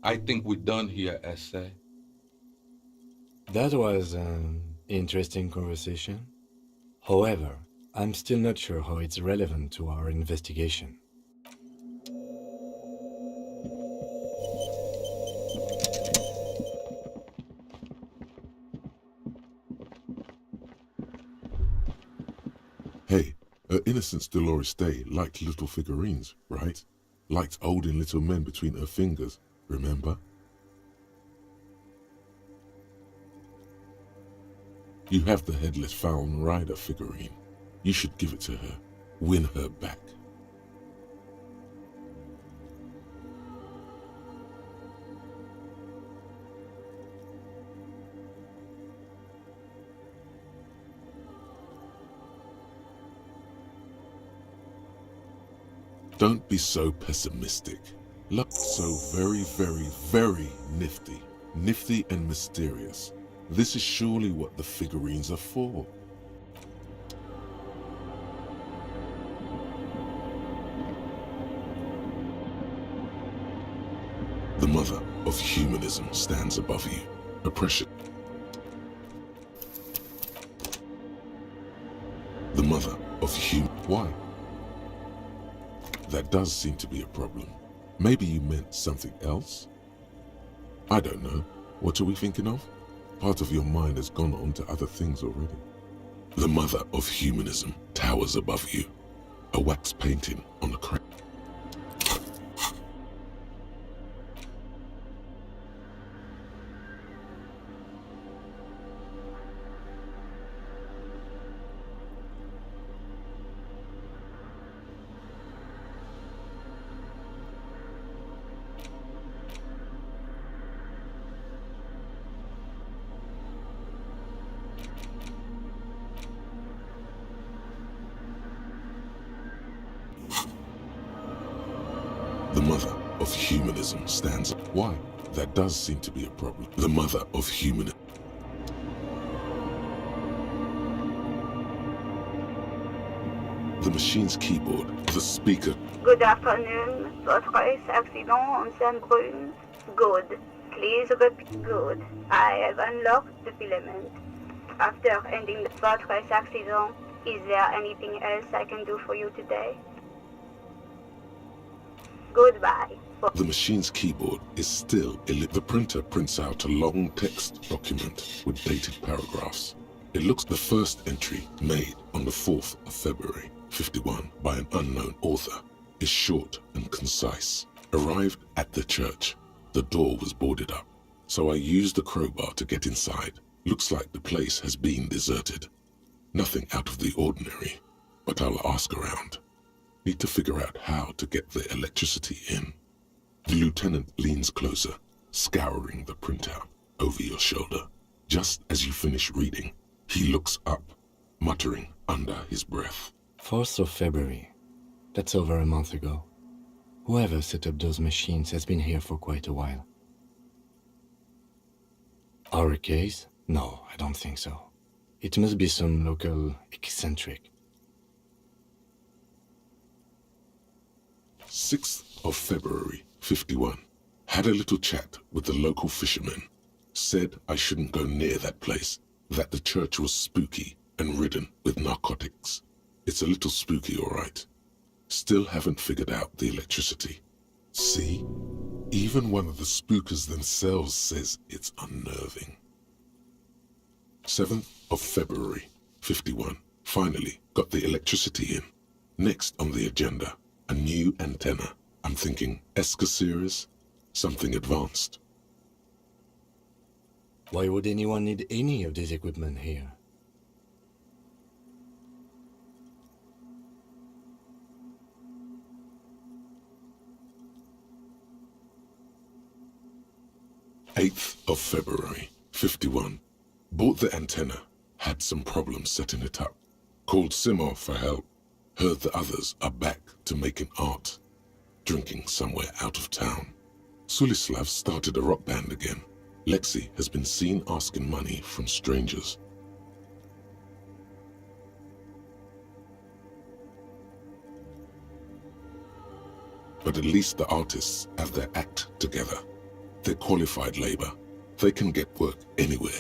I think we're done here, Essay. That was an interesting conversation. However, I'm still not sure how it's relevant to our investigation. Hey, her Innocence Dolores Day liked little figurines, right? Liked holding little men between her fingers, remember? You have the Headless Falcon Rider figurine. You should give it to her. Win her back. Don't be so pessimistic. Look so very, very, very nifty. Nifty and mysterious. This is surely what the figurines are for. The mother of humanism stands above you. Oppression. The mother of Why? That does seem to be a problem. Maybe you meant something else? I don't know. What are we thinking of? Part of your mind has gone on to other things already. The mother of humanism towers above you. A wax painting on a crack. The mother of humanism stands up. Why? That does seem to be a problem. The mother of humanism. The machine's keyboard, the speaker. Good afternoon. Votre accident on Saint-Brune. Good. Please repeat. Good. I have unlocked the filament. After ending votre accident, is there anything else I can do for you today? Goodbye. The machine's keyboard is still lit. The printer prints out a long text document with dated paragraphs. It looks the first entry made on the 4th of February, 51 by an unknown author is short and concise. Arrived at the church. The door was boarded up, so I used the crowbar to get inside. Looks like the place has been deserted. Nothing out of the ordinary, but I'll ask around. Need to figure out how to get the electricity in. The lieutenant leans closer, scouring the printout over your shoulder. Just as you finish reading, he looks up, muttering under his breath. 4th of February. That's over a month ago. Whoever set up those machines has been here for quite a while. Our case? No, I don't think so. It must be some local eccentric. 6th of February, 51. Had a little chat with the local fishermen. Said I shouldn't go near that place, that the church was spooky and ridden with narcotics. It's a little spooky, all right. Still haven't figured out the electricity. See? Even one of the spookers themselves says it's unnerving. 7th of February, 51. Finally got the electricity in. Next on the agenda, a new antenna. I'm thinking ESCA series, something advanced. Why would anyone need any of this equipment here? of February, 51. Bought the antenna, had some problems setting it up. Called Simor for help. Heard the others are back to making art. Drinking somewhere out of town. Sulislav started a rock band again. Lexi has been seen asking money from strangers. But at least the artists have their act together. They're qualified labor. They can get work anywhere.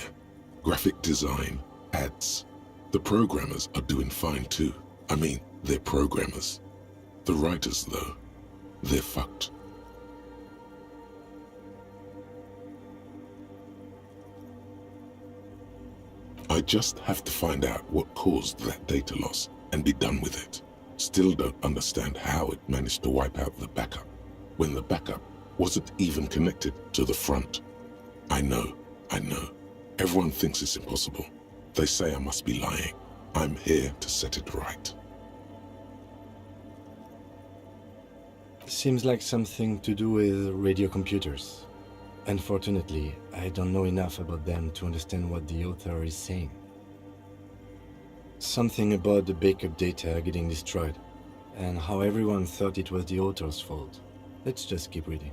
Graphic design, ads. The programmers are doing fine too. I mean, they're programmers. The writers, though, they're fucked. I just have to find out what caused that data loss and be done with it. Still don't understand how it managed to wipe out the backup, when the backup wasn't even connected to the front. I know. Everyone thinks it's impossible. They say I must be lying. I'm here to set it right. Seems like something to do with radio computers. Unfortunately, I don't know enough about them to understand what the author is saying. Something about the backup data getting destroyed, and how everyone thought it was the author's fault. Let's just keep reading.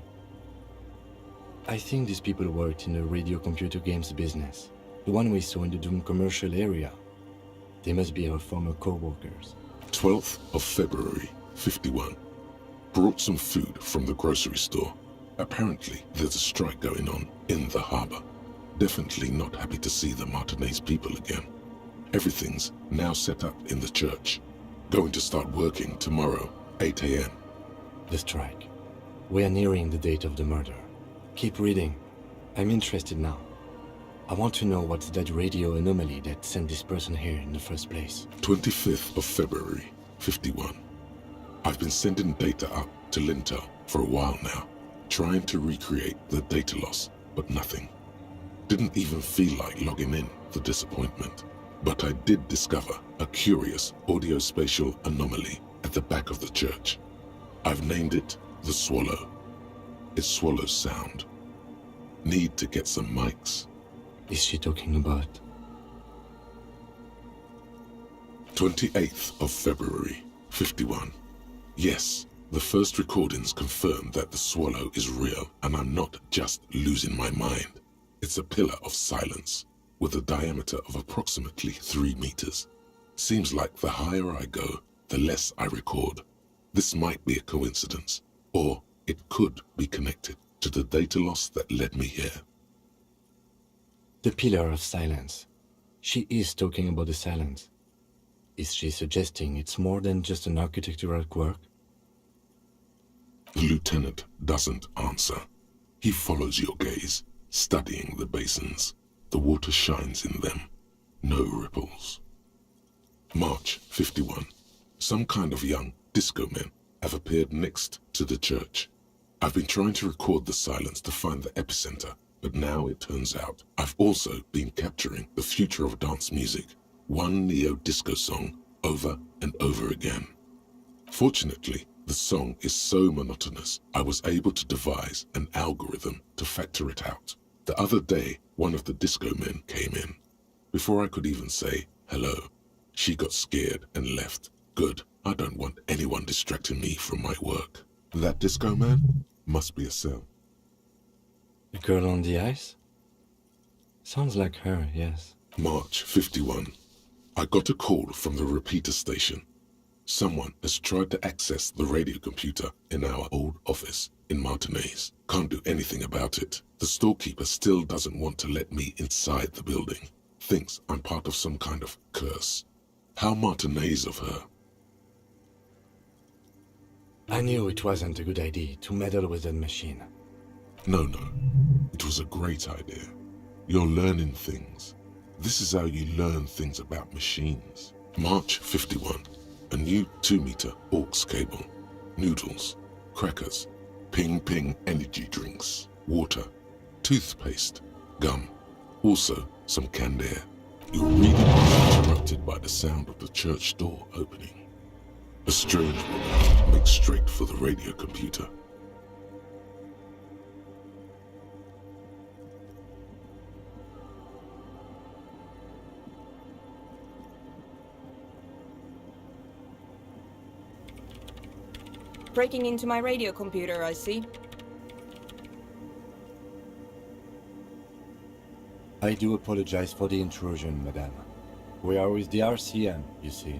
I think these people worked in the radio computer games business, the one we saw in the Doom commercial area. They must be our former co-workers. 12th of February, 51. Brought some food from the grocery store. Apparently, there's a strike going on in the harbor. Definitely not happy to see the Martinez people again. Everything's now set up in the church. Going to start working tomorrow, 8 a.m. The strike. We are nearing the date of the murder. Keep reading. I'm interested now. I want to know what's that radio anomaly that sent this person here in the first place. 25th of February, 51. I've been sending data up to Lintel for a while now, trying to recreate the data loss, but nothing. Didn't even feel like logging in for disappointment. But I did discover a curious audio-spatial anomaly at the back of the church. I've named it the Swallow. It swallows sound. Need to get some mics. Is she talking about? 28th of February, 51. Yes, the first recordings confirm that the Swallow is real and I'm not just losing my mind. It's a pillar of silence with a diameter of approximately 3 meters. Seems like the higher I go, the less I record. This might be a coincidence, or it could be connected to the data loss that led me here. The pillar of silence. She is talking about the silence. Is she suggesting it's more than just an architectural quirk? The lieutenant doesn't answer. He follows your gaze, studying the basins. The water shines in them. No ripples. March 51. Some kind of young disco men have appeared next to the church. I've been trying to record the silence to find the epicenter, but now it turns out I've also been capturing the future of dance music, one neo-disco song over and over again. Fortunately, the song is so monotonous, I was able to devise an algorithm to factor it out. The other day, one of the disco men came in. Before I could even say hello, she got scared and left. Good, I don't want anyone distracting me from my work. That disco man must be a cell. The girl on the ice? Sounds like her, yes. March 51. I got a call from the repeater station. Someone has tried to access the radio computer in our old office in Martinez. Can't do anything about it. The storekeeper still doesn't want to let me inside the building. Thinks I'm part of some kind of curse. How Martinez of her. I knew it wasn't a good idea to meddle with that machine. No. It was a great idea. You're learning things. This is how you learn things about machines. March 51. A new 2-meter aux cable. Noodles. Crackers. Ping energy drinks. Water. Toothpaste. Gum. Also some canned air. Your reading was interrupted by the sound of the church door opening. A strange woman makes straight for the radio computer. Breaking into my radio computer, I see. I do apologize for the intrusion, madame. We are with the RCM, you see.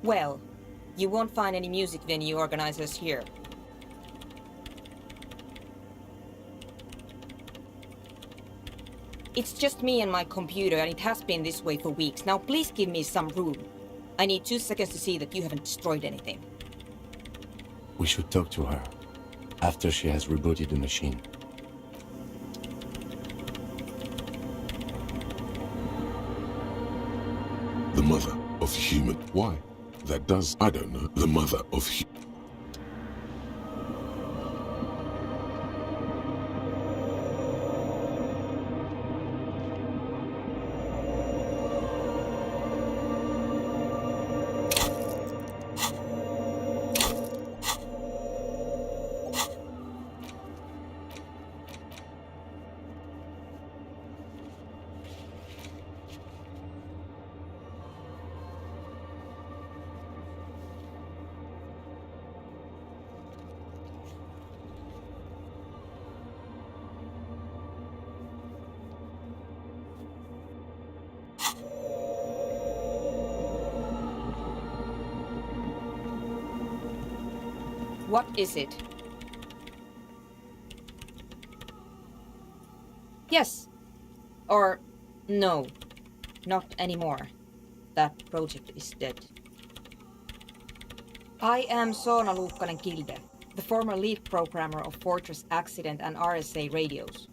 Well, you won't find any music venue organizers here. It's just me and my computer, and it has been this way for weeks. Now please give me some room. I need 2 seconds to see that you haven't destroyed anything. We should talk to her after she has rebooted the machine. The mother of human. Why? That does, I don't know. The mother of human. What is it? Yes. Or no. Not anymore. That project is dead. I am Soona Luukkanen-Kilde, the former lead programmer of Fortress Accident and RSA radios.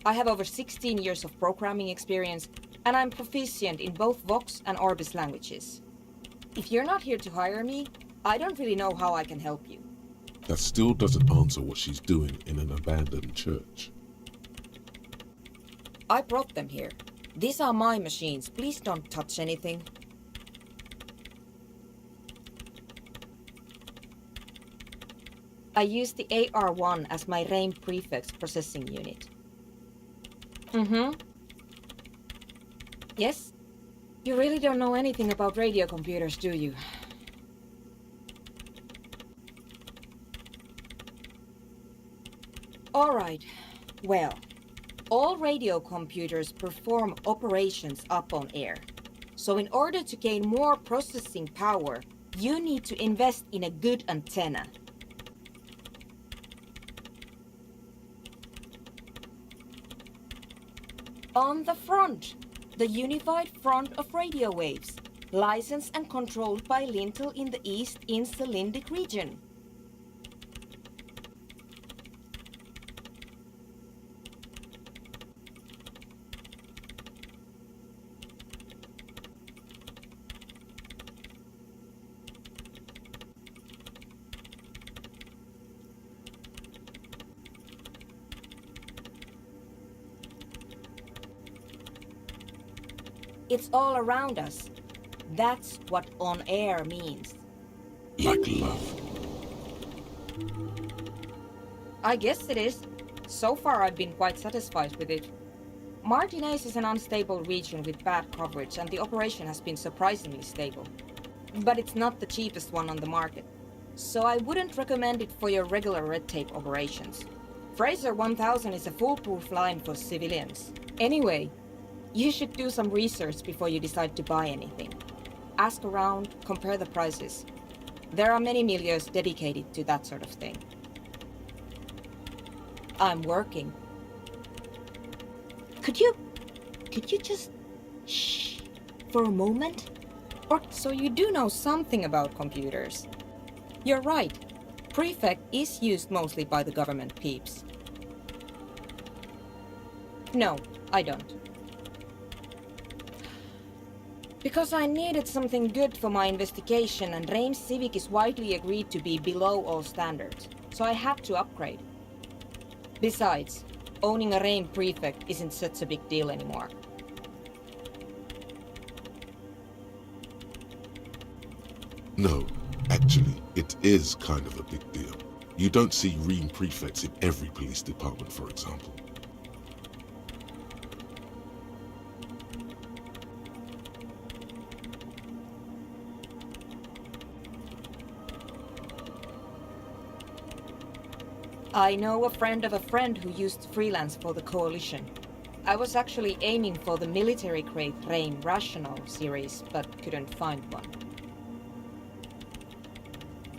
I have over 16 years of programming experience, and I'm proficient in both Vox and Orbis languages. If you're not here to hire me, I don't really know how I can help you. That still doesn't answer what she's doing in an abandoned church. I brought them here. These are my machines. Please don't touch anything. I use the AR-1 as my RAIM prefix processing unit. Yes? You really don't know anything about radio computers, do you? All right. Well, all radio computers perform operations up on air. So in order to gain more processing power, you need to invest in a good antenna. On the front, the unified front of radio waves, licensed and controlled by Lintel in the East Insulindic region. It's all around us. That's what on air means. Like love. I guess it is. So far I've been quite satisfied with it. Martinez is an unstable region with bad coverage, and the operation has been surprisingly stable. But it's not the cheapest one on the market. So I wouldn't recommend it for your regular red tape operations. Fraser 1000 is a foolproof line for civilians. Anyway, you should do some research before you decide to buy anything. Ask around, compare the prices. There are many milieus dedicated to that sort of thing. I'm working. Could you just shh for a moment? Or so you do know something about computers. You're right. Prefect is used mostly by the government peeps. No, I don't. Because I needed something good for my investigation, and Reims Civic is widely agreed to be below all standards, so I had to upgrade. Besides, owning a Reims prefect isn't such a big deal anymore. No, actually, it is kind of a big deal. You don't see Ream prefects in every police department, for example. I know a friend of a friend who used to freelance for the Coalition. I was actually aiming for the military-grade Reim Rational series, but couldn't find one.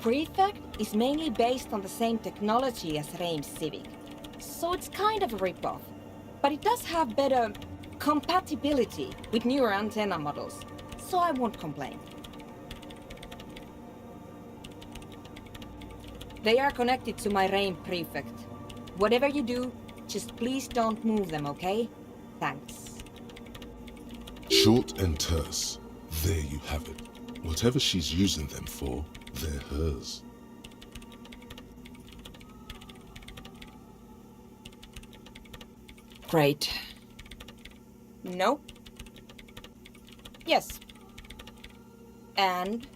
Prefect is mainly based on the same technology as Reims Civic, so it's kind of a rip-off. But it does have better compatibility with newer antenna models, so I won't complain. They are connected to my Reim prefect. Whatever you do, just please don't move them, okay? Thanks. Short and terse. There you have it. Whatever she's using them for, they're hers. Great. No. Yes. And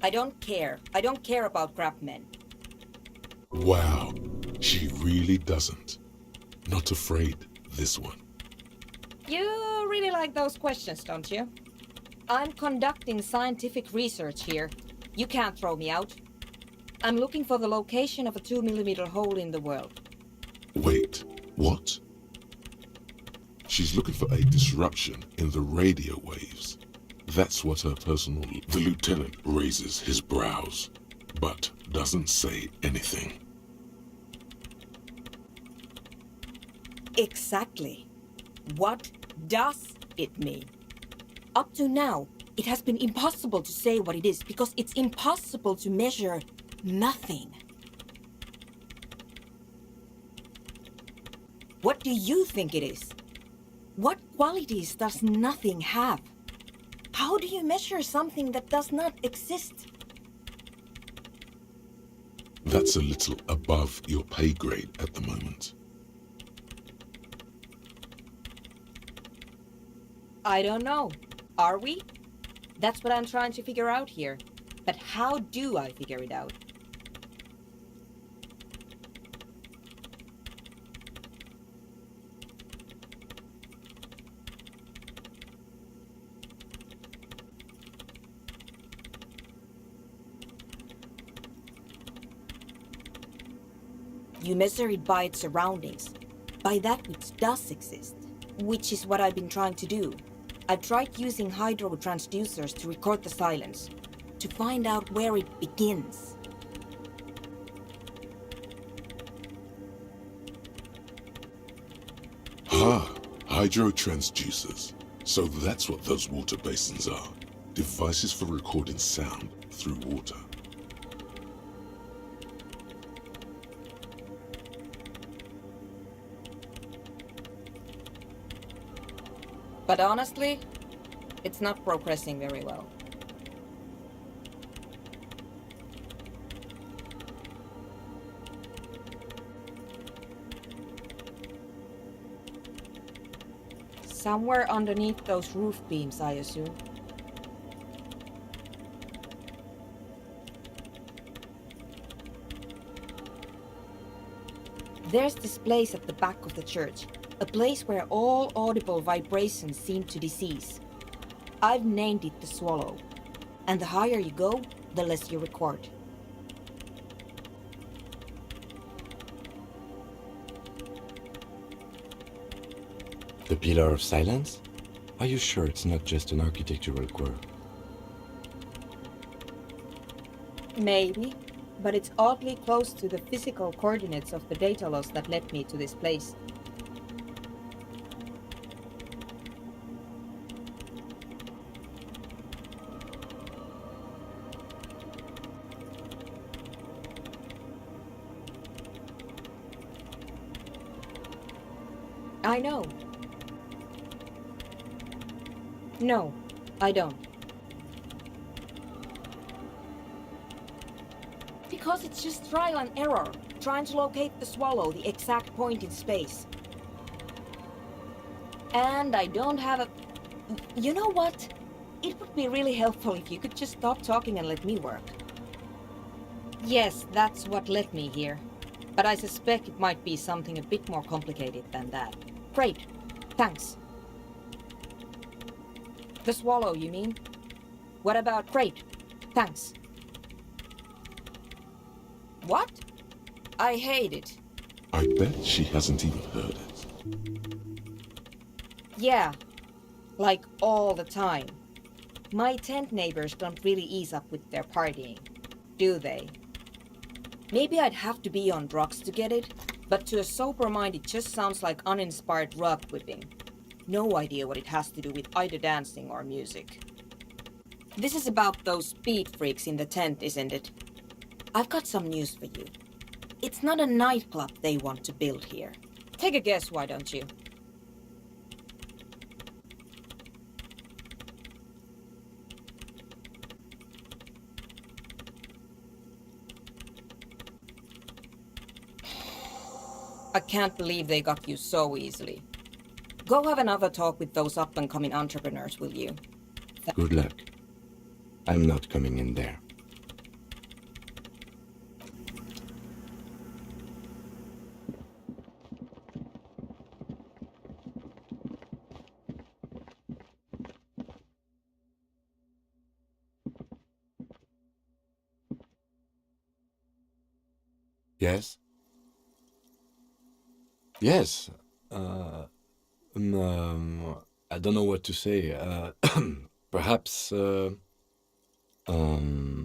I don't care. I don't care about crap men. Wow, she really doesn't. Not afraid, this one. You really like those questions, don't you? I'm conducting scientific research here. You can't throw me out. I'm looking for the location of a 2mm hole in the world. Wait, what? She's looking for a disruption in the radio waves. That's what her personal... The lieutenant raises his brows, but doesn't say anything. Exactly. What does it mean? Up to now, it has been impossible to say what it is because it's impossible to measure nothing. What do you think it is? What qualities does nothing have? How do you measure something that does not exist? That's a little above your pay grade at the moment. I don't know. Are we? That's what I'm trying to figure out here. But how do I figure it out? You measure it by its surroundings, by that which does exist, which is what I've been trying to do. I've tried using hydro transducers to record the silence, to find out where it begins. Ah, hydro transducers. So that's what those water basins are. Devices for recording sound through water. But honestly, it's not progressing very well. Somewhere underneath those roof beams, I assume. There's this place at the back of the church. A place where all audible vibrations seem to decease. I've named it the Swallow. And the higher you go, the less you record. The Pillar of Silence? Are you sure it's not just an architectural quirk? Maybe, but it's oddly close to the physical coordinates of the data loss that led me to this place. I know. No, I don't. Because it's just trial and error, trying to locate the swallow, the exact point in space. And I don't have a... You know what? It would be really helpful if you could just stop talking and let me work. Yes, that's what led me here. But I suspect it might be something a bit more complicated than that. Great. Thanks. The swallow, you mean? What about... Great. Thanks. What? I hate it. I bet she hasn't even heard it. Yeah. Like all the time. My tent neighbors don't really ease up with their partying, do they? Maybe I'd have to be on drugs to get it, but to a sober mind it just sounds like uninspired rug whipping. No idea what it has to do with either dancing or music. This is about those speed freaks in the tent, isn't it? I've got some news for you. It's not a nightclub they want to build here. Take a guess, why don't you? I can't believe they got you so easily. Go have another talk with those up-and-coming entrepreneurs, will you? Good luck. I'm not coming in there. Yes? Yes. I don't know what to say. Perhaps, I'm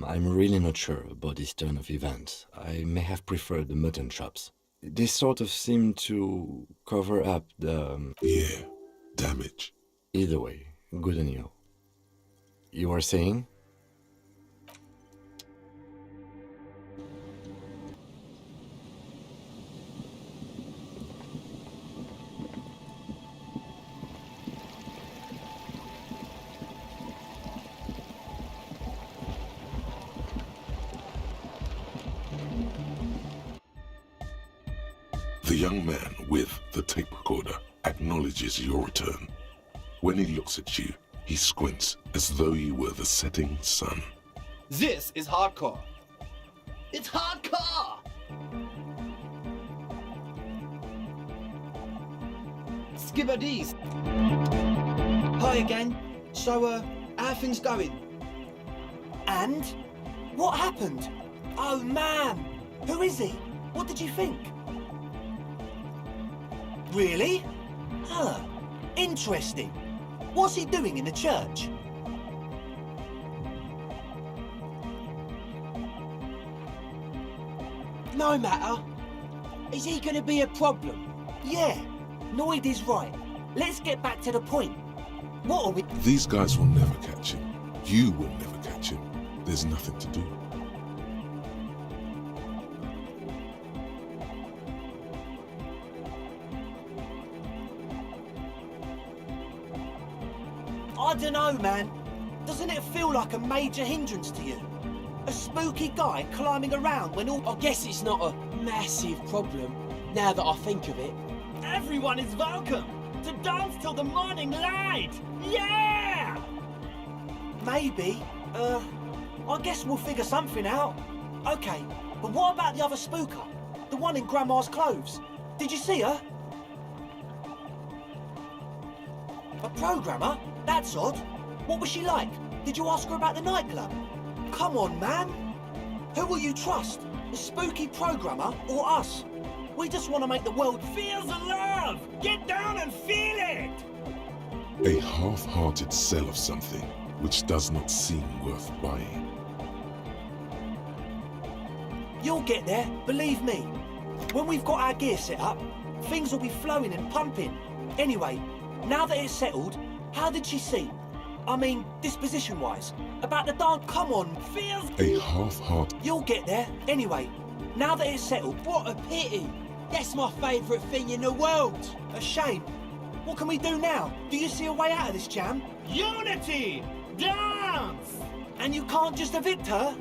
really not sure about this turn of events. I may have preferred the mutton chops. They sort of seem to cover up the... Yeah, damage. Either way, good on you. You were saying? The young man with the tape recorder acknowledges your return. When he looks at you, he squints as though you were the setting sun. This is hardcore. It's hardcore! Skibberdees. Hi again. So, how are things going? And? What happened? Oh, man! Who is he? What did you think? Really? Huh. Interesting. What's he doing in the church? No matter. Is he gonna be a problem? Yeah. Noid is right. Let's get back to the point. What are we... These guys will never catch him. You will never catch him. There's nothing to do. I don't know, man. Doesn't it feel like a major hindrance to you? A spooky guy climbing around when all... I guess it's not a massive problem, now that I think of it. Everyone is welcome to dance till the morning light! Yeah! Maybe. I guess we'll figure something out. Okay, but what about the other spooker? The one in Grandma's clothes? Did you see her? A programmer? That's odd. What was she like? Did you ask her about the nightclub? Come on, man. Who will you trust? The spooky programmer or us? We just want to make the world... Feel the love! Get down and feel it! A half-hearted sell of something which does not seem worth buying. You'll get there, believe me. When we've got our gear set up, things will be flowing and pumping. Anyway, now that it's settled, how did she seem? I mean, disposition-wise. About the dance... Come on, feels... A half-heart... You'll get there. Anyway, now that it's settled... What a pity! That's my favourite thing in the world! A shame. What can we do now? Do you see a way out of this jam? Unity! Dance! And you can't just evict her?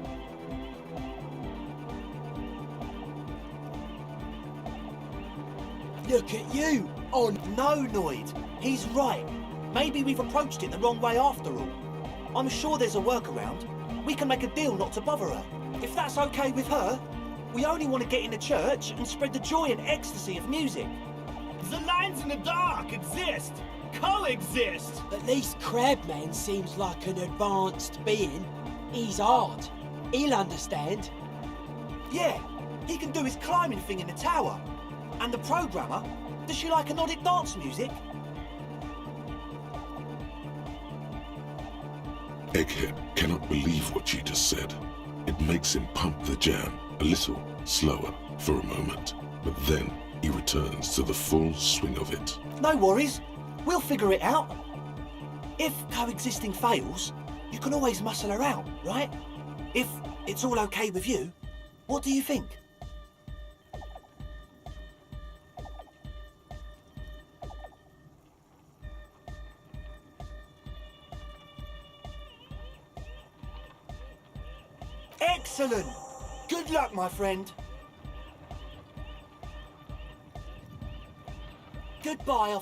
Look at you! Oh, no, Noid. He's right. Maybe we've approached it the wrong way after all. I'm sure there's a workaround. We can make a deal not to bother her. If that's okay with her, we only want to get in the church and spread the joy and ecstasy of music. The lines in the dark exist! Coexist! At least Crabman seems like an advanced being. He's hard. He'll understand. Yeah, he can do his climbing thing in the tower. And the programmer, does she like Nordic dance music? Egghead cannot believe what you just said. It makes him pump the jam a little slower for a moment, but then he returns to the full swing of it. No worries. We'll figure it out. If coexisting fails, you can always muscle her out, right? If it's all okay with you, what do you think? Excellent! Good luck, my friend. Goodbye.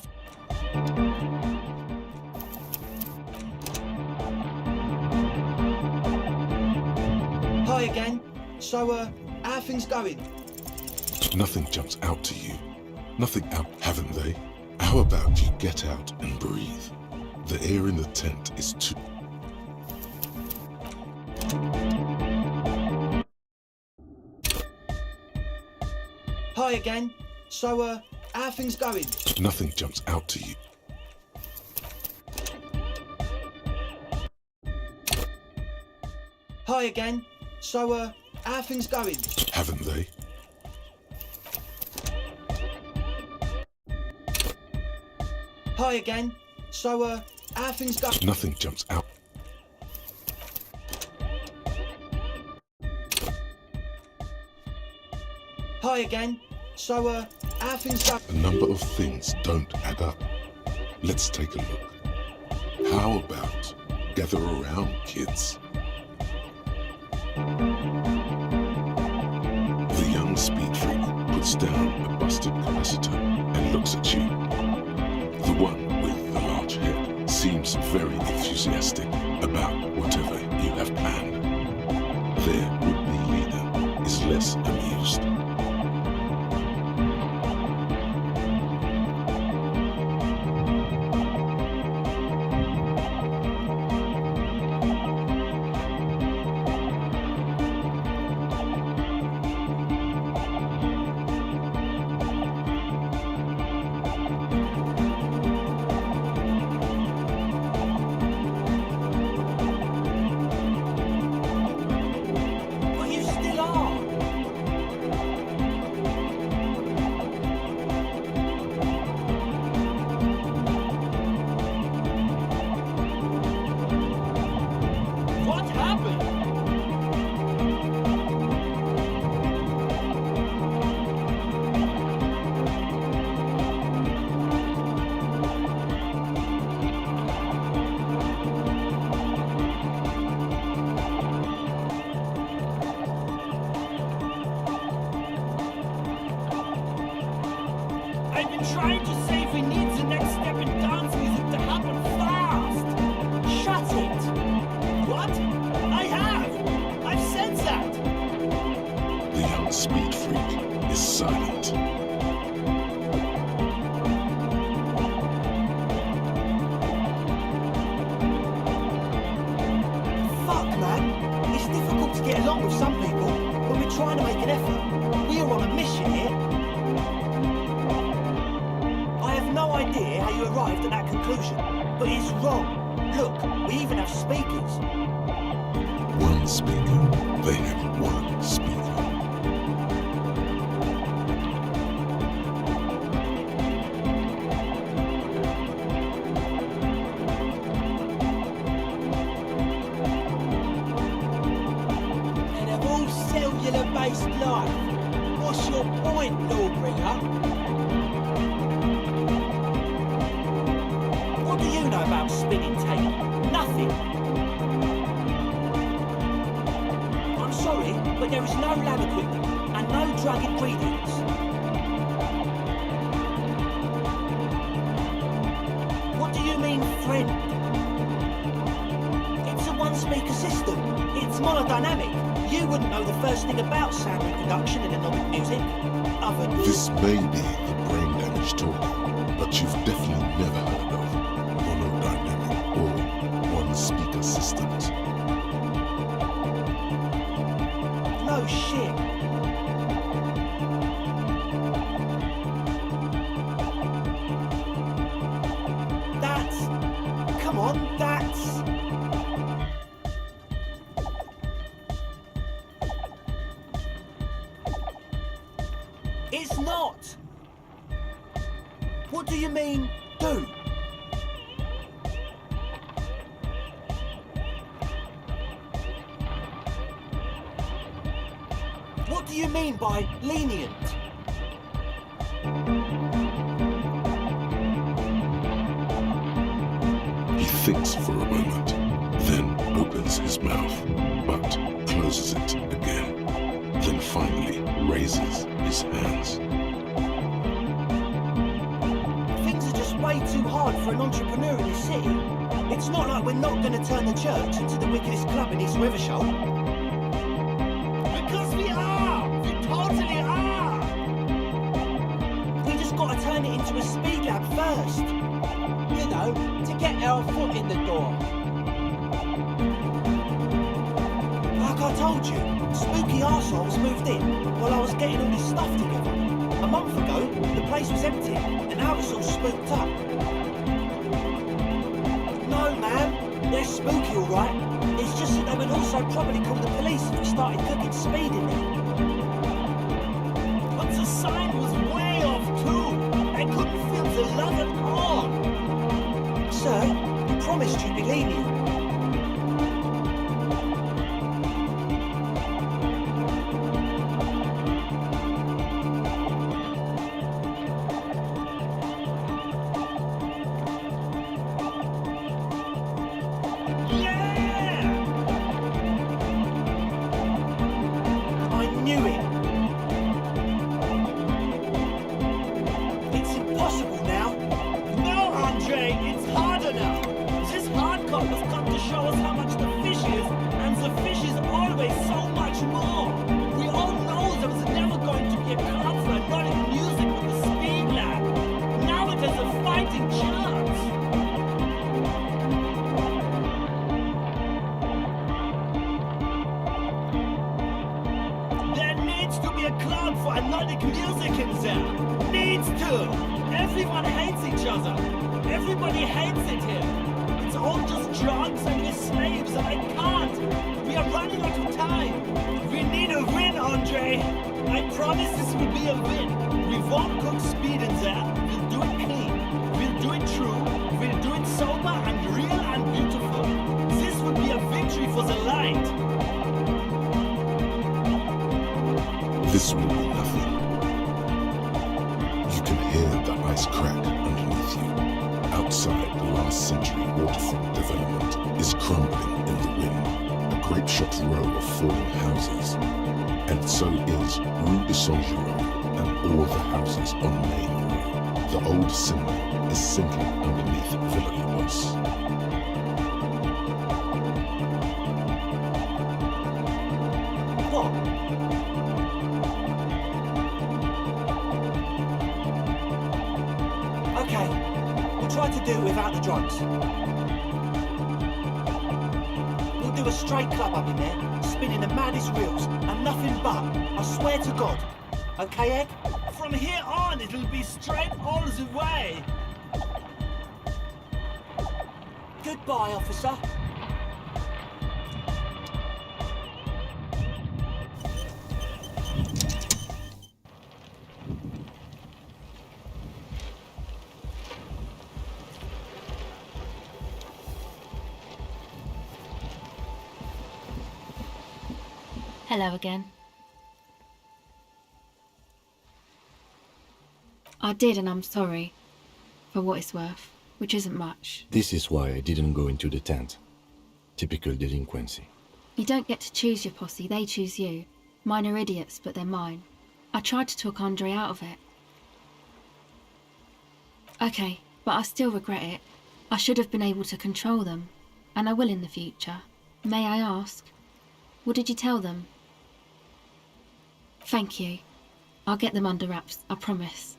Hi again. So, how are things going? Nothing jumps out to you. Nothing out, haven't they? How about you get out and breathe? The air in the tent is too... Hi again. So, how are things going? Nothing jumps out to you. Hi again. So, how are things going? Haven't they? Hi again. So, how are things going? Nothing jumps out. Hi again. So, how are things going? A number of things don't add up. Let's take a look. How about gather around, kids? The young speed freak puts down a busted capacitor and looks at you. The one with the large head seems very enthusiastic about whatever you have planned. Their would-be leader is less amused. But you still are. What happened? I've been trying to say we need the next step in dance music to happen fast. Shut it. What? I have. I've said that. The young speed freak is silent. Fuck, man. It's difficult to get along with some people when we're trying to make an effort. We are on a mission here. I have no idea how you arrived at that conclusion, but it's wrong. Look, we even have speakers. One speaker. They have one speaker. And of all cellular-based life, what's your point, Lawbringer? What do you know about spinning tape? Nothing. I'm sorry, but there is no lab equipment and no drug ingredients. What do you mean, friend? It's a one-speaker system. It's monodynamic. You wouldn't know the first thing about sound reproduction in anodic music. Other than... This may be the brain damage talking, but you've definitely never heard of monodynamic or one-speaker systems. No shit. Come on, that's... It's not! What do you mean, do? What do you mean by lenient? He thinks for a moment, then opens his mouth, but closes it again, then finally raises his hands. Things are just way too hard for an entrepreneur in this city. It's not like we're not going to turn the church into the wickedest club in East Rivershow. Because we are! We totally are! We just got to turn it into a speed lab first. You know, to get our foot in the door. Like I told you, spooky arseholes moved in while I was getting all this stuff together. A month ago, the place was empty, and now it's all spooked up. No, man, they're spooky, all right. It's just that they would also probably call the police if we started cooking speed in there. But the sign was way off too. I couldn't feel the love at all. Sir, you promised you'd be lenient. I knew it. It's impossible now. No, Andre, it's harder now. This hardcore has come to show us how much the fish is, and the fish is always so much more. We all know there was never going to be a club for erotic music with the Speed Lab. Now it has a fighting chance. There needs to be a club for erotic music in there. Needs to. Everyone hates each other. Everybody hates it here. It's all just drugs and we're slaves and I can't. We are running out of time. We need a win, Andre. I promise this will be a win. We won't cook speed in there. We'll do it clean. We'll do it true. We'll do it sober and real and beautiful. This will be a victory for the light. This will be nothing. You can hear the ice crack underneath you. Outside, the last century waterfront development is crumbling in the wind. A grape-shot row of falling houses. And so is Rue de Saint-Jérôme and all the houses on Main Rue. The old cinema is sinking underneath Villa Lobos. What? Okay, we'll try to do it without the drugs. We'll do a straight club up in there, spinning the maddest reels, and nothing but, I swear to God. Okay, Egg? From here on, it'll be straight all the way. Goodbye, officer. Hello again. I did, and I'm sorry, for what it's worth. which isn't much. This is why I didn't go into the tent. Typical delinquency. You don't get to choose your posse, they choose you. Mine are idiots, but they're mine. I tried to talk Andre out of it. Okay, but I still regret it. I should have been able to control them, and I will in the future. May I ask, what did you tell them? Thank you. I'll get them under wraps, I promise.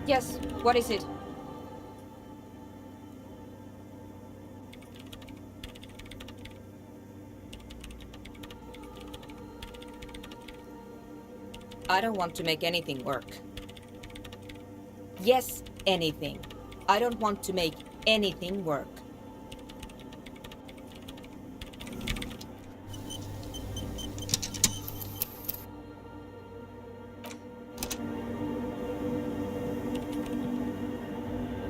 Yes, what is it? I don't want to make anything work. Yes, anything. I don't want to make anything work.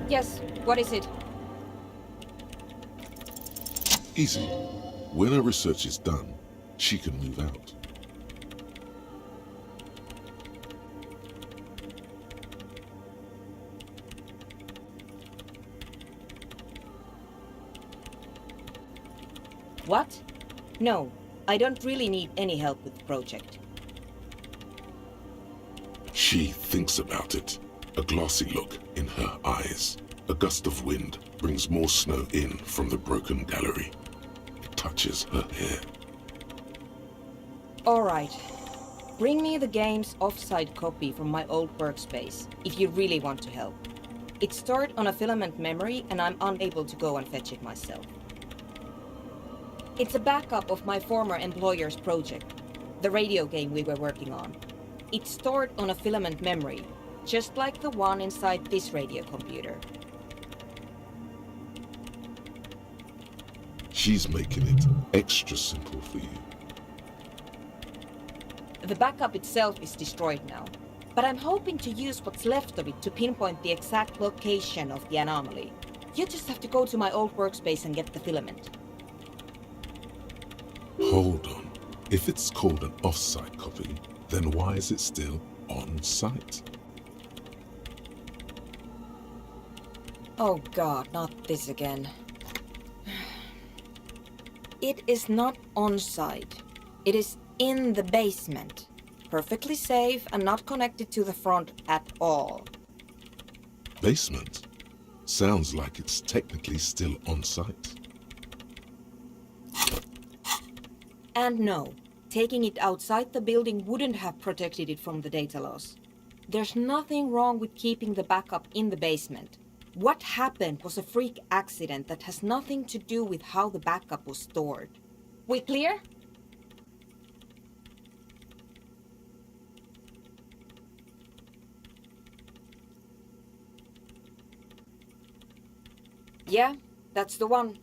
Yes, what is it? Easy. When her research is done, she can move out. What? No, I don't really need any help with the project. She thinks about it. A glassy look in her eyes. A gust of wind brings more snow in from the broken gallery. It touches her hair. Alright. Bring me the game's off-site copy from my old workspace, if you really want to help. It's stored on a filament memory and I'm unable to go and fetch it myself. It's a backup of my former employer's project, the radio game we were working on. It's stored on a filament memory, just like the one inside this radio computer. She's making it extra simple for you. The backup itself is destroyed now, but I'm hoping to use what's left of it to pinpoint the exact location of the anomaly. You just have to go to my old workspace and get the filament. Hold on. If it's called an off-site copy, then why is it still on-site? Oh god, not this again. It is not on-site. It is in the basement. Perfectly safe and not connected to the front at all. Basement? Sounds like it's technically still on-site. And no, taking it outside the building wouldn't have protected it from the data loss. There's nothing wrong with keeping the backup in the basement. What happened was a freak accident that has nothing to do with how the backup was stored. We clear? Yeah, that's the one.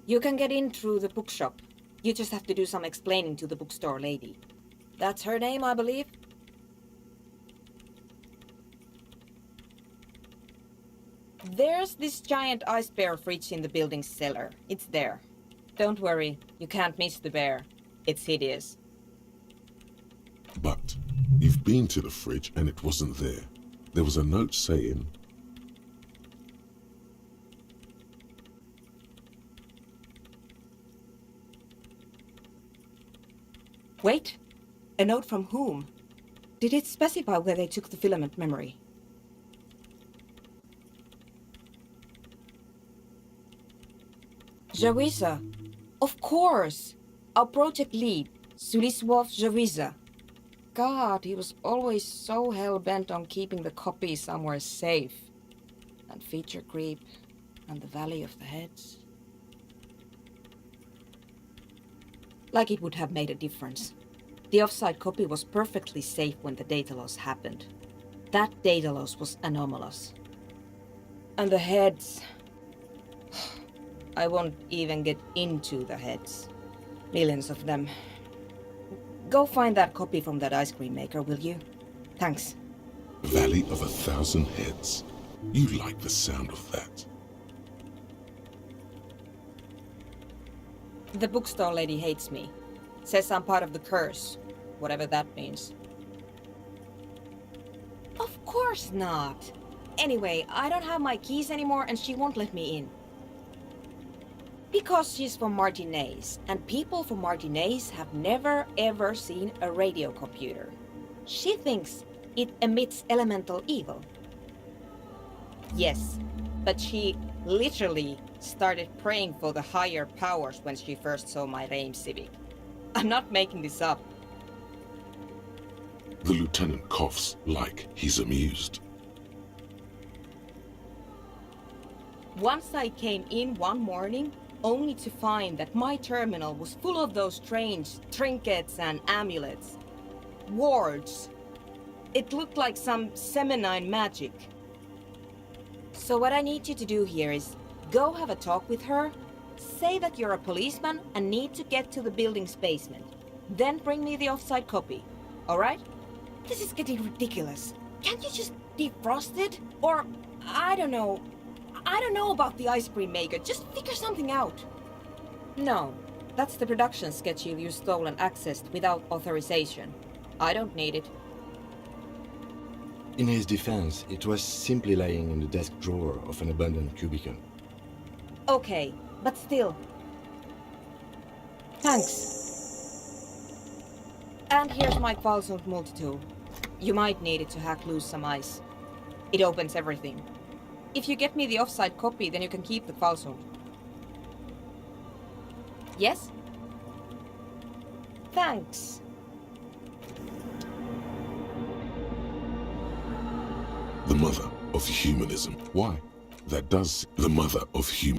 You can get in through the bookshop. You just have to do some explaining to the bookstore lady. That's her name, I believe. There's this giant ice bear fridge in the building's cellar. It's there. Don't worry, you can't miss the bear. It's hideous. But you've been to the fridge and it wasn't there. There was a note saying, Wait, a note from whom? Did it specify where they took the filament memory? Jawiza. Of course! Our project lead, Suliswov Jawiza. God, he was always so hell-bent on keeping the copy somewhere safe. And feature creep, and the Valley of the Heads. Like it would have made a difference. The offside copy was perfectly safe when the data loss happened. That data loss was anomalous. And the heads... I won't even get into the heads. Millions of them. Go find that copy from that ice cream maker, will you? Thanks. Valley of 1,000 Heads. You like the sound of that. The bookstore lady hates me. Says I'm part of the curse, whatever that means. Of course not. Anyway, I don't have my keys anymore and she won't let me in. Because she's from Martinez, and people from Martinez have never ever seen a radio computer. She thinks it emits elemental evil. Yes, but she literally started praying for the higher powers when she first saw my Reim Civic. I'm not making this up. The lieutenant coughs like he's amused. Once I came in one morning, only to find that my terminal was full of those strange trinkets and amulets. Wards. It looked like some Semenine magic. So what I need you to do here is go have a talk with her, say that you're a policeman and need to get to the building's basement. Then bring me the offside copy, alright? This is getting ridiculous. Can't you just defrost it? Or, I don't know about the ice cream maker. Just figure something out. No, that's the production schedule you stole and accessed without authorization. I don't need it. In his defense, it was simply lying in the desk drawer of an abandoned cubicle. Okay, but still. Thanks. And here's my Qualzone multi-tool. You might need it to hack loose some ice. It opens everything. If you get me the offside copy, then you can keep the Qualzone. Yes? Thanks. The mother of humanism. Why? That does the mother of human.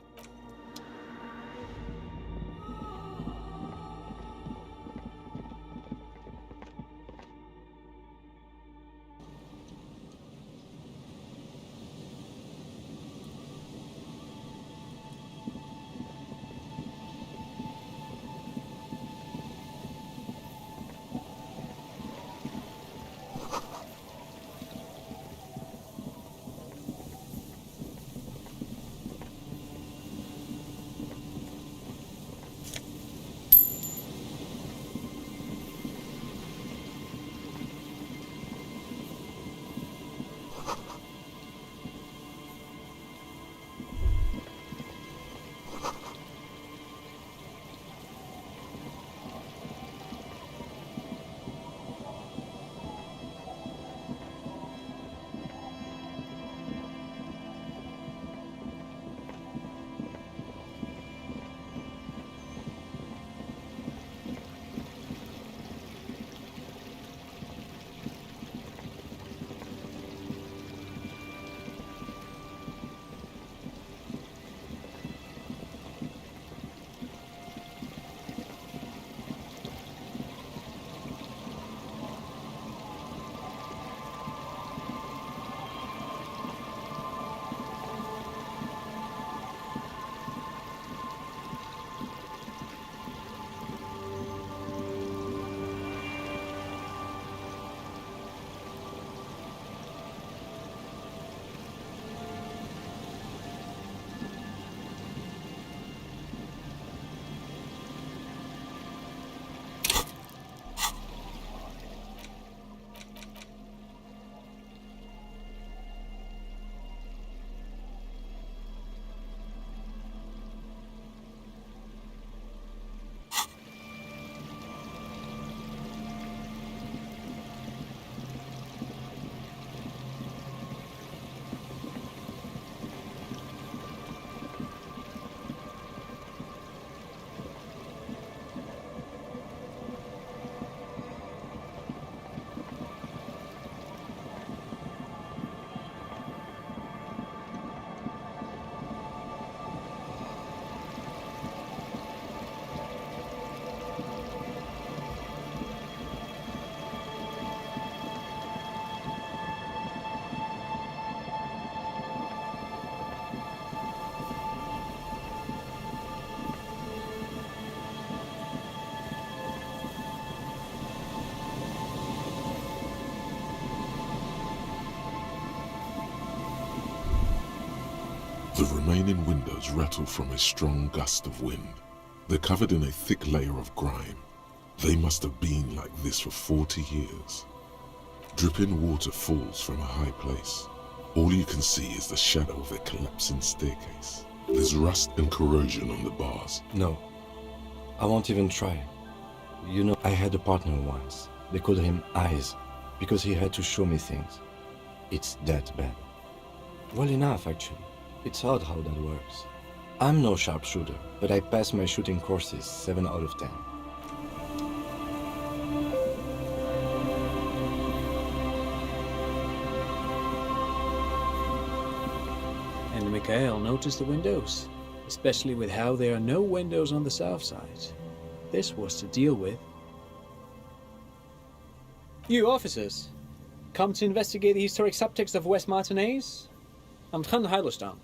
The remaining windows rattle from a strong gust of wind. They're covered in a thick layer of grime. They must have been like this for 40 years. Dripping water falls from a high place. All you can see is the shadow of a collapsing staircase. There's rust and corrosion on the bars. No, I won't even try. You know, I had a partner once. They called him Eyes, because he had to show me things. It's that bad. Well enough, actually. It's odd how that works. I'm no sharpshooter, but I passed my shooting courses 7 out of 10. And Mikhail noticed the windows, especially with how there are no windows on the south side. This was to deal with. You officers, come to investigate the historic subtext of West Martinez? I'm Tran Heilostam.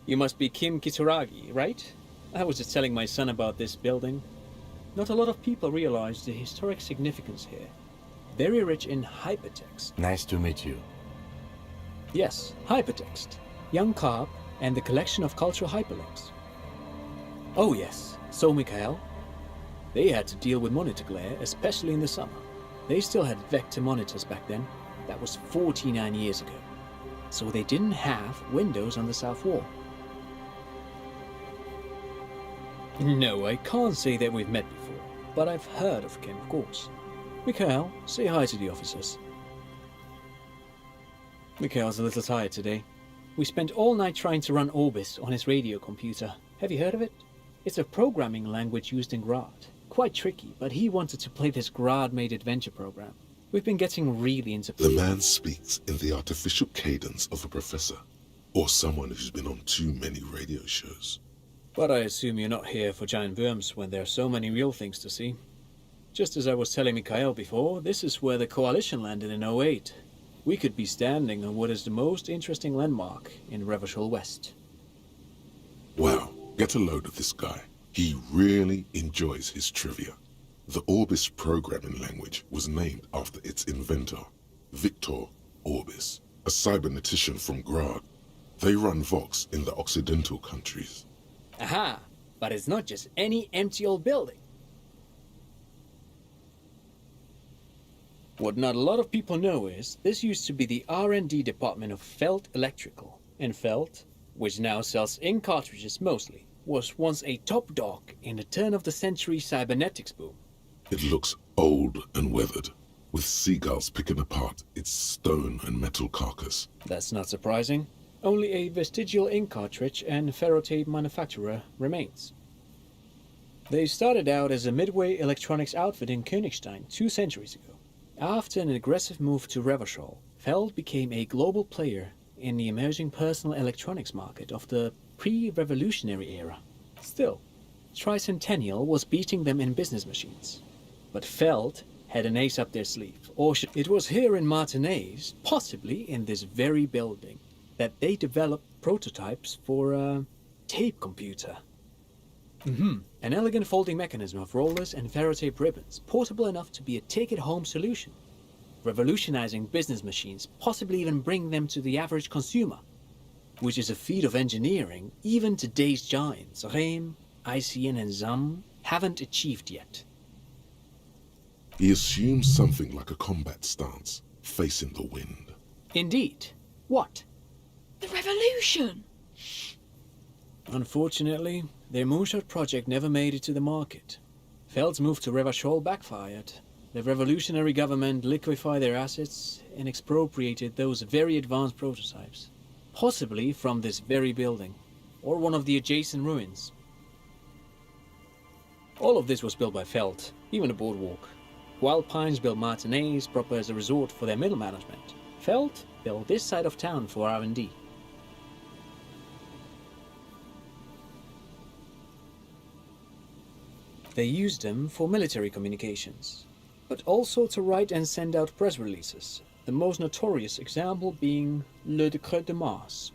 You must be Kim Kitsuragi, right? I was just telling my son about this building. Not a lot of people realize the historic significance here. Very rich in hypertext. Nice to meet you. Yes, hypertext. Young Carp and the collection of cultural hyperlinks. Oh yes, so Mikhail. They had to deal with monitor glare, especially in the summer. They still had vector monitors back then. That was 49 years ago. So they didn't have windows on the south wall. No, I can't say that we've met before, but I've heard of Kim, of course. Mikhail, say hi to the officers. Mikhail's a little tired today. We spent all night trying to run Orbis on his radio computer. Have you heard of it? It's a programming language used in Grad. Quite tricky, but he wanted to play this Grad-made adventure program. We've been getting really into... The man speaks in the artificial cadence of a professor, or someone who's been on too many radio shows. But I assume you're not here for giant worms when there are so many real things to see. Just as I was telling Mikhail before, this is where the Coalition landed in 08. We could be standing on what is the most interesting landmark in Revachol West. Wow, get a load of this guy. He really enjoys his trivia. The Orbis programming language was named after its inventor, Victor Orbis, a cybernetician from Grad. They run Vox in the Occidental countries. Aha! But it's not just any empty old building. What not a lot of people know is, this used to be the R&D department of Felt Electrical. And Felt, which now sells ink cartridges mostly, was once a top dog in the turn-of-the-century cybernetics boom. It looks old and weathered, with seagulls picking apart its stone and metal carcass. That's not surprising. Only a vestigial ink cartridge and ferrotape manufacturer remains. They started out as a midway electronics outfit in Königstein 2 centuries ago. After an aggressive move to Revachol, Feld became a global player in the emerging personal electronics market of the pre-revolutionary era. Still, Tricentennial was beating them in business machines. But Feld had an ace up their sleeve, or it was here in Martinez, possibly in this very building, that they developed prototypes for a tape computer. An elegant folding mechanism of rollers and ferrotape ribbons, portable enough to be a take-it-home solution, revolutionizing business machines, possibly even bring them to the average consumer, which is a feat of engineering even today's giants, Rehm, ICN and ZAM, haven't achieved yet. He assumes something like a combat stance, facing the wind. Indeed. What? The revolution! Unfortunately, their moonshot project never made it to the market. Feld's move to Revachol backfired. The revolutionary government liquefied their assets and expropriated those very advanced prototypes. Possibly from this very building, or one of the adjacent ruins. All of this was built by Feld, even the boardwalk. Wild Pines built Martinez proper as a resort for their middle management. Feld built this side of town for R&D. They used them for military communications, but also to write and send out press releases, the most notorious example being Le Décret de Mars.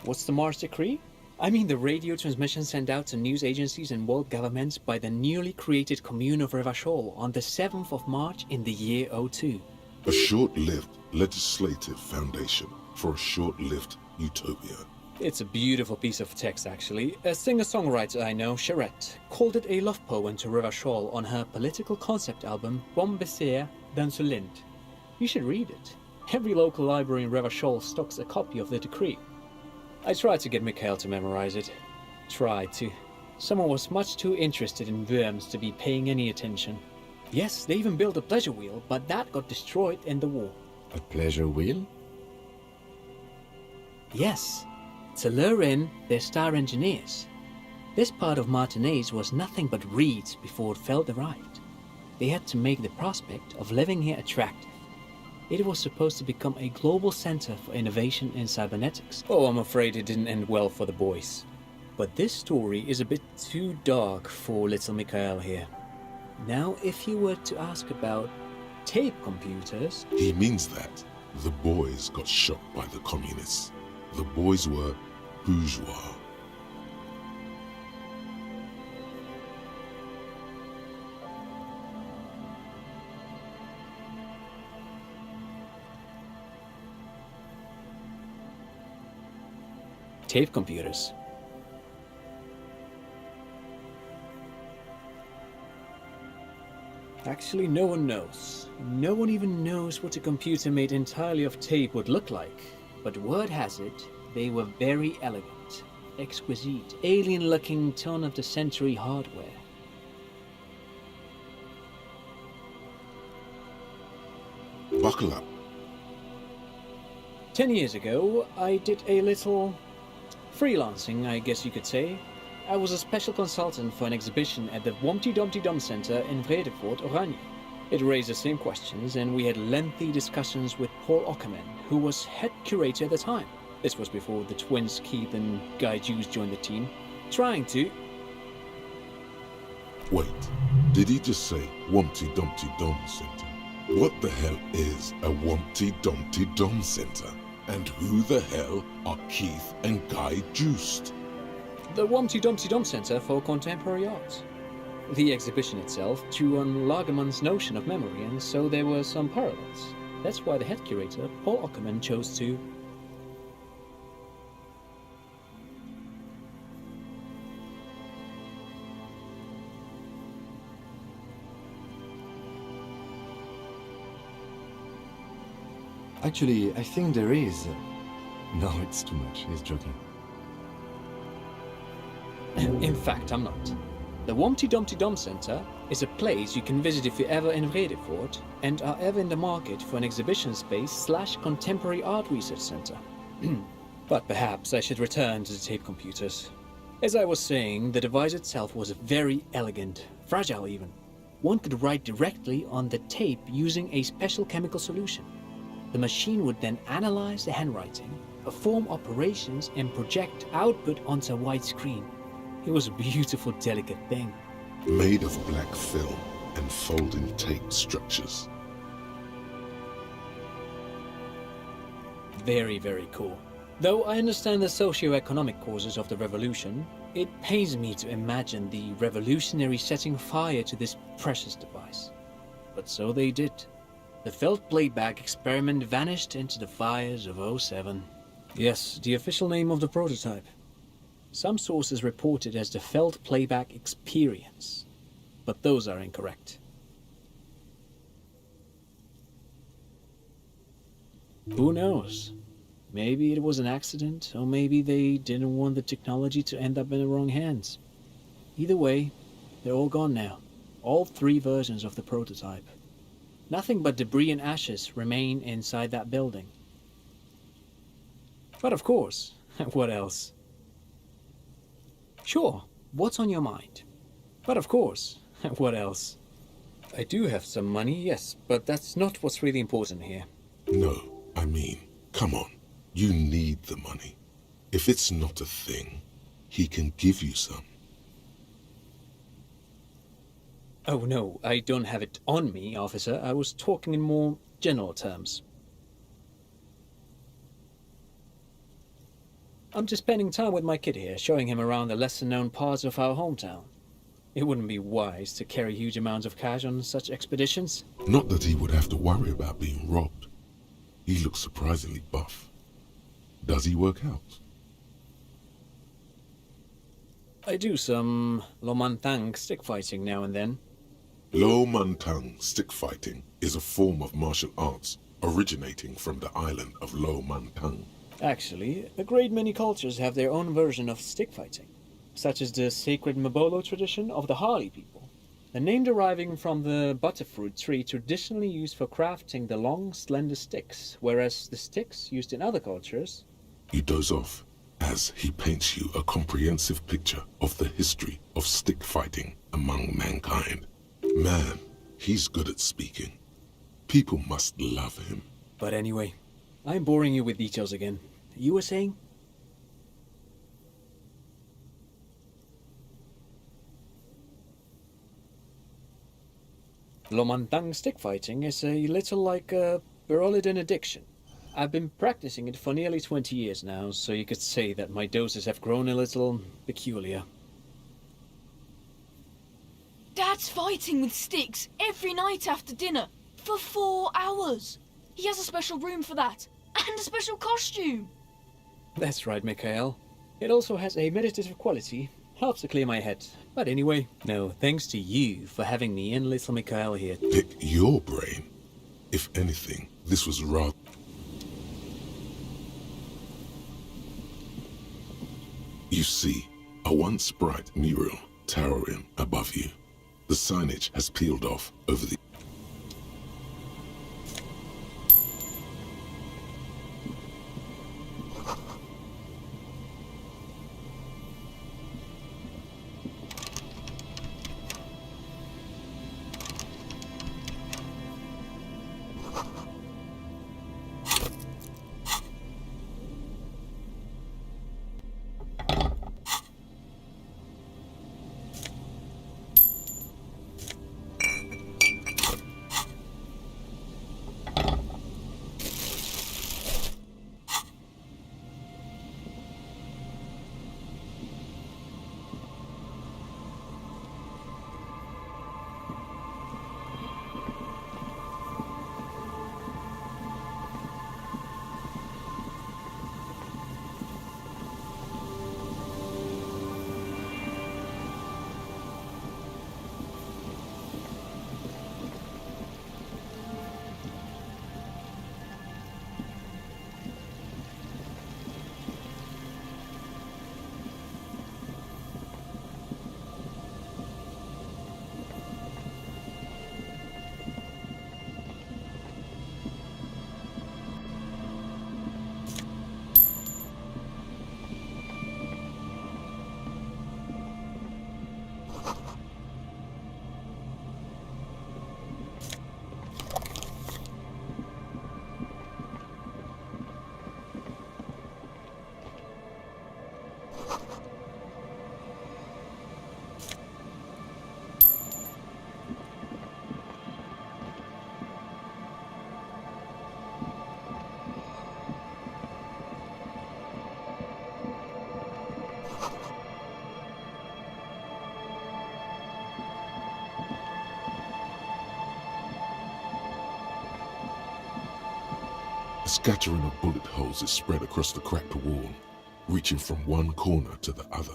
What's the Mars Decree? I mean the radio transmission sent out to news agencies and world governments by the newly created Commune of Revachol on the 7th of March in the year 02. A short-lived legislative foundation for a short-lived utopia. It's a beautiful piece of text, actually. A singer-songwriter I know, Charette, called it a love poem to Revachol on her political concept album, Bon Baiser dans le Lind. You should read it. Every local library in Revachol stocks a copy of the decree. I tried to get Mikhail to memorize it. Tried to. Someone was much too interested in worms to be paying any attention. Yes, they even built a pleasure wheel, but that got destroyed in the war. A pleasure wheel? Yes, to lure in their star engineers. This part of Martinaise was nothing but reeds before Feld arrived. They had to make the prospect of living here attractive. It was supposed to become a global center for innovation in cybernetics. Oh, I'm afraid it didn't end well for the boys. But this story is a bit too dark for little Mikhail here. Now, if you were to ask about tape computers... He means that the boys got shot by the communists. The boys were bourgeois. Tape computers. Actually, no one knows. No one even knows what a computer made entirely of tape would look like. But word has it, they were very elegant, exquisite, alien-looking turn-of-the-century hardware. Buckle up. 10 years ago, I did a little freelancing, I guess you could say. I was a special consultant for an exhibition at the Humpty Dumpty Dum Center in Vredefort, Oranje. It raised the same questions, and we had lengthy discussions with Paul Ockerman, who was head curator at the time. This was before the twins Keith and Guy Juice joined the team, trying to... Wait, did he just say Humpty Dumpty Dum Center? What the hell is a Humpty Dumpty Dum Center? And who the hell are Keith and Guy Juiced? The Humpty Dumpty Dum Center for Contemporary Art. The exhibition itself drew on Lagerman's notion of memory, and so there were some parallels. That's why the head curator, Paul Ockerman, chose to... Actually, I think there is. No, it's too much. He's joking. In fact, I'm not. The Humpty Dumpty Dum Center is a place you can visit if you're ever in Vredefort and are ever in the market for an exhibition space / contemporary art research center. But perhaps I should return to the tape computers. As I was saying, the device itself was very elegant, fragile even. One could write directly on the tape using a special chemical solution. The machine would then analyze the handwriting, perform operations, and project output onto a white screen. It was a beautiful, delicate thing. Made of black film and folding tape structures. Very, very cool. Though I understand the socio-economic causes of the revolution, it pains me to imagine the revolutionaries setting fire to this precious device. But so they did. The felt playback experiment vanished into the fires of '07. Yes, the official name of the prototype. Some sources report it as the Felt Playback Experience, but those are incorrect. Who knows? Maybe it was an accident, or maybe they didn't want the technology to end up in the wrong hands. Either way, they're all gone now. All 3 versions of the prototype. Nothing but debris and ashes remain inside that building. But of course, what else? Sure, what's on your mind? But of course, what else? I do have some money, yes, but that's not what's really important here. No, I mean, come on. You need the money. If it's not a thing, he can give you some. Oh no, I don't have it on me, officer. I was talking in more general terms. I'm just spending time with my kid here, showing him around the lesser-known parts of our hometown. It wouldn't be wise to carry huge amounts of cash on such expeditions. Not that he would have to worry about being robbed. He looks surprisingly buff. Does he work out? I do some Lomantang stick fighting now and then. Lo Mantang stick fighting is a form of martial arts originating from the island of Lo Mantang. Actually, a great many cultures have their own version of stick fighting, such as the sacred Mabolo tradition of the Harli people, a name deriving from the butterfruit tree traditionally used for crafting the long, slender sticks, whereas the sticks used in other cultures... You doze off as he paints you a comprehensive picture of the history of stick fighting among mankind. Man, he's good at speaking. People must love him. But anyway, I'm boring you with details again. You were saying? Lomantang stick fighting is a little like a Berolidin addiction. I've been practicing it for nearly 20 years now, so you could say that my doses have grown a little peculiar. Dad's fighting with sticks every night after dinner for 4 hours. He has a special room for that, and a special costume. That's right, Mikhail. It also has a meditative quality, helps to clear my head. But anyway, no, thanks to you for having me and little Mikhail here. Pick your brain. If anything, this was rather... You see, a once bright mural towering above you. The signage has peeled off over the... A scattering of bullet holes is spread across the cracked wall, reaching from one corner to the other.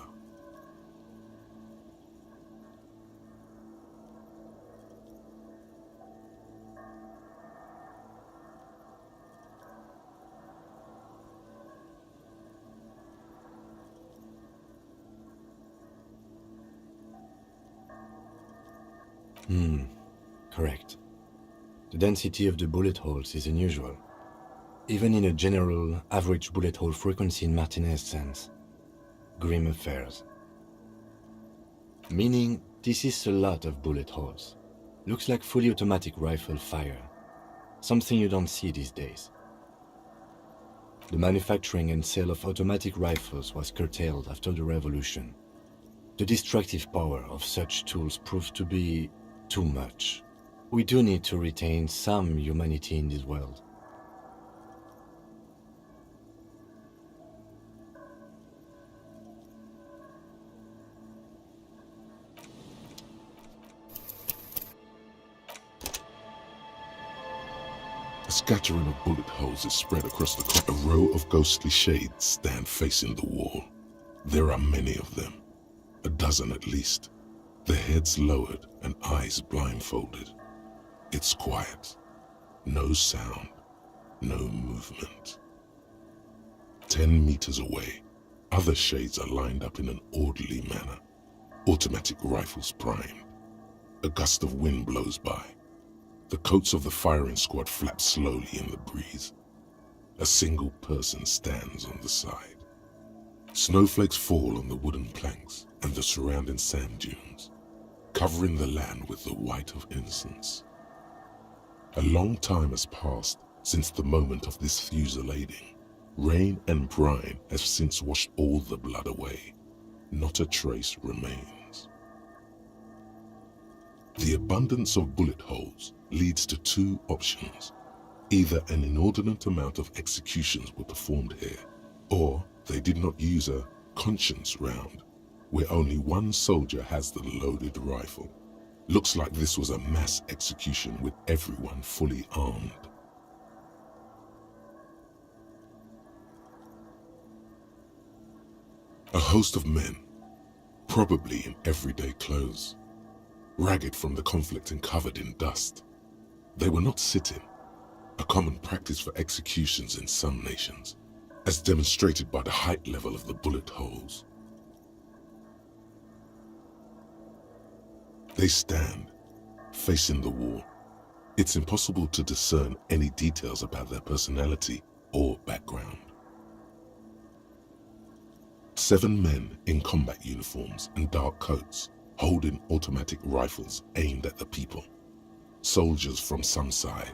Correct. The density of the bullet holes is unusual. Even in a general, average bullet hole frequency in Martinez sense. Grim affairs. Meaning, this is a lot of bullet holes. Looks like fully automatic rifle fire. Something you don't see these days. The manufacturing and sale of automatic rifles was curtailed after the revolution. The destructive power of such tools proved to be too much. We do need to retain some humanity in this world. A scattering of bullet holes is spread across the corridor. A row of ghostly shades stand facing the wall. There are many of them, a dozen at least, their heads lowered and eyes blindfolded. It's quiet. No sound, no movement. 10 meters away, other shades are lined up in an orderly manner, automatic rifles primed. A gust of wind blows by. The coats of the firing squad flap slowly in the breeze. A single person stands on the side. Snowflakes fall on the wooden planks and the surrounding sand dunes, covering the land with the white of innocence. A long time has passed since the moment of this fusillading. Rain and brine have since washed all the blood away. Not a trace remains. The abundance of bullet holes leads to two options. Either an inordinate amount of executions were performed here, or they did not use a conscience round, where only one soldier has the loaded rifle. Looks like this was a mass execution with everyone fully armed. A host of men, probably in everyday clothes, ragged from the conflict and covered in dust. They were not sitting, a common practice for executions in some nations, as demonstrated by the height level of the bullet holes. They stand, facing the wall. It's impossible to discern any details about their personality or background. 7 men in combat uniforms and dark coats, holding automatic rifles aimed at the people. Soldiers from some side,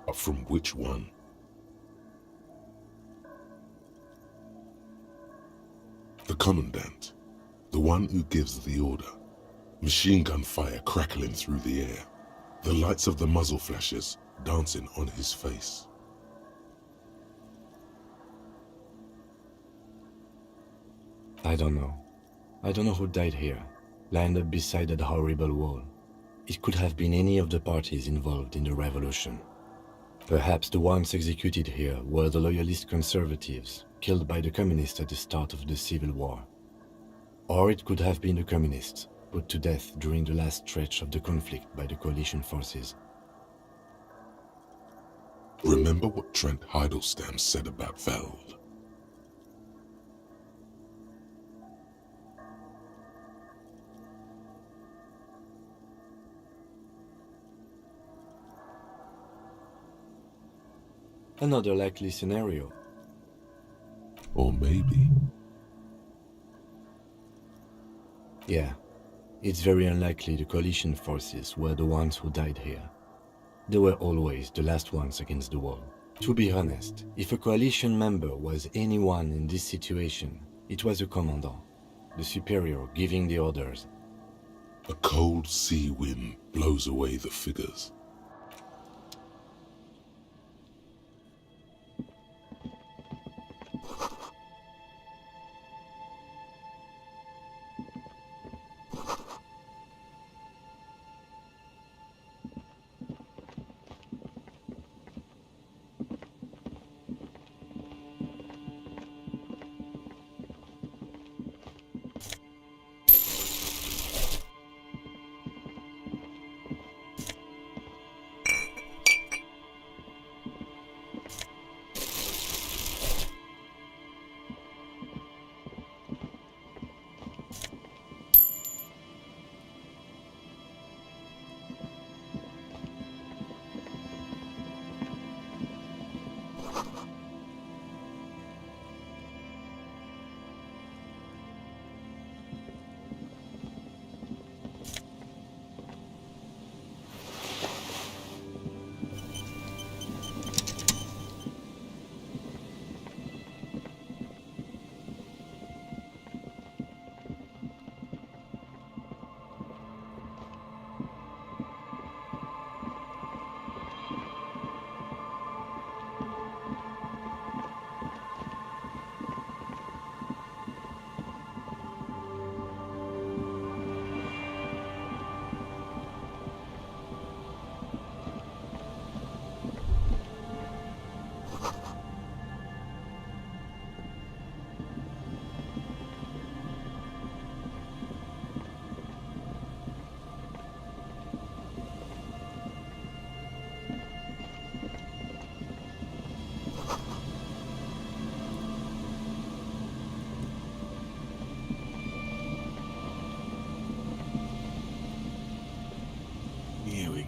but from which one? The commandant, the one who gives the order. Machine gun fire crackling through the air, the lights of the muzzle flashes dancing on his face. I don't know. I don't know who died here, lined up beside that horrible wall. It could have been any of the parties involved in the revolution. Perhaps the ones executed here were the loyalist conservatives, killed by the communists at the start of the Civil War. Or it could have been the communists, put to death during the last stretch of the conflict by the coalition forces. Remember what Trent Heidelstein said about Veld? Another likely scenario. Or maybe. Yeah, it's very unlikely the coalition forces were the ones who died here. They were always the last ones against the wall. To be honest, if a coalition member was anyone in this situation, it was a commandant, the superior giving the orders. A cold sea wind blows away the figures.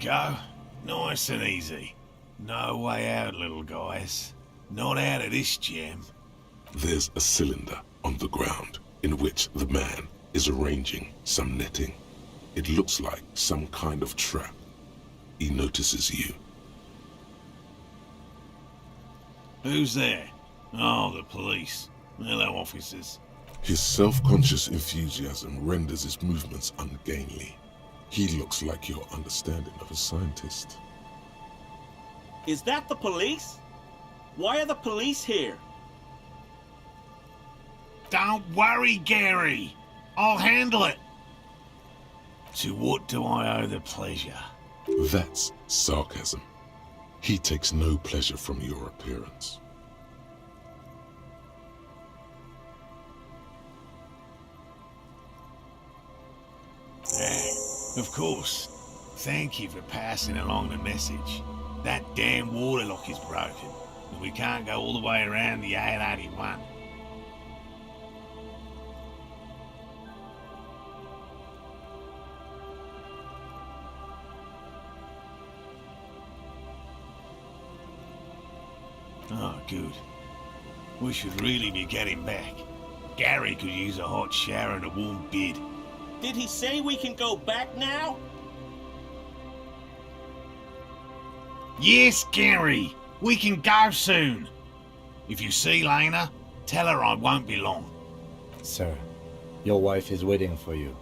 go. Nice and easy. No way out, little guys. Not out of this gem. There's a cylinder on the ground in which the man is arranging some netting. It looks like some kind of trap. He notices you. Who's there? Oh, the police. Hello, officers. His self-conscious enthusiasm renders his movements ungainly. He looks like your understanding of a scientist. Is that the police? Why are the police here? Don't worry, Gary. I'll handle it. To what do I owe the pleasure? That's sarcasm. He takes no pleasure from your appearance. Of course. Thank you for passing along the message. That damn water lock is broken, and we can't go all the way around the 881. Oh, good. We should really be getting back. Gary could use a hot shower and a warm bed. Did he say we can go back now? Yes, Gary. We can go soon. If you see Lena, tell her I won't be long. Sir, your wife is waiting for you.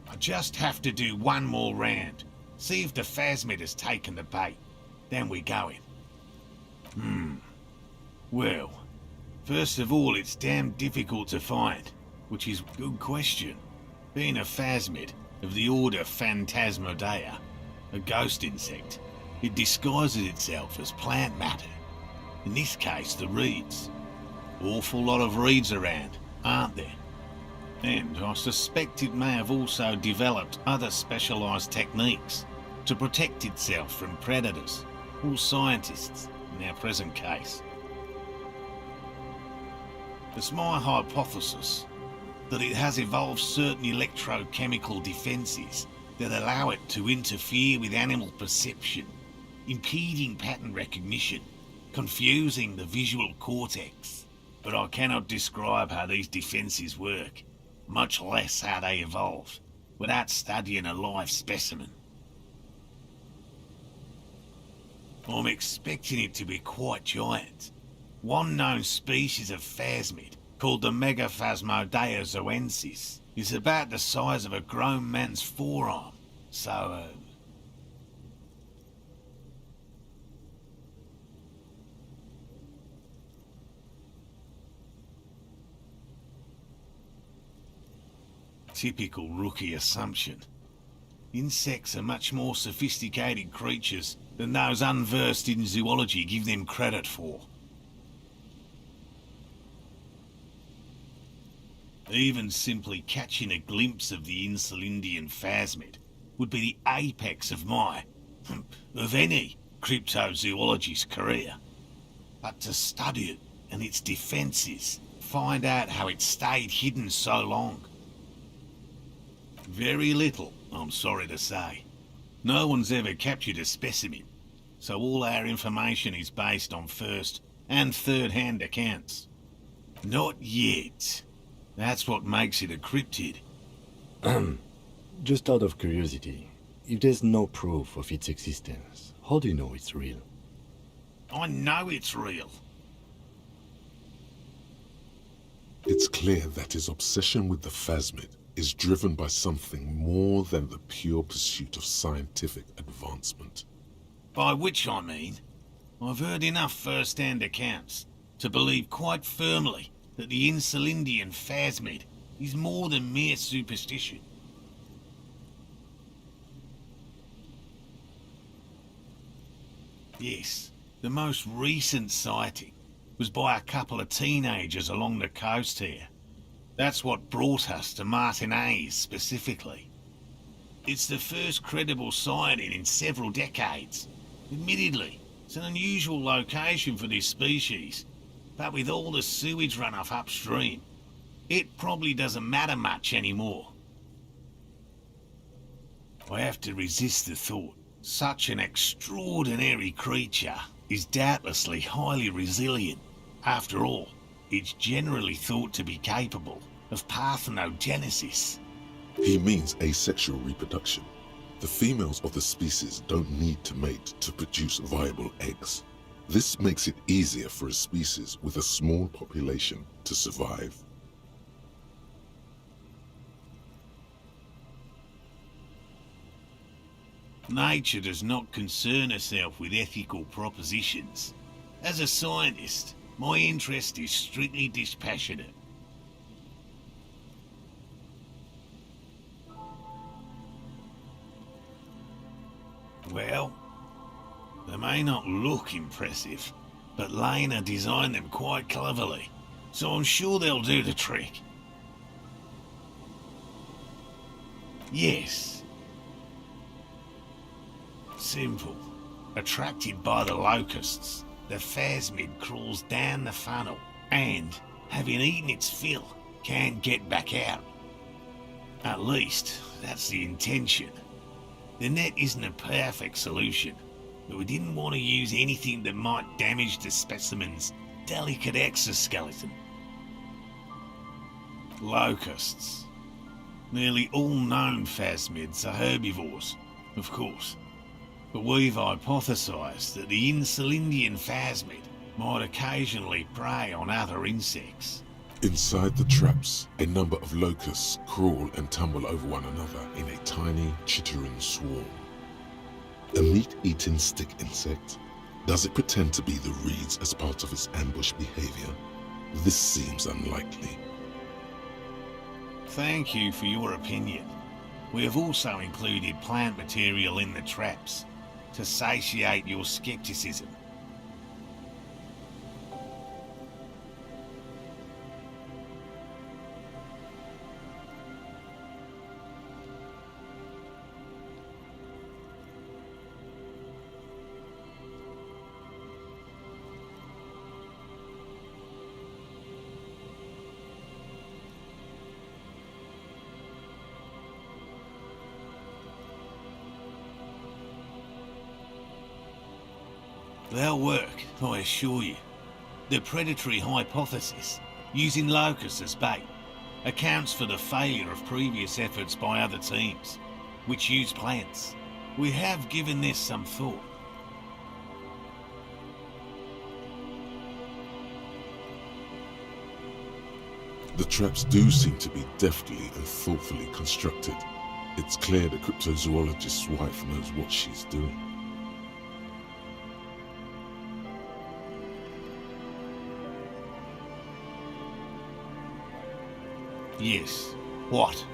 I just have to do one more round. See if the phasmid has taken the bait. Then we going. Well, first of all, it's damn difficult to find, which is a good question. Being a phasmid of the order Phantasmodea, a ghost insect, it disguises itself as plant matter. In this case, the reeds. Awful lot of reeds around, aren't there? And I suspect it may have also developed other specialised techniques to protect itself from predators, or scientists in our present case. It's my hypothesis that it has evolved certain electrochemical defences that allow it to interfere with animal perception, impeding pattern recognition, confusing the visual cortex. But I cannot describe how these defences work, much less how they evolved, without studying a live specimen. I'm expecting it to be quite giant. One known species of phasmid, called the Megaphasmodea zoensis, is about the size of a grown man's forearm. So, typical rookie assumption. Insects are much more sophisticated creatures than those unversed in zoology give them credit for. Even simply catching a glimpse of the Insulindian phasmid would be the apex of of any cryptozoologist's career. But to study it and its defences, find out how it stayed hidden so long. Very little, I'm sorry to say. No one's ever captured a specimen, so all our information is based on first and third-hand accounts. Not yet. That's what makes it a cryptid. Just out of curiosity, if there's no proof of its existence, how do you know it's real? I know it's real. It's clear that his obsession with the phasmid is driven by something more than the pure pursuit of scientific advancement. By which I mean, I've heard enough first-hand accounts to believe quite firmly that the Insulindian phasmid is more than mere superstition. Yes, the most recent sighting was by a couple of teenagers along the coast here. That's what brought us to Martinez specifically. It's the first credible sighting in several decades. Admittedly, it's an unusual location for this species, but with all the sewage runoff upstream, it probably doesn't matter much anymore. I have to resist the thought. Such an extraordinary creature is doubtlessly highly resilient. After all, it's generally thought to be capable of parthenogenesis. He means asexual reproduction. The females of the species don't need to mate to produce viable eggs. This makes it easier for a species with a small population to survive. Nature does not concern herself with ethical propositions. As a scientist, my interest is strictly dispassionate. Well, they may not look impressive, but Lena designed them quite cleverly, so I'm sure they'll do the trick. Yes. Simple. Attracted by the locusts, the phasmid crawls down the funnel and, having eaten its fill, can't get back out. At least, that's the intention. The net isn't a perfect solution, but we didn't want to use anything that might damage the specimen's delicate exoskeleton. Locusts. Nearly all known phasmids are herbivores, of course, but we've hypothesized that the Insulindian phasmid might occasionally prey on other insects. Inside the traps, a number of locusts crawl and tumble over one another in a tiny, chittering swarm. A meat-eating stick insect? Does it pretend to be the reeds as part of its ambush behavior? This seems unlikely. Thank you for your opinion. We have also included plant material in the traps to satiate your skepticism. They'll work, I assure you. The predatory hypothesis, using locusts as bait, accounts for the failure of previous efforts by other teams, which use plants. We have given this some thought. The traps do seem to be deftly and thoughtfully constructed. It's clear the cryptozoologist's wife knows what she's doing. Yes. What?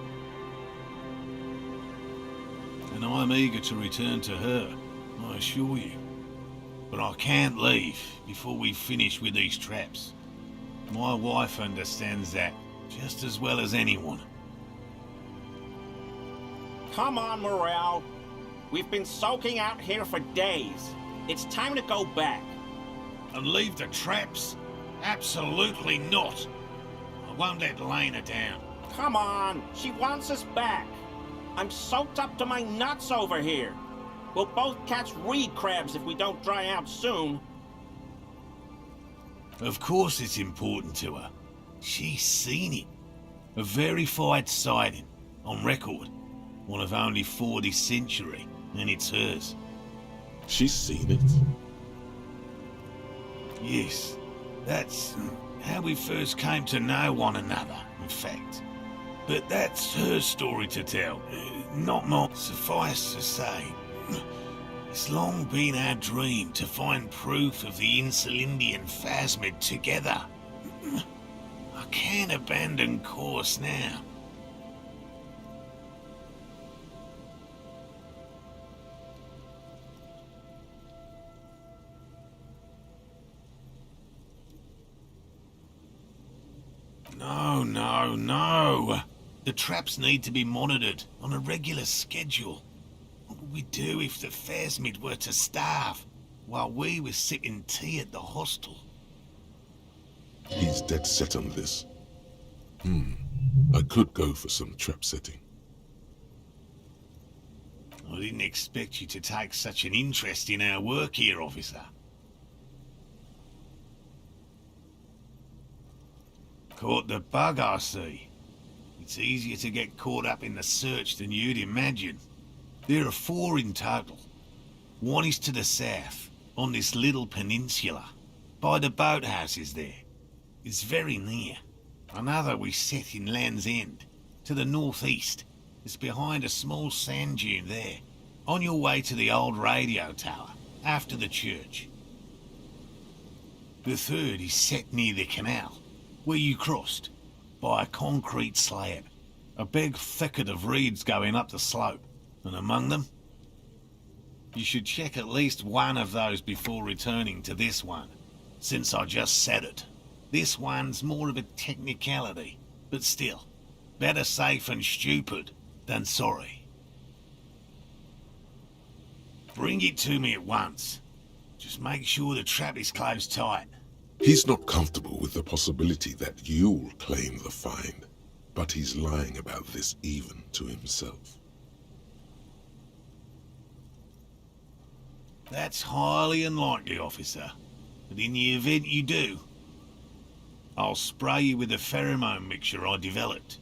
And I'm eager to return to her, I assure you. But I can't leave before we finish with these traps. My wife understands that just as well as anyone. Come on, Morale. We've been soaking out here for days. It's time to go back. And leave the traps? Absolutely not. I won't let Lena down. Come on, she wants us back. I'm soaked up to my nuts over here. We'll both catch reed crabs if we don't dry out soon. Of course it's important to her. She's seen it. A verified sighting, on record. One of only 4 this century, and it's hers. She's seen it? Yes, that's how we first came to know one another, in fact. But that's her story to tell, not mine. Suffice to say, it's long been our dream to find proof of the Insulindian phasmid together. I can't abandon course now. No. The traps need to be monitored on a regular schedule. What would we do if the phasmid were to starve while we were sipping tea at the hostel? He's dead set on this. I could go for some trap setting. I didn't expect you to take such an interest in our work here, officer. Caught the bug, I see. It's easier to get caught up in the search than you'd imagine. There are 4 in total. One is to the south, on this little peninsula, by the boathouses there. It's very near. Another we set in Land's End, to the northeast. It's behind a small sand dune there, on your way to the old radio tower, after the church. The third is set near the canal, where you crossed, by a concrete slab. A big thicket of reeds going up the slope, and among them... You should check at least one of those before returning to this one, since I just said it. This one's more of a technicality, but still, better safe and stupid than sorry. Bring it to me at once. Just make sure the trap is closed tight. He's not comfortable with the possibility that you'll claim the find, but he's lying about this even to himself. That's highly unlikely, officer. But in the event you do, I'll spray you with a pheromone mixture I developed.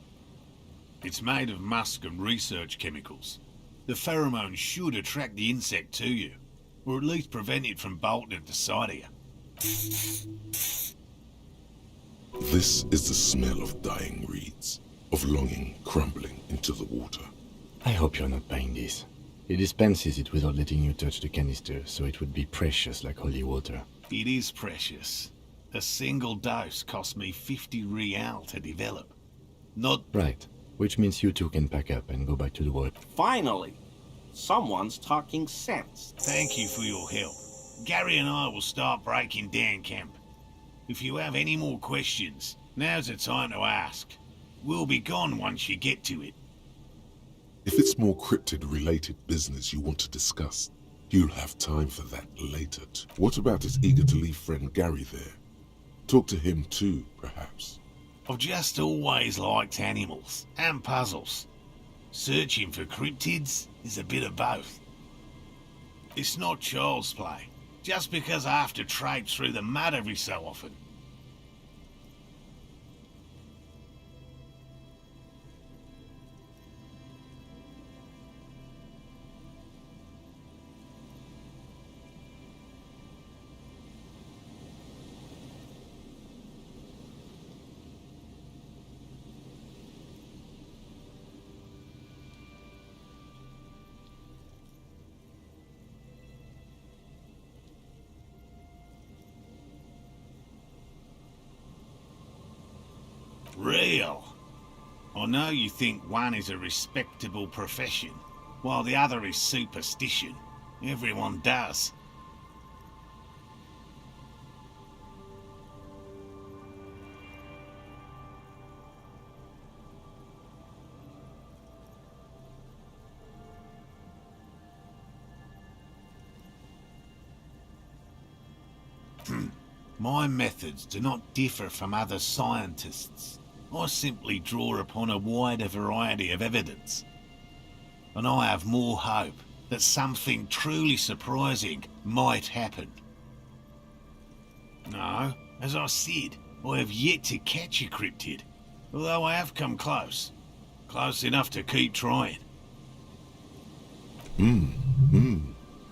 It's made of musk and research chemicals. The pheromone should attract the insect to you, or at least prevent it from bolting at the sight of you. This is the smell of dying reeds, of longing crumbling into the water. I hope you're not buying this. He dispenses it without letting you touch the canister, so it would be precious like holy water. It is precious. A single dose cost me 50 real to develop. Not... Right. Which means you two can pack up and go back to the work. Finally! Someone's talking sense. Thank you for your help. Gary and I will start breaking down camp. If you have any more questions, now's the time to ask. We'll be gone once you get to it. If it's more cryptid-related business you want to discuss, you'll have time for that later. What about his eager-to-leave friend Gary there? Talk to him too, perhaps. I've just always liked animals and puzzles. Searching for cryptids is a bit of both. It's not child's play, just because I have to traipse through the mud every so often. Real. I know you think one is a respectable profession, while the other is superstition. Everyone does. My methods do not differ from other scientists. I simply draw upon a wider variety of evidence. And I have more hope that something truly surprising might happen. No, as I said, I have yet to catch a cryptid, although I have come close. Close enough to keep trying.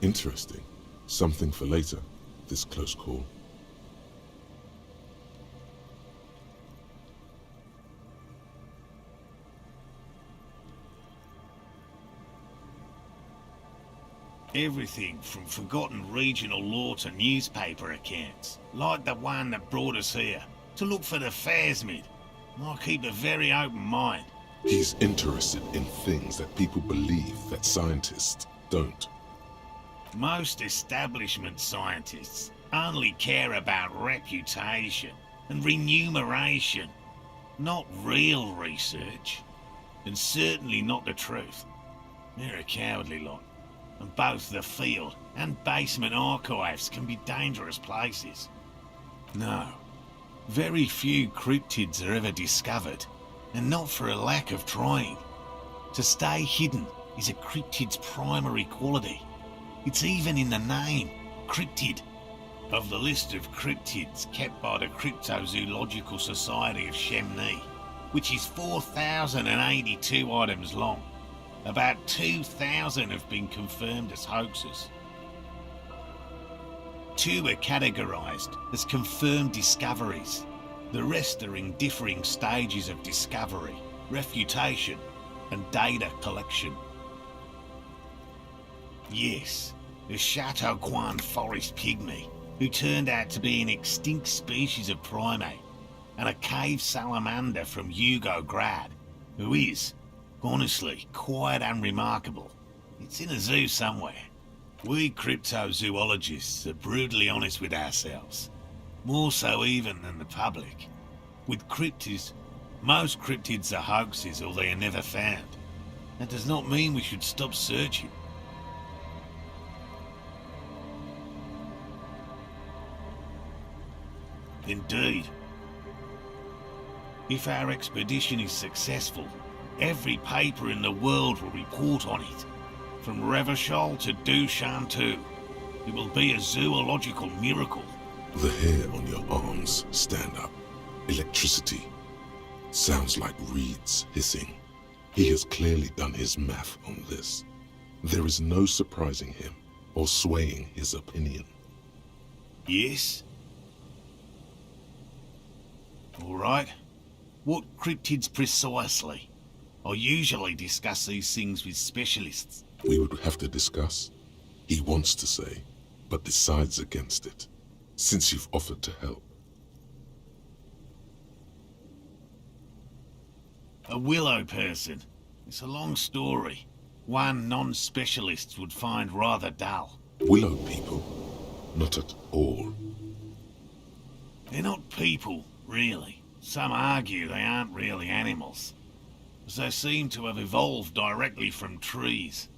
Interesting. Something for later, this close call. Everything from forgotten regional lore to newspaper accounts, like the one that brought us here, to look for the Phasmid. I keep a very open mind. He's interested in things that people believe that scientists don't. Most establishment scientists only care about reputation and remuneration, not real research, and certainly not the truth. They're a cowardly lot. And both the field and basement archives can be dangerous places. No, very few cryptids are ever discovered, and not for a lack of trying. To stay hidden is a cryptid's primary quality. It's even in the name, cryptid. Of the list of cryptids kept by the Cryptozoological Society of Chemnee, which is 4,082 items long, about 2,000 have been confirmed as hoaxes. 2 are categorised as confirmed discoveries. The rest are in differing stages of discovery, refutation, and data collection. Yes, the Chateau Guan forest pygmy, who turned out to be an extinct species of primate, and a cave salamander from Yugograd, who is, honestly, quite unremarkable. It's in a zoo somewhere. We cryptozoologists are brutally honest with ourselves, more so even than the public. With cryptids, most cryptids are hoaxes or they are never found. That does not mean we should stop searching. Indeed. If our expedition is successful, every paper in the world will report on it. From Revachol to Dushantu. It will be a zoological miracle. The hair on your arms stand up. Electricity. Sounds like reeds hissing. He has clearly done his math on this. There is no surprising him or swaying his opinion. Yes? All right. What cryptids precisely? I usually discuss these things with specialists. We would have to discuss. He wants to say, but decides against it, since you've offered to help. A willow person. It's a long story. One non-specialist would find rather dull. Willow people? Not at all. They're not people, really. Some argue they aren't really animals, as they seem to have evolved directly from trees.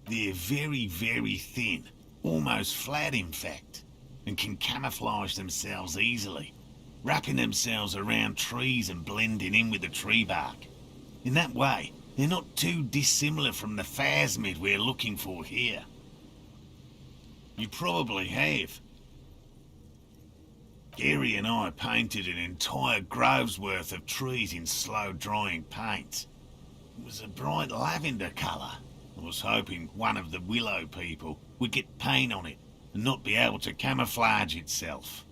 They're very, very thin, almost flat in fact, and can camouflage themselves easily, wrapping themselves around trees and blending in with the tree bark. In that way, they're not too dissimilar from the phasmid we're looking for here. You probably have. Gary and I painted an entire grove's worth of trees in slow-drying paints. It was a bright lavender colour. I was hoping one of the willow people would get paint on it and not be able to camouflage itself.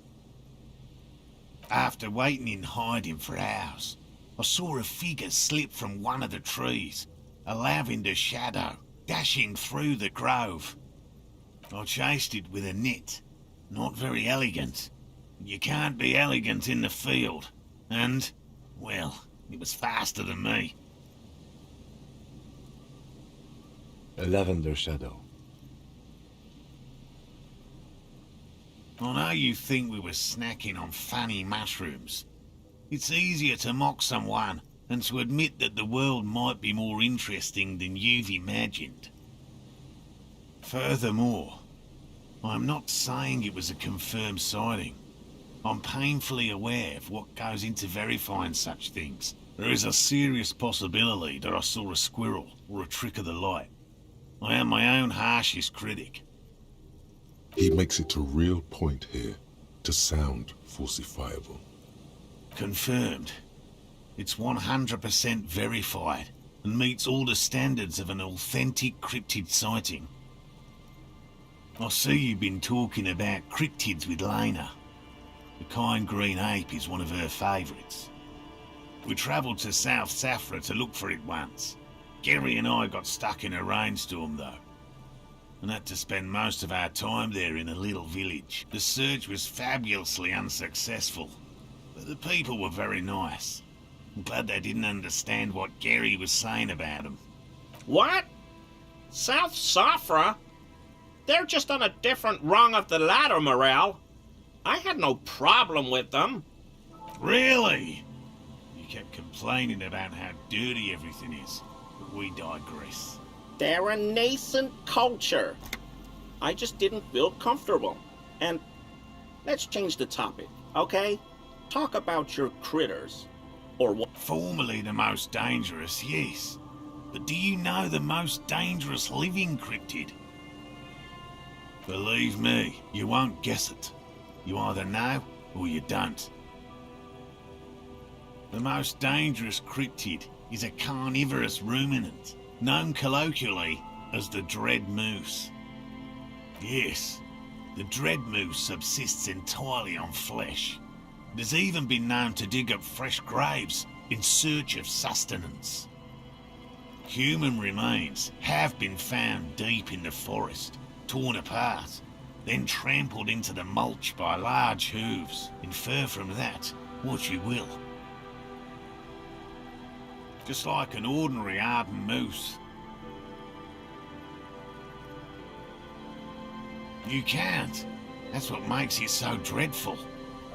After waiting in hiding for hours, I saw a figure slip from one of the trees, a lavender shadow, dashing through the grove. I chased it with a net. Not very elegant. You can't be elegant in the field. And, well, it was faster than me. A lavender shadow. I know you think we were snacking on funny mushrooms. It's easier to mock someone than to admit that the world might be more interesting than you've imagined. Furthermore, I'm not saying it was a confirmed sighting. I'm painfully aware of what goes into verifying such things. There is a serious possibility that I saw a squirrel or a trick of the light. I am my own harshest critic. He makes it a real point here to sound falsifiable. Confirmed. It's 100% verified and meets all the standards of an authentic cryptid sighting. I see you've been talking about cryptids with Lena. The kind green ape is one of her favourites. We travelled to South Safra to look for it once. Gary and I got stuck in a rainstorm though, and had to spend most of our time there in a little village. The search was fabulously unsuccessful, but the people were very nice. I'm glad they didn't understand what Gary was saying about them. What? South Safra? They're just on a different rung of the ladder, Morel. I had no problem with them. Really? You kept complaining about how dirty everything is, but we digress. They're a nascent culture. I just didn't feel comfortable. And let's change the topic, okay? Talk about your critters. Or what? Formerly the most dangerous, yes. But do you know the most dangerous living cryptid? Believe me, you won't guess it. You either know or you don't. The most dangerous cryptid is a carnivorous ruminant, known colloquially as the dread moose. Yes, the dread moose subsists entirely on flesh. It has even been known to dig up fresh graves in search of sustenance. Human remains have been found deep in the forest, torn apart, then trampled into the mulch by large hooves. Infer from that what you will. Just like an ordinary Arden moose. You can't. That's what makes it so dreadful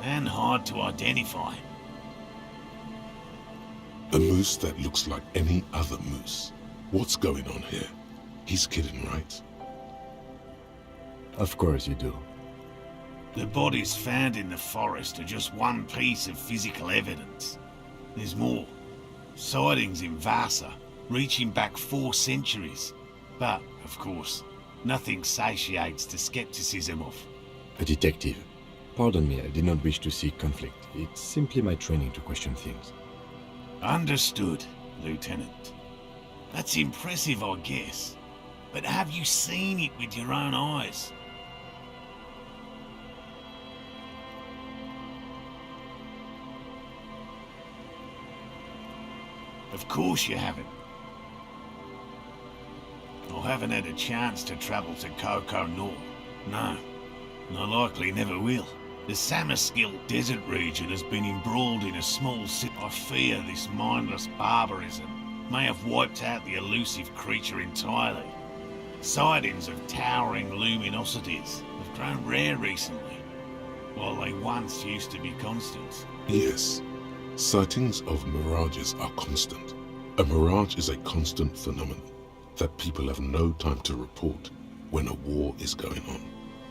and hard to identify. A moose that looks like any other moose. What's going on here? He's kidding, right? Of course you do. The bodies found in the forest are just one piece of physical evidence. There's more. Sightings in Vasa, reaching back 4 centuries. But, of course, nothing satiates the skepticism of... A detective. Pardon me, I did not wish to seek conflict. It's simply my training to question things. Understood, Lieutenant. That's impressive, I guess. But have you seen it with your own eyes? Of course you haven't. I haven't had a chance to travel to Coco Nor. No, and I likely never will. The Samaskil desert region has been embroiled in a small city. I fear this mindless barbarism may have wiped out the elusive creature entirely. Sightings of towering luminosities have grown rare recently, while they once used to be constant. Yes. Sightings of mirages are constant. A mirage is a constant phenomenon that people have no time to report when a war is going on.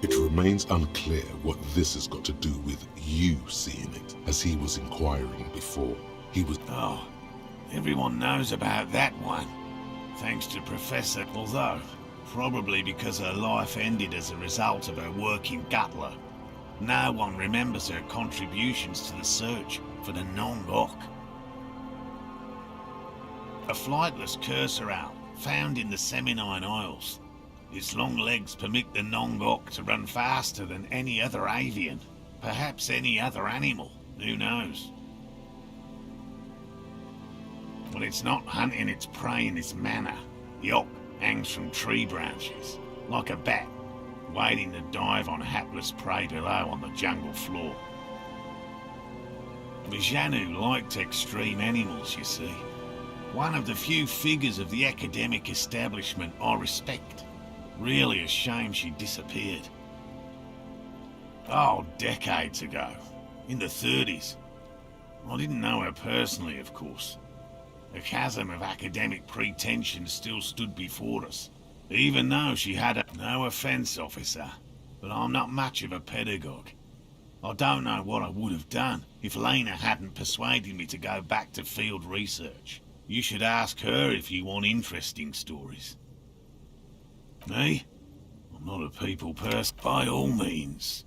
It remains unclear what this has got to do with you seeing it, as he was inquiring before. He was... Oh, everyone knows about that one, thanks to Professor, although probably because her life ended as a result of her work in Gutler. No one remembers her contributions to the search for the Nongok. A flightless cursor owl found in the Seminine Isles. Its long legs permit the Nongok to run faster than any other avian, perhaps any other animal, who knows? When it's not hunting its prey in this manner, the Ock hangs from tree branches, like a bat, waiting to dive on hapless prey below on the jungle floor. Bijanu liked extreme animals, you see. One of the few figures of the academic establishment I respect. Really a shame she disappeared. Oh, decades ago. In the 30s. I didn't know her personally, of course. The chasm of academic pretension still stood before us, even though she had a... No offence, officer, but I'm not much of a pedagogue. I don't know what I would have done if Lena hadn't persuaded me to go back to field research. You should ask her if you want interesting stories. Me? I'm not a people person, by all means.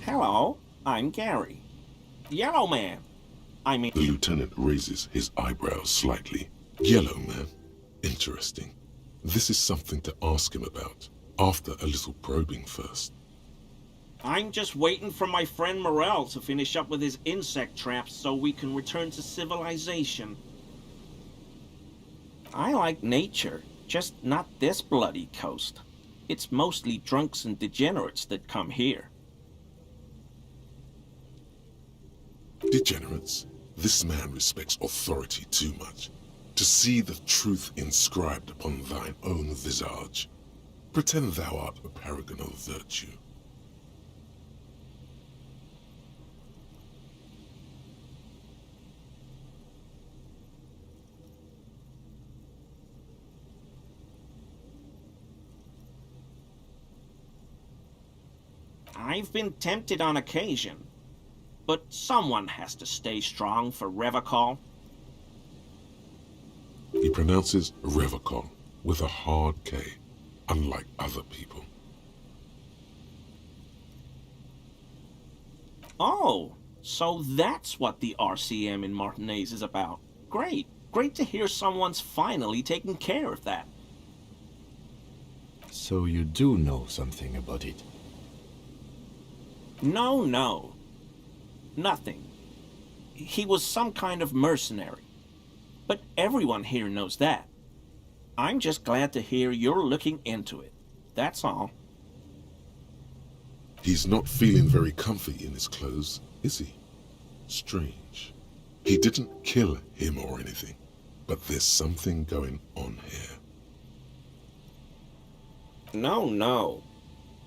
Hello, I'm Gary. Yellow Man. The lieutenant raises his eyebrows slightly. Yellow Man. Interesting. This is something to ask him about, after a little probing first. I'm just waiting for my friend Morel to finish up with his insect traps so we can return to civilization. I like nature, just not this bloody coast. It's mostly drunks and degenerates that come here. Degenerates? This man respects authority too much. To see the truth inscribed upon thine own visage. Pretend thou art a paragon of virtue. I've been tempted on occasion, but someone has to stay strong for Revacol. He pronounces Revacol with a hard K, unlike other people. Oh, so that's what the RCM in Martinez is about. Great. Great to hear someone's finally taking care of that. So you do know something about it? No. Nothing. He was some kind of mercenary. But everyone here knows that. I'm just glad to hear you're looking into it. That's all. He's not feeling very comfy in his clothes, is he? Strange. He didn't kill him or anything, but there's something going on here. No.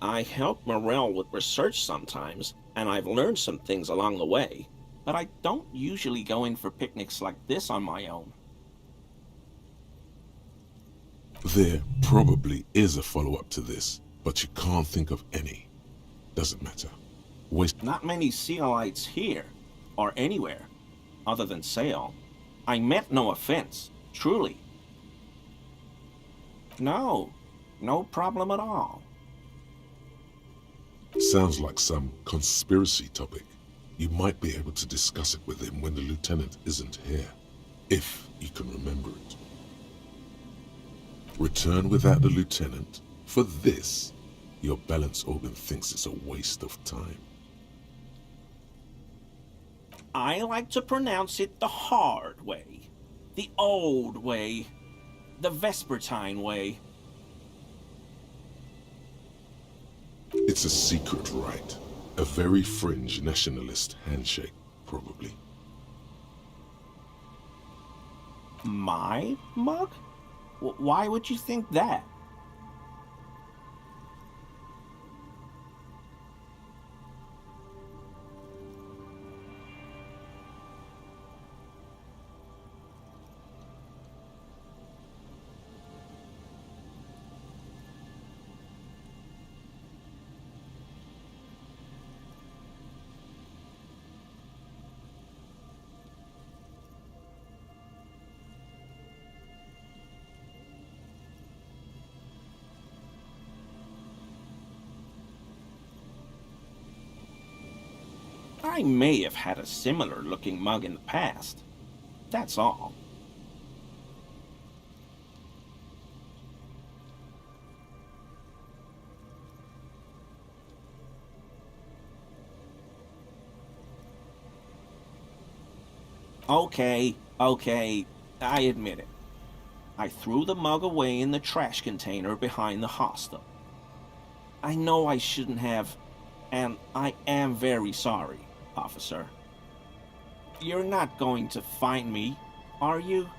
I help Morel with research sometimes, and I've learned some things along the way, but I don't usually go in for picnics like this on my own. There probably is a follow-up to this, but you can't think of any. Doesn't matter. Not many Sealites here, or anywhere, other than Sale. I meant no offense, truly. No problem at all. Sounds like some conspiracy topic. You might be able to discuss it with him when the lieutenant isn't here, if you can remember it. Return without the lieutenant. For this, your balance organ thinks it's a waste of time. I like to pronounce it the hard way, the old way, the Vespertine way. It's a secret rite. A very fringe nationalist handshake, probably. My mug? Why would you think that? I may have had a similar looking mug in the past. That's all. Okay, I admit it. I threw the mug away in the trash container behind the hostel. I know I shouldn't have, and I am very sorry, officer. You're not going to find me, are you?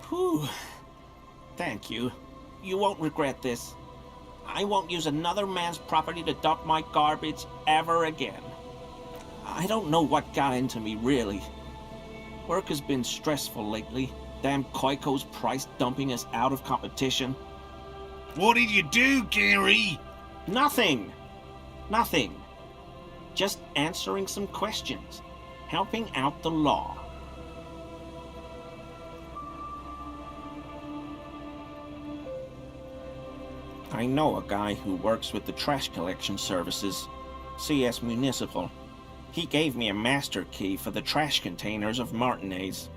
Whew. Thank you. You won't regret this. I won't use another man's property to dump my garbage ever again. I don't know what got into me, really. Work has been stressful lately. Damn Koiko's price dumping us out of competition. What did you do, Gary? Nothing. Just answering some questions. Helping out the law. I know a guy who works with the trash collection services, CS Municipal. He gave me a master key for the trash containers of Martinez.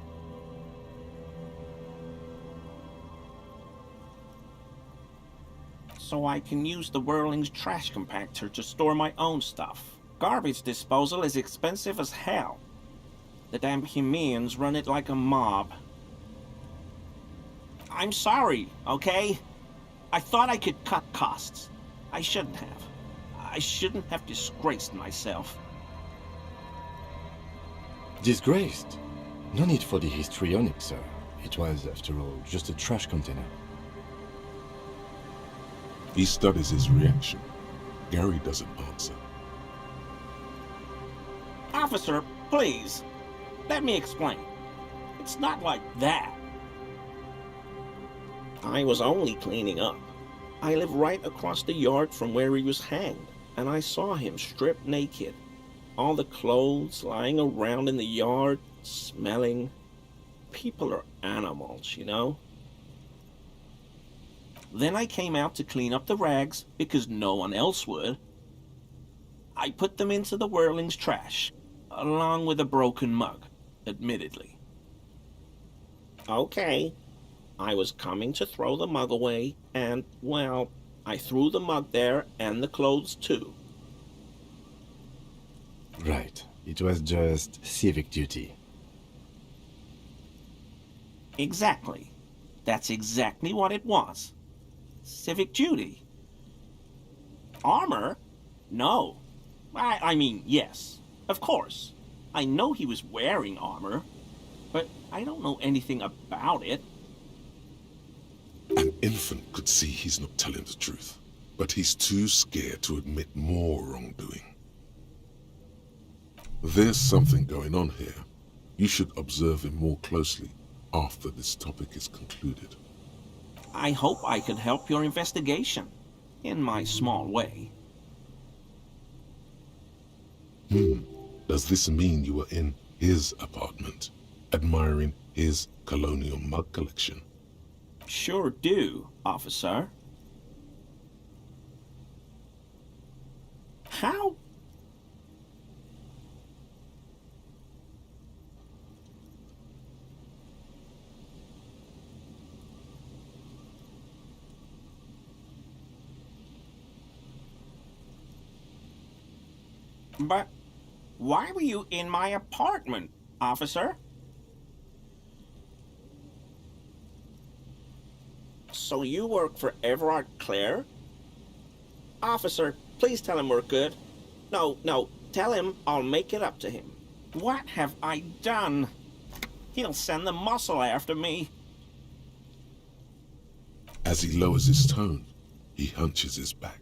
So I can use the Whirling's trash compactor to store my own stuff. Garbage disposal is expensive as hell. The damn Hemians run it like a mob. I'm sorry, okay? I thought I could cut costs. I shouldn't have. I shouldn't have disgraced myself. Disgraced? No need for the histrionic, sir. It was, after all, just a trash container. He studies his reaction. Gary doesn't answer. Officer, please. Let me explain. It's not like that. I was only cleaning up. I live right across the yard from where he was hanged, and I saw him stripped naked. All the clothes lying around in the yard, smelling. People are animals, you know? Then I came out to clean up the rags because no one else would. I put them into the Whirling's trash, along with a broken mug, admittedly. Okay, I was coming to throw the mug away, and, well, I threw the mug there and the clothes too. Right. It was just civic duty. Exactly. That's exactly what it was. Civic duty. Armor? No. I mean, yes. Of course. I know he was wearing armor, but I don't know anything about it. An infant could see he's not telling the truth, but he's too scared to admit more wrongdoing. There's something going on here. You should observe him more closely after this topic is concluded. I hope I could help your investigation, in my small way. Does this mean you were in his apartment, admiring his colonial mug collection? Sure do, officer. How? But why were you in my apartment, officer? So you work for Everard Clare? Officer, please tell him we're good. No, tell him I'll make it up to him. What have I done? He'll send the muscle after me. As he lowers his tone, he hunches his back.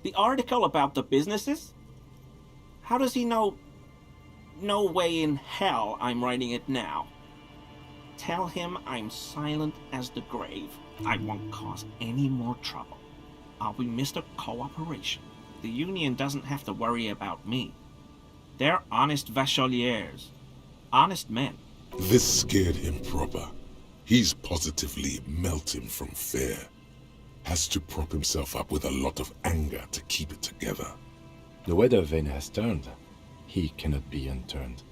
The article about the businesses? How does he know? No way in hell I'm writing it now. Tell him I'm silent as the grave. I won't cause any more trouble. I'll be Mr. Cooperation. The Union doesn't have to worry about me. They're honest Vacholiers. Honest men. This scared him proper. He's positively melting from fear. Has to prop himself up with a lot of anger to keep it together. The weather vane has turned. He cannot be unturned.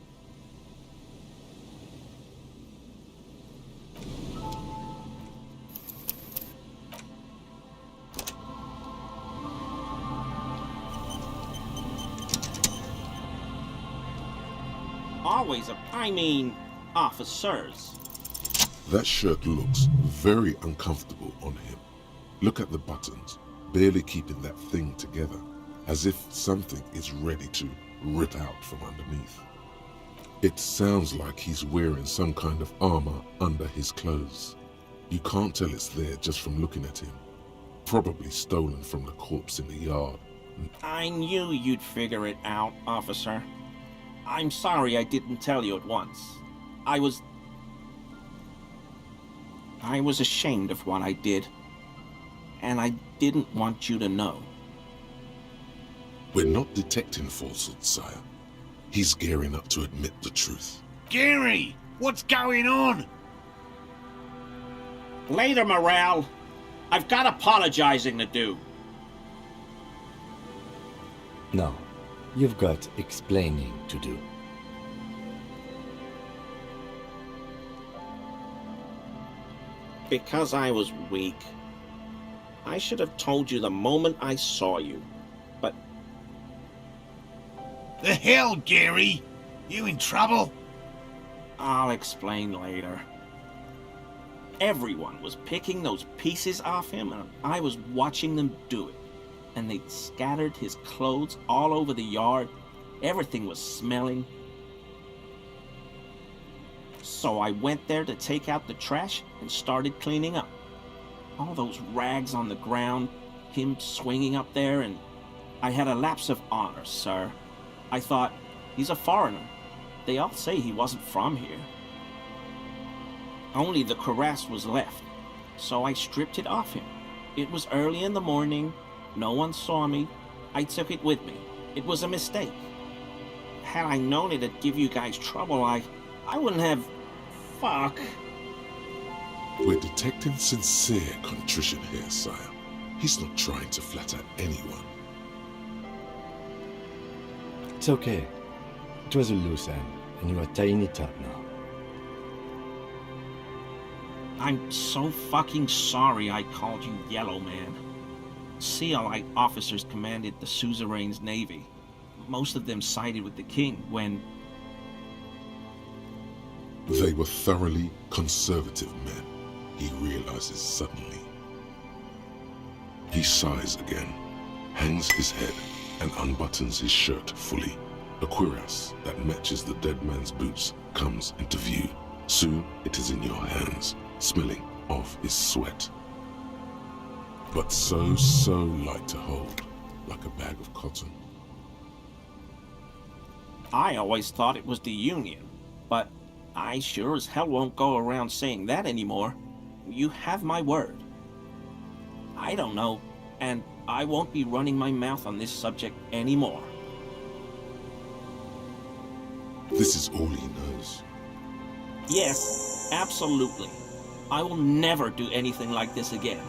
Always officers. That shirt looks very uncomfortable on him. Look at the buttons, barely keeping that thing together, as if something is ready to rip out from underneath. It sounds like he's wearing some kind of armor under his clothes. You can't tell it's there just from looking at him. Probably stolen from the corpse in the yard. I knew you'd figure it out, officer. I'm sorry I didn't tell you at once. I was ashamed of what I did. And I didn't want you to know. We're not detecting falsehood, sire. He's gearing up to admit the truth. Gary, what's going on? Later, Morale. I've got apologizing to do. No, you've got explaining to do. Because I was weak. I should have told you the moment I saw you, but... The hell, Gary? You in trouble? I'll explain later. Everyone was picking those pieces off him, and I was watching them do it. And they'd scattered his clothes all over the yard. Everything was smelling. So I went there to take out the trash and started cleaning up. All those rags on the ground, him swinging up there, and I had a lapse of honor, sir. I thought, he's a foreigner. They all say he wasn't from here. Only the cuirass was left, so I stripped it off him. It was early in the morning. No one saw me. I took it with me. It was a mistake. Had I known it'd give you guys trouble, I wouldn't have... Fuck. We're detecting sincere contrition here, sire. He's not trying to flatter anyone. It's okay. It was a loose end, and you are tying it up now. I'm so fucking sorry I called you Yellow Man. Sealite officers commanded the suzerain's navy. Most of them sided with the king when... They were thoroughly conservative men, he realizes suddenly. He sighs again, hangs his head, and unbuttons his shirt fully. A cuirass that matches the dead man's boots comes into view. Soon it is in your hands, smelling of his sweat. But so light to hold, like a bag of cotton. I always thought it was the Union, but I sure as hell won't go around saying that anymore. You have my word. I don't know, and I won't be running my mouth on this subject anymore. This is all he knows. Yes, absolutely. I will never do anything like this again.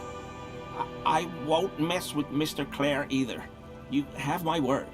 I won't mess with Mr. Clare either. You have my word.